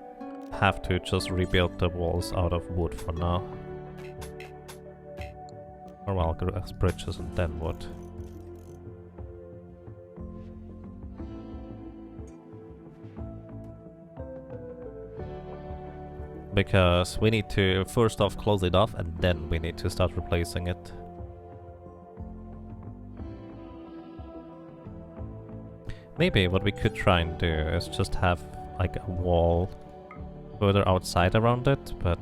have to just rebuild the walls out of wood for now. Or well, grass bridges and then wood. Because we need to first off close it off and then we need to start replacing it. Maybe what we could try and do is just have like a wall further outside around it, but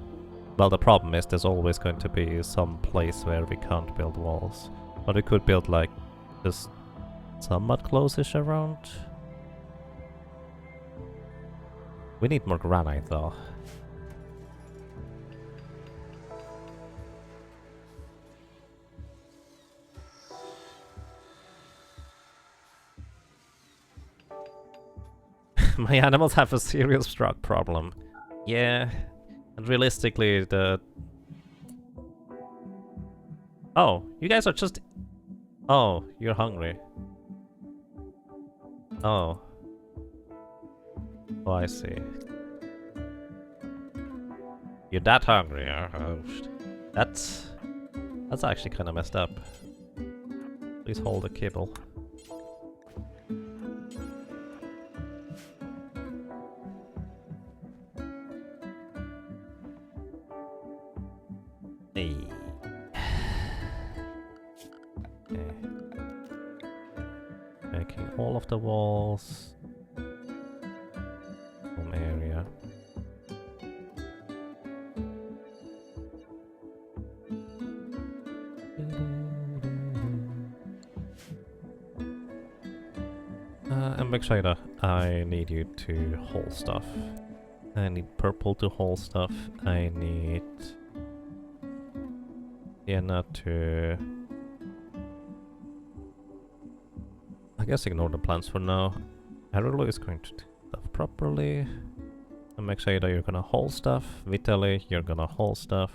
well, the problem is there's always going to be some place where we can't build walls. But we could build like just somewhat close-ish around. We need more granite though. My animals have a serious drug problem. Yeah, and realistically the... Oh, you guys are just... Oh, you're hungry. Oh. Oh, I see. You're that hungry, huh? Oh, that's actually kind of messed up. Please hold the kibble. Hey. Okay. Making all of the walls. Home area. And Shader, I need you to haul stuff. I need purple to haul stuff. I need Sienna to... I guess ignore the plants for now. Arulu is going to do stuff. properly. And make sure that you're gonna haul stuff. Vitaly, you're gonna haul stuff.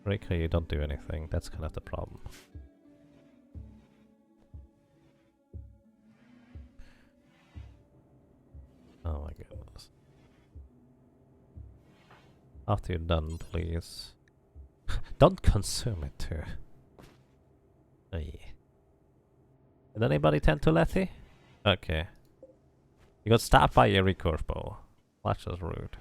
Rika, you don't do anything. That's kind of the problem. Oh my goodness. After you're done, please. Don't consume it too. Aye. Did anybody tend to Letty? Okay. You got stabbed by a recurve bow. That's just rude.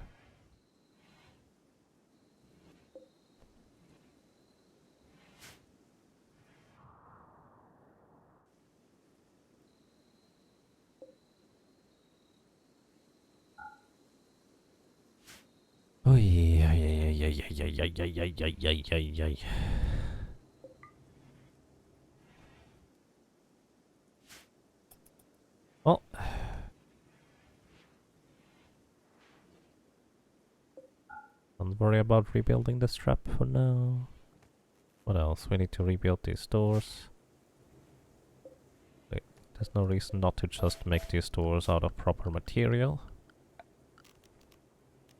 Oh yeah, yeah. Well, don't worry about rebuilding this trap for now. What else? We need to rebuild these doors. Wait, there's no reason not to just make these doors out of proper material.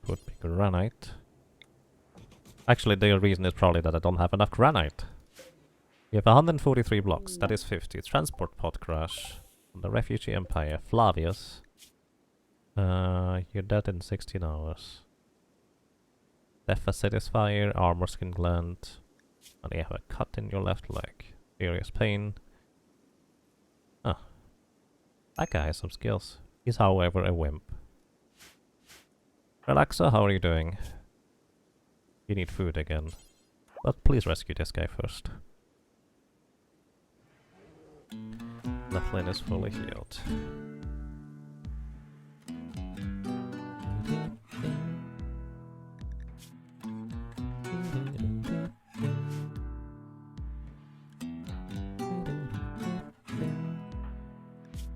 Would be granite. Actually, the reason is probably that I don't have enough granite. We have 143 blocks, that is 50. Transport pod crash. The Refugee Empire. Flavius. You're dead in 16 hours. Death Satisfier, Armor Skin Gland. And you have a cut in your left leg. Serious pain. Ah. That guy has some skills. He's however a wimp. Relaxa, how are you doing? You need food again. But please rescue this guy first. Nathlin is fully healed.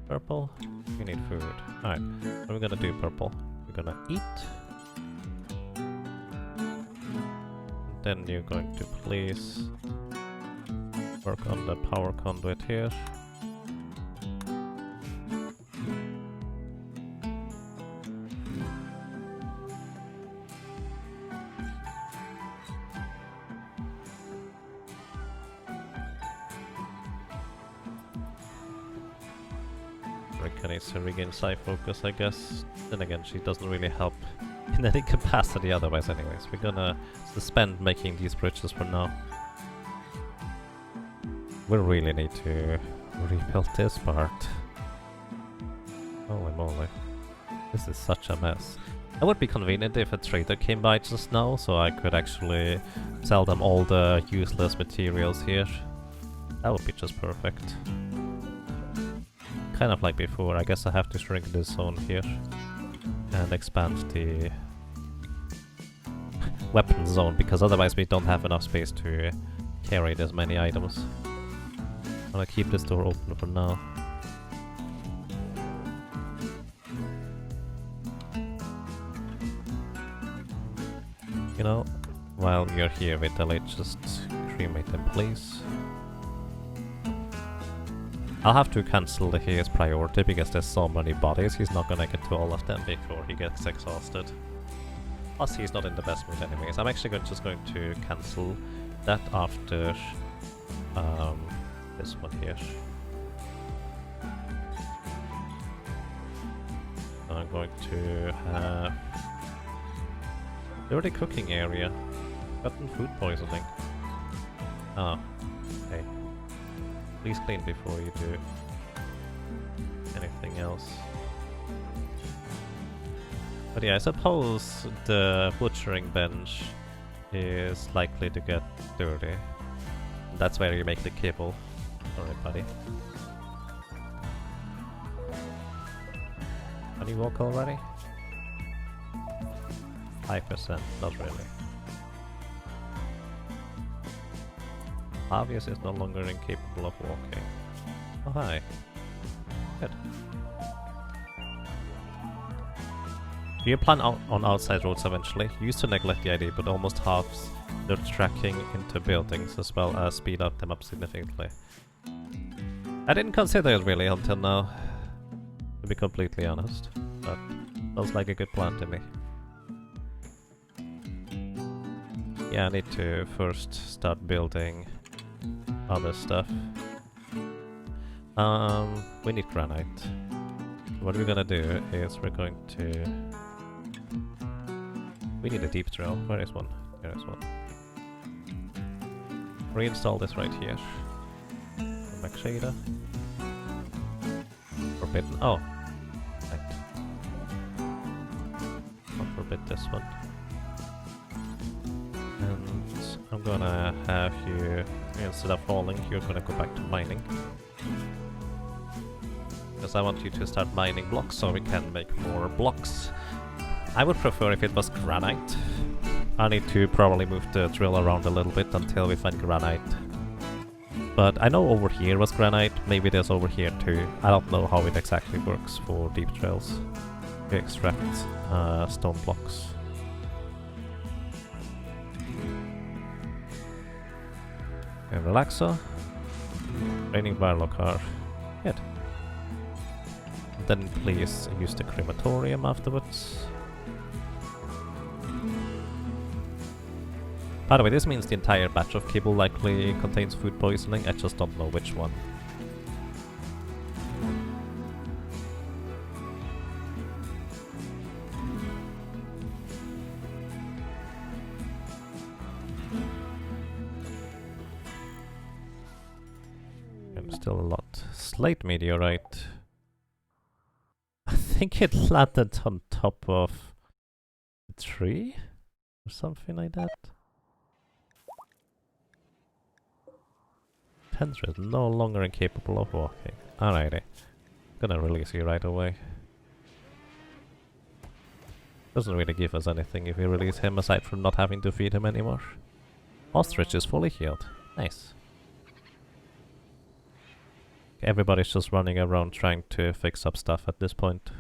Purple, you need food. Alright, what are we gonna do, Purple? We're gonna eat. Then you're going to please work on the power conduit here. Rika needs to regain psi focus, I guess. Then again, she doesn't really help in any capacity otherwise anyways. We're gonna suspend making these bridges for now. We really need to rebuild this part. Holy moly. This is such a mess. It would be convenient if a trader came by just now, so I could actually sell them all the useless materials here. That would be just perfect. Kind of like before, I guess I have to shrink this zone here and expand the weapon zone, because otherwise we don't have enough space to carry this many items. I'm gonna keep this door open for now. You know, while you're here, Vitaly, just cremate them, please. I'll have to cancel his priority because there's so many bodies, he's not gonna get to all of them before he gets exhausted. Plus he's not in the best mood anyways. I'm actually just going to cancel that after this one here. I'm going to have dirty cooking area. Gotten food poisoning. Oh, okay. Please clean before you do anything else. But yeah, I suppose the butchering bench is likely to get dirty. That's where you make the kibble. Alright, buddy. Can you walk already? 5%, not really. Obvious is no longer incapable of walking. Oh hi. Good. Do you plan on outside roads eventually? Used to neglect the idea, but almost halves their tracking into buildings as well as speed up them up significantly. I didn't consider it really until now, to be completely honest. But Sounds like a good plan to me. Yeah, I need to first start building other stuff. We need granite. What we're gonna do is we're going to... We need a deep drill. Where is one? There is one. Reinstall this right here. Back shader. Forbidden. Oh! Right. I'll forbid this one. And I'm gonna have you, instead of hauling, you're gonna go back to mining. Because I want you to start mining blocks so we can make more blocks. I would prefer if it was granite. I need to probably move the drill around a little bit until we find granite. But I know over here was granite, maybe there's over here too. I don't know how it exactly works for deep drills. To extract stone blocks. And relaxer. Training barlow car. Good. Then please use the crematorium afterwards. By the way, this means the entire batch of kibble likely contains food poisoning, I just don't know which one. And still a lot. Slate meteorite. I think it landed on top of a tree? Or something like that. Tensor is no longer incapable of walking. Alrighty. Gonna release you right away. Doesn't really give us anything if we release him aside from not having to feed him anymore. Ostrich is fully healed. Nice. Everybody's just running around trying to fix up stuff at this point.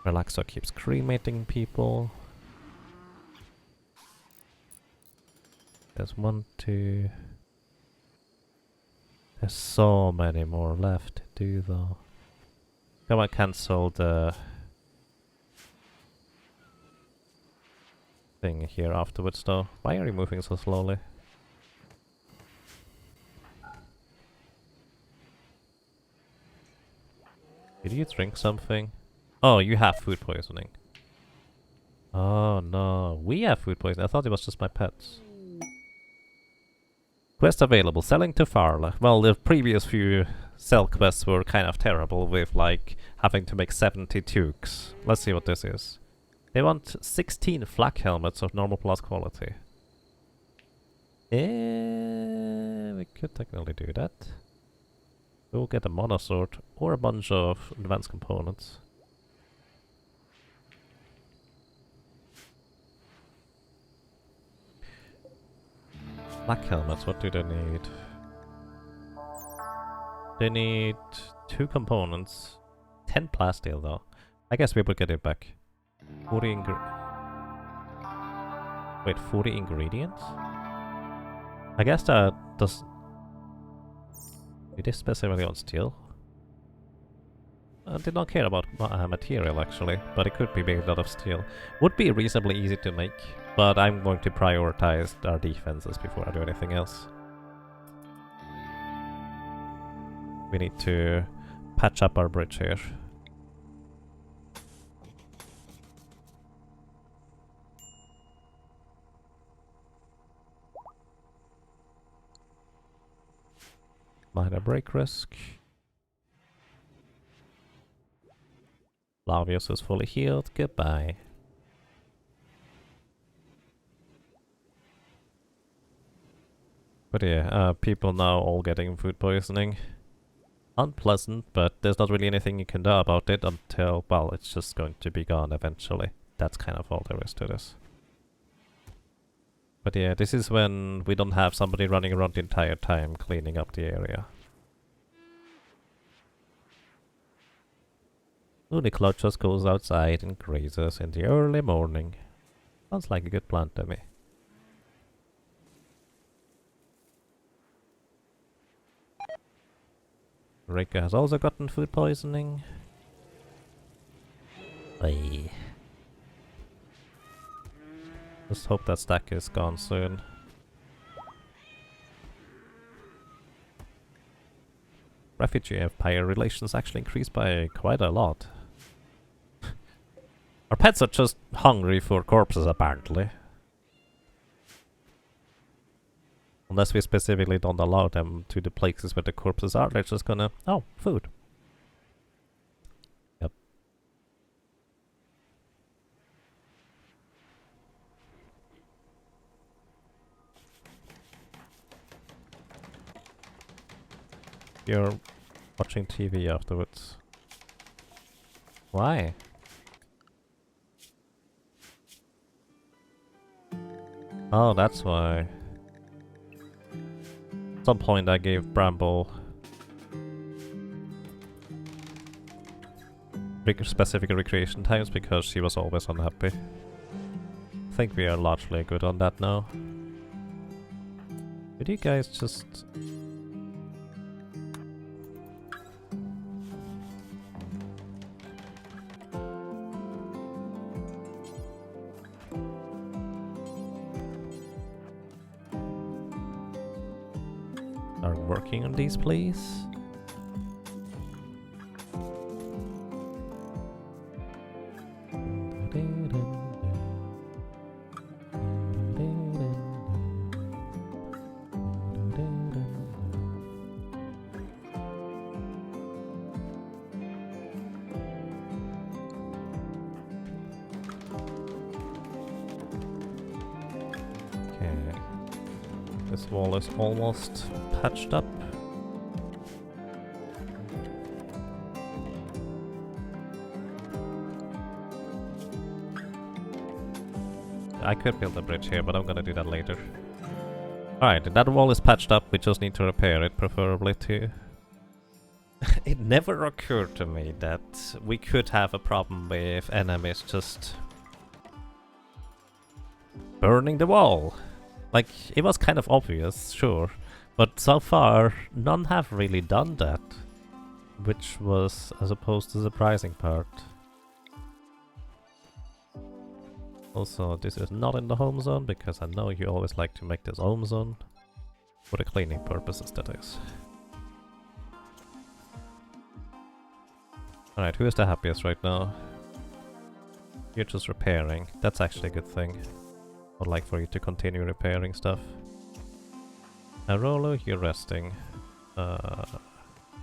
Relaxo keeps cremating people. There's 1, 2... There's so many more left to do though. Come on, cancel the thing here afterwards though. Why are you moving so slowly? Did you drink something? Oh, you have food poisoning. Oh no, we have food poisoning. I thought it was just my pets. Quest available, selling to Farla. Well, the previous few sell quests were kind of terrible with like having to make 70 tukes. Let's see what this is. They want 16 flak helmets of normal plus quality. We could technically do that. We'll get a monosword or a bunch of advanced components. Black helmets, what do they need? They need 2 components. 10 plasteel though. I guess we will get it back. 40 Wait, 40 ingredients? I guess that does... It is specifically on steel. I did not care about material actually, but it could be made out of steel. Would be reasonably easy to make. But I'm going to prioritize our defenses before I do anything else. We need to patch up our bridge here. Minor break risk. Lavius is fully healed. Goodbye. But yeah, people now all getting food poisoning. Unpleasant, but there's not really anything you can do about it until, well, it's just going to be gone eventually. That's kind of all there is to this. But yeah, this is when we don't have somebody running around the entire time cleaning up the area. Uniclot just goes outside and grazes in the early morning. Sounds like a good plan to me. Rika has also gotten food poisoning. Ay. Just hope that stack is gone soon. Refugee empire relations actually increased by quite a lot. Our pets are just hungry for corpses, apparently. Unless we specifically don't allow them to the places where the corpses are, they're just gonna... Oh, food. Yep. You're watching TV afterwards. Why? Oh, that's why. At some point I gave Bramble specific recreation times because she was always unhappy. I think we are largely good on that now. Could you guys just... are working on these, please? Okay. This wall is almost patched up. I could build a bridge here, but I'm gonna do that later. Alright, that wall is patched up, we just need to repair it, preferably too. It never occurred to me that we could have a problem with enemies just burning the wall. Like, it was kind of obvious, sure, but so far none have really done that, which was, I suppose, the surprising part. Also, this is not in the home zone, because I know you always like to make this home zone. For the cleaning purposes, that is. Alright, who is the happiest right now? You're just repairing. That's actually a good thing. I'd like for you to continue repairing stuff. Arolo, you're resting. I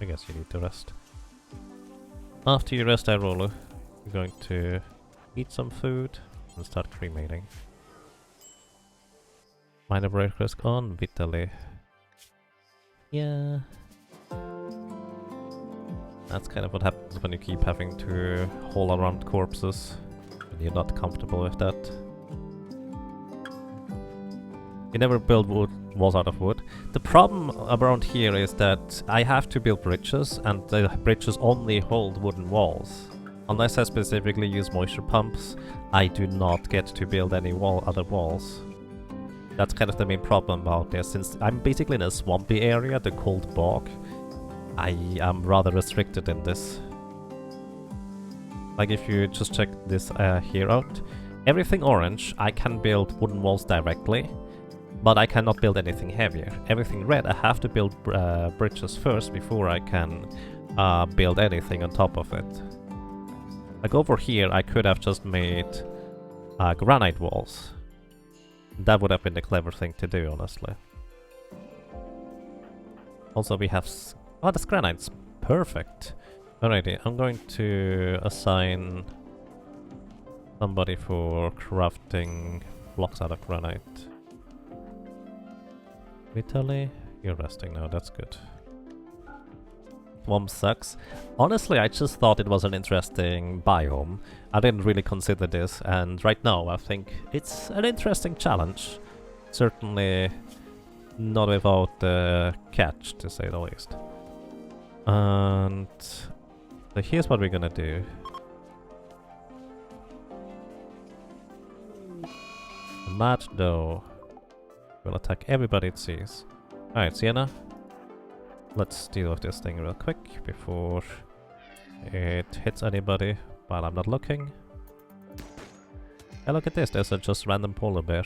guess you need to rest. After you rest, Arolo, you're going to eat some food and start cremating. Minor break risk on Vitaly. Yeah. That's kind of what happens when you keep having to haul around corpses and you're not comfortable with that. You never build walls out of wood. The problem around here is that I have to build bridges, and the bridges only hold wooden walls. Unless I specifically use moisture pumps, I do not get to build any other walls. That's kind of the main problem about this. Since I'm basically in a swampy area, the cold bog, I am rather restricted in this. Like if you just check this here out, everything orange I can build wooden walls directly, but I cannot build anything heavier. Everything red I have to build bridges first before I can build anything on top of it. Like over here I could have just made granite walls. That would have been the clever thing to do, honestly. Also we have... oh, that's granite's perfect. Alrighty, I'm going to assign somebody for crafting blocks out of granite. Vitaly, you're resting now, that's good. Swamp sucks. Honestly, I just thought it was an interesting biome. I didn't really consider this, and right now I think it's an interesting challenge. Certainly not without the catch, to say the least. And so here's what we're gonna do. Mad Doe will attack everybody it sees. Alright, Sienna. Let's deal with this thing real quick before it hits anybody while I'm not looking. Hey, look at this, there's a just random polar bear.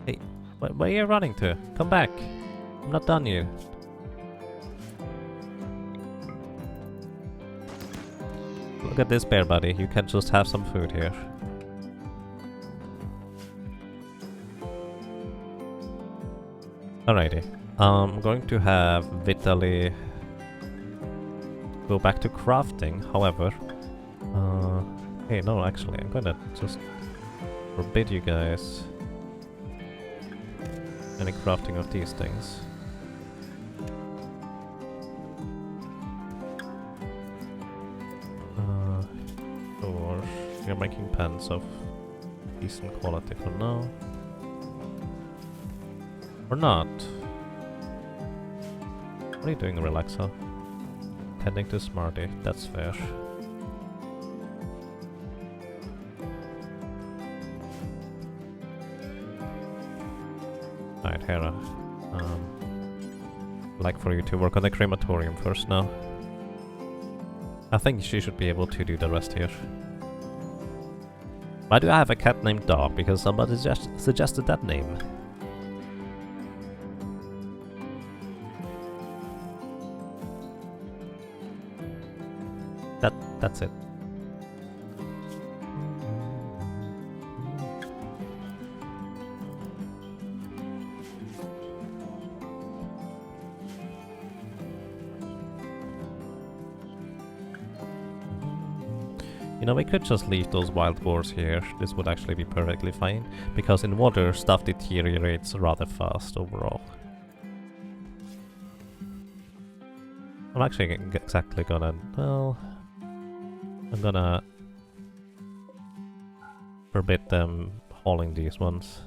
Hey, where are you running to? Come back! I'm not done yet. Look at this bear, buddy. You can just have some food here. Alrighty. I'm going to have Vitaly go back to crafting. However, hey, no, actually, I'm gonna just forbid you guys any crafting of these things. Or you're making pens of decent quality for now. Or not. What are you doing, Relaxo? Tending to Smarty, that's fair. Alright, Hera. I'd like for you to work on the crematorium first now. I think she should be able to do the rest here. Why do I have a cat named Dog? Because somebody just suggested that name. That's it. You know, we could just leave those wild boars here. This would actually be perfectly fine, because in water stuff deteriorates rather fast overall. I'm actually exactly gonna... well... I'm gonna forbid them hauling these ones.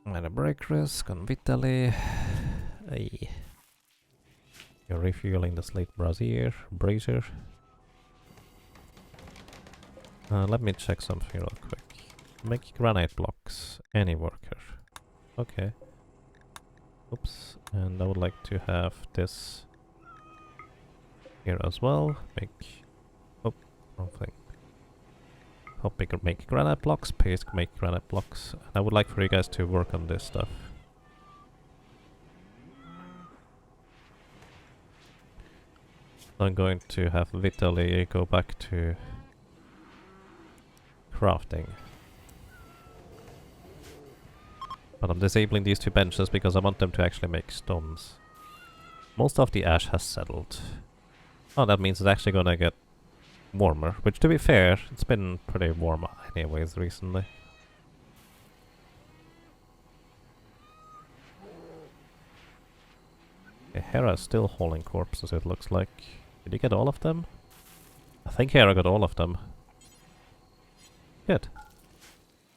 And a break risk on Vitaly. Hey. You're refueling the slate brazier. Let me check something real quick. Make granite blocks. Any worker. Okay. Oops. And I would like to have this here as well. Make... oh, wrong thing. Hope we can make granite blocks. Paste make granite blocks. I would like for you guys to work on this stuff. I'm going to have Vitaly go back to crafting. But I'm disabling these two benches because I want them to actually make stones. Most of the ash has settled. Oh, that means it's actually gonna get warmer. Which, to be fair, it's been pretty warm anyways recently. Okay, Hera's still hauling corpses, it looks like. Did you get all of them? I think Hera got all of them. Good.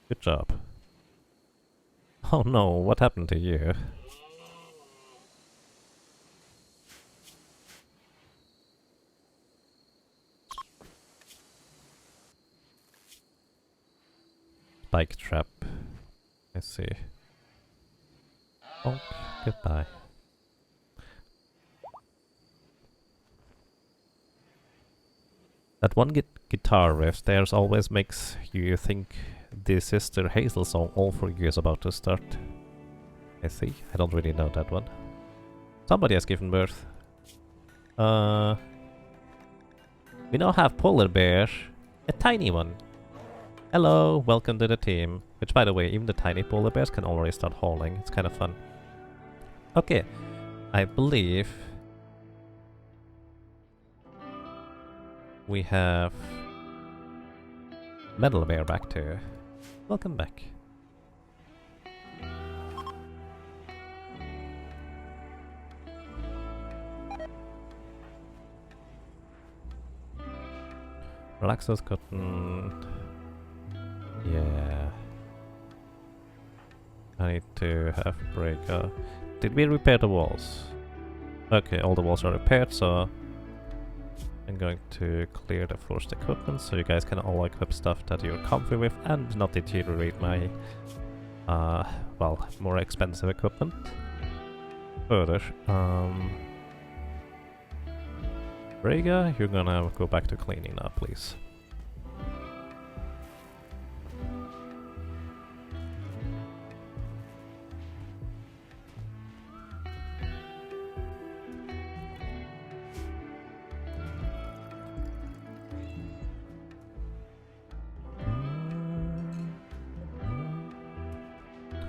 Good job. Oh no, what happened to you? Spike trap. I see. Oh, goodbye. That one guitar riff there's always makes you think the Sister Hazel song All For You is about to start. I see. I don't really know that one. Somebody has given birth. We now have Polar Bear. A tiny one. Hello, welcome to the team. Which, by the way, even the tiny polar bears can already start hauling. It's kind of fun. Okay. I believe... we have... Metal Bear back too. Welcome back. Relaxo's gotten... yeah. I need to have a break. Did we repair the walls? Okay, all the walls are repaired, so... I'm going to clear the forced equipment so you guys can all equip stuff that you're comfy with and not deteriorate my, well, more expensive equipment. Further, Rhaegar, you're gonna go back to cleaning now, please.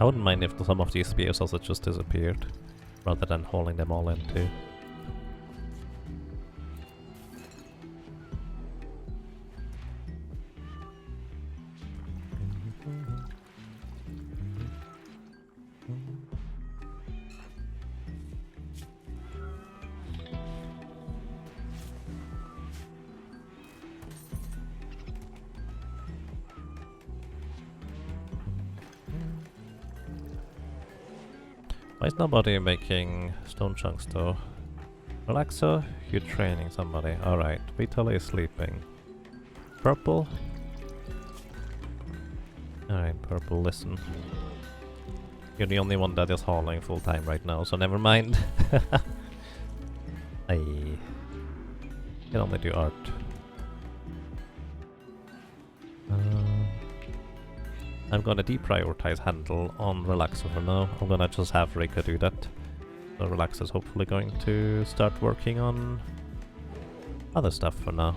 I wouldn't mind if some of these spears also just disappeared, rather than hauling them all in too. Why is nobody making stone chunks though? Relaxo, you're training somebody. Alright, Vitaly is sleeping. Purple? Alright, Purple, listen. You're the only one that is hauling full time right now, so never mind. I can only do art. I'm gonna deprioritize handle on Relaxo for now. I'm gonna just have Rika do that. So Relaxo's hopefully going to start working on other stuff for now.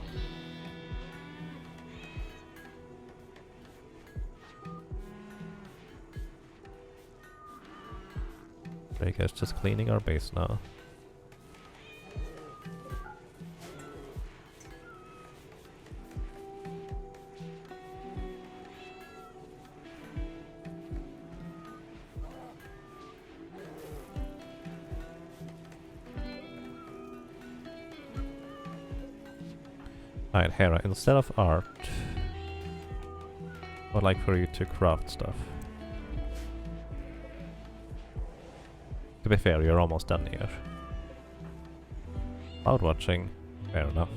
Rika's just cleaning our base now. Alright, Hera, instead of art, I'd like for you to craft stuff. To be fair, you're almost done here. Cloud watching, fair enough.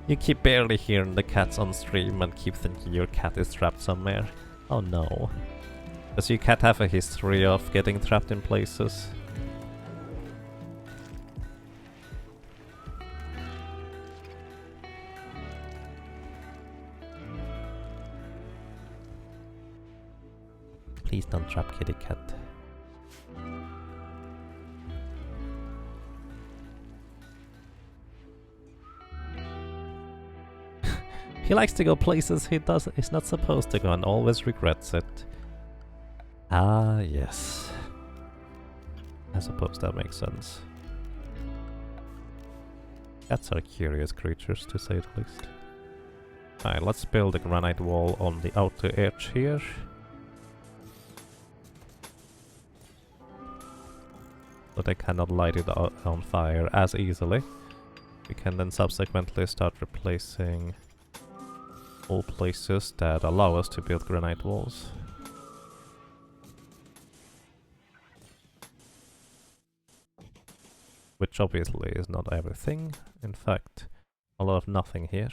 You keep barely hearing the cats on stream and keep thinking your cat is trapped somewhere. Oh no. Does your cat have a history of getting trapped in places? Please don't trap kitty cat. He likes to go places he's not supposed to go and always regrets it. Ah, yes. I suppose that makes sense. Cats are curious creatures, to say the least. Alright, let's build a granite wall on the outer edge here. But I cannot light it on fire as easily. We can then subsequently start replacing all places that allow us to build granite walls. Which obviously is not everything. In fact, a lot of nothing here.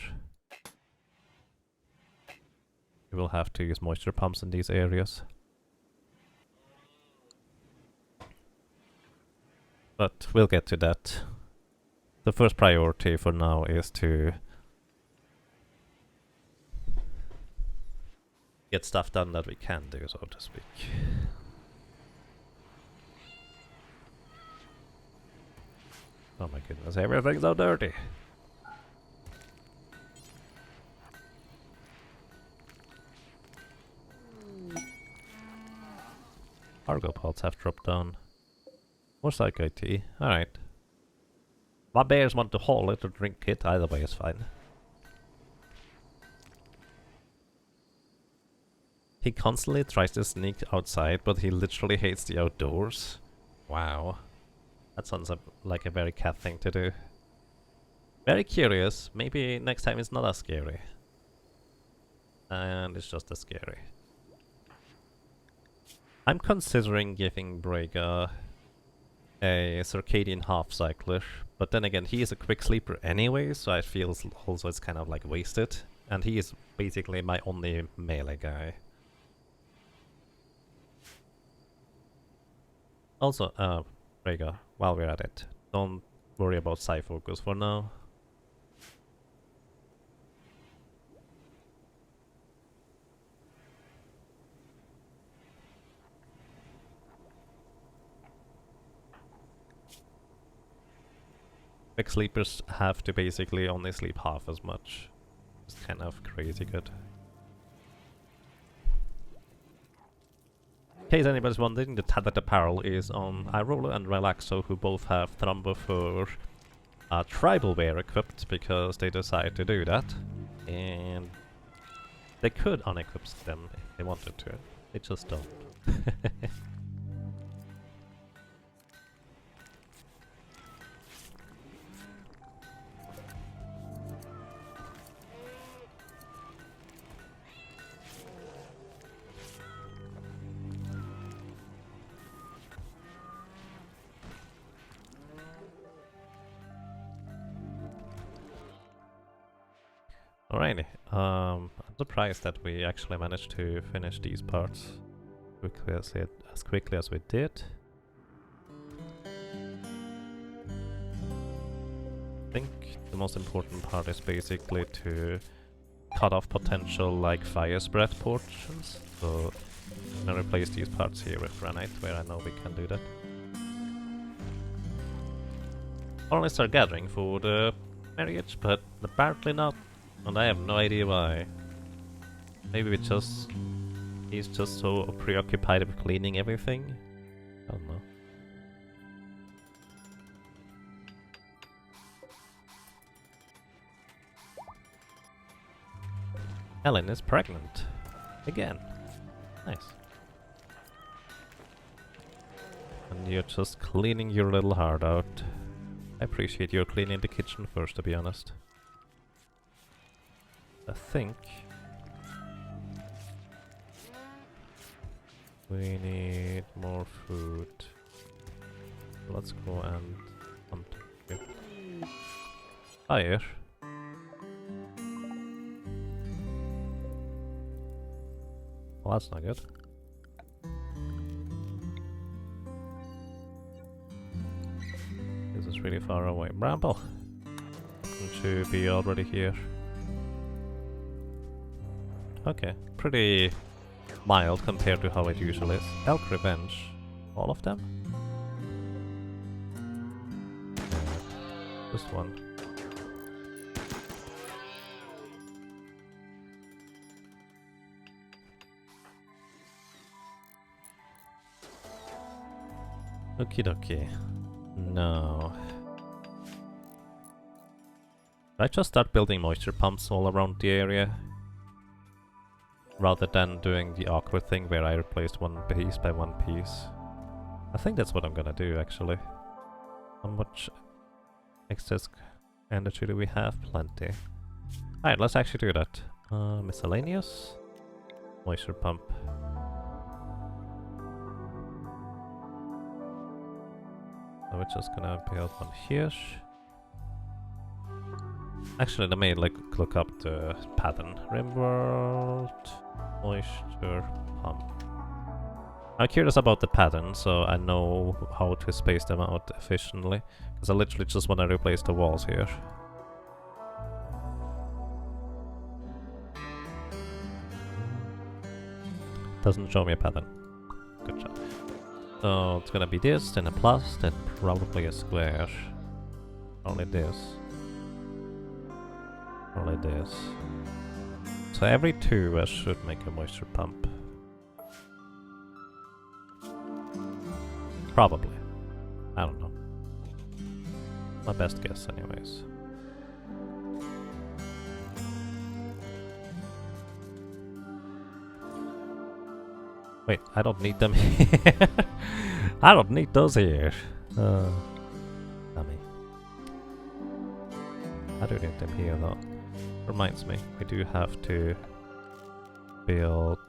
We will have to use moisture pumps in these areas. But we'll get to that. The first priority for now is to get stuff done that we can do, so to speak. Oh my goodness, everything's so dirty! Cargo pods have dropped down. More Psycho tea. Alright. My bears want to haul it or drink it, either way is fine. He constantly tries to sneak outside, but he literally hates the outdoors. Wow. That sounds like a very cat thing to do. Very curious. Maybe next time it's not as scary. And it's just as scary. I'm considering giving Brega a circadian half cycler, but then again, he is a quick sleeper anyway, so I feel also it's kind of like wasted. And he is basically my only melee guy. Also, Brega, while we're at it, don't worry about Psi Focus for now. Quick sleepers have to basically only sleep half as much. It's kind of crazy good. In case anybody's wondering, the Tattered Apparel is on Irola and Relaxo, who both have Thrumbo for tribal wear equipped because they decided to do that. And they could unequip them if they wanted to. They just don't. Alrighty, I'm surprised that we actually managed to finish these parts as quickly as we did. I think the most important part is basically to cut off potential like fire spread portions. So I'm gonna replace these parts here with granite, where I know we can do that. Only start gathering for the marriage, but apparently not. And I have no idea why. Maybe he's just so preoccupied with cleaning everything. I don't know. Ellen is pregnant. Again. Nice. And you're just cleaning your little heart out. I appreciate you cleaning the kitchen first, to be honest. I think we need more food. Let's go and hunt it. Fire. Well, that's not good. This is really far away. Bramble! Should be already here. Okay, pretty mild compared to how it usually is. Elk Revenge. All of them? Just one. Okie dokie. No. Should I just start building moisture pumps all around the area? Rather than doing the awkward thing where I replaced one piece by one piece. I think that's what I'm gonna do, actually. How much excess energy do we have? Plenty. Alright, let's actually do that. Miscellaneous? Moisture pump. So we're just gonna build one here. Actually, let me look up the pattern. Rimworld moisture pump. I'm curious about the pattern, so I know how to space them out efficiently. Because I literally just want to replace the walls here. Doesn't show me a pattern. Good job. So it's gonna be this, then a plus, then probably a square. Only this. Only this. So every 2 I should make a moisture pump. Probably. I don't know. My best guess anyways. Wait, I don't need them here. I don't need those here. Dummy. I do need them here though. Reminds me, we do have to build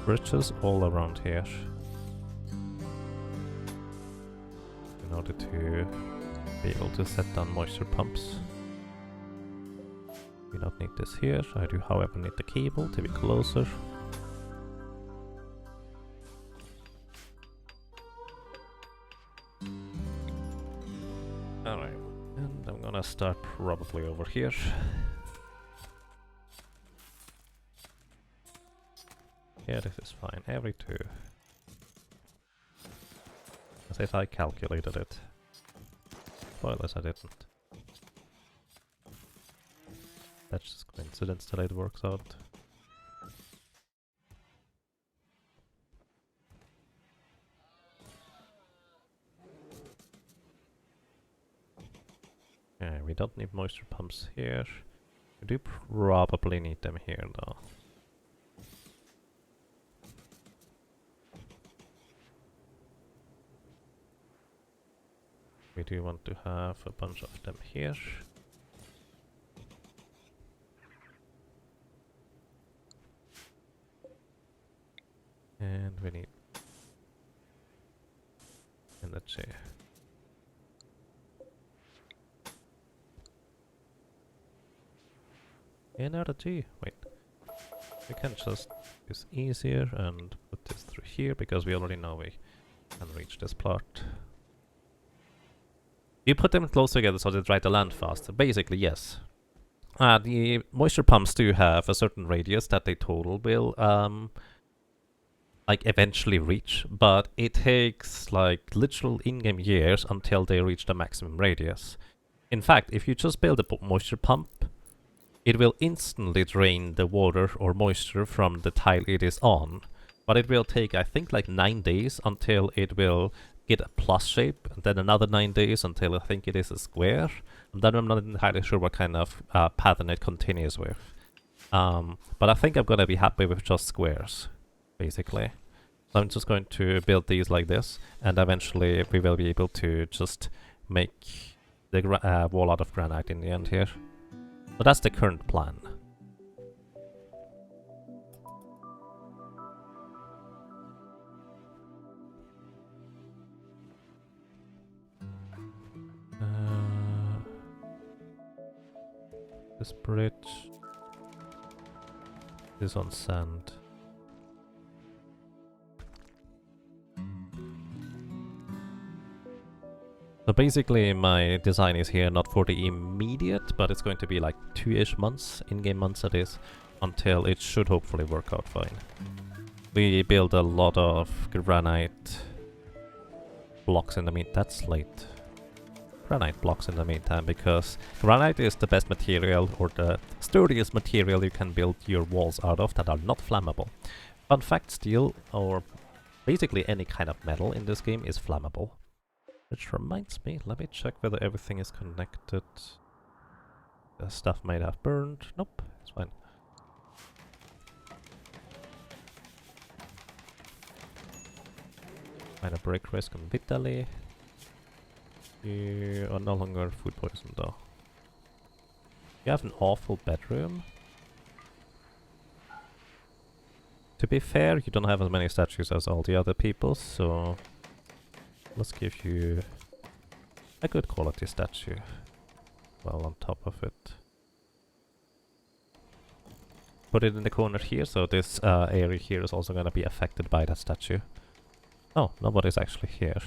bridges all around here in order to be able to set down moisture pumps. We don't need this here. I do, however, need the cable to be closer. Alright, and I'm gonna start probably over here. Yeah, this is fine. Every 2. As if I calculated it. Spoilers, I didn't. That's just coincidence that it works out. Yeah, we don't need moisture pumps here. We do probably need them here though. We do want to have a bunch of them here. And we need energy. Energy. Wait. We can just use easier and put this through here because we already know we can reach this plot. You put them close together so they dry the land faster. Basically, yes. The moisture pumps do have a certain radius that they total will like eventually reach, but it takes like literal in-game years until they reach the maximum radius. In fact, if you just build a moisture pump, it will instantly drain the water or moisture from the tile it is on, but it will take, I think, like 9 days until it will get a plus shape, and then another 9 days until I think it is a square, and then I'm not entirely sure what kind of pattern it continues with. But I think I'm gonna be happy with just squares, basically. So I'm just going to build these like this, and eventually we will be able to just make the wall out of granite in the end here. So that's the current plan. This bridge is on sand. So basically my design is here not for the immediate, but it's going to be like 2-ish months, in-game months it is, until it should hopefully work out fine. We build a lot of granite blocks in the meantime. That's late. Granite blocks in the meantime, because granite is the best material or the sturdiest material you can build your walls out of that are not flammable. Fun fact, steel or basically any kind of metal in this game is flammable. Which reminds me, let me check whether everything is connected. The stuff might have burned. Nope, it's fine. Minor break risk on Vitaly. You are no longer food poisoned though. You have an awful bedroom. To be fair, you don't have as many statues as all the other people, so let's give you a good quality statue. Well, on top of it. Put it in the corner here, so this area here is also gonna be affected by that statue. Oh, nobody's actually here.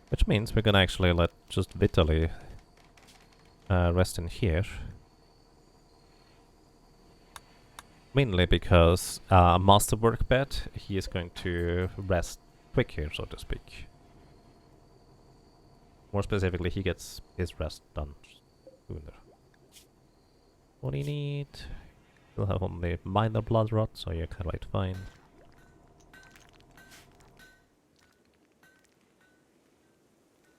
Which means we're gonna actually let just Vitaly rest in here. Mainly because masterwork bed, he is going to rest quick here, so to speak. More specifically, he gets his rest done sooner. What do you need? You'll have only minor blood rot, so you're quite fine.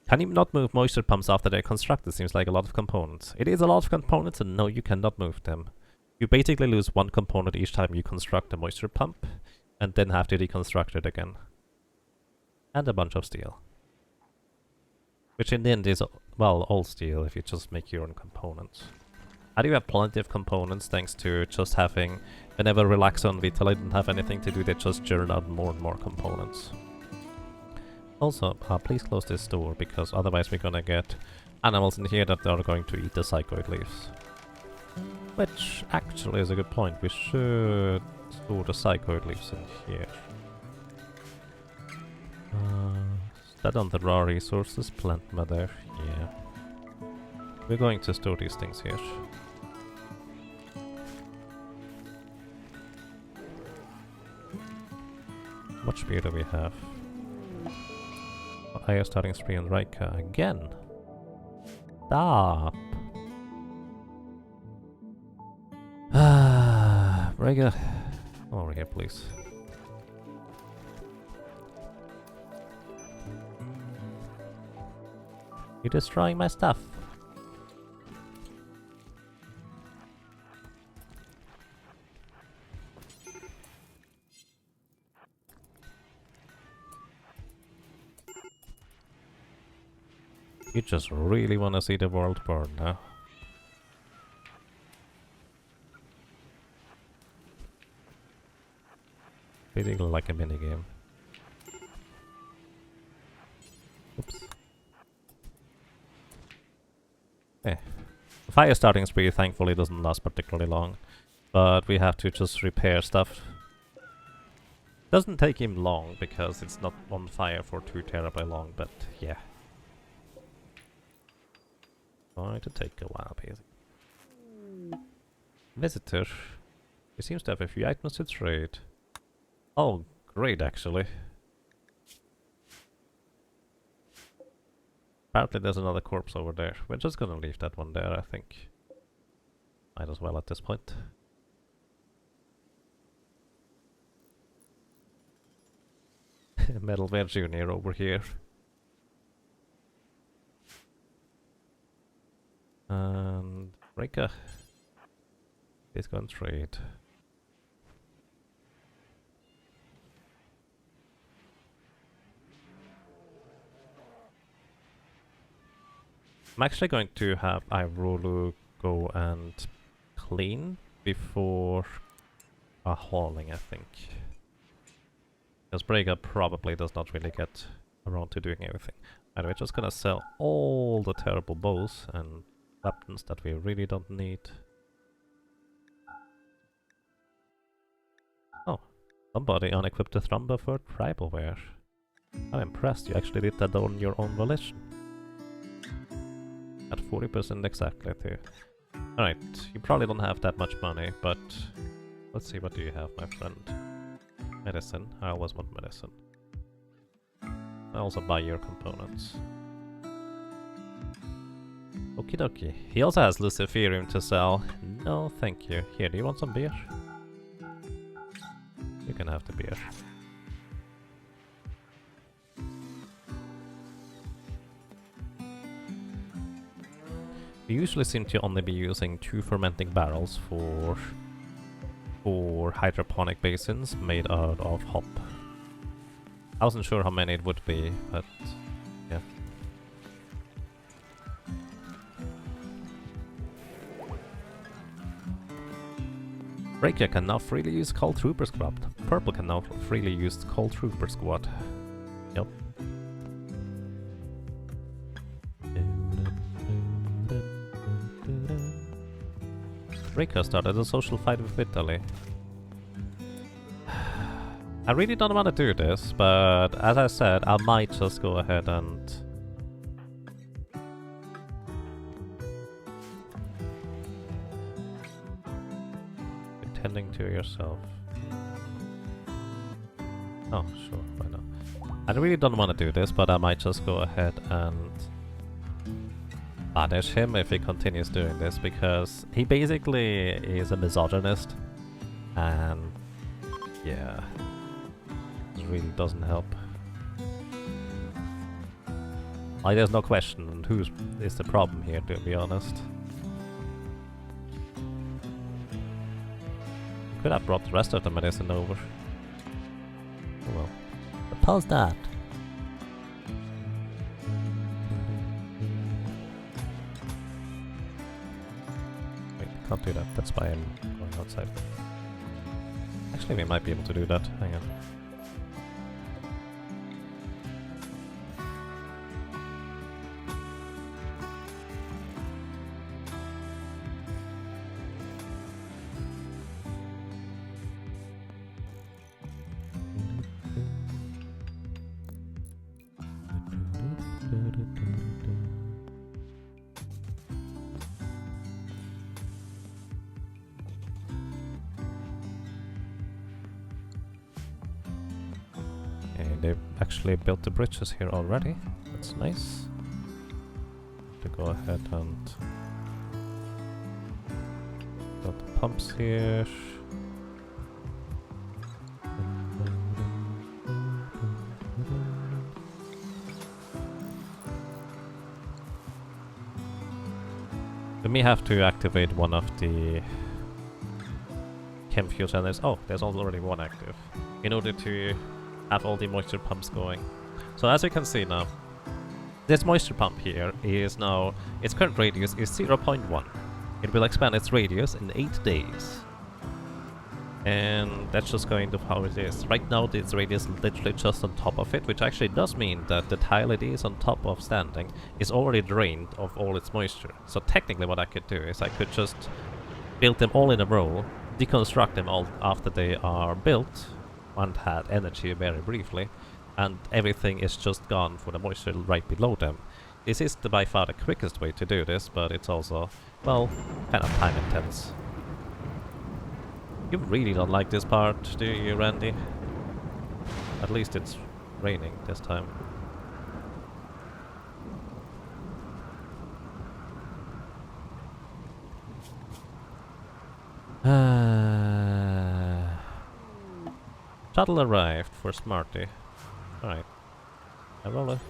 Can you not move moisture pumps after they're constructed? Seems like a lot of components. It is a lot of components, and no, you cannot move them. You basically lose one component each time you construct a moisture pump, and then have to deconstruct it again. And a bunch of steel. Which in the end is, well, all steel if you just make your own components. I do have plenty of components thanks to just having... Whenever Relaxo and Vital didn't have anything to do, they just churned out more and more components. Also, please close this door, because otherwise we're gonna get animals in here that are going to eat the psychoid leaves. Which actually is a good point. We should store the psychoid leaves in here. Is that on the raw resources? Plant matter? Yeah. We're going to store these things here. How much beer do we have? Higher starting spree on Raika again. Stop. Raika, come over here, please. You're destroying my stuff. You just really want to see the world burn, huh? Basically like a minigame. Oops. Eh. The fire starting spree thankfully doesn't last particularly long, but we have to just repair stuff. Doesn't take him long because it's not on fire for too terribly long, but yeah. Going to take a while, basically. Visitor. He seems to have a few items to trade. Oh, great, actually. Apparently there's another corpse over there. We're just gonna leave that one there, I think. Might as well at this point. Metalware Junior over here. And Rika is going to trade. I'm actually going to have Irolu go and clean before hauling, I think. Because Brega probably does not really get around to doing everything. Anyway, just gonna sell all the terrible bows and weapons that we really don't need. Oh, somebody unequipped the Thrumba for tribalware. I'm impressed, you actually did that on your own volition. At 40% exactly too. Alright, you probably don't have that much money, but let's see, what do you have, my friend? Medicine. I always want medicine. I also buy your components. Okie dokie. He also has Luciferium to sell. No, thank you. Here, do you want some beer? You can have the beer. We usually seem to only be using 2 fermenting barrels for hydroponic basins made out of hop. I wasn't sure how many it would be, but yeah. Breaker can now freely use Cold Trooper Squad. Purple can now freely use Cold Trooper Squad. Yep. Breaker started a social fight with Italy. I really don't want to do this, but as I said, I might just go ahead and... Tending to yourself. Oh, sure, why not? I really don't want to do this, but I might just go ahead and banish him if he continues doing this, because he basically is a misogynist, and yeah, it really doesn't help. Like, there's no question who is the problem here, to be honest. Could have brought the rest of the medicine over. Oh well. But how's that? Wait, can't do that. That's why I'm going outside. Actually, we might be able to do that. Hang on. And they've actually built the bridges here already. That's nice. To go ahead and build the pumps here. We may have to activate one of the chem fuel cylinders. Oh, there's already one active. In order to have all the moisture pumps going. So as you can see now, this moisture pump here is now, its current radius is 0.1. It will expand its radius in 8 days. And that's just going to how it is. Right now its radius is literally just on top of it, which actually does mean that the tile it is on top of standing is already drained of all its moisture. So technically what I could do is I could just build them all in a row, deconstruct them all after they are built, and had energy very briefly, and everything is just gone for the moisture right below them. This is by far the quickest way to do this, but it's also, well, kind of time intense. You really don't like this part, do you, Randy? At least it's raining this time. Shuttle arrived for Smarty. Alright. I will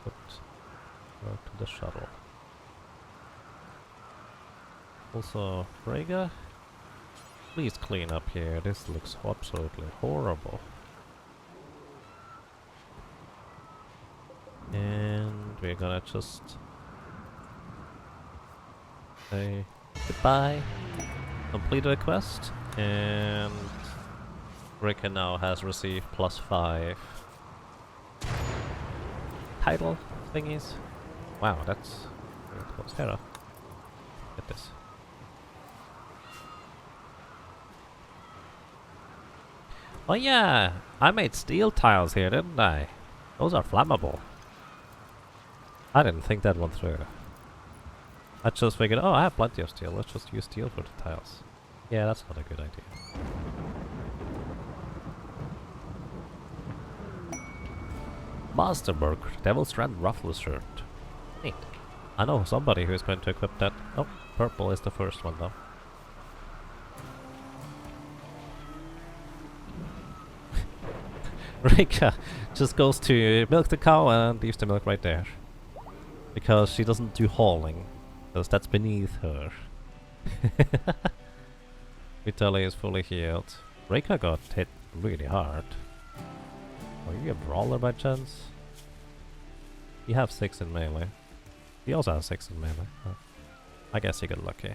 put her to the shuttle. Also, Frega, please clean up here. This looks absolutely horrible. And we're gonna just say goodbye. Completed a quest, and Rika now has received +5 title thingies. Wow, that's very close. Hera, get this. Oh yeah, I made steel tiles here, didn't I? Those are flammable. I didn't think that one through. I just figured, oh, I have plenty of steel, let's just use steel for the tiles. Yeah, that's not a good idea. Masterburg, Devil's Strand Ruffle shirt. Neat. I know somebody who is going to equip that. Oh, purple is the first one though. Rika just goes to milk the cow and leaves the milk right there. Because she doesn't do hauling. Because that's beneath her. Vitaly is fully healed. Rika got hit really hard. Are you a brawler by chance? You have 6 in melee. He also has 6 in melee. Huh. I guess you got lucky.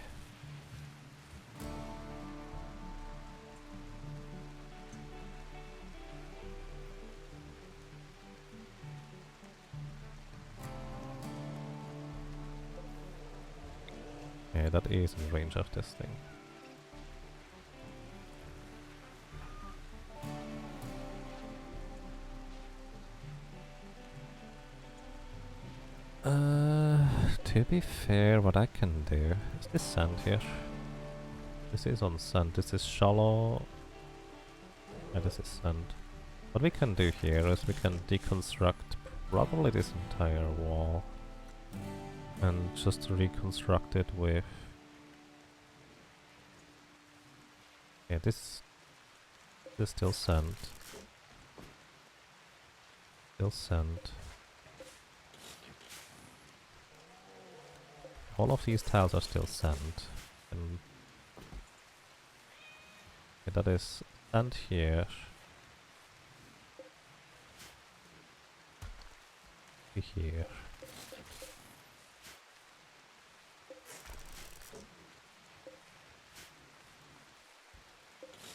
Yeah, that is in range of this thing. To be fair, what I can do... Is this sand here? This is on sand. This is shallow. Yeah, this is sand. What we can do here is we can deconstruct probably this entire wall. And just reconstruct it with... Yeah, this is still sand. Still sand. All of these tiles are still sand. And yeah, that is sand here. Here.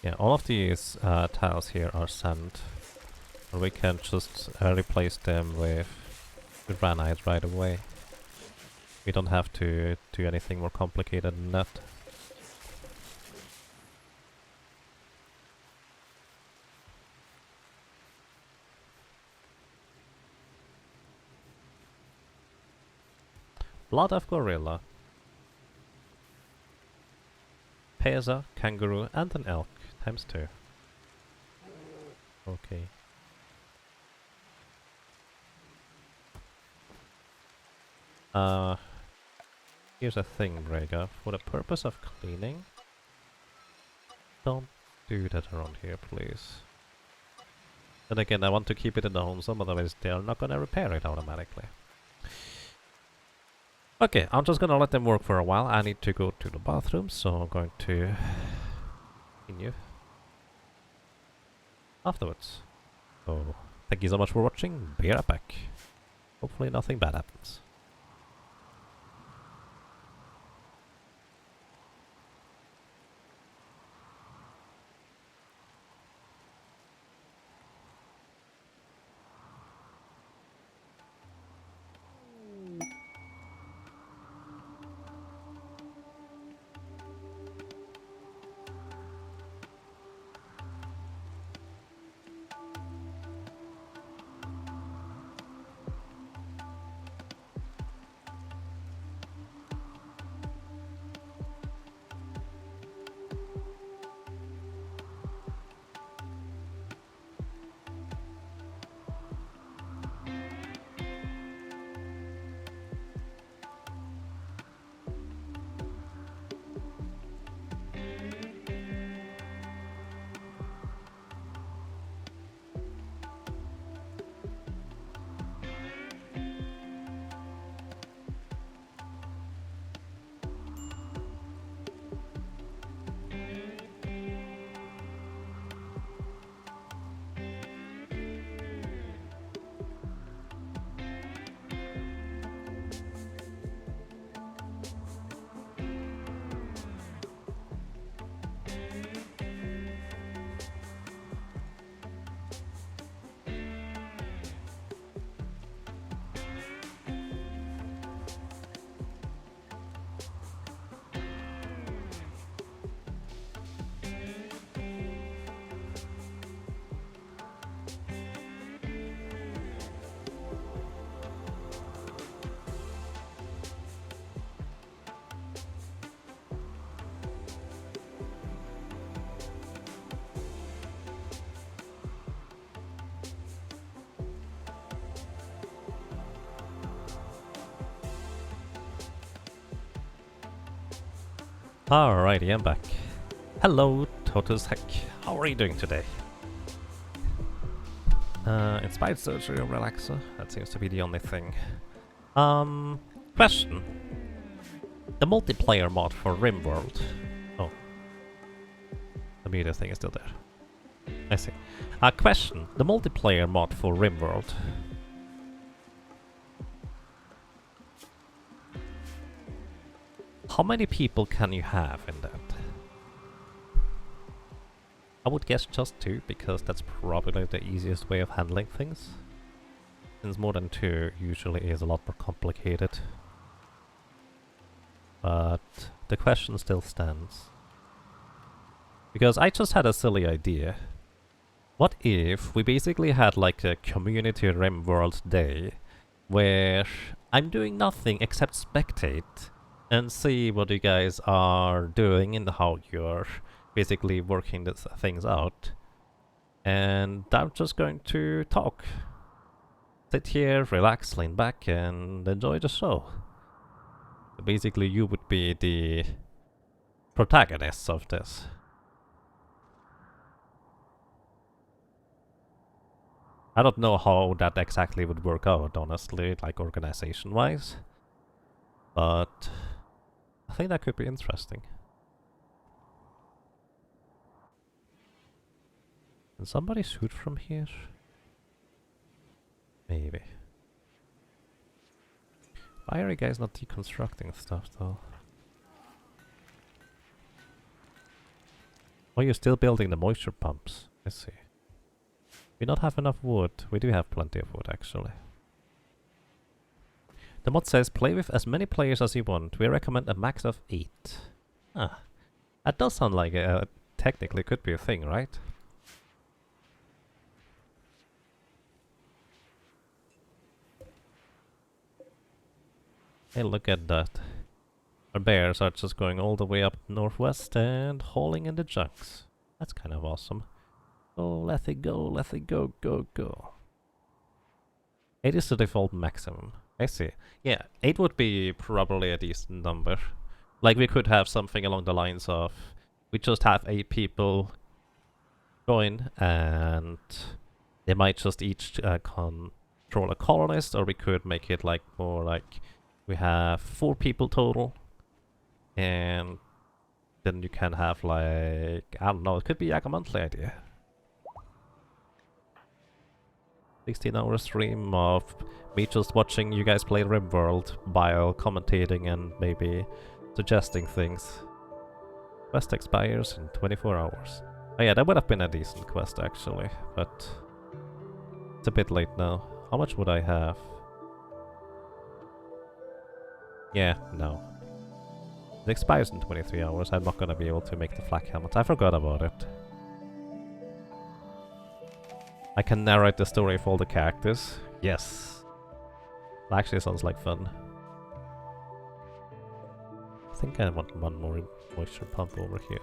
Yeah, all of these tiles here are sand. And we can just replace them with granite right away. We don't have to do anything more complicated than that. Blood of gorilla. Pesa, kangaroo, and an elk. Times 2. Okay. Here's a thing, Brega. For the purpose of cleaning, don't do that around here, please. Then again, I want to keep it in the home zone, otherwise they're not gonna repair it automatically. Okay, I'm just gonna let them work for a while. I need to go to the bathroom, so I'm going to continue afterwards. So, thank you so much for watching. Be right back. Hopefully nothing bad happens. Alrighty, I'm back. Hello, Totus Heck. How are you doing today? Inspired surgery or relaxer? That seems to be the only thing. Question. The multiplayer mod for Rimworld. Oh. The meter thing is still there. I see. Question. The multiplayer mod for Rimworld. How many people can you have in that? I would guess just 2, because that's probably the easiest way of handling things. Since more than 2 usually is a lot more complicated. But the question still stands. Because I just had a silly idea. What if we basically had like a community Rimworld day, where I'm doing nothing except spectate and see what you guys are doing and how you're basically working these things out. And I'm just going to talk. Sit here, relax, lean back, and enjoy the show. Basically, you would be the protagonists of this. I don't know how that exactly would work out, honestly, like organization-wise. But I think that could be interesting. Can somebody shoot from here? Maybe. Why are you guys not deconstructing stuff though? Oh, you're still building the moisture pumps. I see. We not have enough wood. We do have plenty of wood, actually. The mod says, play with as many players as you want. We recommend a max of 8. Ah, that does sound like technically could be a thing, right? Hey, look at that. Our bears are just going all the way up northwest and hauling in the junks. That's kind of awesome. Oh, let it go, let it go, go, go. 8 is the default maximum. I see. Yeah, 8 would be probably a decent number. Like, we could have something along the lines of, we just have 8 people join, and they might just each control a colonist, or we could make it like more like, we have 4 people total, and then you can have like, I don't know, it could be like a monthly idea. 16-hour stream of me just watching you guys play Rimworld while commentating and maybe suggesting things. Quest expires in 24 hours. Oh yeah, that would have been a decent quest actually, but it's a bit late now. How much would I have? Yeah, no. It expires in 23 hours. I'm not gonna be able to make the flak helmet. I forgot about it. I can narrate the story of all the characters. Yes. That actually sounds like fun. I think I want one more moisture pump over here.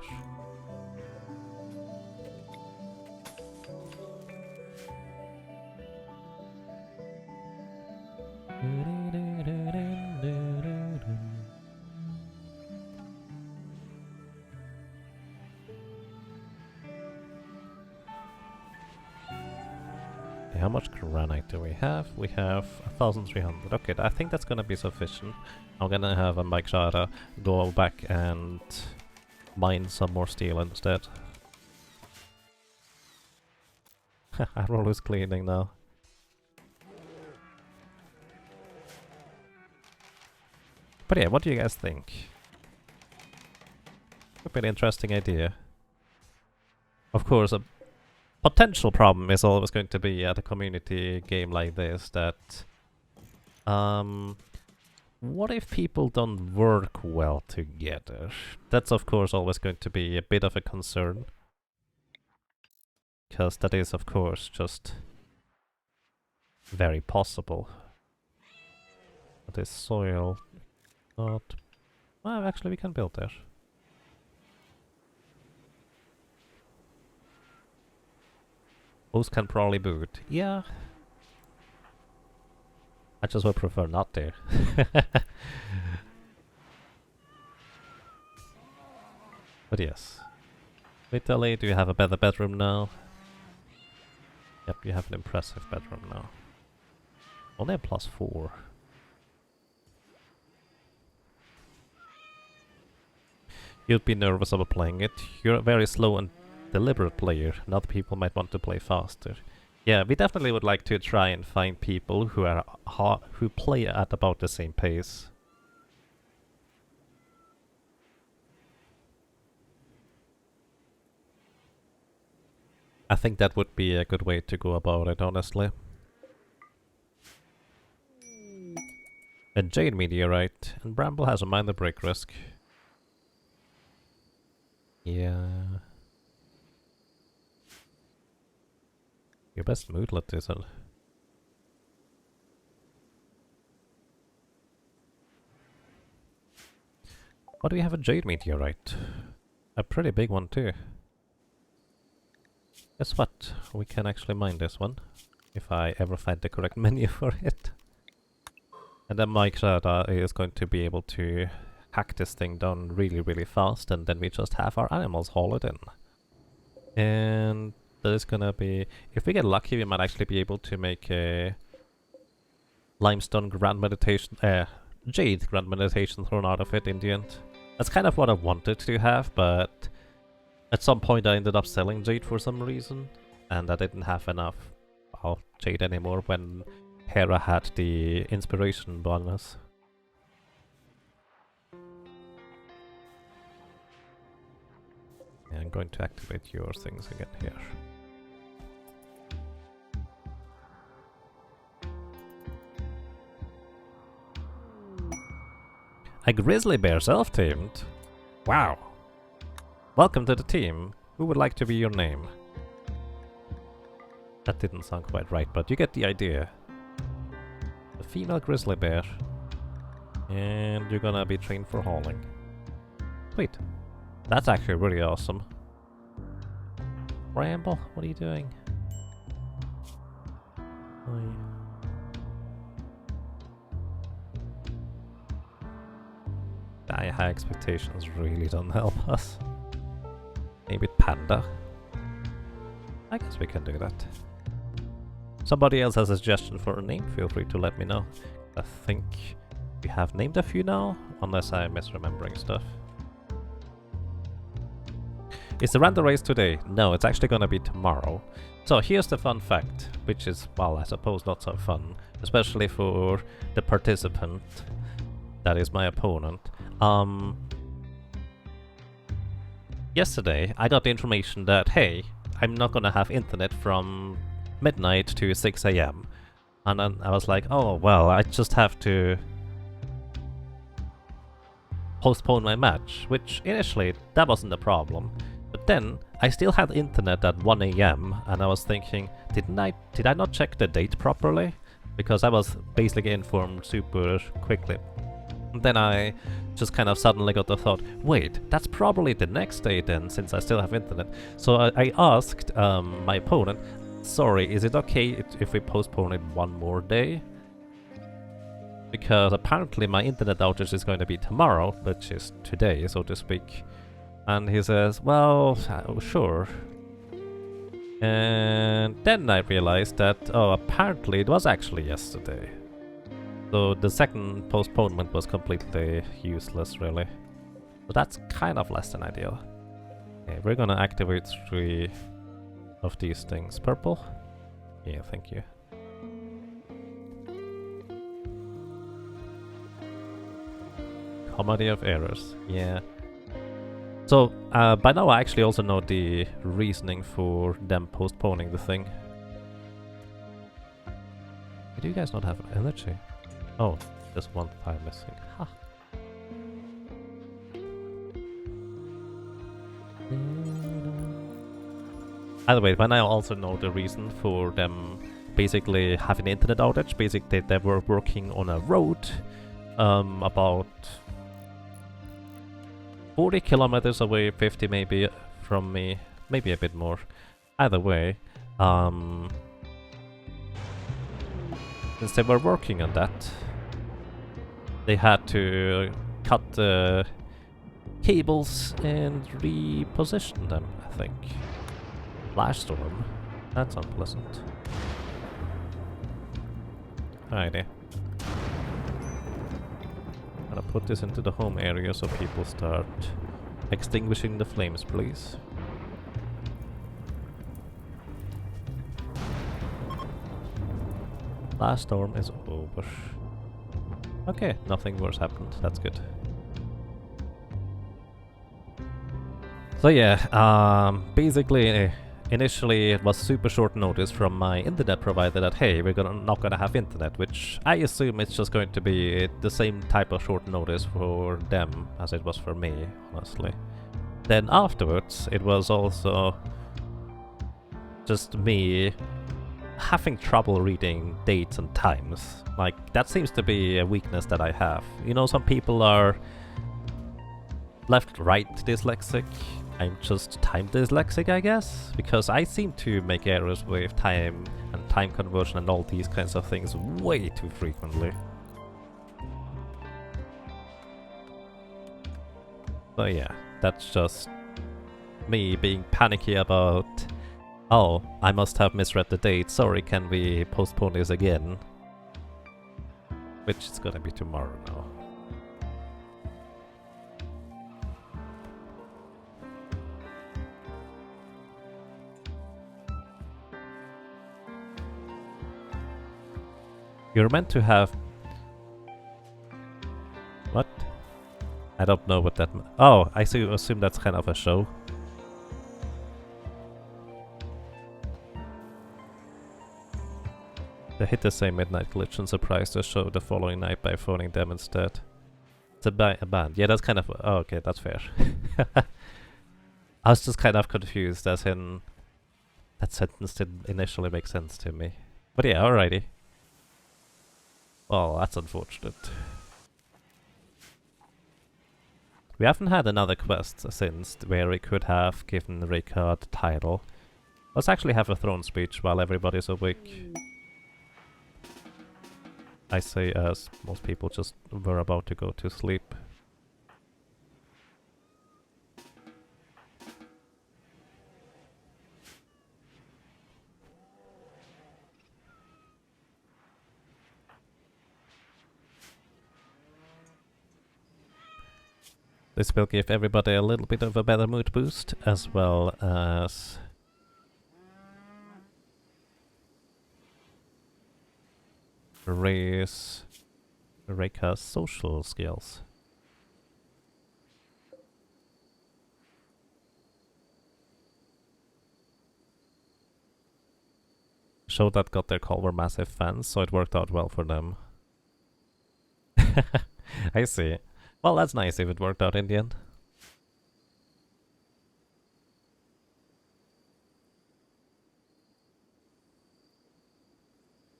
How much granite do we have? We have 1,300. Okay, I think that's gonna be sufficient. I'm gonna have a Mike Shada go back and mine some more steel instead. Iron is cleaning now. But yeah, what do you guys think? Could be an interesting idea. Of course, a potential problem is always going to be at a community game like this that what if people don't work well together? That's of course always going to be a bit of a concern, because that is of course just very possible. This soil not... well, actually we can build there. Those can probably boot. Yeah. I just would prefer not there. But yes. Italy, do you have a better bedroom now? Yep, you have an impressive bedroom now. Only a +4. You'd be nervous about playing it. You're a very slow and deliberate player, and other people might want to play faster. Yeah, we definitely would like to try and find people who are who play at about the same pace. I think that would be a good way to go about it, honestly. A jade meteorite, and Bramble has a minor break risk. Yeah. Your best moodlet is a... Why do we have a jade meteorite? A pretty big one too. Guess what? We can actually mine this one. If I ever find the correct menu for it. And then Mike Shada is going to be able to hack this thing down really, really fast, and then we just have our animals haul it in. And there's gonna be... if we get lucky, we might actually be able to make a limestone grand meditation... jade grand meditation thrown out of it in the end. That's kind of what I wanted to have, but at some point I ended up selling jade for some reason, and I didn't have enough jade anymore when Hera had the inspiration bonus. I'm going to activate your things again here. A grizzly bear self-tamed? Wow! Welcome to the team. Who would like to be your name? That didn't sound quite right, but you get the idea. A female grizzly bear. And you're gonna be trained for hauling. Sweet. That's actually really awesome. Ramble, what are you doing? Oh, yeah. High expectations really don't help us. Maybe Panda? I guess we can do that. Somebody else has a suggestion for a name, feel free to let me know. I think we have named a few now, unless I'm misremembering stuff. Is the random race today? No, it's actually gonna be tomorrow. So here's the fun fact, which is, well, I suppose not so fun, especially for the participant that is my opponent. Yesterday I got the information that, hey, I'm not gonna have internet from midnight to 6 AM. And then I was like, oh, well, I just have to postpone my match, which initially that wasn't a problem. But then I still had internet at 1 AM and I was thinking, did I not check the date properly? Because I was basically informed super quickly. And then I just kind of suddenly got the thought, wait, that's probably the next day then, since I still have internet. So I asked my opponent, sorry, is it okay if we postpone it one more day? Because apparently my internet outage is going to be tomorrow, which is today, so to speak. And he says, well, sure. And then I realized that, oh, apparently it was actually yesterday. So the second postponement was completely useless, really. So that's kind of less than ideal. Okay, we're gonna activate 3 of these things. Purple? Yeah, thank you. Comedy of errors. Yeah. So, by now I actually also know the reasoning for them postponing the thing. Do you guys not have energy? Oh, just 1 tile missing. Ha! Either way, by now I also know the reason for them basically having an internet outage. Basically, they were working on a road about 40 kilometers away, 50 maybe from me, maybe a bit more. Either way, since they were working on that, they had to cut the cables and reposition them, I think. Flash storm? That's unpleasant. Alrighty. Gonna put this into the home area so people start extinguishing the flames, please. Last storm is over. Okay, nothing worse happened. That's good. So yeah, basically, initially it was super short notice from my internet provider that, hey, we're not gonna have internet, which I assume it's just going to be the same type of short notice for them as it was for me, honestly. Then afterwards, it was also just me having trouble reading dates and times. Like, that seems to be a weakness that I have. You know, some people are left-right dyslexic. I'm just time dyslexic, I guess, because I seem to make errors with time and time conversion and all these kinds of things way too frequently. So yeah, that's just me being panicky about, oh, I must have misread the date, sorry, can we postpone this again? Which is gonna be tomorrow now. You're meant to have... What? I don't know what that... Oh, I assume that's kind of a show. They hit the same midnight glitch and surprised the show the following night by phoning them instead. It's a band. Yeah, that's kind of... Oh, okay, that's fair. I was just kind of confused, as in... That sentence didn't initially make sense to me. But yeah, alrighty. Well, that's unfortunate. We haven't had another quest since where we could have given Rika the title. Let's actually have a throne speech while everybody's awake. I say as most people just were about to go to sleep. This will give everybody a little bit of a better mood boost, as well as raise Rika's social skills. Show that got their call were massive fans, so it worked out well for them. I see. Well, that's nice if it worked out in the end.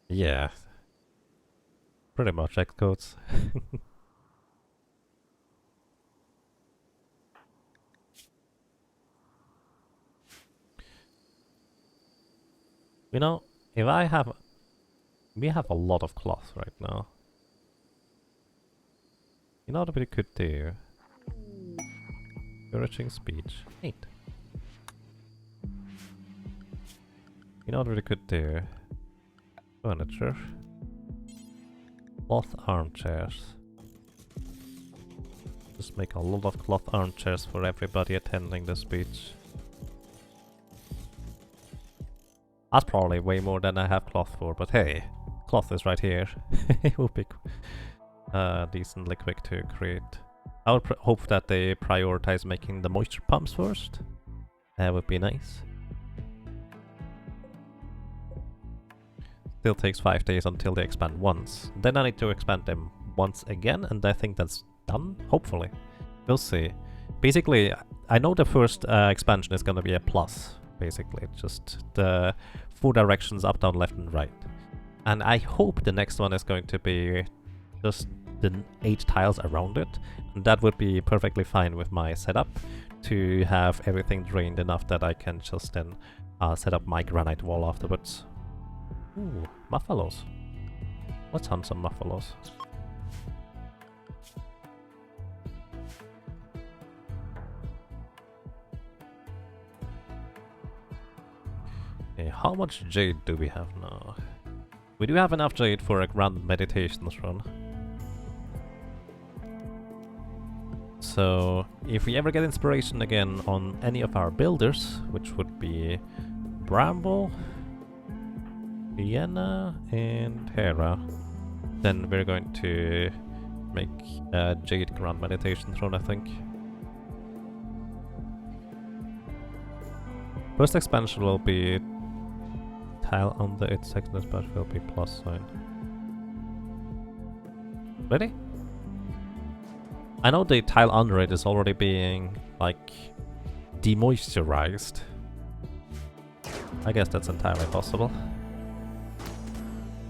Yeah. Pretty much Xcodes. You know, if I have... We have a lot of cloth right now. You know what we could do? Encouraging speech. Neat. You know what we could do? Furniture. Cloth armchairs. Just make a lot of cloth armchairs for everybody attending the speech. That's probably way more than I have cloth for, but hey, cloth is right here. It will be decently quick to create. I would hope that they prioritize making the moisture pumps first. That would be nice. Still takes 5 days until they expand once. Then I need to expand them once again, and I think that's done, hopefully. We'll see. Basically, I know the first expansion is gonna be a plus, basically. Just the 4 directions, up, down, left, and right. And I hope the next one is going to be just the 8 tiles around it, and that would be perfectly fine with my setup, to have everything drained enough that I can just then set up my granite wall afterwards. Ooh, buffaloes. Let's hunt some buffaloes. Okay, how much jade do we have now? We do have enough jade for a grand meditations run. So, if we ever get inspiration again on any of our builders, which would be Bramble, Vienna, and Hera, then we're going to make a Jade Grand Meditation Throne, I think. First expansion will be tile under its second expansion will be plus sign. Ready? I know the tile under it is already being, like, demoisturized. I guess that's entirely possible.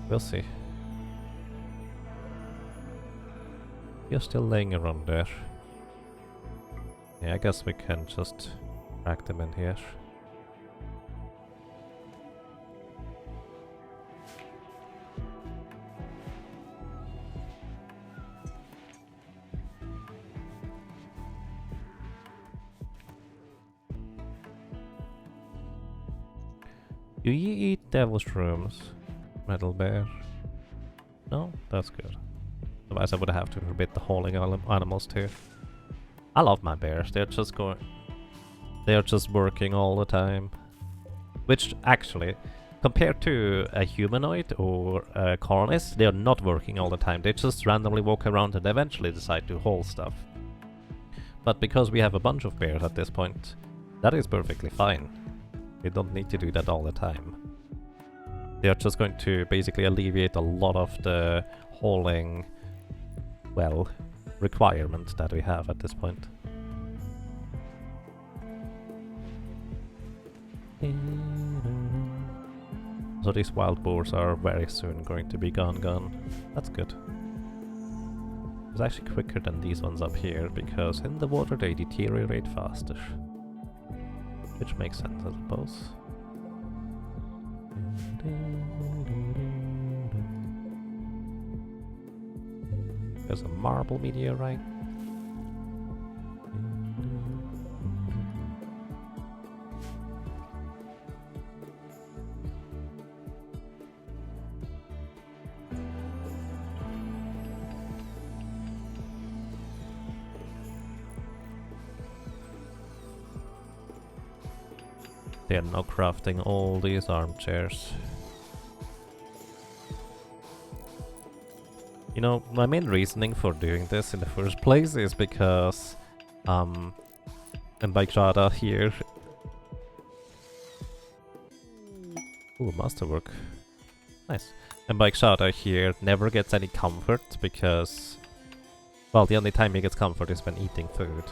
We'll see. You're still laying around there. Yeah, I guess we can just drag them in here. Do you eat devil's shrooms, Metal Bear? No? That's good. Otherwise I would have to forbid the hauling animals too. I love my bears, they're just working all the time. Which actually, compared to a humanoid or a colonist, they're not working all the time. They just randomly walk around and eventually decide to haul stuff. But because we have a bunch of bears at this point, that is perfectly fine. We don't need to do that all the time. They are just going to basically alleviate a lot of the hauling, well, requirement that we have at this point. So these wild boars are very soon going to be gone. That's good. It's actually quicker than these ones up here, because in the water they deteriorate faster. Which makes sense, I suppose. There's a marble meteorite. They are now crafting all these armchairs. You know, my main reasoning for doing this in the first place is because Mbaikrada here. Ooh, masterwork. Nice. Mbaikrada here never gets any comfort because, well, the only time he gets comfort is when eating food.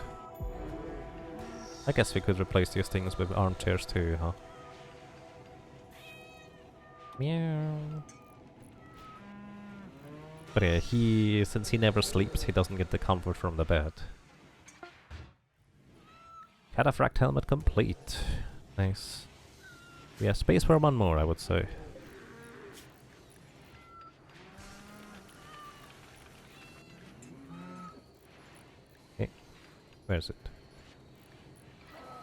I guess we could replace these things with armchairs too, huh? Meow. But yeah, since he never sleeps, he doesn't get the comfort from the bed. Cataphract helmet complete. Nice. We have space for one more, I would say. Okay. Where is it?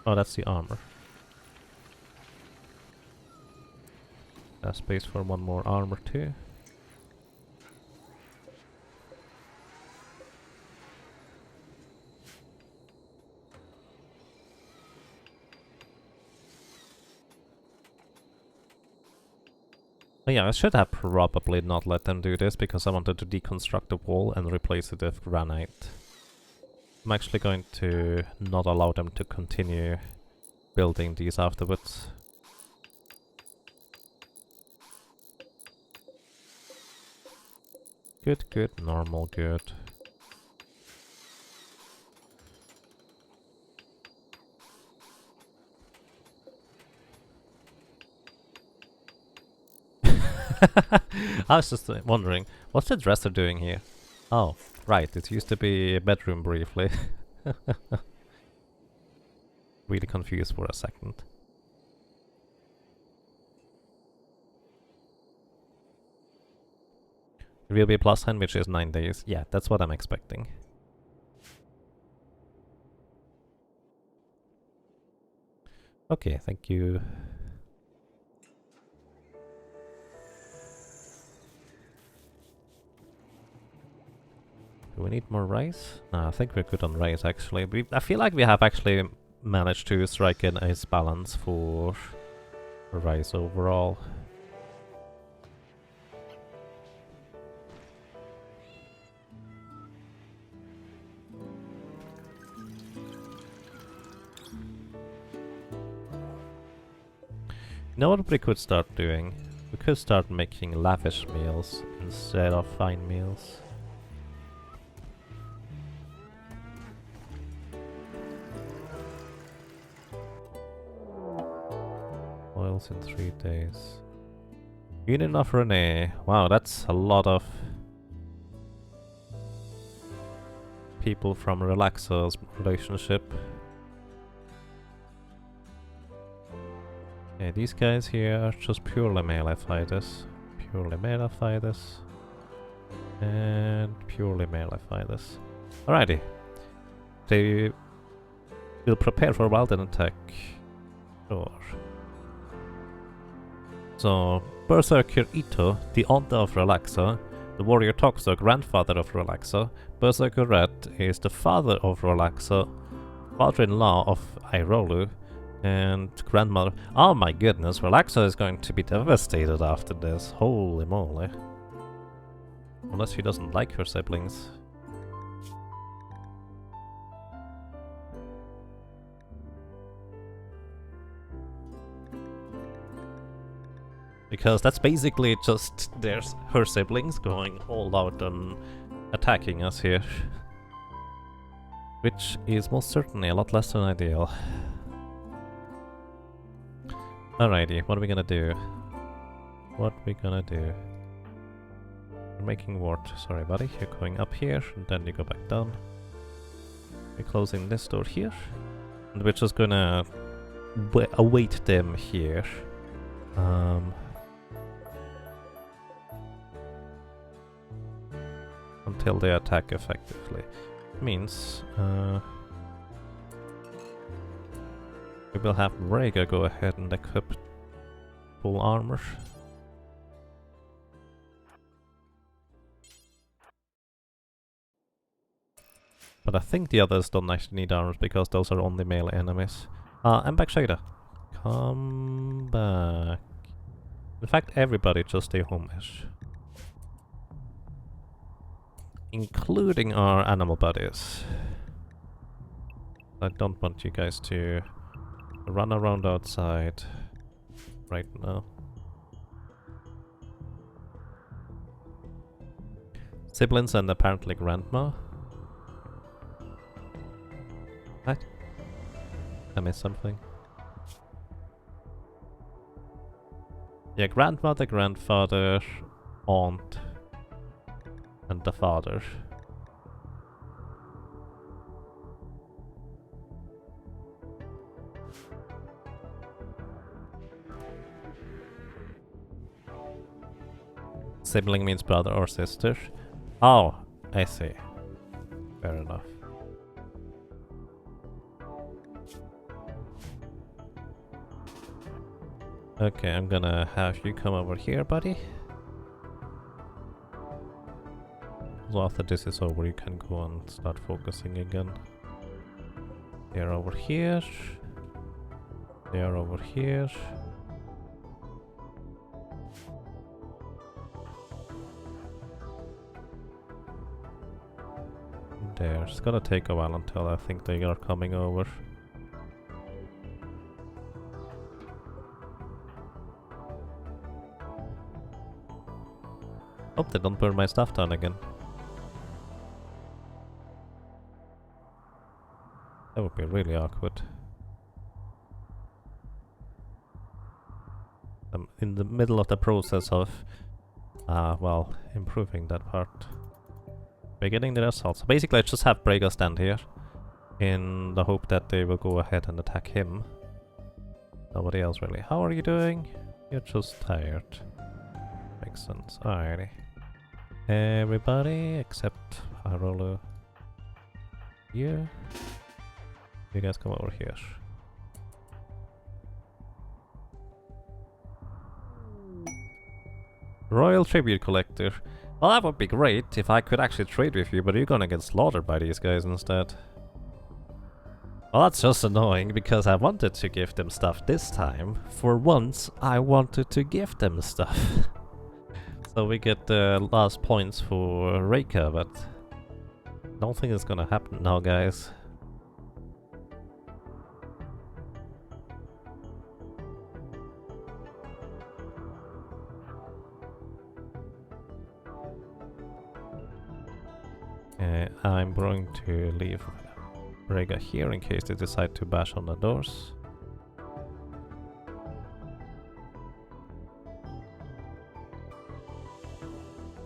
Oh, that's the armor. There's space for one more armor too. Oh yeah, I should have probably not let them do this because I wanted to deconstruct the wall and replace it with granite. I'm actually going to not allow them to continue building these afterwards. Good, good, normal, good. I was just wondering, what's the dresser doing here? Oh, right, it used to be a bedroom briefly. Really confused for a second. It will be a plus sign, which is 9 days. Yeah, that's what I'm expecting. Okay, thank you. Do we need more rice? No, I think we're good on rice actually. I feel like we have actually managed to strike a nice balance for rice overall. You know what we could start doing? We could start making lavish meals instead of fine meals. Oils in 3 days. Good enough, Renee. Wow, that's a lot of people from Relaxer's relationship. Okay, these guys here are just purely melee fighters. Purely melee fighters. And purely melee fighters. Alrighty. They will prepare for a wild attack. Sure. So, Berserker Ito, the aunt of Relaxer, the warrior Toxo, grandfather of Relaxer, Berserker Red is the father of Relaxer, father-in-law of Irolu, and grandmother. Oh my goodness, Relaxer is going to be devastated after this. Holy moly. Unless she doesn't like her siblings. because that's basically just there's her siblings going all out and attacking us here. Which is most certainly a lot less than ideal. Alrighty, what are we gonna do? What we gonna do? We're making ward. Sorry buddy, you're going up here, and then you go back down. We're closing this door here. And we're just gonna await them here. Until they attack effectively. Means we will have Rhaegar go ahead and equip full armor. But I think the others don't actually need armors because those are only melee enemies. I'm back, Shada. Come back. In fact, everybody just stay home-ish. Including our animal buddies. I don't want you guys to run around outside right now. Siblings and apparently grandma. What? I missed something. Yeah, grandmother, grandfather, aunt, and the father. Sibling means brother or sister. Oh, I see. Fair enough. Okay, I'm gonna have you come over here, buddy. So after this is over, you can go and start focusing again. They're over here. They are over here. There. It's gonna take a while until I think they are coming over. Hope they don't burn my stuff down again. That would be really awkward. I'm in the middle of the process of, well, improving that part. We're getting the results. So basically I just have Braga stand here in the hope that they will go ahead and attack him. Nobody else really. How are you doing? You're just tired. Makes sense. Alrighty. Everybody except Harolu. You guys come over here. Royal Tribute Collector. Well, that would be great if I could actually trade with you, but you're gonna get slaughtered by these guys instead. Well, that's just annoying, because I wanted to give them stuff this time. For once, I wanted to give them stuff. So we get the last points for Reika, but I don't think it's gonna happen now, guys. I'm going to leave Rhaegar here in case they decide to bash on the doors.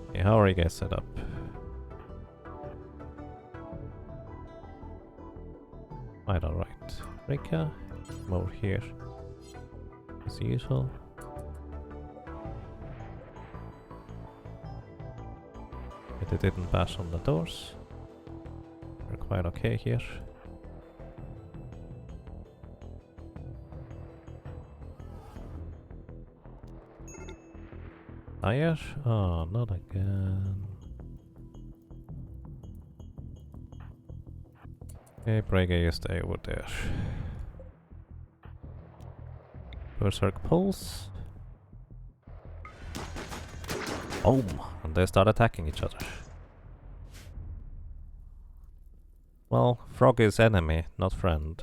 Okay, how are you guys set up? Quite alright. Rhaegar, come over here as usual. They didn't bash on the doors. We're quite okay here. Fire? Oh, not again. Okay, Braga, you stay over there. Berserk Pulse. Boom! And they start attacking each other. Well, Frog is enemy, not friend.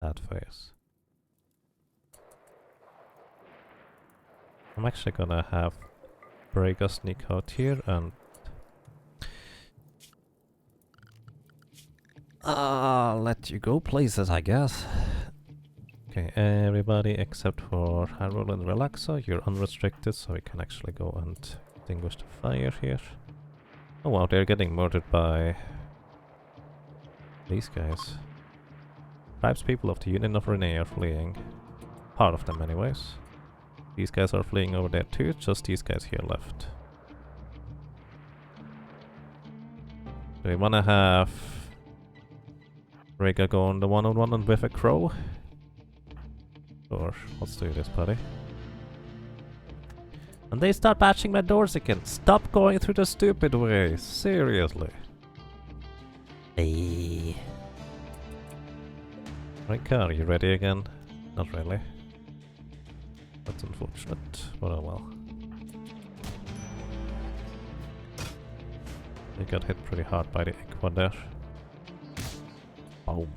That face. I'm actually gonna have Brega sneak out here and... let you go places, I guess. Okay, everybody except for Harold and Relaxo, you're unrestricted, so we can actually go and extinguish the fire here. Oh wow, they're getting murdered by these guys. Perhaps people of the Union of Renee are fleeing. Part of them anyways. These guys are fleeing over there too, just these guys here left. Do we wanna have Rega go on the one-on-one and with a crow? Or let's do this, buddy. And they start bashing my doors again. Stop going through the stupid way. Seriously. Hey. Rika, are you ready again? Not really. That's unfortunate, but oh well. They got hit pretty hard by the Equa there. Boom.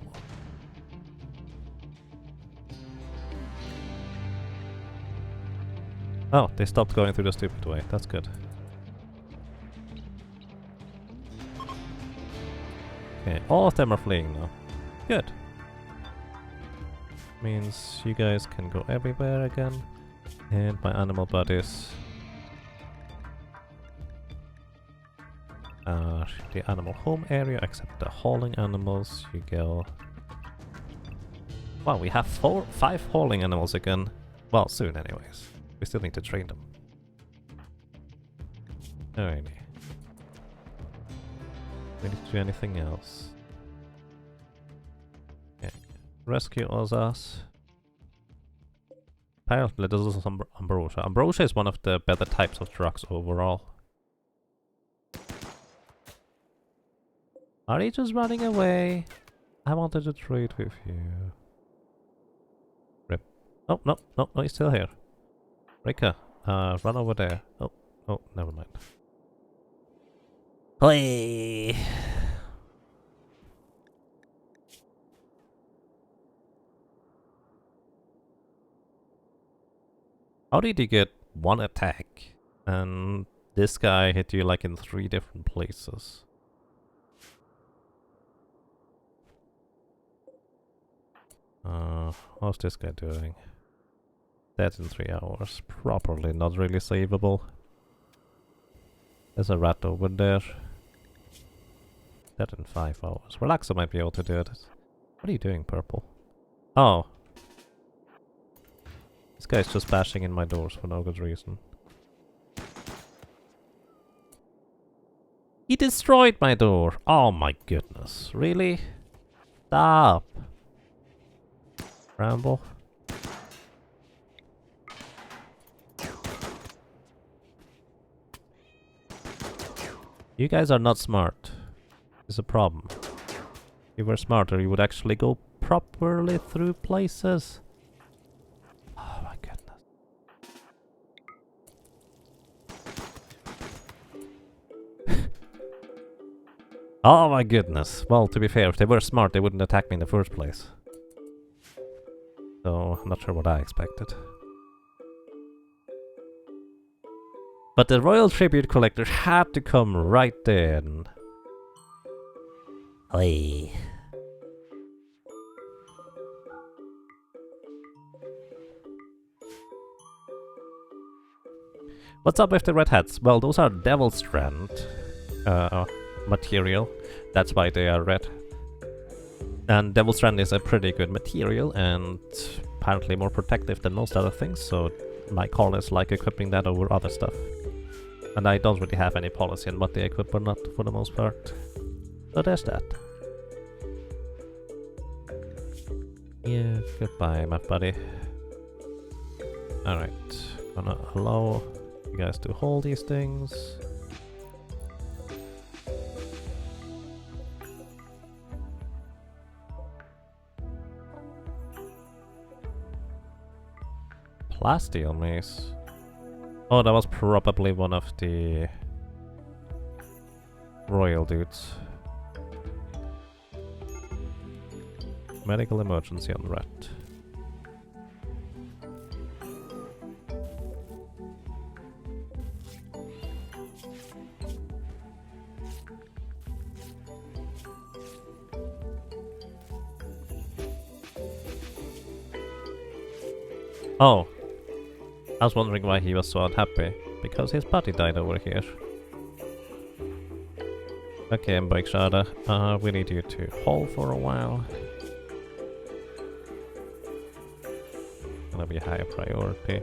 Oh, they stopped going through the stupid way. That's good. Okay, all of them are fleeing now. Good. Means you guys can go everywhere again. And my animal buddies are the animal home area, except the hauling animals. You go... Wow, we have 5 hauling animals again. Well, soon anyways. We still need to train them. Alrighty. We need to do anything else. Okay. Rescue Ozas. Apparently this is Ambrosia. Ambrosia is one of the better types of trucks overall. Are you just running away? I wanted to trade with you. Rip. Oh, no, no, no, he's still here. Rika, run over there. Oh, oh, never mind. Hey. How did you get 1 attack and this guy hit you like in 3 different places? How's this guy doing? Dead in 3 hours. Probably not really savable. There's a rat over there. Dead in 5 hours. Relaxo might be able to do it. What are you doing, Purple? Oh. This guy's just bashing in my doors for no good reason. He destroyed my door! Oh my goodness. Really? Stop! Ramble. You guys are not smart. It's a problem. If you were smarter, you would actually go properly through places. Oh my goodness. Oh my goodness. Well, to be fair, if they were smart, they wouldn't attack me in the first place. So, I'm not sure what I expected. But the Royal Tribute Collector had to come right then. Hey. What's up with the red hats? Well, those are Devil Strand material. That's why they are red. And Devil Strand is a pretty good material and apparently more protective than most other things, so my call is like equipping that over other stuff. And I don't really have any policy on what they equip or not for the most part. So there's that. Yeah, goodbye, my buddy. Alright, gonna allow you guys to hold these things. Plasteel mace. Oh, that was probably one of the royal dudes. Medical emergency on rat. Oh, I was wondering why he was so unhappy. Because his buddy died over here. Okay, Mbikshada, we need you to haul for a while. Gonna be a higher priority.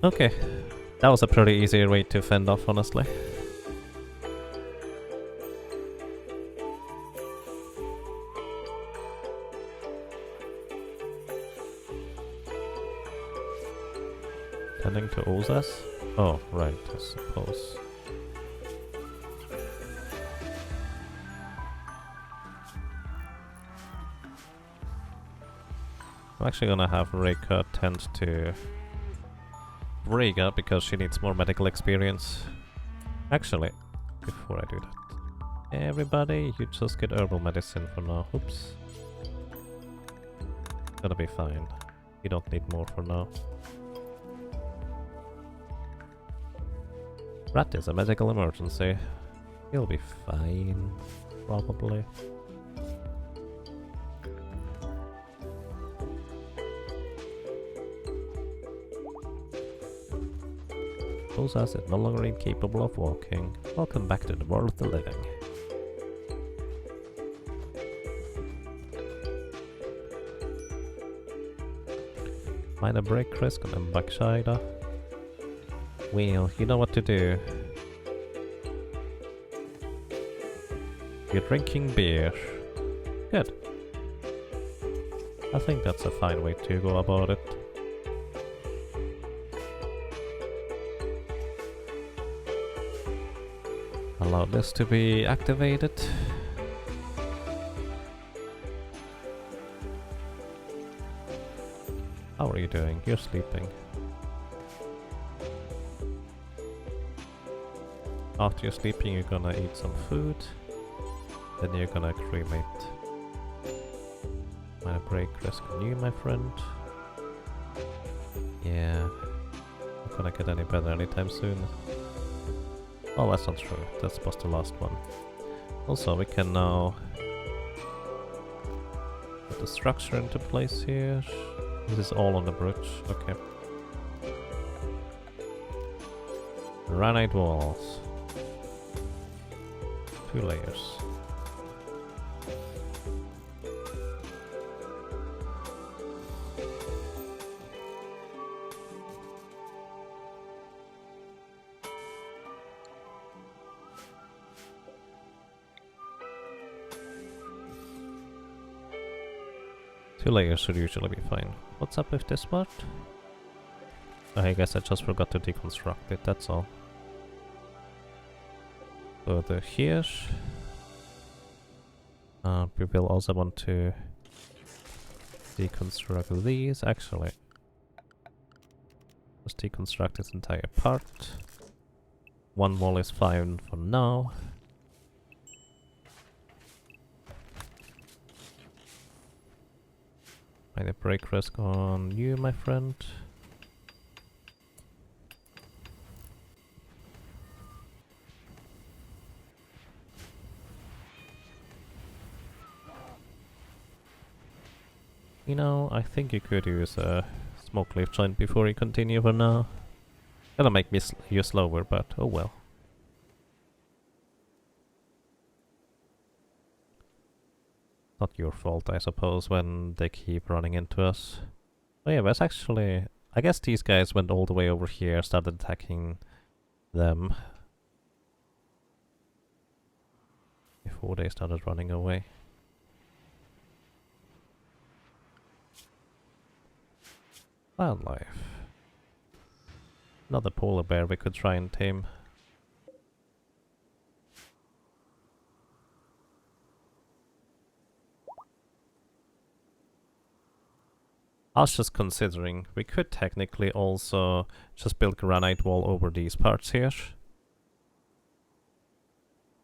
Okay, that was a pretty easy way to fend off, honestly. Tending to Ozas? Oh, right, I suppose. I'm actually gonna have Reika tend to Rega because she needs more medical experience. Actually, before I do that, everybody, you just get herbal medicine for now. Oops. Gonna be fine. You don't need more for now. Rat is a medical emergency. He'll be fine, probably. Ozas is no longer incapable of walking. Welcome back to the world of the living. Minor break risk on Mbakshida. Well, you know what to do. You're drinking beer. Good. I think that's a fine way to go about it. Allow this to be activated. How are you doing? You're sleeping. After you're sleeping, you're gonna eat some food. Then you're gonna cremate. Minor break risk on you, my friend. Yeah. Not gonna get any better anytime soon. Oh, that's not true. That was the last one. Also, we can now put the structure into place here. This is all on the bridge. Okay. Granite walls. 2 layers. Two layers should usually be fine. What's up with this part? I guess I just forgot to deconstruct it, that's all. So the here. We will also want to deconstruct these, actually. Just deconstruct this entire part. One wall is fine for now. Minor break risk on you, my friend. You know, I think you could use a smoke leaf joint before you continue for now. Gonna make me you slower, but oh well. Not your fault, I suppose, when they keep running into us. Oh yeah, that's actually... I guess these guys went all the way over here, started attacking them before they started running away. Wildlife. Another polar bear we could try and tame. I was just considering, we could technically also just build granite wall over these parts here.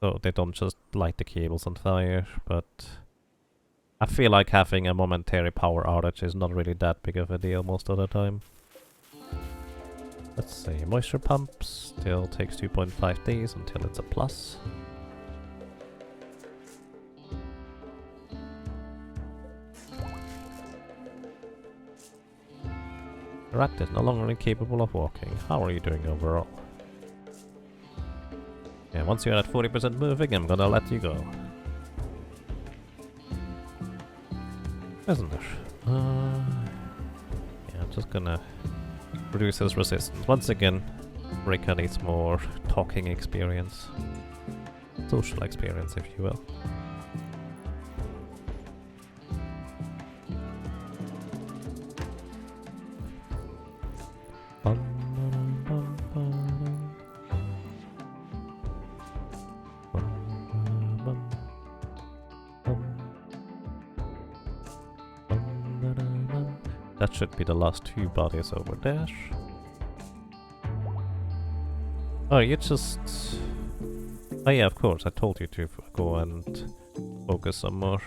So they don't just light the cables on fire, but I feel like having a momentary power outage is not really that big of a deal most of the time. Let's see, moisture pumps still takes 2.5 days until it's a plus. The rat is no longer incapable of walking. How are you doing overall? Yeah, once you're at 40% moving, I'm gonna let you go. Isn't it? Yeah, I'm just gonna reduce his resistance. Once again, Rika needs more talking experience. Social experience, if you will. That should be the last two bodies over there. Oh, you just... Oh yeah, of course, I told you to go and focus some more.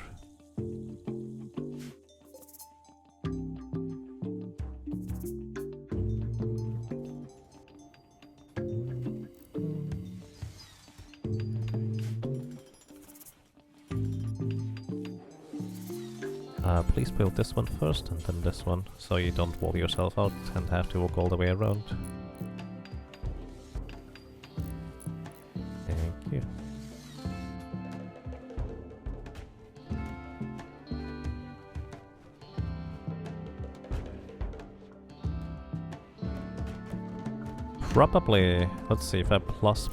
Please build this one first and then this one, so you don't wall yourself out and have to walk all the way around. Thank you. Probably, let's see, if I plus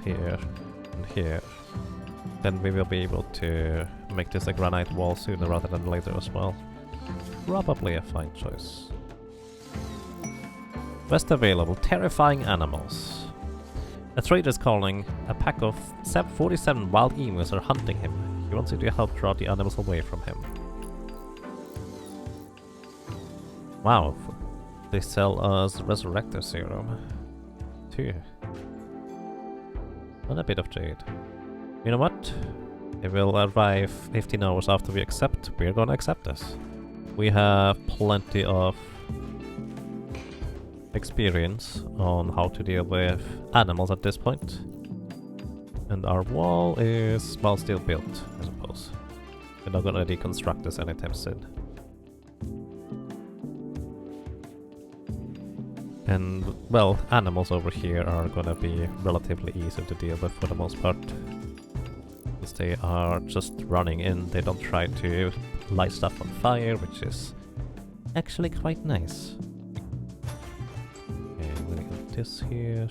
here and here, then we will be able to make this a granite wall sooner rather than later as well. Probably a fine choice. Best available, terrifying animals. A trader is calling. A pack of 47 wild emus are hunting him. He wants you to help draw the animals away from him. Wow, they sell us Resurrector Serum too. And a bit of jade. You know what? It will arrive 15 hours after we accept. We're gonna accept this. We have plenty of experience on how to deal with animals at this point. And our wall is, well, still built, I suppose. We're not gonna deconstruct this anytime soon. And, well, animals over here are gonna be relatively easy to deal with for the most part. They are just running in, they don't try to light stuff on fire, which is actually quite nice. Okay, I'm gonna get this here.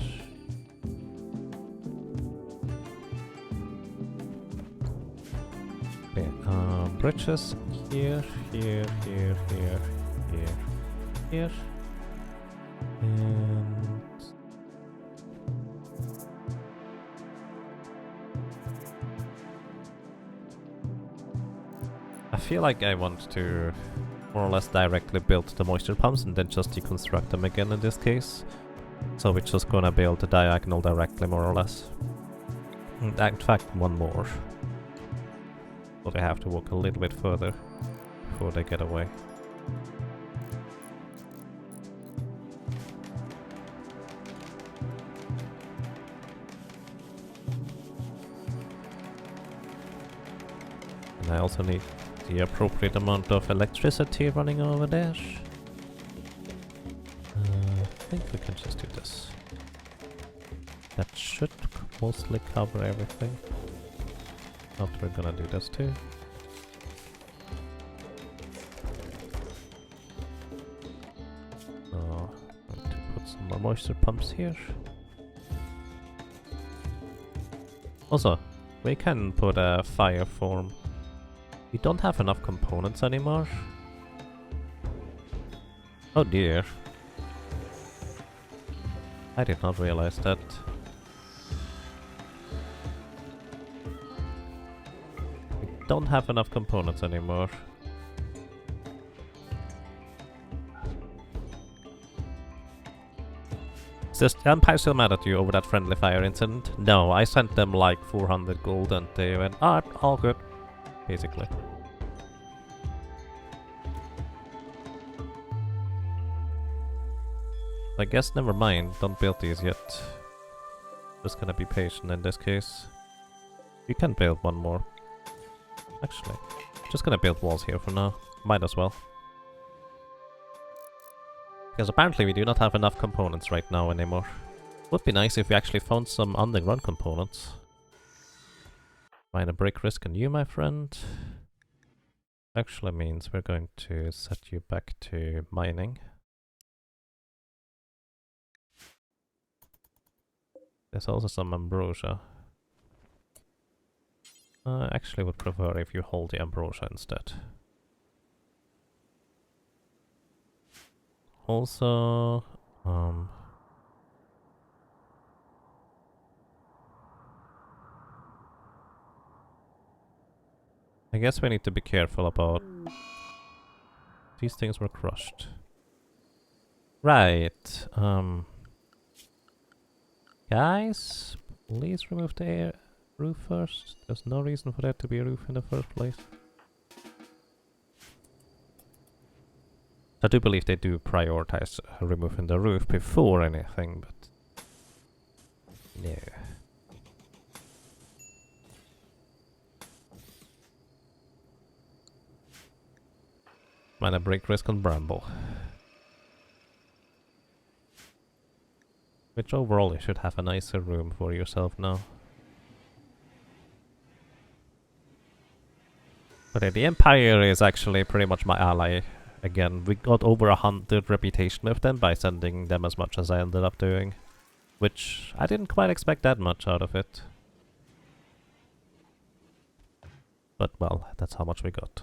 Okay, bridges here, here. And I feel like I want to more or less directly build the moisture pumps and then just deconstruct them again in this case. So we're just gonna build the diagonal directly, more or less. And in fact, one more. So they have to walk a little bit further before they get away. And I also need the appropriate amount of electricity running over there. I think we can just do this. That should mostly cover everything. After we're gonna do this too. I'm going to put some more moisture pumps here. Also, we can put a fire form. We don't have enough components anymore. Oh dear. I did not realize that. We don't have enough components anymore. I'm still mad at you over that friendly fire incident. No, I sent them like 400 gold and they went, ah, all good. Basically. I guess never mind, don't build these yet. Just gonna be patient in this case. You can build one more. Actually, just gonna build walls here for now. Might as well. Because apparently we do not have enough components right now anymore. Would be nice if we actually found some underground components. Find a break risk on you, my friend. Actually means we're going to set you back to mining. There's also some ambrosia. I actually would prefer if you hold the ambrosia instead. Also, I guess we need to be careful about... These things were crushed. Right, guys, please remove the roof first. There's no reason for there to be a roof in the first place. I do believe they do prioritize removing the roof before anything, but... no. Minor break risk on bramble. Which overall you should have a nicer room for yourself now. But yeah, the Empire is actually pretty much my ally. Again, we got over 100 reputation with them by sending them as much as I ended up doing. Which I didn't quite expect that much out of it. But well, that's how much we got.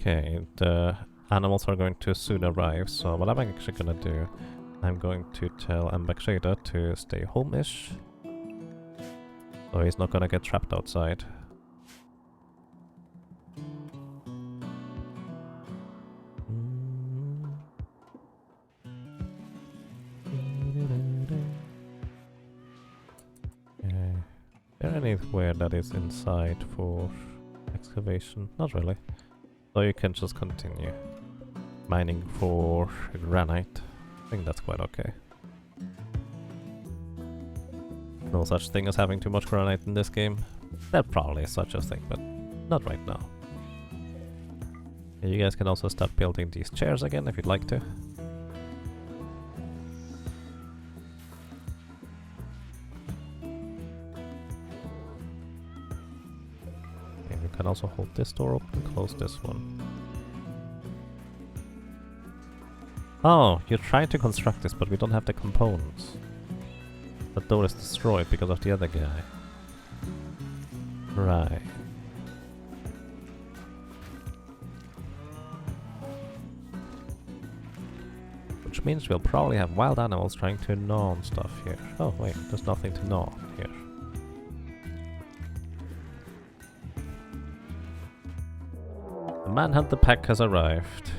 Okay, the animals are going to soon arrive, so what I'm actually gonna do, I'm going to tell Mbaksheda to stay home-ish. So he's not gonna get trapped outside. Okay. Is there anywhere that is inside for excavation? Not really. So you can just continue mining for granite. I think that's quite okay. No such thing as having too much granite in this game. There probably is such a thing, but not right now. You guys can also start building these chairs again if you'd like to. And you can also hold this door open, close this one. Oh, you're trying to construct this, but we don't have the components. The door is destroyed because of the other guy. Right. Which means we'll probably have wild animals trying to gnaw on stuff here. Oh wait, there's nothing to gnaw here. The manhunter pack has arrived.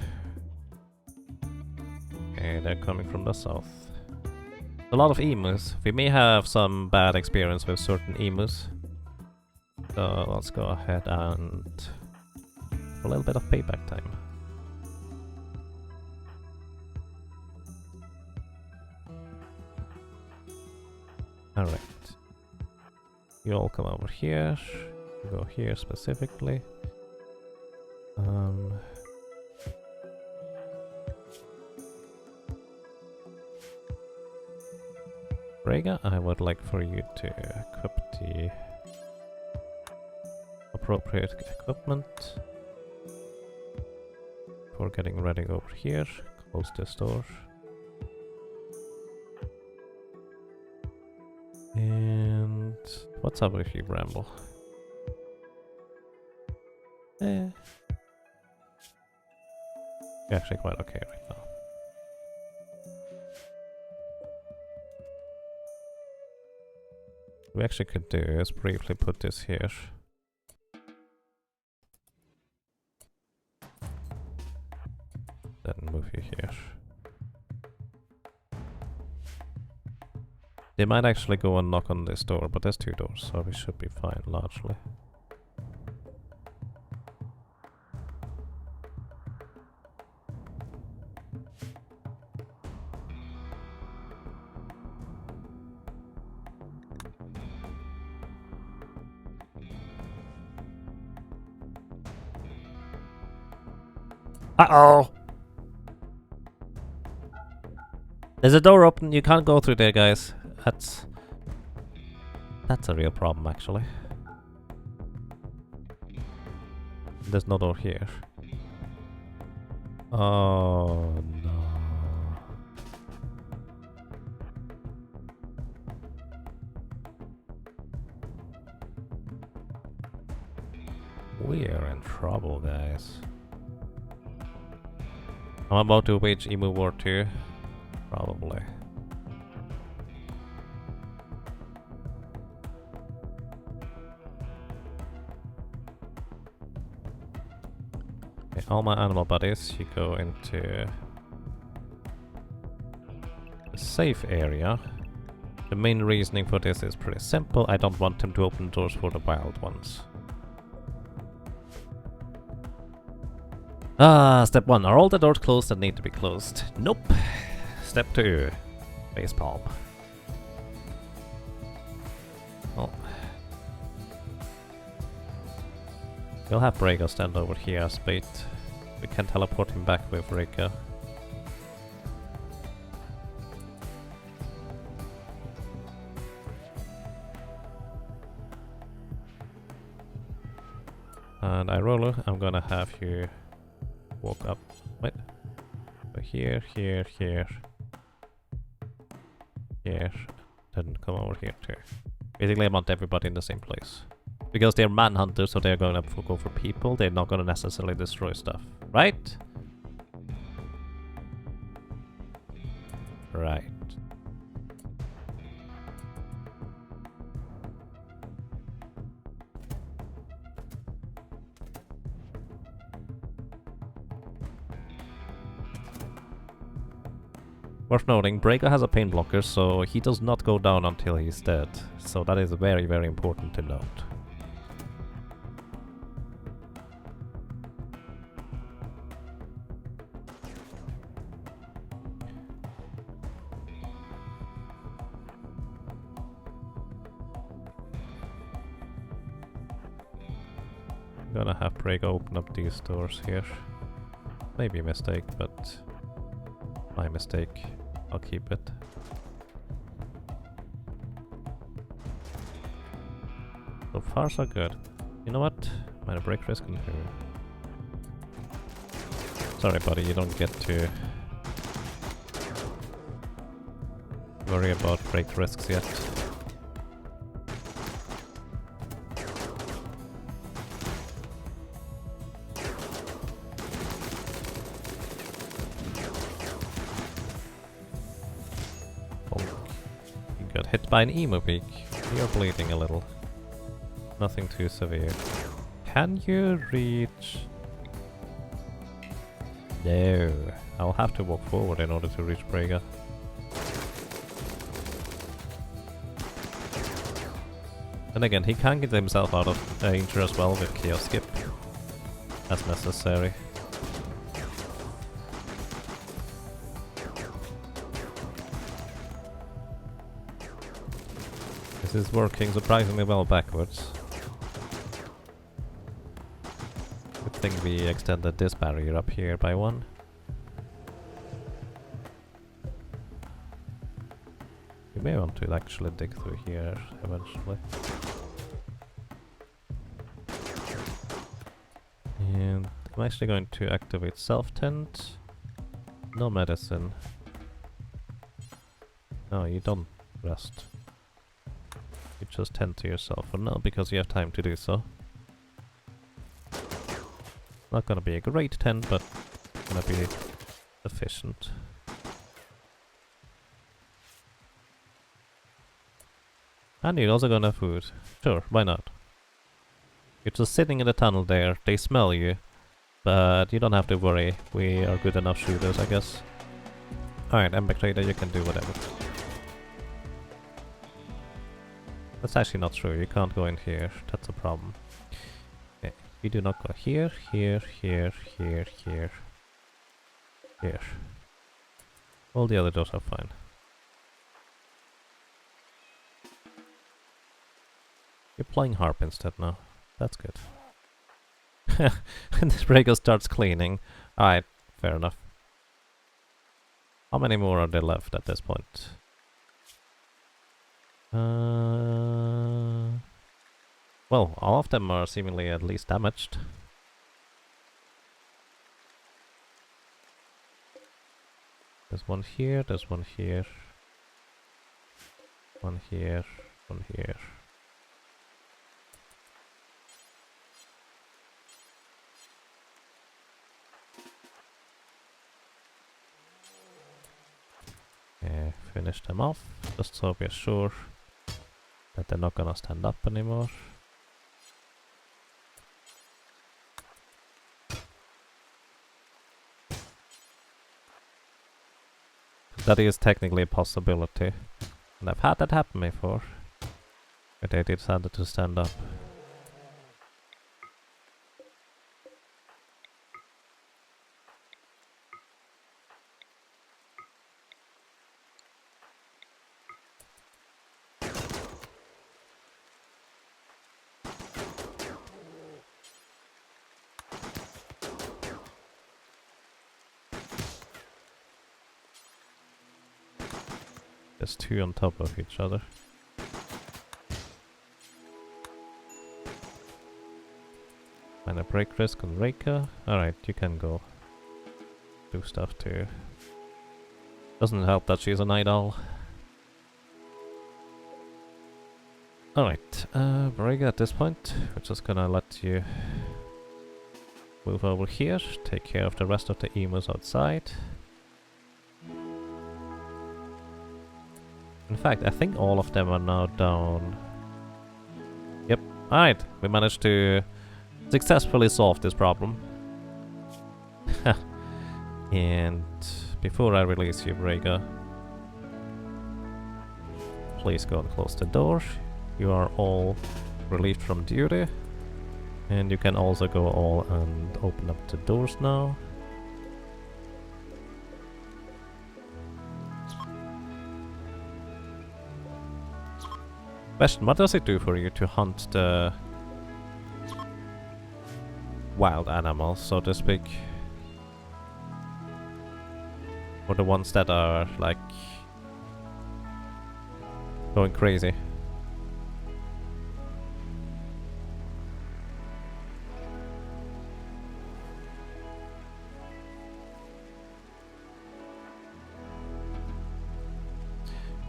Okay, they're coming from the south. A lot of emus. We may have some bad experience with certain emus. So let's go ahead and a little bit of payback time. Alright. You all come over here. Go here specifically. Rega, I would like for you to equip the appropriate equipment for getting ready over here. Close this door. And what's up with you, Bramble? You're actually quite okay right now. What we actually could do is briefly put this here. Then move you here. They might actually go and knock on this door, but there's two doors, so we should be fine, largely. Uh-oh! There's a door open, you can't go through there, guys. That's a real problem, actually. There's no door here. Oh, no. We are in trouble, guys. I'm about to wage Emu War 2. Probably. Okay, all my animal buddies, you go into the safe area. The main reasoning for this is pretty simple. I don't want them to open doors for the wild ones. Step 1. Are all the doors closed that need to be closed? Nope. Step 2. Facepalm. Oh. We'll have Brago stand over here as bait. We can teleport him back with Brago. And Irolo, I'm gonna have you walk up. Wait. So here, here, here. Here. Then come over here too. Basically I want everybody in the same place. Because they're manhunters, so they're gonna go for people. They're not gonna necessarily destroy stuff. Right? Right. Worth noting, Brago has a pain blocker, so he does not go down until he's dead. So that is very, very important to note. I'm gonna have Brago open up these doors here. Maybe a mistake, but my mistake. I'll keep it. So far so good. You know what? Might break risk in here. Sorry buddy, you don't get to worry about break risks yet. Hit by an emo beak. You're bleeding a little. Nothing too severe. Can you reach? No. I'll have to walk forward in order to reach Braga. And again, he can get himself out of danger as well with Chaos Skip. As necessary. This is working surprisingly well backwards. Good thing we extended this barrier up here by one. We may want to actually dig through here eventually. And I'm actually going to activate self-tent. No medicine. No, you don't rest. You just tend to yourself for now because you have time to do so. Not gonna be a great tent, but gonna be efficient. And you're also gonna have food. Sure, why not? You're just sitting in the tunnel there, they smell you, but you don't have to worry. We are good enough shooters, I guess. Alright, Ember Trader, you can do whatever. That's actually not true, you can't go in here, that's a problem. Okay, you do not go here, here, here, here, here, here. All the other doors are fine. You're playing harp instead now, that's good. And this Brago starts cleaning. Alright, fair enough. How many more are there left at this point? Well, all of them are seemingly at least damaged. There's one here, there's one here. One here, one here. Yeah, finish them off, just so we're sure that they're not gonna stand up anymore. That is technically a possibility, and I've had that happen before, but they decided to stand up. There's two on top of each other. Minor break risk on Reika. Alright, you can go do stuff too. Doesn't help that she's an idol. Alright, Reika at this point, we're just gonna let you move over here, take care of the rest of the emus outside. In fact, I think all of them are now down. Yep. Alright, we managed to successfully solve this problem. And before I release you, Brega, please go and close the door. You are all relieved from duty. And you can also go all and open up the doors now. Question, what does it do for you to hunt the wild animals, so to speak? Or the ones that are, like, going crazy?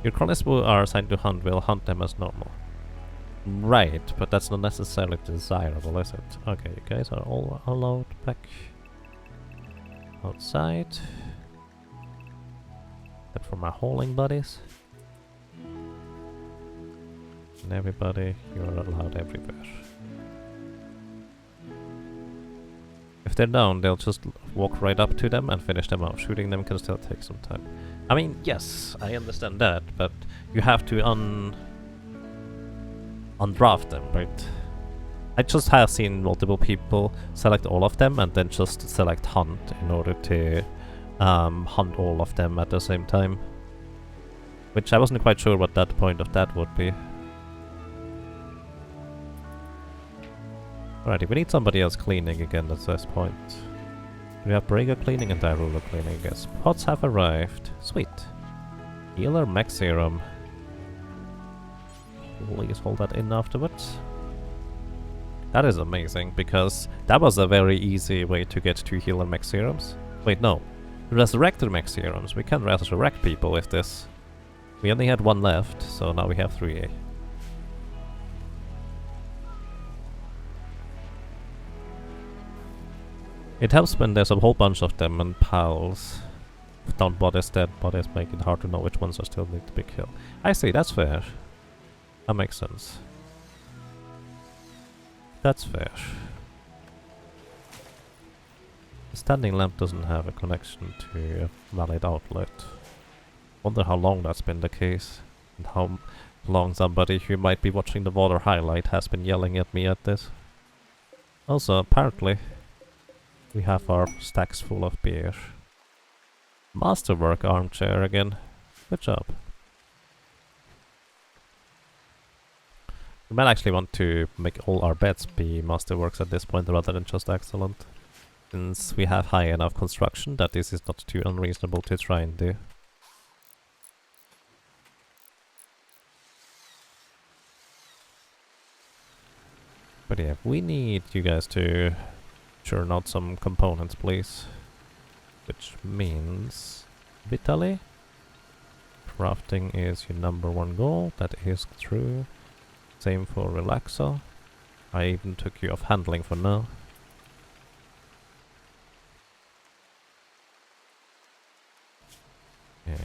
Your colonists who are assigned to hunt will hunt them as normal. Right, but that's not necessarily desirable, is it? Okay, you guys are all allowed back outside. Except for my hauling buddies. And everybody, you are allowed everywhere. If they're down, they'll just walk right up to them and finish them off. Shooting them can still take some time. I mean, yes, I understand that, but you have to undraft them, right? I just have seen multiple people select all of them and then just select hunt in order to hunt all of them at the same time. Which I wasn't quite sure what that point of that would be. Alrighty, we need somebody else cleaning again at this point. We have Brega cleaning and Darulo cleaning, I guess. Pots have arrived. Sweet. Healer Max Serum. Please hold that in afterwards. That is amazing, because that was a very easy way to get 2 Healer Max Serums. Wait, no. Resurrector Max Serums. We can resurrect people with this. We only had 1 left, so now we have 3. It helps when there's a whole bunch of them and piles. Without bodies, dead bodies make it hard to know which ones are still need to be killed. I see, that's fair. That makes sense. That's fair. The standing lamp doesn't have a connection to a valid outlet. Wonder how long that's been the case. And how long somebody who might be watching the water highlight has been yelling at me at this. Also, apparently, we have our stacks full of beer. Masterwork armchair again. Good job. We might actually want to make all our beds be masterworks at this point rather than just excellent. since we have high enough construction that this is not too unreasonable to try and do. But yeah, we need you guys to churn out some components, please. Which means Vitaly. Crafting is your #1 goal, that is true. Same for Relaxo. I even took you off handling for now. Yeah.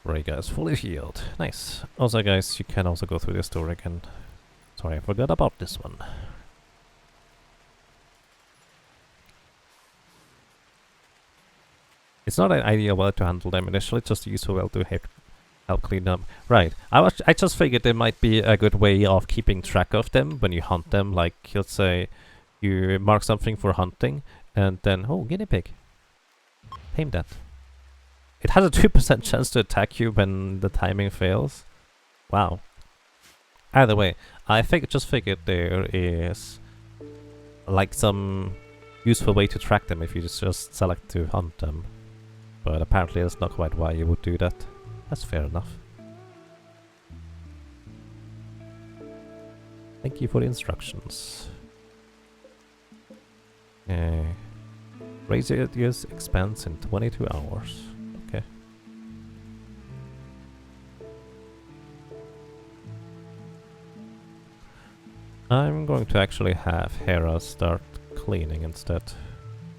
Right guys, fully healed. Nice. Also guys, you can also go through this door again. Sorry, I forgot about this one. It's not an ideal way to handle them initially, just use so well to help clean them. Right, I just figured there might be a good way of keeping track of them when you hunt them. Like, let's say you mark something for hunting, and then, oh, guinea pig. Tame that. It has a 2% chance to attack you when the timing fails. Wow. Either way, I just figured there is like some useful way to track them if you just select to hunt them. But apparently that's not quite why you would do that. That's fair enough. Thank you for the instructions. Raise your expense in 22 hours. Okay. I'm going to actually have Hera start cleaning instead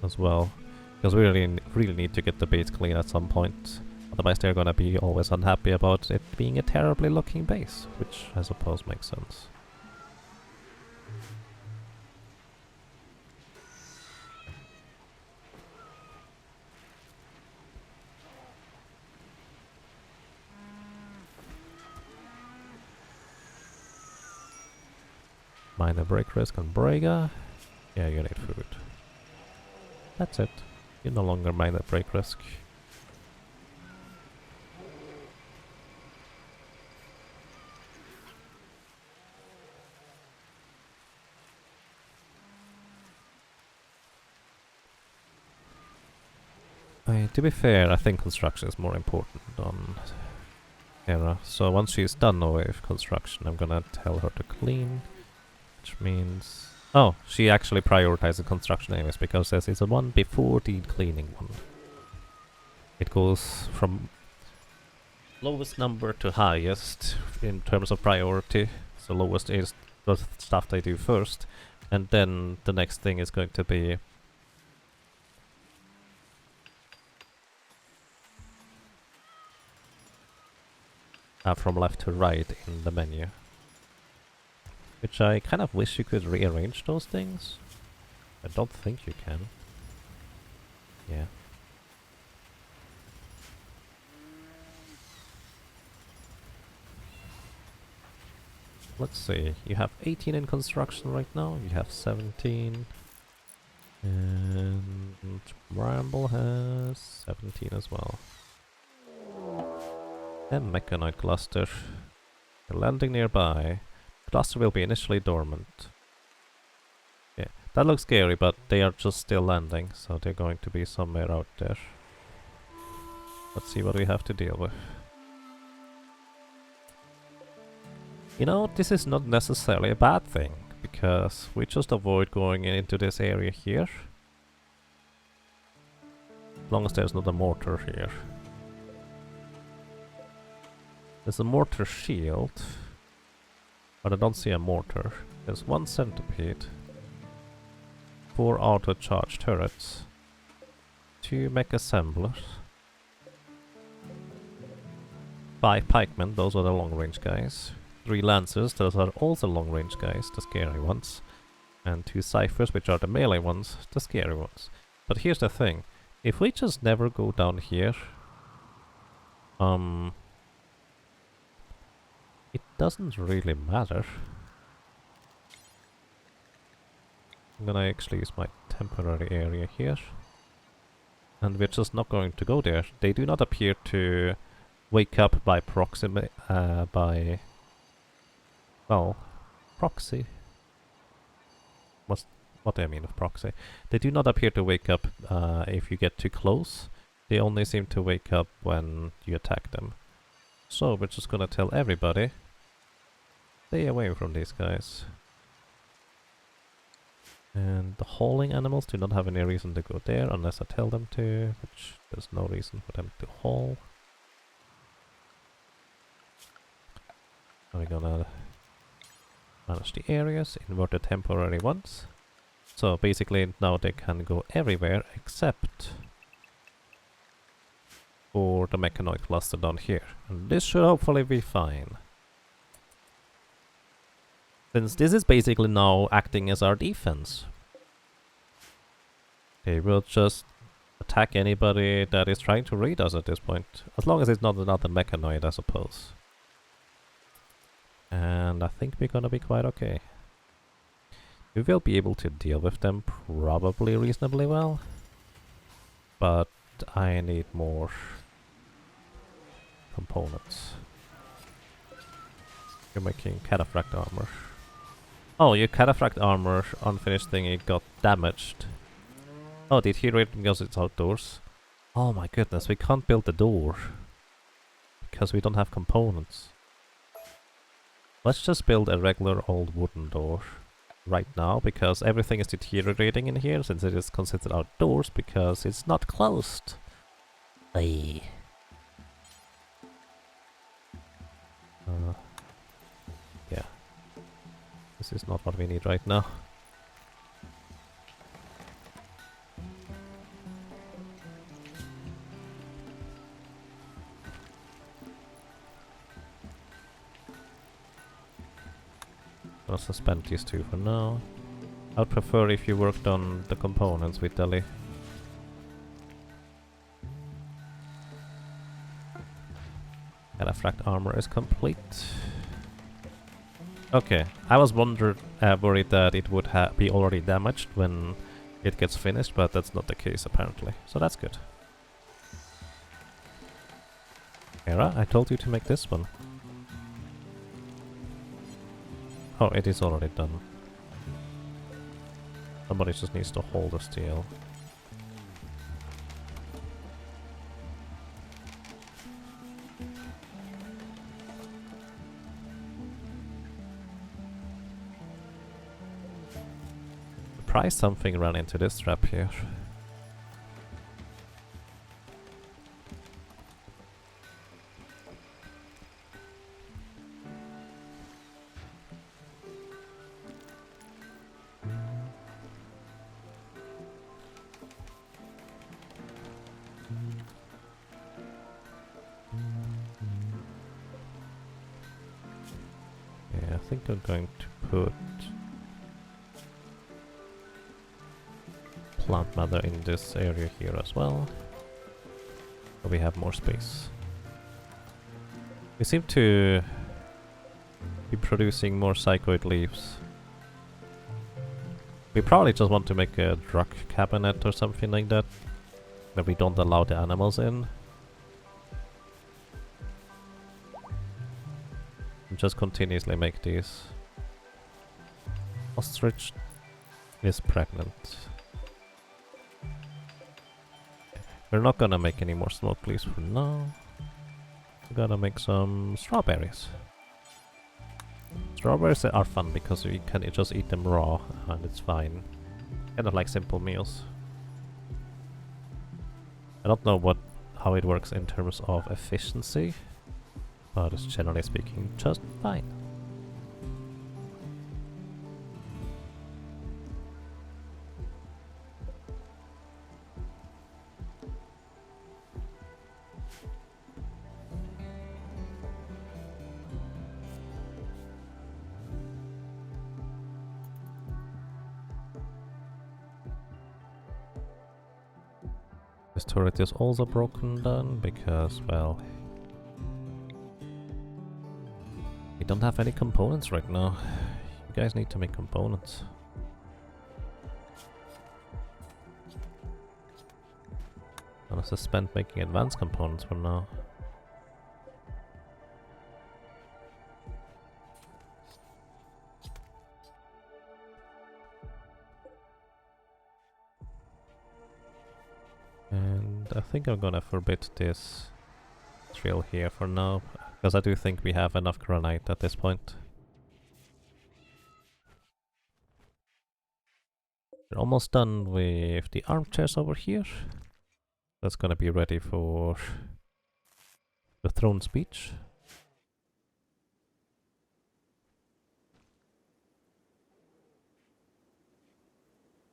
as well. Because we really need to get the base clean at some point. Otherwise they're gonna be always unhappy about it being a terribly looking base. Which I suppose makes sense. Minor break risk on Brega. Yeah, you need food. That's it. You're no longer minor break risk. To be fair, I think construction is more important on Hera. So once she's done with construction, I'm gonna tell her to clean. Which means... Oh, she actually prioritizes construction anyways, because this is the one before the cleaning one. It goes from lowest number to highest in terms of priority. So lowest is the stuff they do first, and then the next thing is going to be from left to right in the menu. Which I kind of wish you could rearrange those things. I don't think you can. Yeah. Let's see, you have 18 in construction right now, you have 17. And Bramble has 17 as well. And Mechanoid Cluster. They're landing nearby. Cluster will be initially dormant. Yeah, that looks scary, but they are just still landing, so they're going to be somewhere out there. Let's see what we have to deal with. You know, this is not necessarily a bad thing, because we just avoid going into this area here. As long as there's not a mortar here. There's a mortar shield. But I don't see a mortar. There's 1 centipede, 4 auto-charge turrets, 2 mech assemblers, 5 pikemen, those are the long-range guys, 3 lancers, those are also long-range guys, the scary ones, and 2 ciphers, which are the melee ones, the scary ones. But here's the thing, if we just never go down here, it doesn't really matter. I'm gonna actually use my temporary area here. And we're just not going to go there. They do not appear to wake up by proximity, well, proxy. What do I mean of proxy? They do not appear to wake up if you get too close. They only seem to wake up when you attack them. So we're just gonna tell everybody, stay away from these guys. And the hauling animals do not have any reason to go there unless I tell them to, which there's no reason for them to haul. We're gonna manage the areas, invert the temporary ones. So basically now they can go everywhere except for the mechanoid cluster down here. And this should hopefully be fine. Since this is basically now acting as our defense. They will just attack anybody that is trying to raid us at this point. As long as it's not another mechanoid, I suppose. And I think we're gonna be quite okay. We will be able to deal with them probably reasonably well. But I need more components. You're making cataphract armor. Oh, your cataphract armor unfinished thing, it got damaged. Oh, deteriorated because it's outdoors. Oh my goodness, we can't build the door. Because we don't have components. Let's just build a regular old wooden door right now, because everything is deteriorating in here since it is considered outdoors because it's not closed. Aye. Yeah. This is not what we need right now. I'll suspend these two for now. I'd prefer if you worked on the components with Delhi. Cataphract armor is complete. Okay, I was worried that it would be already damaged when it gets finished, but that's not the case apparently. So that's good. Hera, I told you to make this one. Oh, it is already done. Somebody just needs to hold the steel. Surprised something ran into this trap here. Yeah, I think I'm going to put plant matter in this area here as well, so we have more space. We seem to be producing more psychoid leaves. We probably just want to make a drug cabinet or something like that, where we don't allow the animals in. And just continuously make these. Ostrich is pregnant. We're not gonna make any more smoke leaves for now. We're gonna make some strawberries. Strawberries are fun because you can just eat them raw and it's fine. Kind of like simple meals. I don't know how it works in terms of efficiency, but it's generally speaking just fine. This turret is also broken down because, well, we don't have any components right now. You guys need to make components. I'm gonna suspend making advanced components for now. And I think I'm gonna forbid this drill here for now, because I do think we have enough granite at this point. We're almost done with the armchairs over here. That's gonna be ready for the throne speech.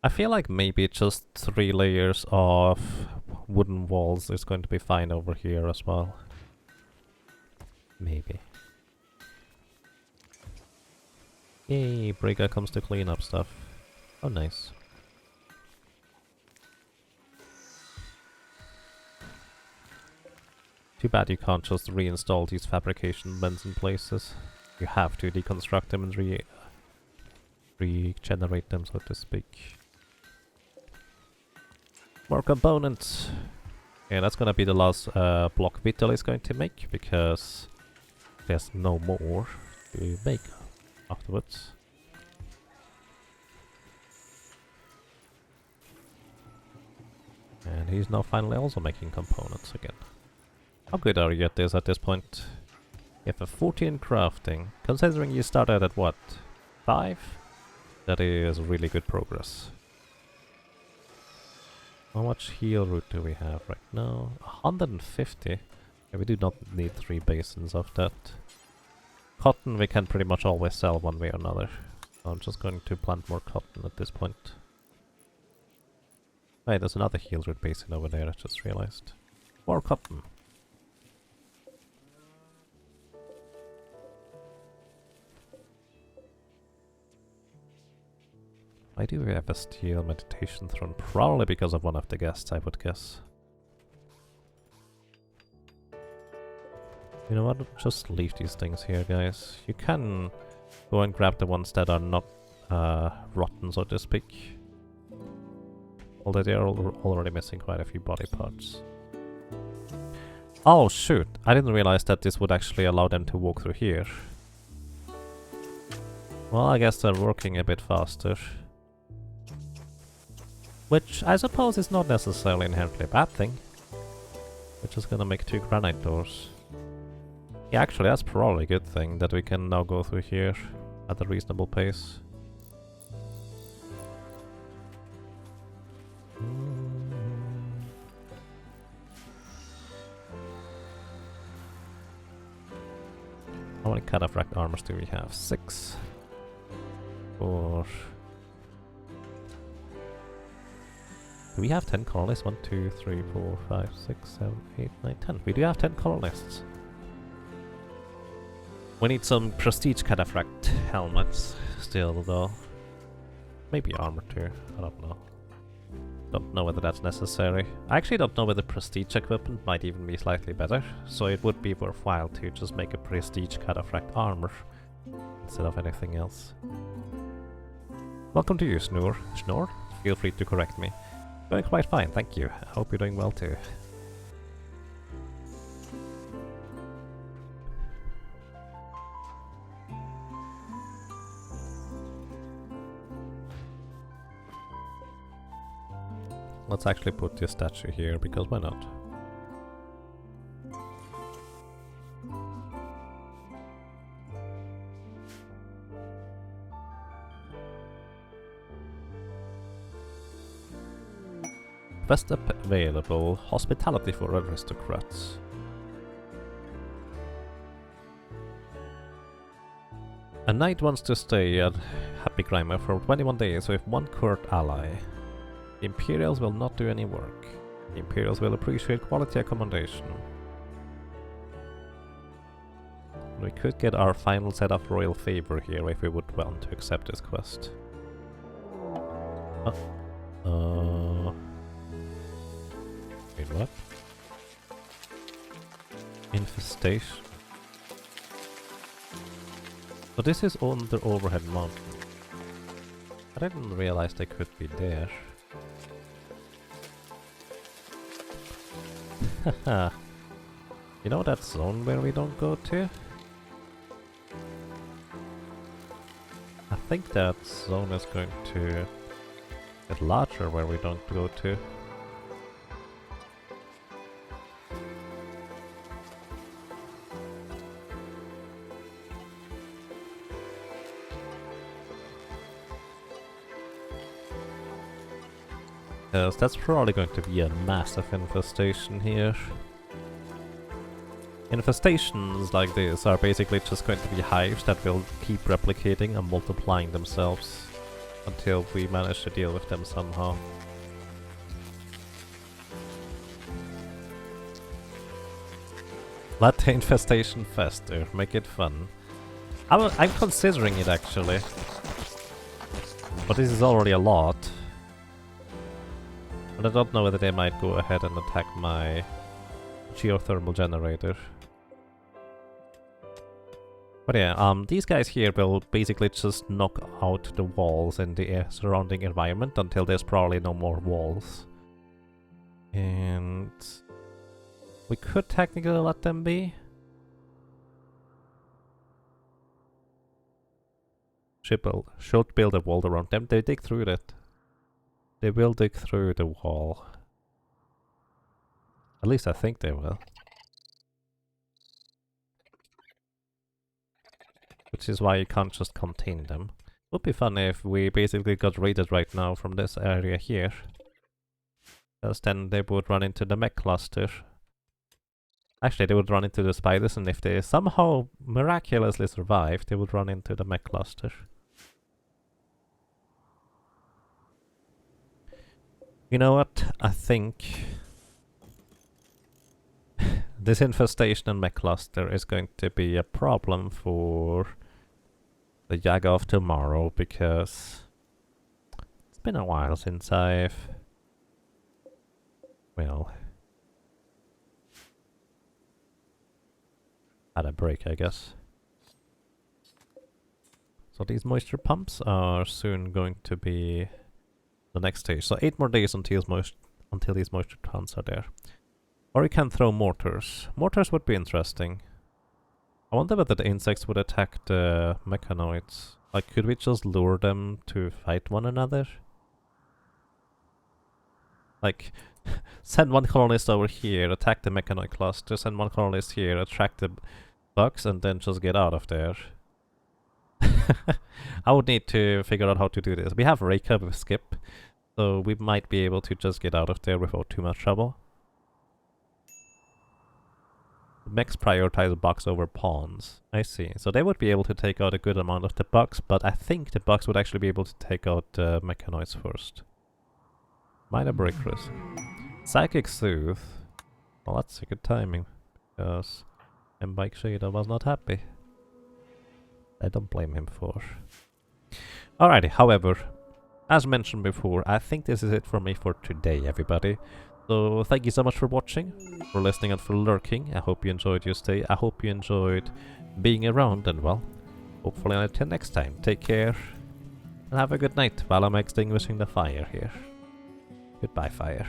I feel like maybe just 3 layers of wooden walls is going to be fine over here as well. Maybe. Yay, Brigga comes to clean up stuff. Oh, nice. Too bad you can't just reinstall these fabrication bends in places. You have to deconstruct them and regenerate them, so to speak. More components! Yeah, that's gonna be the last block Vital is going to make, because there's no more to make afterwards. And he's now finally also making components again. How good are you at this point? You have a 14 crafting. Considering you started at what? 5? That is really good progress. How much heal root do we have right now? 150. Yeah, we do not need 3 basins of that. Cotton we can pretty much always sell one way or another. I'm just going to plant more cotton at this point. Hey, there's another heal root basin over there, I just realized. More cotton. Why do we have a steel meditation throne? Probably because of one of the guests, I would guess. You know what? Just leave these things here, guys. You can go and grab the ones that are not rotten, so to speak. Although they are already missing quite a few body parts. Oh shoot! I didn't realize that this would actually allow them to walk through here. Well, I guess they're working a bit faster. Which I suppose is not necessarily inherently a bad thing. We're just gonna make 2 granite doors. Yeah, actually that's probably a good thing, that we can now go through here at a reasonable pace. How many cataphract armors do we have? 6. 4. Do we have 10 colonists? 1, 2, 3, 4, 5, 6, 7, 8, 9, 10. We do have 10 colonists. We need some prestige cataphract helmets still though. Maybe armor too, I don't know. Don't know whether that's necessary. I actually don't know whether prestige equipment might even be slightly better, so it would be worthwhile to just make a prestige cataphract armor instead of anything else. Welcome to you, Snore. Snore? Feel free to correct me. Going quite fine, thank you. I hope you're doing well too. Let's actually put this statue here, because why not? Best available, hospitality for aristocrats. A knight wants to stay at Happy Grimer for 21 days with 1 court ally. The Imperials will not do any work. The Imperials will appreciate quality accommodation. We could get our final set of royal favor here if we would want to accept this quest. Wait, what? Infestation. But this is on the overhead mountain. I didn't realize they could be there. Haha. You know that zone where we don't go to? I think that zone is going to get larger where we don't go to. Because that's probably going to be a massive infestation here. Infestations like this are basically just going to be hives that will keep replicating and multiplying themselves until we manage to deal with them somehow. Let the infestation fester, make it fun. I'm considering it actually, but this is already a lot. But I don't know whether they might go ahead and attack my geothermal generator. But yeah, these guys here will basically just knock out the walls in the surrounding environment until there's probably no more walls. And we could technically let them be. Should build a wall around them. They dig through it. They will dig through the wall. At least I think they will. Which is why you can't just contain them. Would be fun if we basically got raided right now from this area here. Because then they would run into the mech cluster. Actually, they would run into the spiders, and if they somehow miraculously survive, they would run into the mech cluster. You know what? I think this infestation in mech cluster is going to be a problem for the Yaga of tomorrow, because it's been a while since I've, well, had a break, I guess. So these moisture pumps are soon going to be the next stage. So 8 more days until these moisture tons are there. Or we can throw mortars. Mortars would be interesting. I wonder whether the insects would attack the mechanoids. Like, could we just lure them to fight one another? Like, send one colonist over here, attack the mechanoid cluster, send one colonist here, attract the bugs, and then just get out of there. I would need to figure out how to do this. We have Reka with Skip, so we might be able to just get out of there without too much trouble. Mechs prioritize bugs over pawns. I see. So they would be able to take out a good amount of the bugs, but I think the bugs would actually be able to take out the mechanoids first. Minor breakthroughs. Psychic Soothe. Well, that's a good timing, because Bike Shader was not happy. I don't blame him for. Alrighty, however, as mentioned before, I think this is it for me for today, everybody. So thank you so much for watching, for listening, and for lurking. I hope you enjoyed your stay. I hope you enjoyed being around, and well, hopefully until next time. Take care, and have a good night while I'm extinguishing the fire here. Goodbye, fire.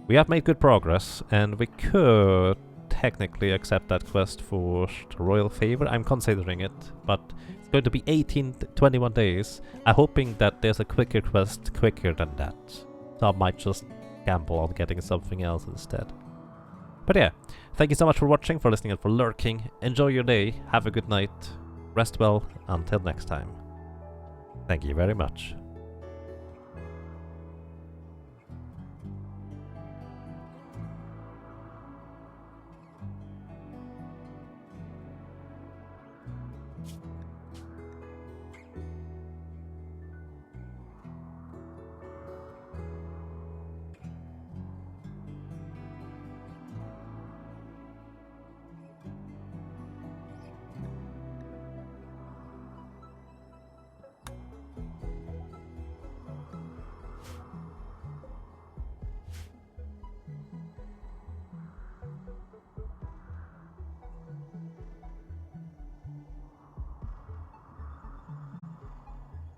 We have made good progress, and we could technically accept that quest for the royal favor. I'm considering it, but it's going to be 21 days. I'm hoping that there's a quicker quest quicker than that. So I might just gamble on getting something else instead. But yeah, thank you so much for watching, for listening, and for lurking. Enjoy your day, have a good night, rest well, until next time. Thank you very much.